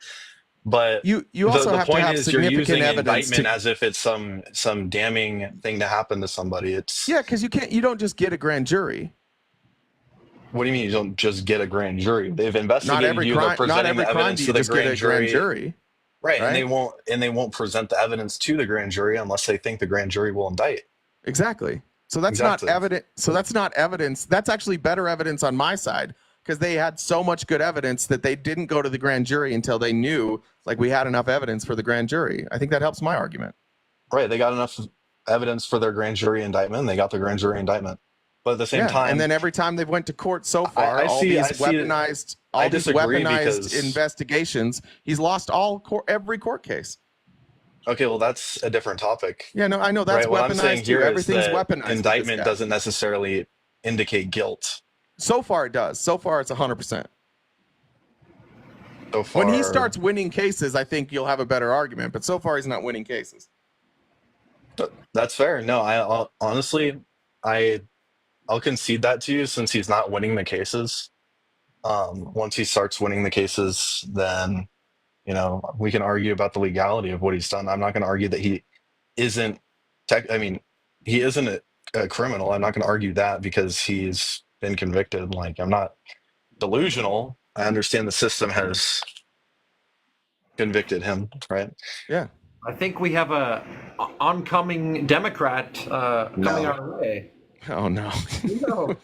S19: But
S1: you also have to have significant
S19: you're using
S1: evidence
S19: indictment as if it's some damning thing to happen to somebody. It's
S1: because you don't just get a grand jury.
S19: What do you mean you don't just get a grand jury? They've investigated you. They're presenting the evidence to the grand jury. Right, and they won't present the evidence to the grand jury unless they think the grand jury will indict.
S1: Exactly. So that's not evidence. So that's not evidence. That's actually better evidence on my side because they had so much good evidence that they didn't go to the grand jury until they knew like we had enough evidence for the grand jury. I think that helps my argument.
S19: Right, they got enough evidence for their grand jury indictment. They got the grand jury indictment. But at the same time,
S1: and then every time they've went to court so far, all these weaponized investigations, he's lost every court case.
S19: Okay, well, that's a different topic.
S1: Yeah, no, I know that's
S19: weaponized. What I'm saying here
S1: Everything's
S19: is that
S1: weaponized.
S19: Indictment doesn't necessarily indicate guilt.
S1: So far, it does. So far, it's 100%.
S19: So far,
S1: when he starts winning cases, I think you'll have a better argument. But so far, he's not winning cases.
S19: That's fair. No, I honestly, I'll concede that to you since he's not winning the cases. Once he starts winning the cases, then, we can argue about the legality of what he's done. I'm not going to argue that he isn't he isn't a criminal. I'm not going to argue that because he's been convicted. Like, I'm not delusional. I understand the system has convicted him, right?
S1: Yeah.
S2: I think we have a oncoming Democrat coming our way.
S1: Oh no!
S2: No.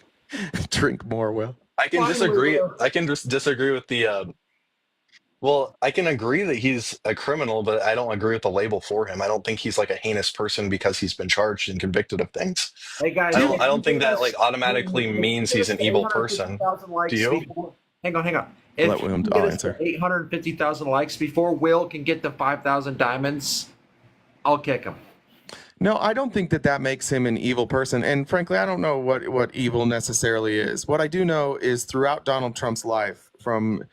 S1: Drink more, Will.
S19: I can disagree. I can just disagree with the. Well, I can agree that he's a criminal, but I don't agree with the label for him. I don't think he's like a heinous person because he's been charged and convicted of things.
S2: Hey guys,
S19: I don't think that like automatically means he's an evil person. Do you?
S2: Hang on. If
S1: let William answer.
S2: 850,000 likes before Will can get to 5,000 diamonds, I'll kick him.
S1: No, I don't think that makes him an evil person. And frankly, I don't know what evil necessarily is. What I do know is throughout Donald Trump's life, from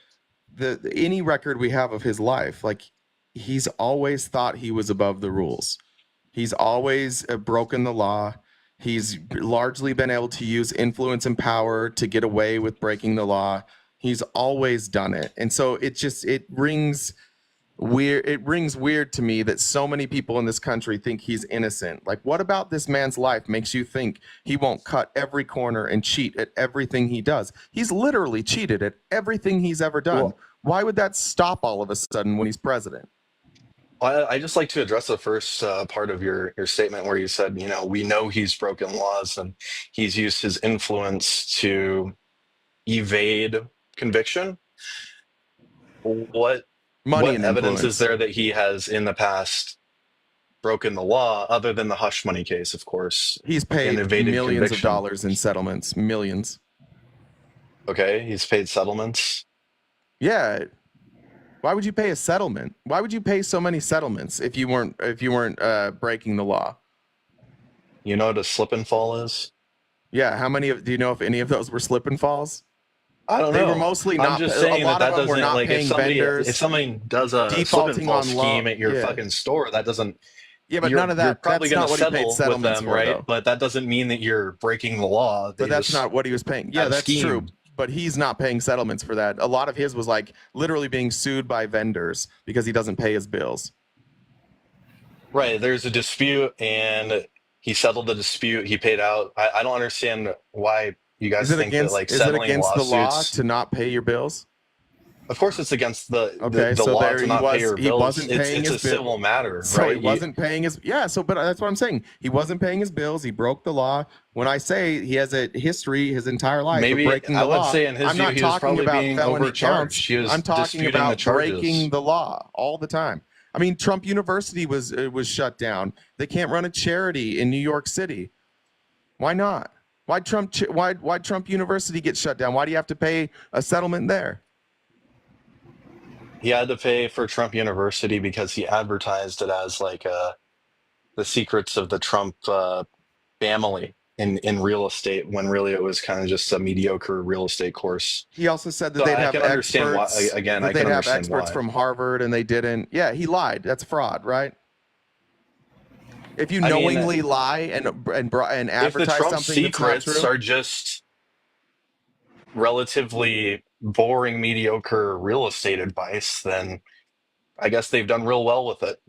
S1: any record we have of his life, like he's always thought he was above the rules. He's always broken the law. He's largely been able to use influence and power to get away with breaking the law. He's always done it. And so it rings weird to me that so many people in this country think he's innocent. Like, what about this man's life makes you think he won't cut every corner and cheat at everything he does? He's literally cheated at everything he's ever done. Cool. Why would that stop all of a sudden when he's president?
S19: I just like to address the first part of your statement where you said, we know he's broken laws and he's used his influence to evade conviction. What evidence is there that he has in the past broken the law other than the hush money case, of course?
S1: He's paid millions of dollars in settlements, millions.
S19: Okay, he's paid settlements.
S1: Yeah. Why would you pay a settlement? Why would you pay so many settlements if you weren't breaking the law?
S19: You know what a slip and fall is?
S1: Yeah. Do you know if any of those were slip and falls?
S19: I don't know.
S1: They were mostly not.
S19: I'm just saying
S1: a lot
S19: that
S1: of them were not
S19: doesn't
S1: paying vendors.
S19: If somebody does a slip and fall scheme at your fucking store, that doesn't.
S1: Yeah, but none of that.
S19: You're probably going to settle with them, right?
S1: Though.
S19: But that doesn't mean that you're breaking the law.
S1: But that's not what he was paying. Yeah, that's true. But he's not paying settlements for that. A lot of his was like literally being sued by vendors because he doesn't pay his bills.
S19: Right. There's a dispute, and he settled the dispute. He paid out. I don't understand why you guys think that like settling lawsuits. Is it against the law
S1: to not pay your bills?
S19: Of course, it's against the law to not pay your bills.
S1: He wasn't paying
S19: it's
S1: his
S19: a civil matter, right?
S1: So he wasn't paying his but that's what I'm saying. He wasn't paying his bills. He broke the law. When I say he has a history his entire life of breaking the law,
S19: I would say in his view, he was probably being overcharged.
S1: I'm talking about breaking the law all the time. I mean, Trump University was shut down. They can't run a charity in New York City. Why not? Why Trump University get shut down? Why do you have to pay a settlement there?
S19: He had to pay for Trump University because he advertised it as like the secrets of the Trump family in real estate, when really it was kind of just a mediocre real estate course.
S1: He also said that they'd have experts. They'd have experts from Harvard, and they didn't. Yeah, he lied. That's fraud, right? If you knowingly lie and advertise
S19: if the Trump
S1: something that's not
S19: secrets
S1: true,
S19: are just relatively boring, mediocre real estate advice, then I guess they've done real well with it.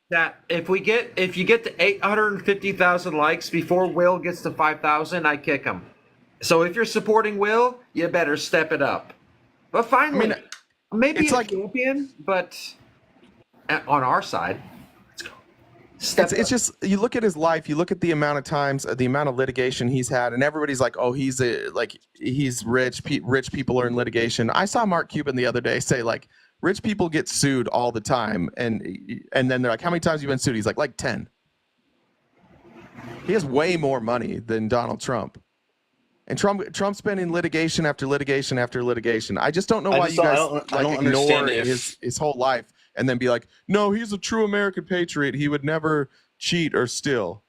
S2: That if you get to 850,000 likes before Will gets to 5,000, I kick him. So if you're supporting Will, you better step it up. But finally, maybe it's like champion, but on our side, let's go.
S1: It's just, you look at his life, you look at the amount of times, the amount of litigation he's had, and everybody's like, oh, he's rich. Rich people are in litigation. I saw Mark Cuban the other day say, like, rich people get sued all the time, and then they're like, how many times have you been sued? He's like 10. He has way more money than Donald Trump. And Trump's been in litigation after litigation after litigation. I just don't know why you guys ignore his whole life and then be like, no, he's a true American patriot. He would never cheat or steal.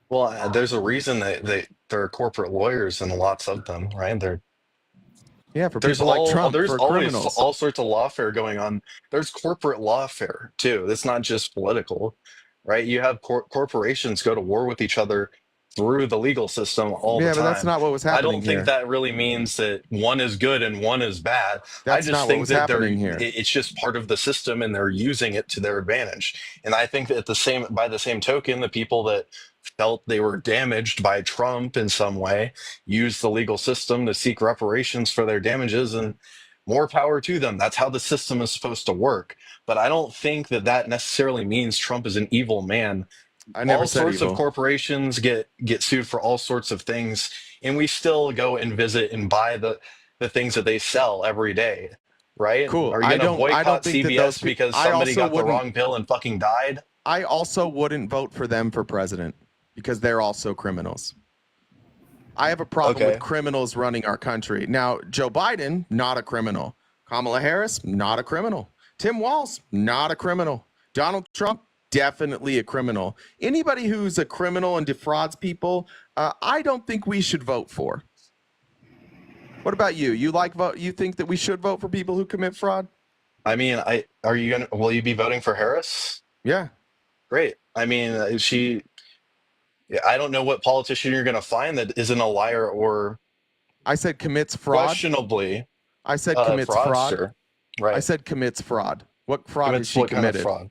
S19: Well, there's a reason that there are corporate lawyers and lots of them, right?
S1: For people like Trump,
S19: there's
S1: for
S19: always
S1: criminals.
S19: all sorts of lawfare going on. There's corporate lawfare too. It's not just political, right? You have corporations go to war with each other through the legal system all the time.
S1: Yeah, but that's not what was happening.
S19: I don't think that really means that one is good and one is bad.
S1: That's
S19: I just
S1: not
S19: think
S1: what was
S19: that
S1: happening here.
S19: it's just part of the system, and they're using it to their advantage. And I think that by the same token, the people that felt they were damaged by Trump in some way used the legal system to seek reparations for their damages, and more power to them. That's how the system is supposed to work. But I don't think that necessarily means Trump is an evil man.
S1: I never
S19: all
S1: said
S19: sorts
S1: evil.
S19: of corporations get sued for all sorts of things, and we still go and visit and buy the things that they sell every day, right?
S1: Cool.
S19: Are you gonna boycott CVS because somebody got the wrong pill and fucking died?
S1: I also wouldn't vote for them for president because they're also criminals. I have a problem with criminals running our country. Now, Joe Biden, not a criminal. Kamala Harris, not a criminal. Tim Walz, not a criminal. Donald Trump, definitely a criminal. Anybody who's a criminal and defrauds people, I don't think we should vote for. What about you? You think that we should vote for people who commit fraud?
S19: I mean, will you be voting for Harris?
S1: Yeah.
S19: Great. I mean, I don't know what politician you're going to find that isn't a liar or.
S1: I said commits fraud.
S19: Questionably.
S1: I said commits fraud.
S19: Right.
S1: I said commits fraud. What fraud has she committed?
S19: Kind of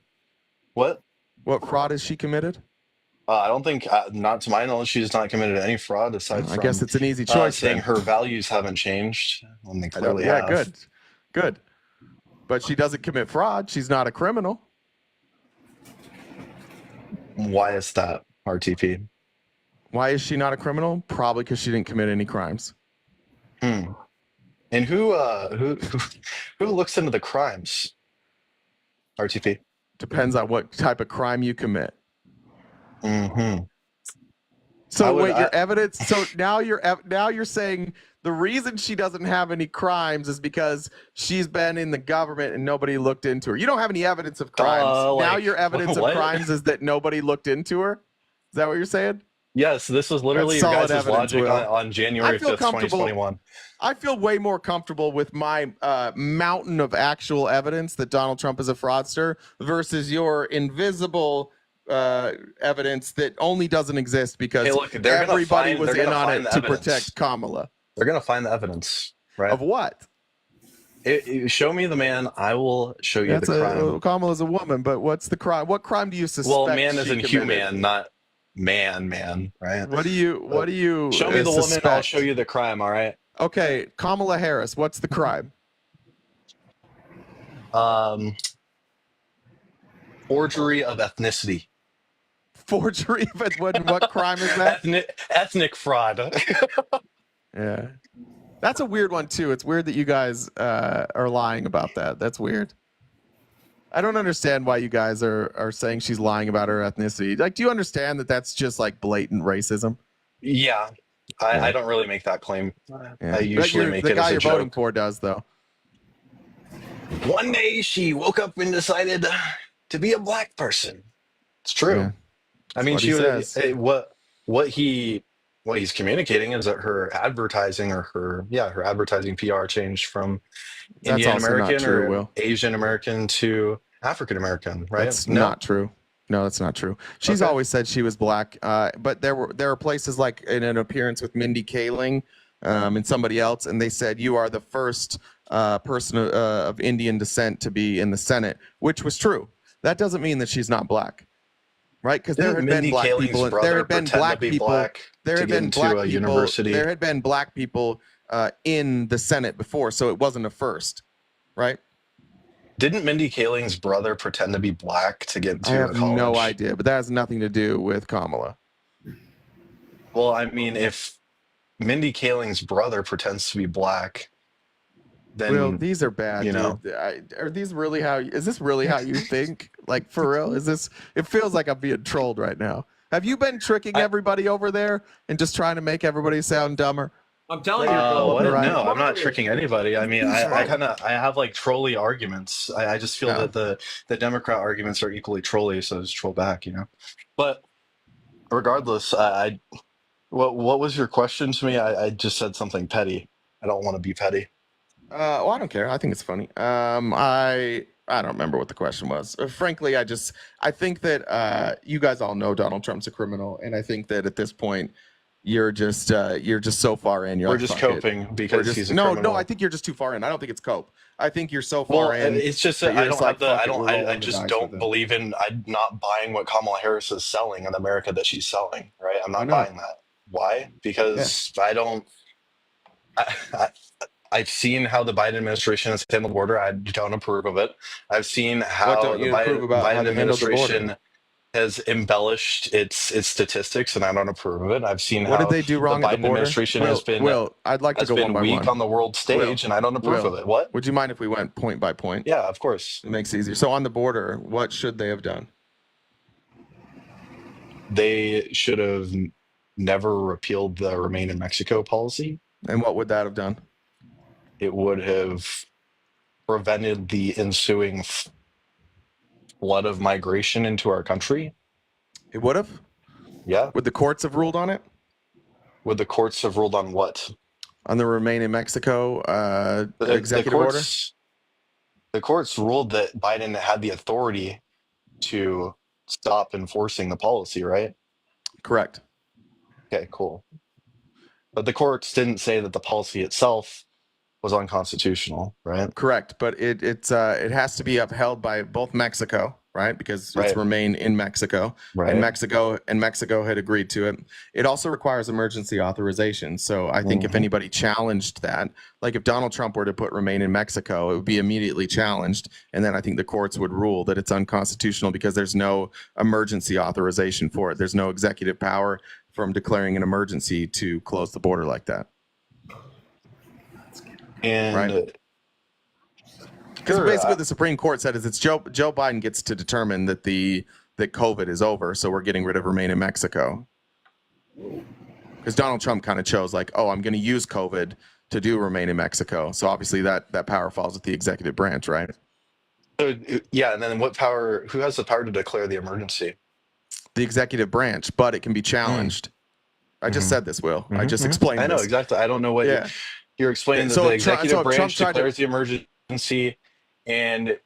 S19: fraud?
S1: What fraud has she committed?
S19: I don't think, not to my knowledge, she's not committed any fraud aside from.
S1: I guess it's an easy choice.
S19: Saying
S1: then.
S19: her values haven't changed. When they clearly have.
S1: Good. But she doesn't commit fraud. She's not a criminal.
S19: Why is that, RTP?
S1: Why is she not a criminal? Probably because she didn't commit any crimes.
S19: And who looks into the crimes? RTP.
S1: Depends on what type of crime you commit.
S19: Mm-hmm.
S1: So your evidence. So now you're saying the reason she doesn't have any crimes is because she's been in the government and nobody looked into her. You don't have any evidence of crimes. Now your evidence of crimes is that nobody looked into her. Is that what you're saying?
S19: Yes, this was literally your guys' logic on January 5th, 2021.
S1: I feel way more comfortable with my mountain of actual evidence that Donald Trump is a fraudster versus your invisible evidence that only doesn't exist because everybody was in on it to protect Kamala.
S19: They're going to find the evidence, right?
S1: Of what?
S19: Show me the man. I will show you the crime.
S1: Kamala's a woman, but what's the crime? What crime do you suspect?
S19: Well, man isn't human, not man, right?
S1: What do you
S19: show me the woman, I'll show you the crime, all right?
S1: Okay, Kamala Harris, what's the crime?
S19: Forgery of ethnicity.
S1: Forgery of what crime is that?
S19: Ethnic fraud.
S1: Yeah. That's a weird one too. It's weird that you guys are lying about that. That's weird. I don't understand why you guys are saying she's lying about her ethnicity. Like, do you understand that that's just like blatant racism?
S19: Yeah. I don't really make that claim. I usually make
S1: the
S19: it
S1: guy
S19: as a
S1: you're
S19: joke.
S1: voting for does, though.
S19: One day she woke up and decided to be a black person. It's true.
S1: Yeah.
S19: I mean,
S1: what
S19: she
S1: he
S19: was
S1: says.
S19: what he's communicating is that her advertising or her advertising PR changed from
S1: That's
S19: Indian
S1: also not
S19: American
S1: true,
S19: or
S1: Will.
S19: Asian American to African American, right?
S1: That's not true. No, that's not true. She's
S19: Okay.
S1: always said she was black, but there are places like in an appearance with Mindy Kaling and somebody else, and they said you are the first person of Indian descent to be in the Senate, which was true. That doesn't mean that she's not black, right? Because there had been black people. There had been black people. There had been black people.
S19: University.
S1: There had been black people in the Senate before, so it wasn't a first, right?
S19: Didn't Mindy Kaling's brother pretend to be black to get into
S1: I have
S19: college?
S1: no idea, but that has nothing to do with Kamala.
S19: Well, I mean, if Mindy Kaling's brother pretends to be black, then
S1: Will, these are bad.
S19: You know,
S1: are these really how? Is this really how you think? Like for real? Is this? It feels like I'm being trolled right now. Have you been tricking everybody over there and just trying to make everybody sound dumber?
S2: I'm telling you,
S1: Right.
S19: No, I'm not tricking anybody. I mean, I have like trolly arguments. I just feel that the Democrat arguments are equally trolly, so just troll back, you know. But regardless, what was your question to me? I just said something petty. I don't want to be petty.
S1: Well, I don't care. I think it's funny. I don't remember what the question was. Frankly, I think that you guys all know Donald Trump's a criminal, and I think that at this point, you're just so far in.
S19: We're just coping because he's a criminal.
S1: No. I think you're just too far in. I don't think it's cope. I think you're so far in.
S19: It's just that I just don't believe in. I'm not buying what Kamala Harris is selling in America that she's selling. Right? I'm not buying that. Why? Because I don't. I've seen how the Biden administration has handled the border. I don't approve of it. I've seen how the Biden administration has embellished its statistics, and I don't approve of it. I've seen how
S1: did they do wrong
S19: the
S1: at the
S19: Biden
S1: border?
S19: administration has been
S1: I'd like to go one by
S19: weak
S1: one.
S19: on the world stage, and I don't approve of it. What?
S1: Would you mind if we went point by point?
S19: Yeah, of course.
S1: It makes it easier. So on the border, what should they have done?
S19: They should have never repealed the Remain in Mexico policy.
S1: And what would that have done?
S19: It would have prevented the ensuing flood of migration into our country.
S1: It would have?
S19: Yeah.
S1: Would the courts have ruled on it?
S19: Would the courts have ruled on what?
S1: On the Remain in Mexico executive order?
S19: The courts ruled that Biden had the authority to stop enforcing the policy, right?
S1: Correct.
S19: Okay, cool. But the courts didn't say that the policy itself was unconstitutional, right?
S1: Correct, but it has to be upheld by both Mexico, right? Because it's Remain in Mexico,
S19: right?
S1: And Mexico had agreed to it. It also requires emergency authorization. So I think if anybody challenged that, like if Donald Trump were to put Remain in Mexico, it would be immediately challenged, and then I think the courts would rule that it's unconstitutional because there's no emergency authorization for it. There's no executive power from declaring an emergency to close the border like that.
S19: And
S1: because basically what the Supreme Court said is it's Joe Biden gets to determine that that COVID is over, so we're getting rid of Remain in Mexico. Because Donald Trump kind of chose like, oh, I'm going to use COVID to do Remain in Mexico. So obviously that power falls with the executive branch, right?
S19: So yeah, and then who has the power to declare the emergency?
S1: The executive branch, but it can be challenged. I just said this, Will. I just explained
S19: I know
S1: this.
S19: exactly. I don't know what you're explaining. That the executive branch declares the emergency, and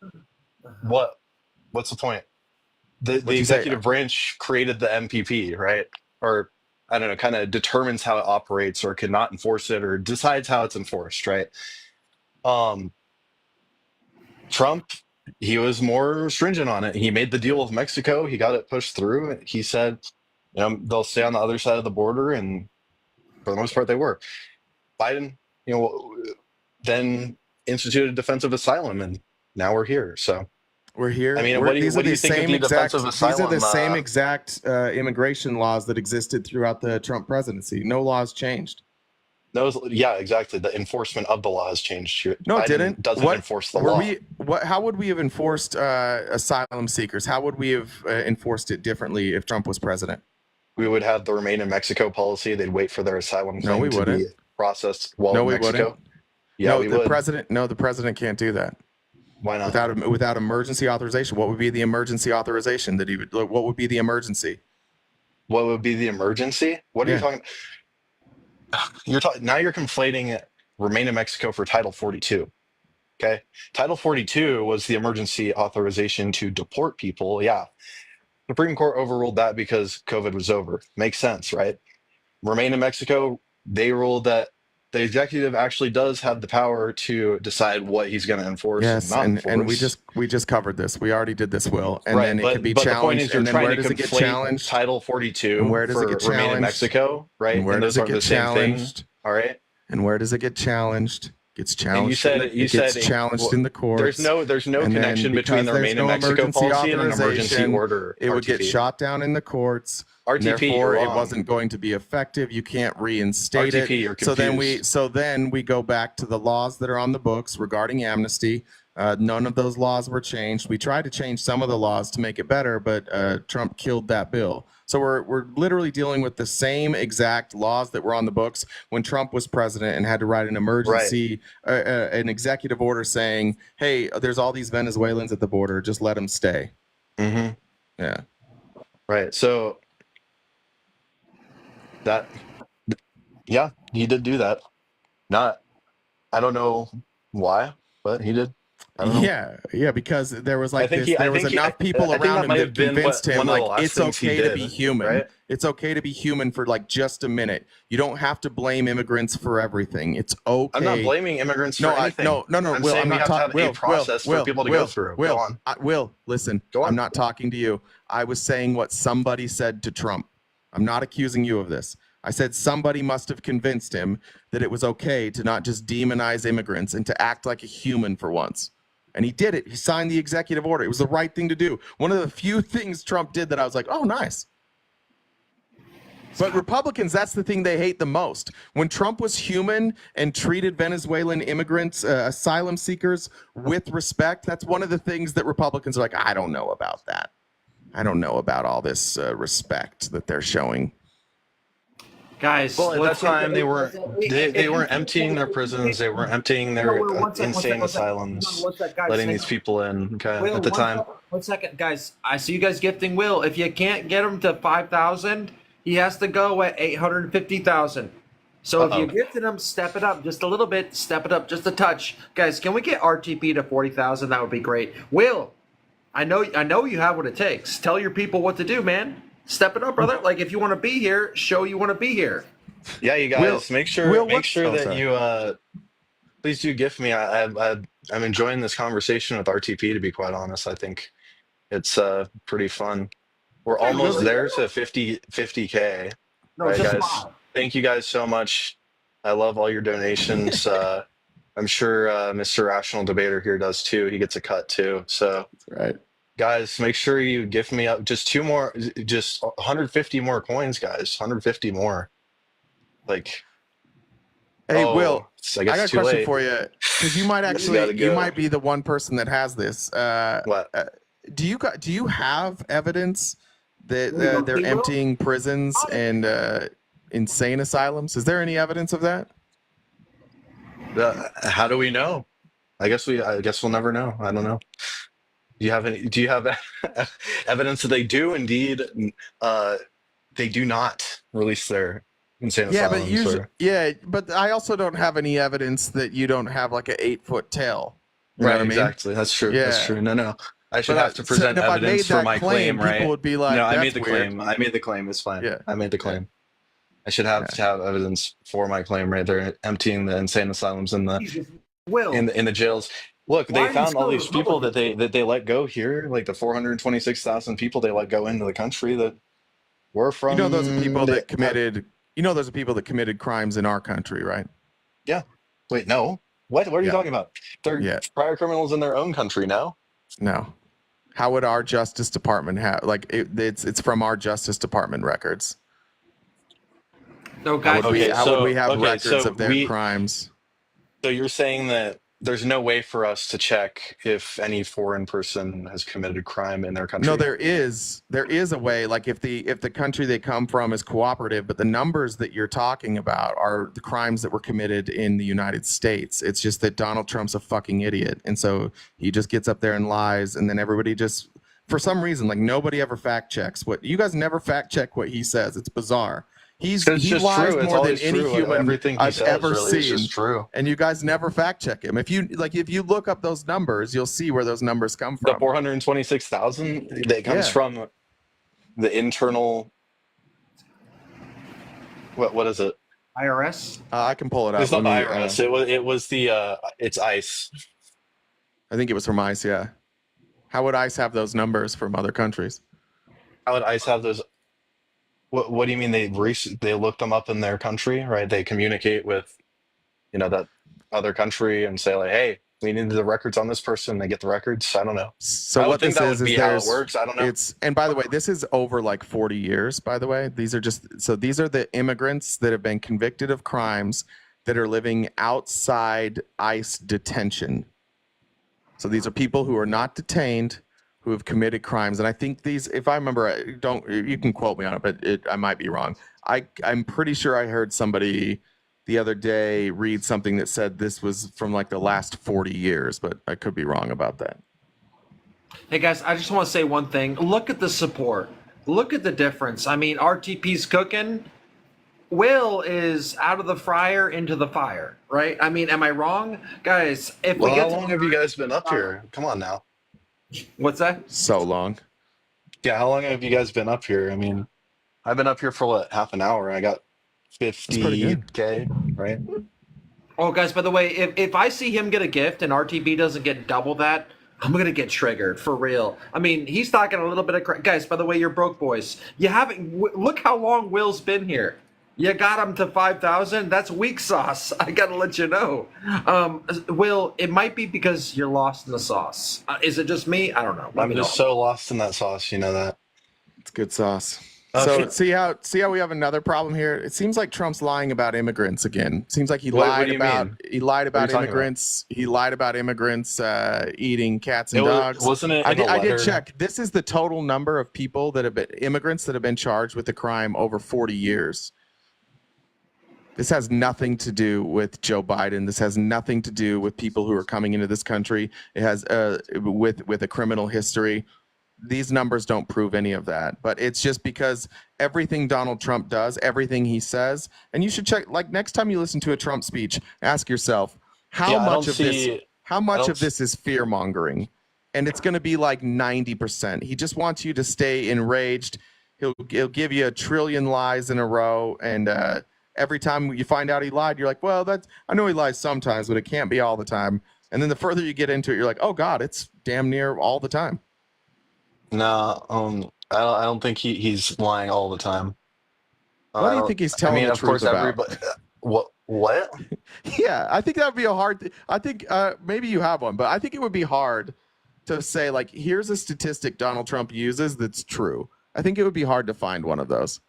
S19: what's the point? The executive branch created the MPP, right? Or I don't know, kind of determines how it operates, or cannot enforce it, or decides how it's enforced, right? Trump, he was more stringent on it. He made the deal with Mexico. He got it pushed through. He said, they'll stay on the other side of the border, and for the most part, they were. Biden, then instituted defensive asylum, and now we're here. So
S1: we're here.
S19: I mean, what do you think of the defensive asylum?
S1: These are the same exact immigration laws that existed throughout the Trump presidency. No laws changed.
S19: Yeah, exactly. The enforcement of the law has changed.
S1: No, it
S19: Biden
S1: didn't.
S19: Doesn't enforce the law.
S1: How would we have enforced asylum seekers? How would we have enforced it differently if Trump was president?
S19: We would have the Remain in Mexico policy. They'd wait for their asylum claim to be processed while in Mexico.
S1: Yeah, the president can't do that.
S19: Why not?
S1: Without emergency authorization, what would be the emergency authorization that he would? What would be the emergency?
S19: What would be the emergency? What are you talking? You're talking now. You're conflating remain in Mexico for Title 42. Okay, Title 42 was the emergency authorization to deport people. Yeah, the Supreme Court overruled that because COVID was over. Makes sense, right? Remain in Mexico. They ruled that the executive actually does have the power to decide what he's going to enforce and not enforce.
S1: And we just covered this. We already did this, Will. And then it could be
S19: but
S1: challenged.
S19: The point is, you're trying to conflate Title 42
S1: and where does
S19: for
S1: it get
S19: remain in
S1: challenged?
S19: Mexico, right?
S1: And where
S19: and
S1: does
S19: those
S1: it
S19: are
S1: get
S19: the same
S1: challenged?
S19: thing. All right.
S1: And where does it get challenged? Gets challenged.
S19: And you said
S1: gets challenged in the courts.
S19: There's no connection between the remain in Mexico policy and an emergency order.
S1: It would get shot down in the courts.
S19: RTP,
S1: therefore, it wasn't going to be effective. You can't reinstate
S19: RTP,
S1: it.
S19: You're confused.
S1: So then we go back to the laws that are on the books regarding amnesty. None of those laws were changed. We tried to change some of the laws to make it better, but Trump killed that bill. So we're literally dealing with the same exact laws that were on the books when Trump was president and had to write an emergency, an executive order saying, "Hey, there's all these Venezuelans at the border. Just let them stay."
S19: Mm-hmm.
S1: Yeah.
S19: Right. So he did do that. I don't know why, but he did.
S1: Yeah, because there was enough people
S19: I think
S1: around
S19: that
S1: him
S19: might
S1: that
S19: have been
S1: convinced him
S19: one of the
S1: like
S19: last
S1: it's
S19: things he
S1: okay to
S19: did,
S1: be human.
S19: right?
S1: It's okay to be human for like just a minute. You don't have to blame immigrants for everything. It's okay.
S19: I'm not blaming immigrants for anything.
S1: No.
S19: I'm
S1: Will,
S19: saying
S1: I'm
S19: we
S1: not
S19: have to have a process for people to go through. Go on.
S1: Will, listen.
S19: Go on.
S1: I'm not talking to you. I was saying what somebody said to Trump. I'm not accusing you of this. I said somebody must have convinced him that it was okay to not just demonize immigrants and to act like a human for once. And he did it. He signed the executive order. It was the right thing to do. One of the few things Trump did that I was like, oh, nice. But Republicans, that's the thing they hate the most. When Trump was human and treated Venezuelan immigrants, asylum seekers with respect, that's one of the things that Republicans are like, I don't know about that. I don't know about all this respect that they're showing.
S2: Guys,
S19: well, at that time they weren't emptying their prisons. They weren't emptying their insane asylums, letting these people in. Okay,
S2: Will,
S19: at the time.
S2: 1 second, guys. I see you guys gifting Will. If you can't get him to 5,000, he has to go at 850,000. So if you gifted him, step it up just a little bit. Step it up just a touch, guys. Can we get RTP to 40,000? That would be great. Will, I know you have what it takes. Tell your people what to do, man. Step it up, brother. Like if you want to be here, show you want to be here.
S19: Yeah, you guys make sure that you please do gift me. I'm enjoying this conversation with RTP. To be quite honest, I think it's pretty fun. We're almost there to 50K.
S2: No,
S19: right,
S2: just
S19: guys.
S2: smile.
S19: Thank you guys so much. I love all your donations. I'm sure Mr. Rational Debater here does too. He gets a cut too. So
S1: right.
S19: Guys, make sure you gift me up just 150 more coins, guys. 150 more. Like,
S1: hey, Will,
S19: I guess
S1: got a
S19: too
S1: question
S19: late.
S1: for you because you might actually, you might be the one person that has this.
S19: What?
S1: Do you have evidence that they're emptying prisons and insane asylums? Is there any evidence of that?
S19: How do we know? I guess we'll never know. I don't know. Do you have evidence that they do indeed? They do not release their insane asylums.
S1: But I also don't have any evidence that you don't have like an 8-foot tail. You know
S19: right,
S1: what I mean?
S19: Exactly. That's true.
S1: Yeah.
S19: That's true. No. I should have to present evidence for my claim, right?
S1: People would be like,
S19: no, I
S1: that's
S19: made the
S1: weird.
S19: claim. I made the claim. It's fine.
S1: Yeah.
S19: I made the claim. I should have to have evidence for my claim, right? They're emptying the insane asylums in the in the jails. Look, they found all these people that they let go here, like the 426,000 people they let go into the country that were from.
S1: Those are people that committed. Those are people that committed crimes in our country, right?
S19: Yeah. Wait, no. What are you talking about? They're prior criminals in their own country now.
S1: No. How would our Justice Department have it's from our Justice Department records?
S2: No, guys.
S1: How would we have records of their crimes?
S19: So you're saying that there's no way for us to check if any foreign person has committed a crime in their country.
S1: No, there is a way. Like if the country they come from is cooperative, but the numbers that you're talking about are the crimes that were committed in the United States. It's just that Donald Trump's a fucking idiot, and so he just gets up there and lies, and then everybody just, for some reason, like nobody ever fact checks what you guys never fact check what he says. It's bizarre. He lies more than any human I've ever seen.
S19: True.
S1: And you guys never fact check him. If you look up those numbers, you'll see where those numbers come from.
S19: The 426,000 that comes from the internal. What is it?
S2: IRS.
S1: I can pull it up.
S19: It's not the IRS. It was the it's ICE.
S1: I think it was from ICE. Yeah. How would ICE have those numbers from other countries?
S19: How would ICE have those? What do you mean they look them up in their country, right? They communicate with, that other country and say like, hey, we need the records on this person. They get the records. I don't know.
S1: So what this is
S19: how it works. I don't know.
S1: And by the way, this is over like 40 years. By the way, these are the immigrants that have been convicted of crimes that are living outside ICE detention. So these are people who are not detained, who have committed crimes. And I think these, if I remember, you can quote me on it, but I might be wrong. I'm pretty sure I heard somebody the other day read something that said this was from like the last 40 years, but I could be wrong about that.
S2: Hey guys, I just want to say one thing. Look at the support. Look at the difference. I mean, RTP's cooking. Will is out of the fryer into the fire, right? I mean, am I wrong? Guys,
S19: how long have you guys been up here? Come on now.
S2: What's that?
S1: So long.
S19: Yeah, how long have you guys been up here? I mean, I've been up here for what, half an hour? I got 50K, right?
S2: Oh, guys, by the way, if I see him get a gift and RTP doesn't get double that, I'm gonna get triggered for real. I mean, he's talking a little bit of guys. By the way, you're broke boys. You haven't. Look how long Will's been here. You got him to 5,000. That's weak sauce. I gotta let you know. Will, it might be because you're lost in the sauce. Is it just me? I don't know.
S19: I'm just so lost in that sauce. You know that.
S1: It's good sauce. So see how we have another problem here. It seems like Trump's lying about immigrants again. It seems like he lied about immigrants. He lied about immigrants eating cats and dogs.
S19: Wasn't it?
S1: I did check. This is the total number of people that have been immigrants that have been charged with the crime over 40 years. This has nothing to do with Joe Biden. This has nothing to do with people who are coming into this country. It has with a criminal history. These numbers don't prove any of that. But it's just because everything Donald Trump does, everything he says, and you should check. Like next time you listen to a Trump speech, ask yourself how much of this is fear mongering, and it's going to be like 90%. He just wants you to stay enraged. He'll give you a trillion lies in a row, and every time you find out he lied, you're like, well, I know he lies sometimes, but it can't be all the time. And then the further you get into it, you're like, oh God, it's damn near all the time.
S19: No, I don't think he's lying all the time.
S1: What do you think he's telling the truth about?
S19: Everybody. What?
S1: Yeah, I think that would be a hard. I think maybe you have one, but I think it would be hard to say like, here's a statistic Donald Trump uses that's true. I think it would be hard to find one of those.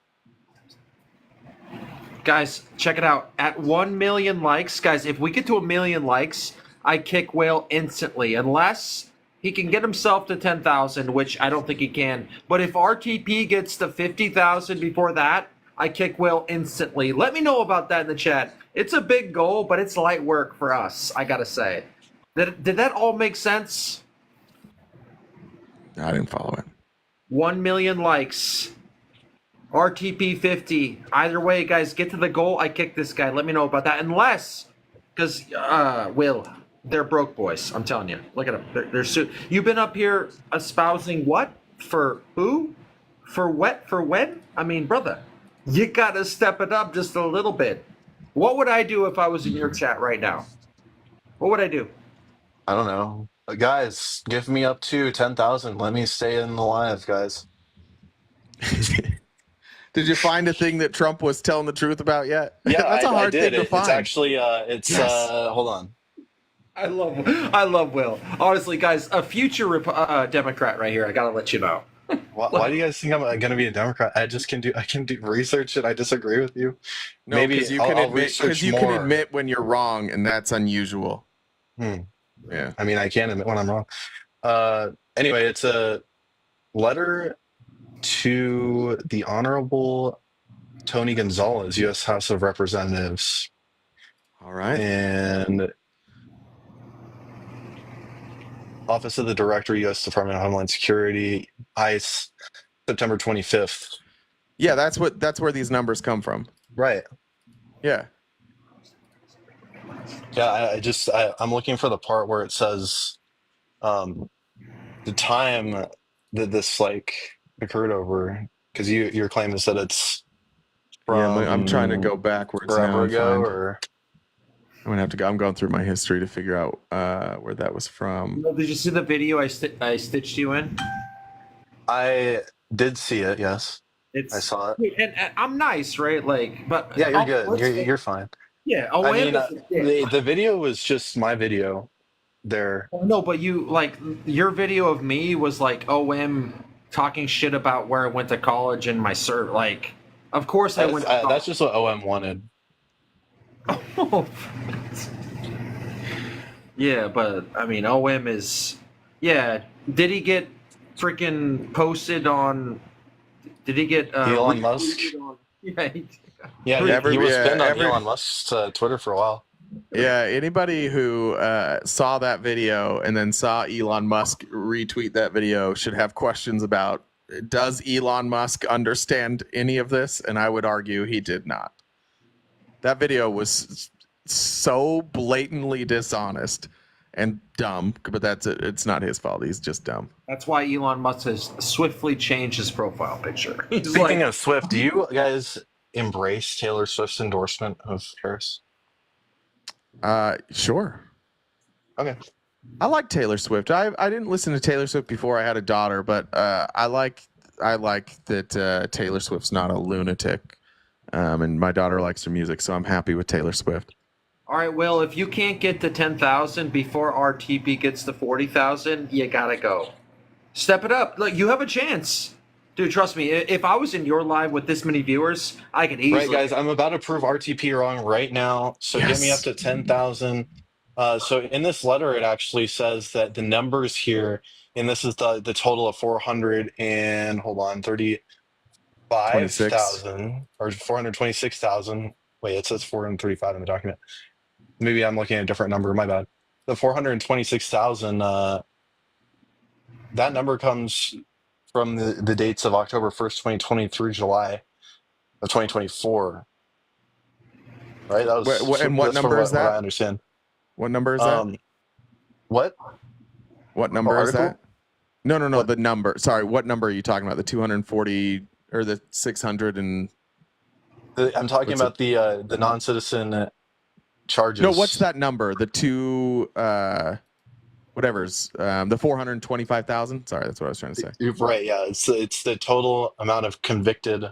S2: Guys, check it out. At 1 million likes, guys, if we get to 1 million likes, I kick Will instantly, unless he can get himself to 10,000, which I don't think he can. But if RTP gets to 50,000 before that, I kick Will instantly. Let me know about that in the chat. It's a big goal, but it's light work for us, I gotta say. Did that all make sense?
S1: I didn't follow it.
S2: 1 million likes. RTP 50. Either way, guys, get to the goal. I kick this guy. Let me know about that. Unless, because, Will, they're broke boys. I'm telling you. Look at them. They're You've been up here espousing what? For who? For what? For when? I mean, brother, you got to step it up just a little bit. What would I do if I was in your chat right now? What would I do?
S19: I don't know. Guys, give me up to 10,000. Let me stay in the live, guys.
S1: Did you find a thing that Trump was telling the truth about yet?
S19: Yeah,
S1: that's a hard thing to find.
S19: It's actually, hold on.
S2: I love Will. Honestly, guys, a future Democrat right here. I gotta let you know.
S19: Why do you guys think I'm going to be a Democrat? I can do research and I disagree with you.
S1: No, because you can admit when you're wrong, and that's unusual. Yeah.
S19: I mean, I can admit when I'm wrong. Anyway, it's a letter to the Honorable Tony Gonzalez, U.S. House of Representatives.
S1: All right.
S19: And Office of the Director, U.S. Department of Homeland Security, ICE, September 25th.
S1: Yeah, that's where these numbers come from.
S19: Right.
S1: Yeah.
S19: Yeah, I'm looking for the part where it says the time that this like occurred over, because your claim is that it's from
S1: I'm trying to go backwards
S19: forever
S1: now and
S19: ago,
S1: find.
S19: or
S1: I'm gonna have to go. I'm going through my history to figure out where that was from.
S2: Did you see the video I stitched you in?
S19: I did see it. Yes, I saw it.
S2: And I'm nice, right? Like, but
S19: Yeah, you're good. You're fine.
S2: Yeah.
S19: I mean, the video was just my video there.
S2: No, but your video of me was like OM talking shit about where I went to college and my cert. Like, of course I went.
S19: That's just what OM wanted.
S2: Yeah, but I mean, OM is. Yeah, did he get freaking posted on? Did he get
S19: Elon Musk?
S2: Yeah,
S19: he was pinned on Elon Musk's Twitter for a while.
S1: Yeah, anybody who saw that video and then saw Elon Musk retweet that video should have questions about, does Elon Musk understand any of this? And I would argue he did not. That video was so blatantly dishonest and dumb, but it's not his fault. He's just dumb.
S2: That's why Elon Musk has swiftly changed his profile picture.
S19: Speaking of Swift, do you guys embrace Taylor Swift's endorsement of Harris?
S1: Sure.
S19: Okay.
S1: I like Taylor Swift. I didn't listen to Taylor Swift before I had a daughter, but I like that Taylor Swift's not a lunatic, and my daughter likes her music, so I'm happy with Taylor Swift.
S2: All right, Will, if you can't get to 10,000 before RTP gets to 40,000, you gotta go. Step it up. Look, you have a chance. Dude, trust me, if I was in your live with this many viewers, I could easily...
S19: Right, guys, I'm about to prove RTP wrong right now, so get me up to 10,000. So in this letter, it actually says that the numbers here, and this is the total of 435,000, or 426,000. Wait, it says 435 in the document. Maybe I'm looking at a different number, my bad. The 426,000, that number comes from the dates of October 1st, 2020 through July of 2024. Right? That was,
S1: and what number is that?
S19: What I understand.
S1: What number is that?
S19: What?
S1: What number is that? No, the number. Sorry, what number are you talking about? The 240 or the 600 and...
S19: I'm talking about the non-citizen charges.
S1: No, what's that number? The whatever's the 425,000. Sorry, that's what I was trying to say.
S19: You're right. Yeah, it's the total amount of convicted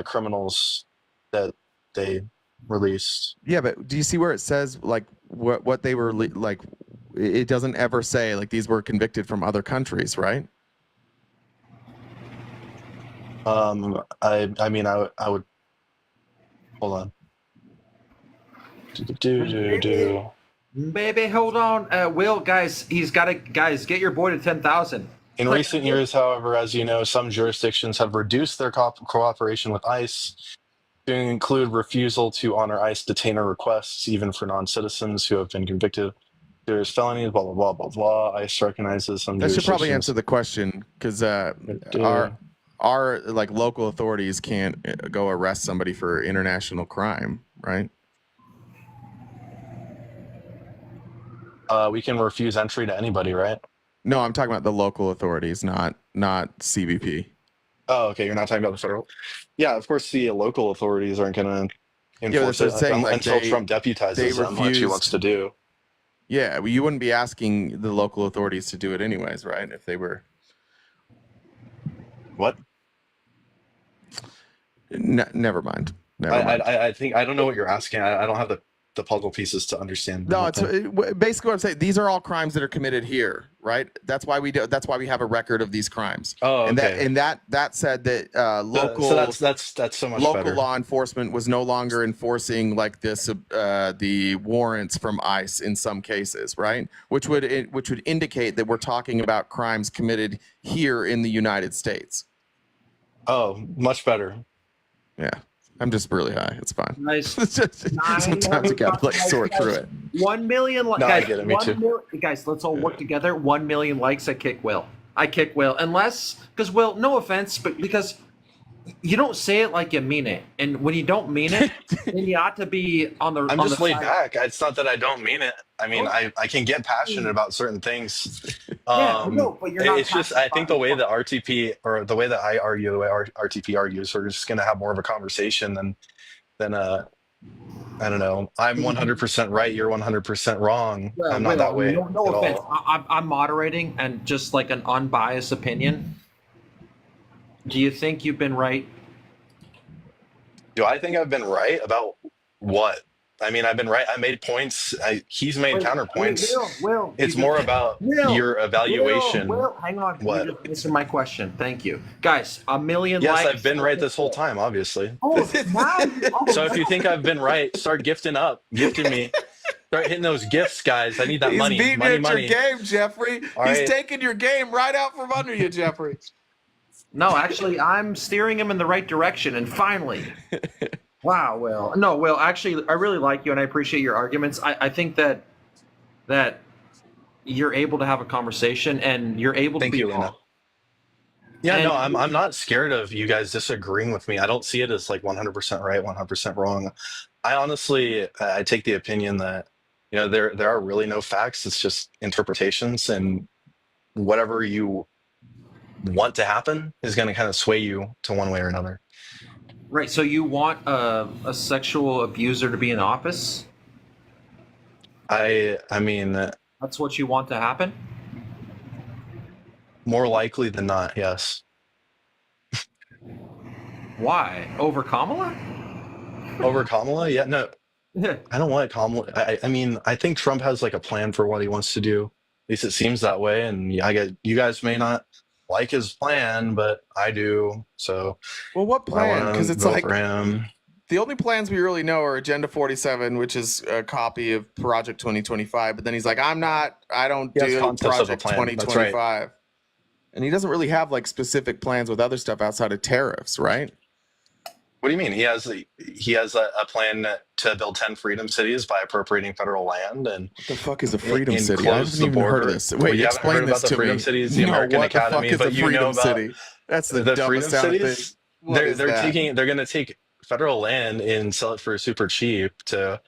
S19: criminals that they released.
S1: Yeah, but do you see where it says like what they were like? It doesn't ever say like these were convicted from other countries, right?
S19: I mean, I would hold on.
S2: Baby, hold on. Will, guys, get your boy to 10,000.
S19: In recent years, however, as you know, some jurisdictions have reduced their cooperation with ICE to include refusal to honor ICE detainer requests, even for non-citizens who have been convicted. There's felonies, blah, blah, blah, blah, blah. ICE recognizes some
S1: That should probably answer the question, because our like local authorities can't go arrest somebody for international crime, right?
S19: We can refuse entry to anybody, right?
S1: No, I'm talking about the local authorities, not CBP.
S19: Oh, okay. You're not talking about the federal. Yeah, of course, the local authorities aren't going to enforce it until Trump deputizes them, which he wants to do.
S1: Yeah, well, you wouldn't be asking the local authorities to do it anyways, right? If they were.
S19: What?
S1: Never mind.
S19: I think I don't know what you're asking. I don't have the the puzzle pieces to understand.
S1: No, it's basically what I'm saying. These are all crimes that are committed here, right? That's why we do. That's why we have a record of these crimes.
S19: Oh, okay.
S1: And that said that local.
S19: So that's so much
S1: local
S19: better.
S1: law enforcement was no longer enforcing like this the warrants from ICE in some cases, right? Which would indicate that we're talking about crimes committed here in the United States.
S19: Oh, much better.
S1: Yeah. I'm just really high. It's fine.
S2: Nice.
S1: Sometimes you gotta like sort through it.
S2: 1 million likes.
S19: No,
S2: guys,
S19: I get it. Me too.
S2: Guys, let's all work together. 1 million likes. I kick Will. Unless, because Will, no offense, but because you don't say it like you mean it, and when you don't mean it, then you ought to be on the.
S19: I'm
S2: on
S19: just
S2: the
S19: laid
S2: side.
S19: back. It's not that I don't mean it. I mean, I can get passionate about certain things.
S2: No, but you're not.
S19: It's just I think the way that RTP or the way that I argue, the way RTP argues, we're just going to have more of a conversation than I don't know. I'm 100% right. You're 100% wrong.
S2: Well,
S19: I'm not that way.
S2: No
S19: at
S2: offense.
S19: all.
S2: I'm moderating and just like an unbiased opinion. Do you think you've been right?
S19: Do I think I've been right about what? I mean, I've been right. I made points. He's made counterpoints.
S2: Will,
S19: it's more about your evaluation.
S2: Will, hang on.
S19: What?
S2: You just answer my question. Thank you. Guys, 1 million
S19: Yes,
S2: likes.
S19: I've been right this whole time, obviously.
S2: Wow.
S19: So if you think I've been right, start gifting me. Start hitting those gifts, guys. I need that
S1: He's
S19: money.
S1: beating
S19: Money,
S1: at
S19: money.
S1: your game, Jeffrey.
S19: All
S1: He's
S19: right.
S1: taking your game right out from under you, Jeffrey.
S2: No, actually, I'm steering him in the right direction. And finally, wow, Will. No, Will, actually, I really like you and I appreciate your arguments. I think that you're able to have a conversation and you're able to
S19: Thank
S2: be
S19: you,
S2: wrong.
S19: Lena. Yeah,
S2: And-
S19: no, I'm not scared of you guys disagreeing with me. I don't see it as like 100% right, 100% wrong. I honestly, I take the opinion that, you know, there are really no facts. It's just interpretations, and whatever you want to happen is going to kind of sway you to one way or another.
S2: Right. So you want a sexual abuser to be in office?
S19: I mean,
S2: That's what you want to happen?
S19: more likely than not, yes.
S2: Why? Over Kamala?
S19: Over Kamala? Yeah, no. I don't want Kamala. I mean, I think Trump has like a plan for what he wants to do. At least it seems that way. And yeah, I get you guys may not like his plan, but I do. So,
S1: well, what plan? Because it's like
S19: for him.
S1: The only plans we really know are Agenda 47, which is a copy of Project 2025. But then he's like, I don't do Project 2025. Right. And he doesn't really have like specific plans with other stuff outside of tariffs, right?
S19: What do you mean? He has a plan to build 10 freedom cities by appropriating federal land. And
S1: what the fuck is a freedom city? I haven't even heard of this. Wait, explain this to me.
S19: Freedom cities, the American Academy,
S1: but you know about city? That's the dumbest sounding thing.
S19: They're going to take federal land and sell it for super cheap to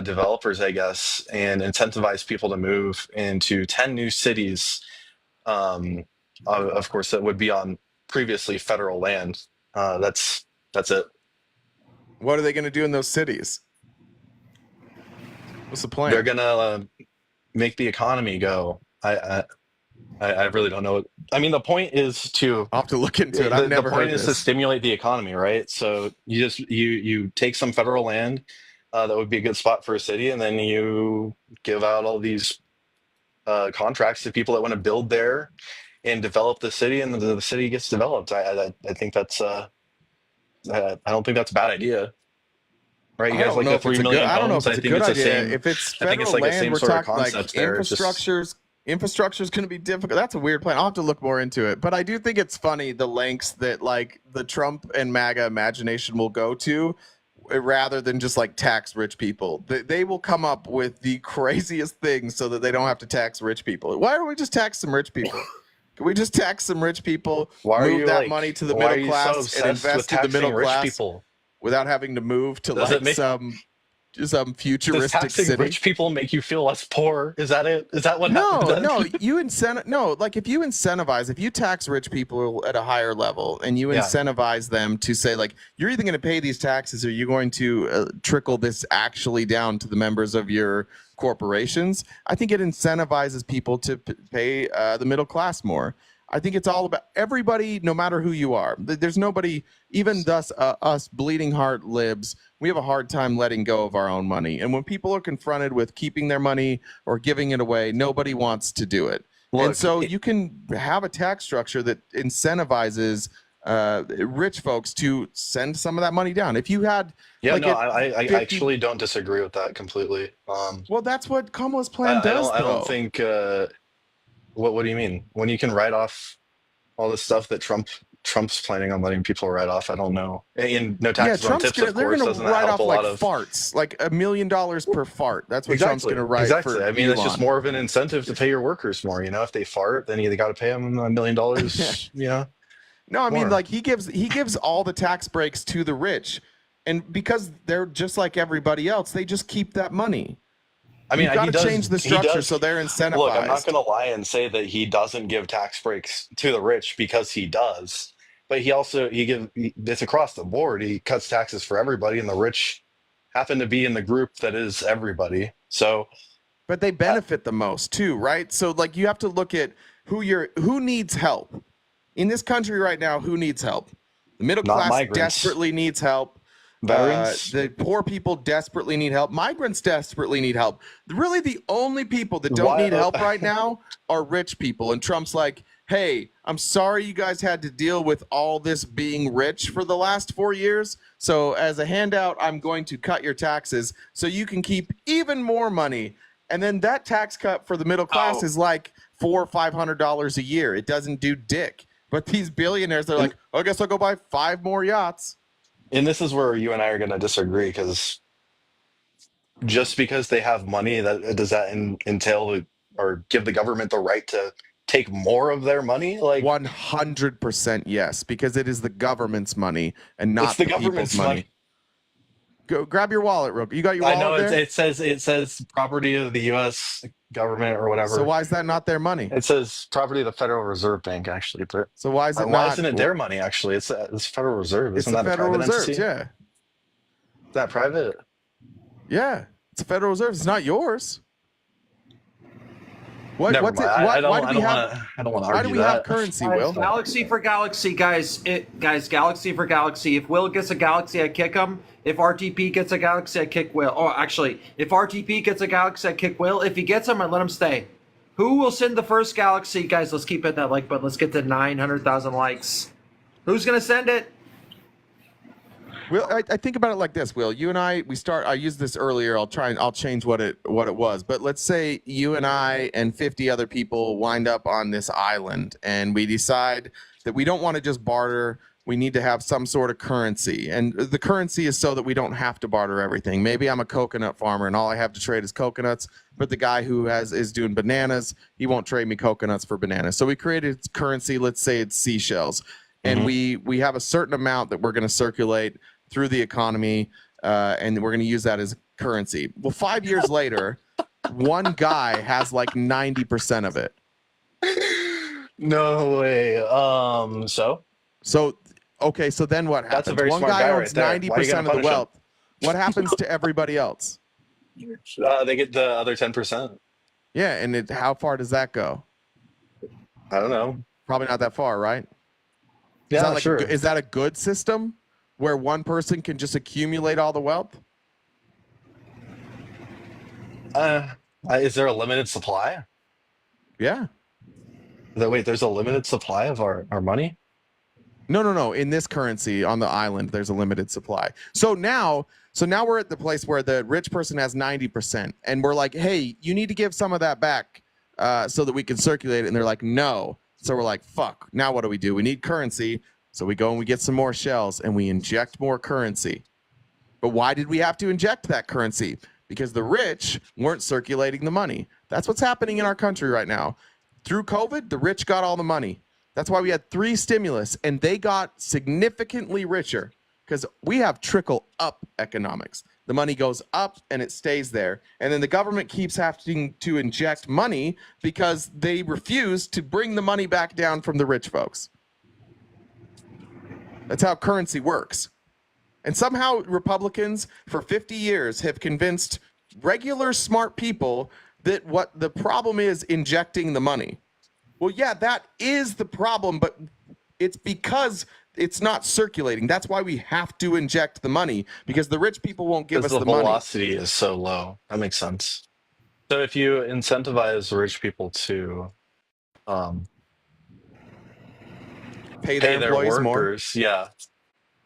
S19: developers, I guess, and incentivize people to move into 10 new cities. Of course, that would be on previously federal land. That's it.
S1: What are they going to do in those cities? What's the plan?
S19: They're going to make the economy go. I really don't know. I mean, the point is to.
S1: I'll have to look into it. I've never heard this.
S19: The point is to stimulate the economy, right? So you take some federal land that would be a good spot for a city, and then you give out all these contracts to people that want to build there and develop the city, and the city gets developed. I think that's. I don't think that's a bad idea, right? You guys like the 3 million homes.
S1: I don't know if it's a good idea. If it's federal land, we're talking like infrastructure's going to be difficult. That's a weird plan. I'll have to look more into it. But I do think it's funny the lengths that like the Trump and MAGA imagination will go to, rather than just like tax rich people. They will come up with the craziest things so that they don't have to tax rich people. Why don't we just tax some rich people? Can we just tax some rich people, move that money to the middle class, and invest in the middle class people without having to move to some futuristic
S19: taxing
S1: city?
S19: Rich people make you feel less poor. Is that it? Is that what happens?
S1: No. If you incentivize, if you tax rich people at a higher level and you incentivize them to say like, you're either going to pay these taxes or you're going to trickle this actually down to the members of your corporations, I think it incentivizes people to pay the middle class more. I think it's all about everybody, no matter who you are. There's nobody, even us bleeding heart libs, we have a hard time letting go of our own money. And when people are confronted with keeping their money or giving it away, nobody wants to do it.
S19: Look,
S1: and so you can have a tax structure that incentivizes rich folks to send some of that money down. If you had,
S19: I actually don't disagree with that completely.
S1: Well, that's what Kamala's plan does.
S19: I don't think. What do you mean? When you can write off all the stuff that Trump's planning on letting people write off, I don't know. And no taxes on tips, of course, doesn't that help a lot of
S1: farts, like $1 million per fart. That's what Trump's going to write.
S19: Exactly. I mean, it's just more of an incentive to pay your workers more. You know, if they fart, then you got to pay them $1 million. You know.
S1: No, I mean, like he gives all the tax breaks to the rich, and because they're just like everybody else, they just keep that money. I mean, got to change the structure so they're incentivized.
S19: Look, I'm not going to lie and say that he doesn't give tax breaks to the rich, because he does. But it's across the board. He cuts taxes for everybody, and the rich happen to be in the group that is everybody. So,
S1: but they benefit the most too, right? So, like, you have to look at who needs help in this country right now. Who needs help? The middle class desperately needs help. The poor people desperately need help. Migrants desperately need help. Really, the only people that don't need help right now are rich people. And Trump's like, hey, I'm sorry you guys had to deal with all this being rich for the last 4 years. So as a handout, I'm going to cut your taxes so you can keep even more money. And then that tax cut for the middle class is like $400 or $500 a year. It doesn't do dick. But these billionaires, they're like, I guess I'll go buy 5 more yachts.
S19: And this is where you and I are going to disagree, because just because they have money, does that entail or give the government the right to take more of their money? Like
S1: 100% yes, because it is the government's money and not
S19: it's the government's
S1: people's money. Go grab your wallet, real quick. You got your wallet?
S19: I know
S1: there?
S19: it says property of the U.S. government or whatever.
S1: So why is that not their money?
S19: It says property of the Federal Reserve Bank, actually. But
S1: so why is it
S19: why isn't it their money? Actually, it's Federal Reserve. Isn't that a private entity?
S1: Yeah.
S19: Is that private?
S1: Yeah, it's a Federal Reserve. It's not yours.
S19: Why do we have
S1: currency, Will?
S2: Galaxy for galaxy, guys. Galaxy for galaxy. If Will gets a galaxy, I kick him. If RTP gets a galaxy, I kick Will. Oh, actually, if RTP gets a galaxy, I kick Will. If he gets him, I let him stay. Who will send the first galaxy? Guys, let's keep it that like button. Let's get to 900,000 likes. Who's going to send it?
S1: Will, I think about it like this, Will. You and I used this earlier. I'll change what it was. But let's say you and I and 50 other people wind up on this island, and we decide that we don't want to just barter. We need to have some sort of currency. And the currency is so that we don't have to barter everything. Maybe I'm a coconut farmer and all I have to trade is coconuts, but the guy who is doing bananas, he won't trade me coconuts for bananas. So we created currency, let's say it's seashells. And we have a certain amount that we're going to circulate through the economy, and we're going to use that as currency. Well, 5 years later, one guy has like 90% of it.
S19: No way.
S1: Okay, so then what happens?
S19: That's a very
S1: one
S19: smart
S1: guy
S19: guy
S1: owns
S19: right there.
S1: 90% of the wealth. What happens to everybody else?
S19: They get the other 10%.
S1: Yeah, and how far does that go?
S19: I don't know.
S1: Probably not that far, right?
S19: Yeah, sure.
S1: Is that a good system where one person can just accumulate all the wealth?
S19: Is there a limited supply?
S1: Yeah.
S19: Wait, there's a limited supply of our money?
S1: No. In this currency on the island, there's a limited supply. So now we're at the place where the rich person has 90%, and we're like, hey, you need to give some of that back so that we can circulate it. And they're like, no. So we're like, fuck. Now what do? We need currency. So we go and we get some more shells and we inject more currency. But why did we have to inject that currency? Because the rich weren't circulating the money. That's what's happening in our country right now. Through COVID, the rich got all the money. That's why we had 3 stimulus, and they got significantly richer because we have trickle-up economics. The money goes up and it stays there. And then the government keeps having to inject money because they refuse to bring the money back down from the rich folks. That's how currency works. And somehow Republicans for 50 years have convinced regular smart people that what the problem is injecting the money. Well, yeah, that is the problem, but it's because it's not circulating. That's why we have to inject the money, because the rich people won't give us
S19: the
S1: the money.
S19: velocity is so low. That makes sense. So if you incentivize rich people to
S1: pay their
S19: workers,
S1: more.
S19: yeah.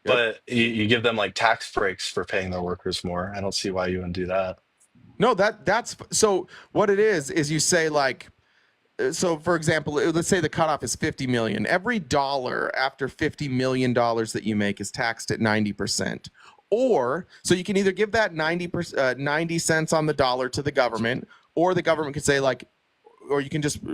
S1: Yep.
S19: But you give them like tax breaks for paying their workers more. I don't see why you wouldn't do that.
S1: No, that's so what it is you say like, so for example, let's say the cutoff is 50 million. Every dollar after $50 million that you make is taxed at 90%. Or so you can either give that 90 cents on the dollar to the government, or the government could say like, or you can just,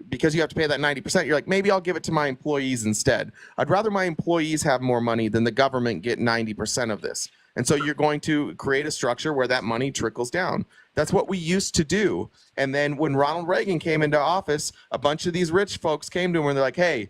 S1: because you have to pay that 90%, you're like, maybe I'll give it to my employees instead. I'd rather my employees have more money than the government get 90% of this. And so you're going to create a structure where that money trickles down. That's what we used to do. And then when Ronald Reagan came into office, a bunch of these rich folks came to him and they're like, hey,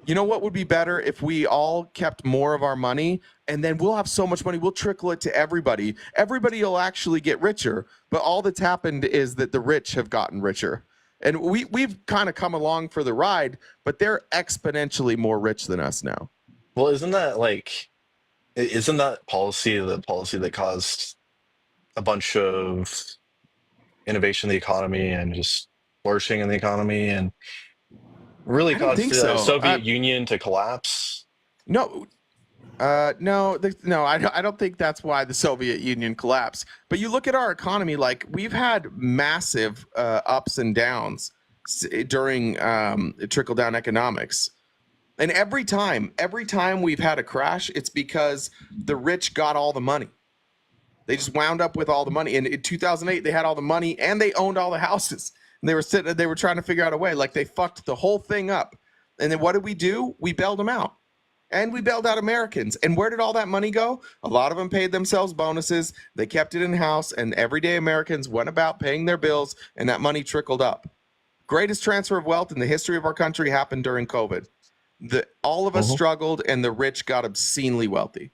S1: you know what would be better if we all kept more of our money, and then we'll have so much money, we'll trickle it to everybody. Everybody will actually get richer. But all that's happened is that the rich have gotten richer. And we've kind of come along for the ride, but they're exponentially more rich than us now.
S19: Well, isn't that policy the policy that caused a bunch of innovation in the economy and just flourishing in the economy, and really caused the Soviet Union to collapse?
S1: No, I don't think that's why the Soviet Union collapsed. But you look at our economy, like we've had massive ups and downs during trickle-down economics. And every time we've had a crash, it's because the rich got all the money. They just wound up with all the money. And in 2008, they had all the money and they owned all the houses. And they were trying to figure out a way, like they fucked the whole thing up. And then what did we do? We bailed them out. And we bailed out Americans. And where did all that money go? A lot of them paid themselves bonuses. They kept it in-house, and everyday Americans went about paying their bills, and that money trickled up. Greatest transfer of wealth in the history of our country happened during COVID. All of us struggled, and the rich got obscenely wealthy.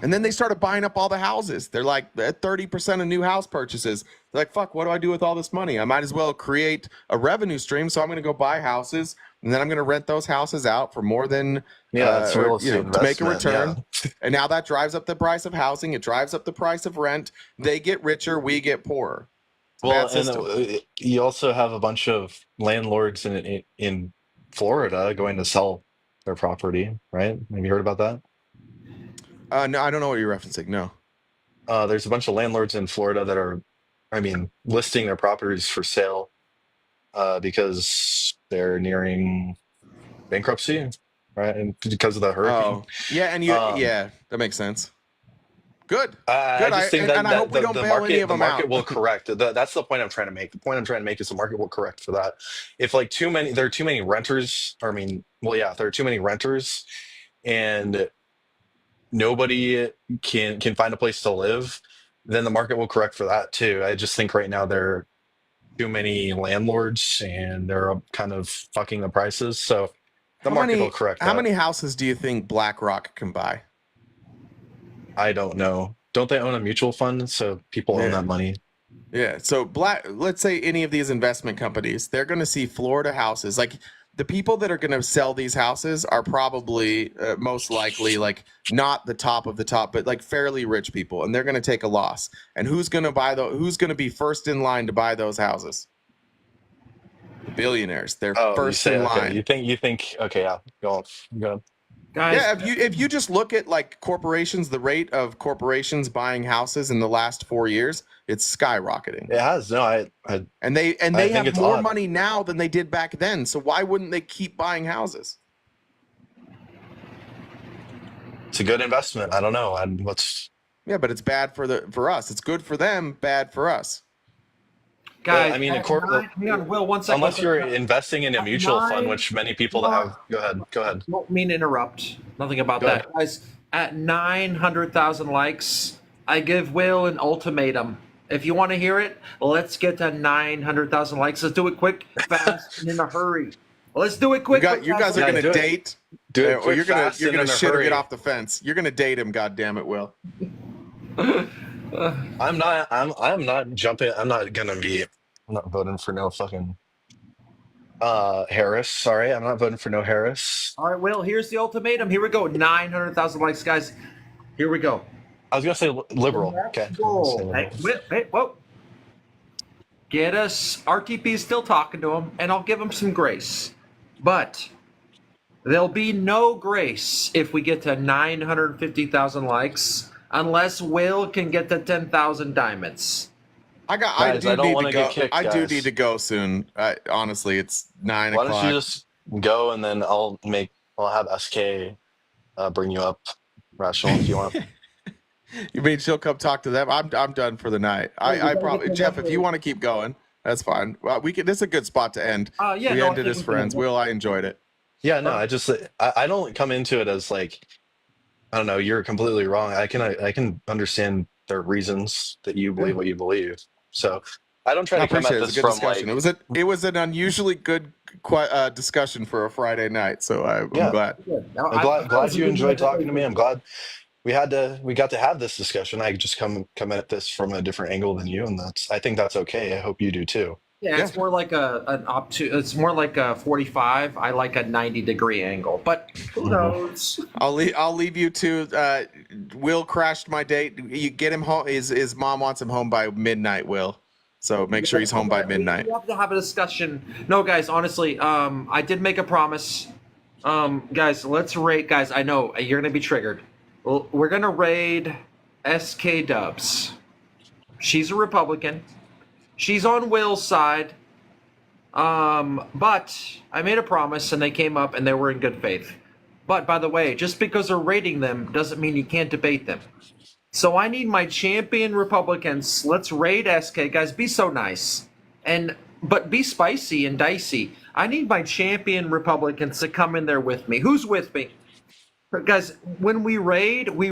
S1: And then they started buying up all the houses. They're like at 30% of new house purchases. They're like, fuck, what do I do with all this money? I might as well create a revenue stream. So I'm going to go buy houses, and then I'm going to rent those houses out for more than, to make a return. Yeah. And now that drives up the price of housing. It drives up the price of rent. They get richer. We get poorer.
S19: Well, and you also have a bunch of landlords in Florida going to sell their property, right? Have you heard about that?
S1: No, I don't know what you're referencing. No.
S19: There's a bunch of landlords in Florida that are, listing their properties for sale because they're nearing bankruptcy, right? And because of the hurricane.
S1: Oh, yeah, and that makes sense. Good.
S19: I just think that
S1: I hope we don't bail any of them out.
S19: The market will correct. That's the point I'm trying to make. The point I'm trying to make is the market will correct for that. If there are too many renters. There are too many renters, and nobody can find a place to live, then the market will correct for that too. I just think right now there are too many landlords, and they're kind of fucking the prices. So the market will correct.
S1: How many houses do you think BlackRock can buy?
S19: I don't know. Don't they own a mutual fund? So people own that money.
S1: Yeah. So let's say any of these investment companies, they're going to see Florida houses. Like the people that are going to sell these houses are probably most likely like not the top of the top, but like fairly rich people, and they're going to take a loss. And who's going to who's going to be first in line to buy those houses? The billionaires. They're first in line.
S19: You think? Okay, yeah. Go on.
S1: Guys, yeah, if you just look at like corporations, the rate of corporations buying houses in the last 4 years, it's skyrocketing.
S19: It has. No,
S1: and they have more money now than they did back then. So why wouldn't they keep buying houses?
S19: It's a good investment. I don't know.
S1: Yeah, but it's bad for us. It's good for them, bad for us.
S2: Guys,
S19: Will, one second. Unless you're investing in a mutual fund, which many people have. Go ahead.
S2: Don't mean to interrupt. Nothing about that. Guys, at 900,000 likes, I give Will an ultimatum. If you want to hear it, let's get to 900,000 likes. Let's do it quick, fast, and in a hurry. Let's do it quick.
S1: You guys are going to date.
S19: Do it quick,
S1: you're going to shit or
S19: hurry.
S1: get off the fence. You're going to date him, goddammit, Will.
S19: I'm not jumping. I'm not gonna be I'm not voting for no fucking Harris. Sorry, I'm not voting for no Harris.
S2: All right, Will, here's the ultimatum. Here we go. 900,000 likes, guys. Here we go.
S19: I was gonna say liberal. Okay.
S2: Hey, whoa. Get us. RTP is still talking to him, and I'll give him some grace. But there'll be no grace if we get to 950,000 likes, unless Will can get to 10,000 diamonds.
S1: I do need to go soon. Honestly, it's 9 o'clock.
S19: Why don't you just go, and then I'll have SK bring you up, Rational, if you want.
S1: You mean she'll come talk to them? I'm done for the night. I probably Jeff, if you want to keep going, that's fine. We can. This is a good spot to end. We ended as friends. Will, I enjoyed it.
S19: Yeah, no, I don't come into it as like, I don't know, you're completely wrong. I can understand their reasons that you believe what you believe. So I don't try to come at this from
S1: discussion.
S19: like
S1: It was an unusually good discussion for a Friday night. So I'm glad.
S19: I'm glad you enjoyed talking to me. I'm glad we got to have this discussion. I just come at this from a different angle than you, and I think that's okay. I hope you do too.
S2: Yeah, it's more like it's more like a 45. I like a 90-degree angle, but who knows?
S1: I'll leave you to. Will crashed my date. You get him home. His mom wants him home by midnight. Will, so make sure he's home by midnight.
S2: We have to have a discussion. No, guys, honestly, I did make a promise. Guys, let's rate. Guys, I know you're gonna be triggered. We're gonna raid SK Dubs. She's a Republican. She's on Will's side. But I made a promise, and they came up, and they were in good faith. But by the way, just because they're raiding them doesn't mean you can't debate them. So I need my champion Republicans. Let's raid SK, guys. Be so nice, but be spicy and dicey. I need my champion Republicans to come in there with me. Who's with me? Guys, when we raid, we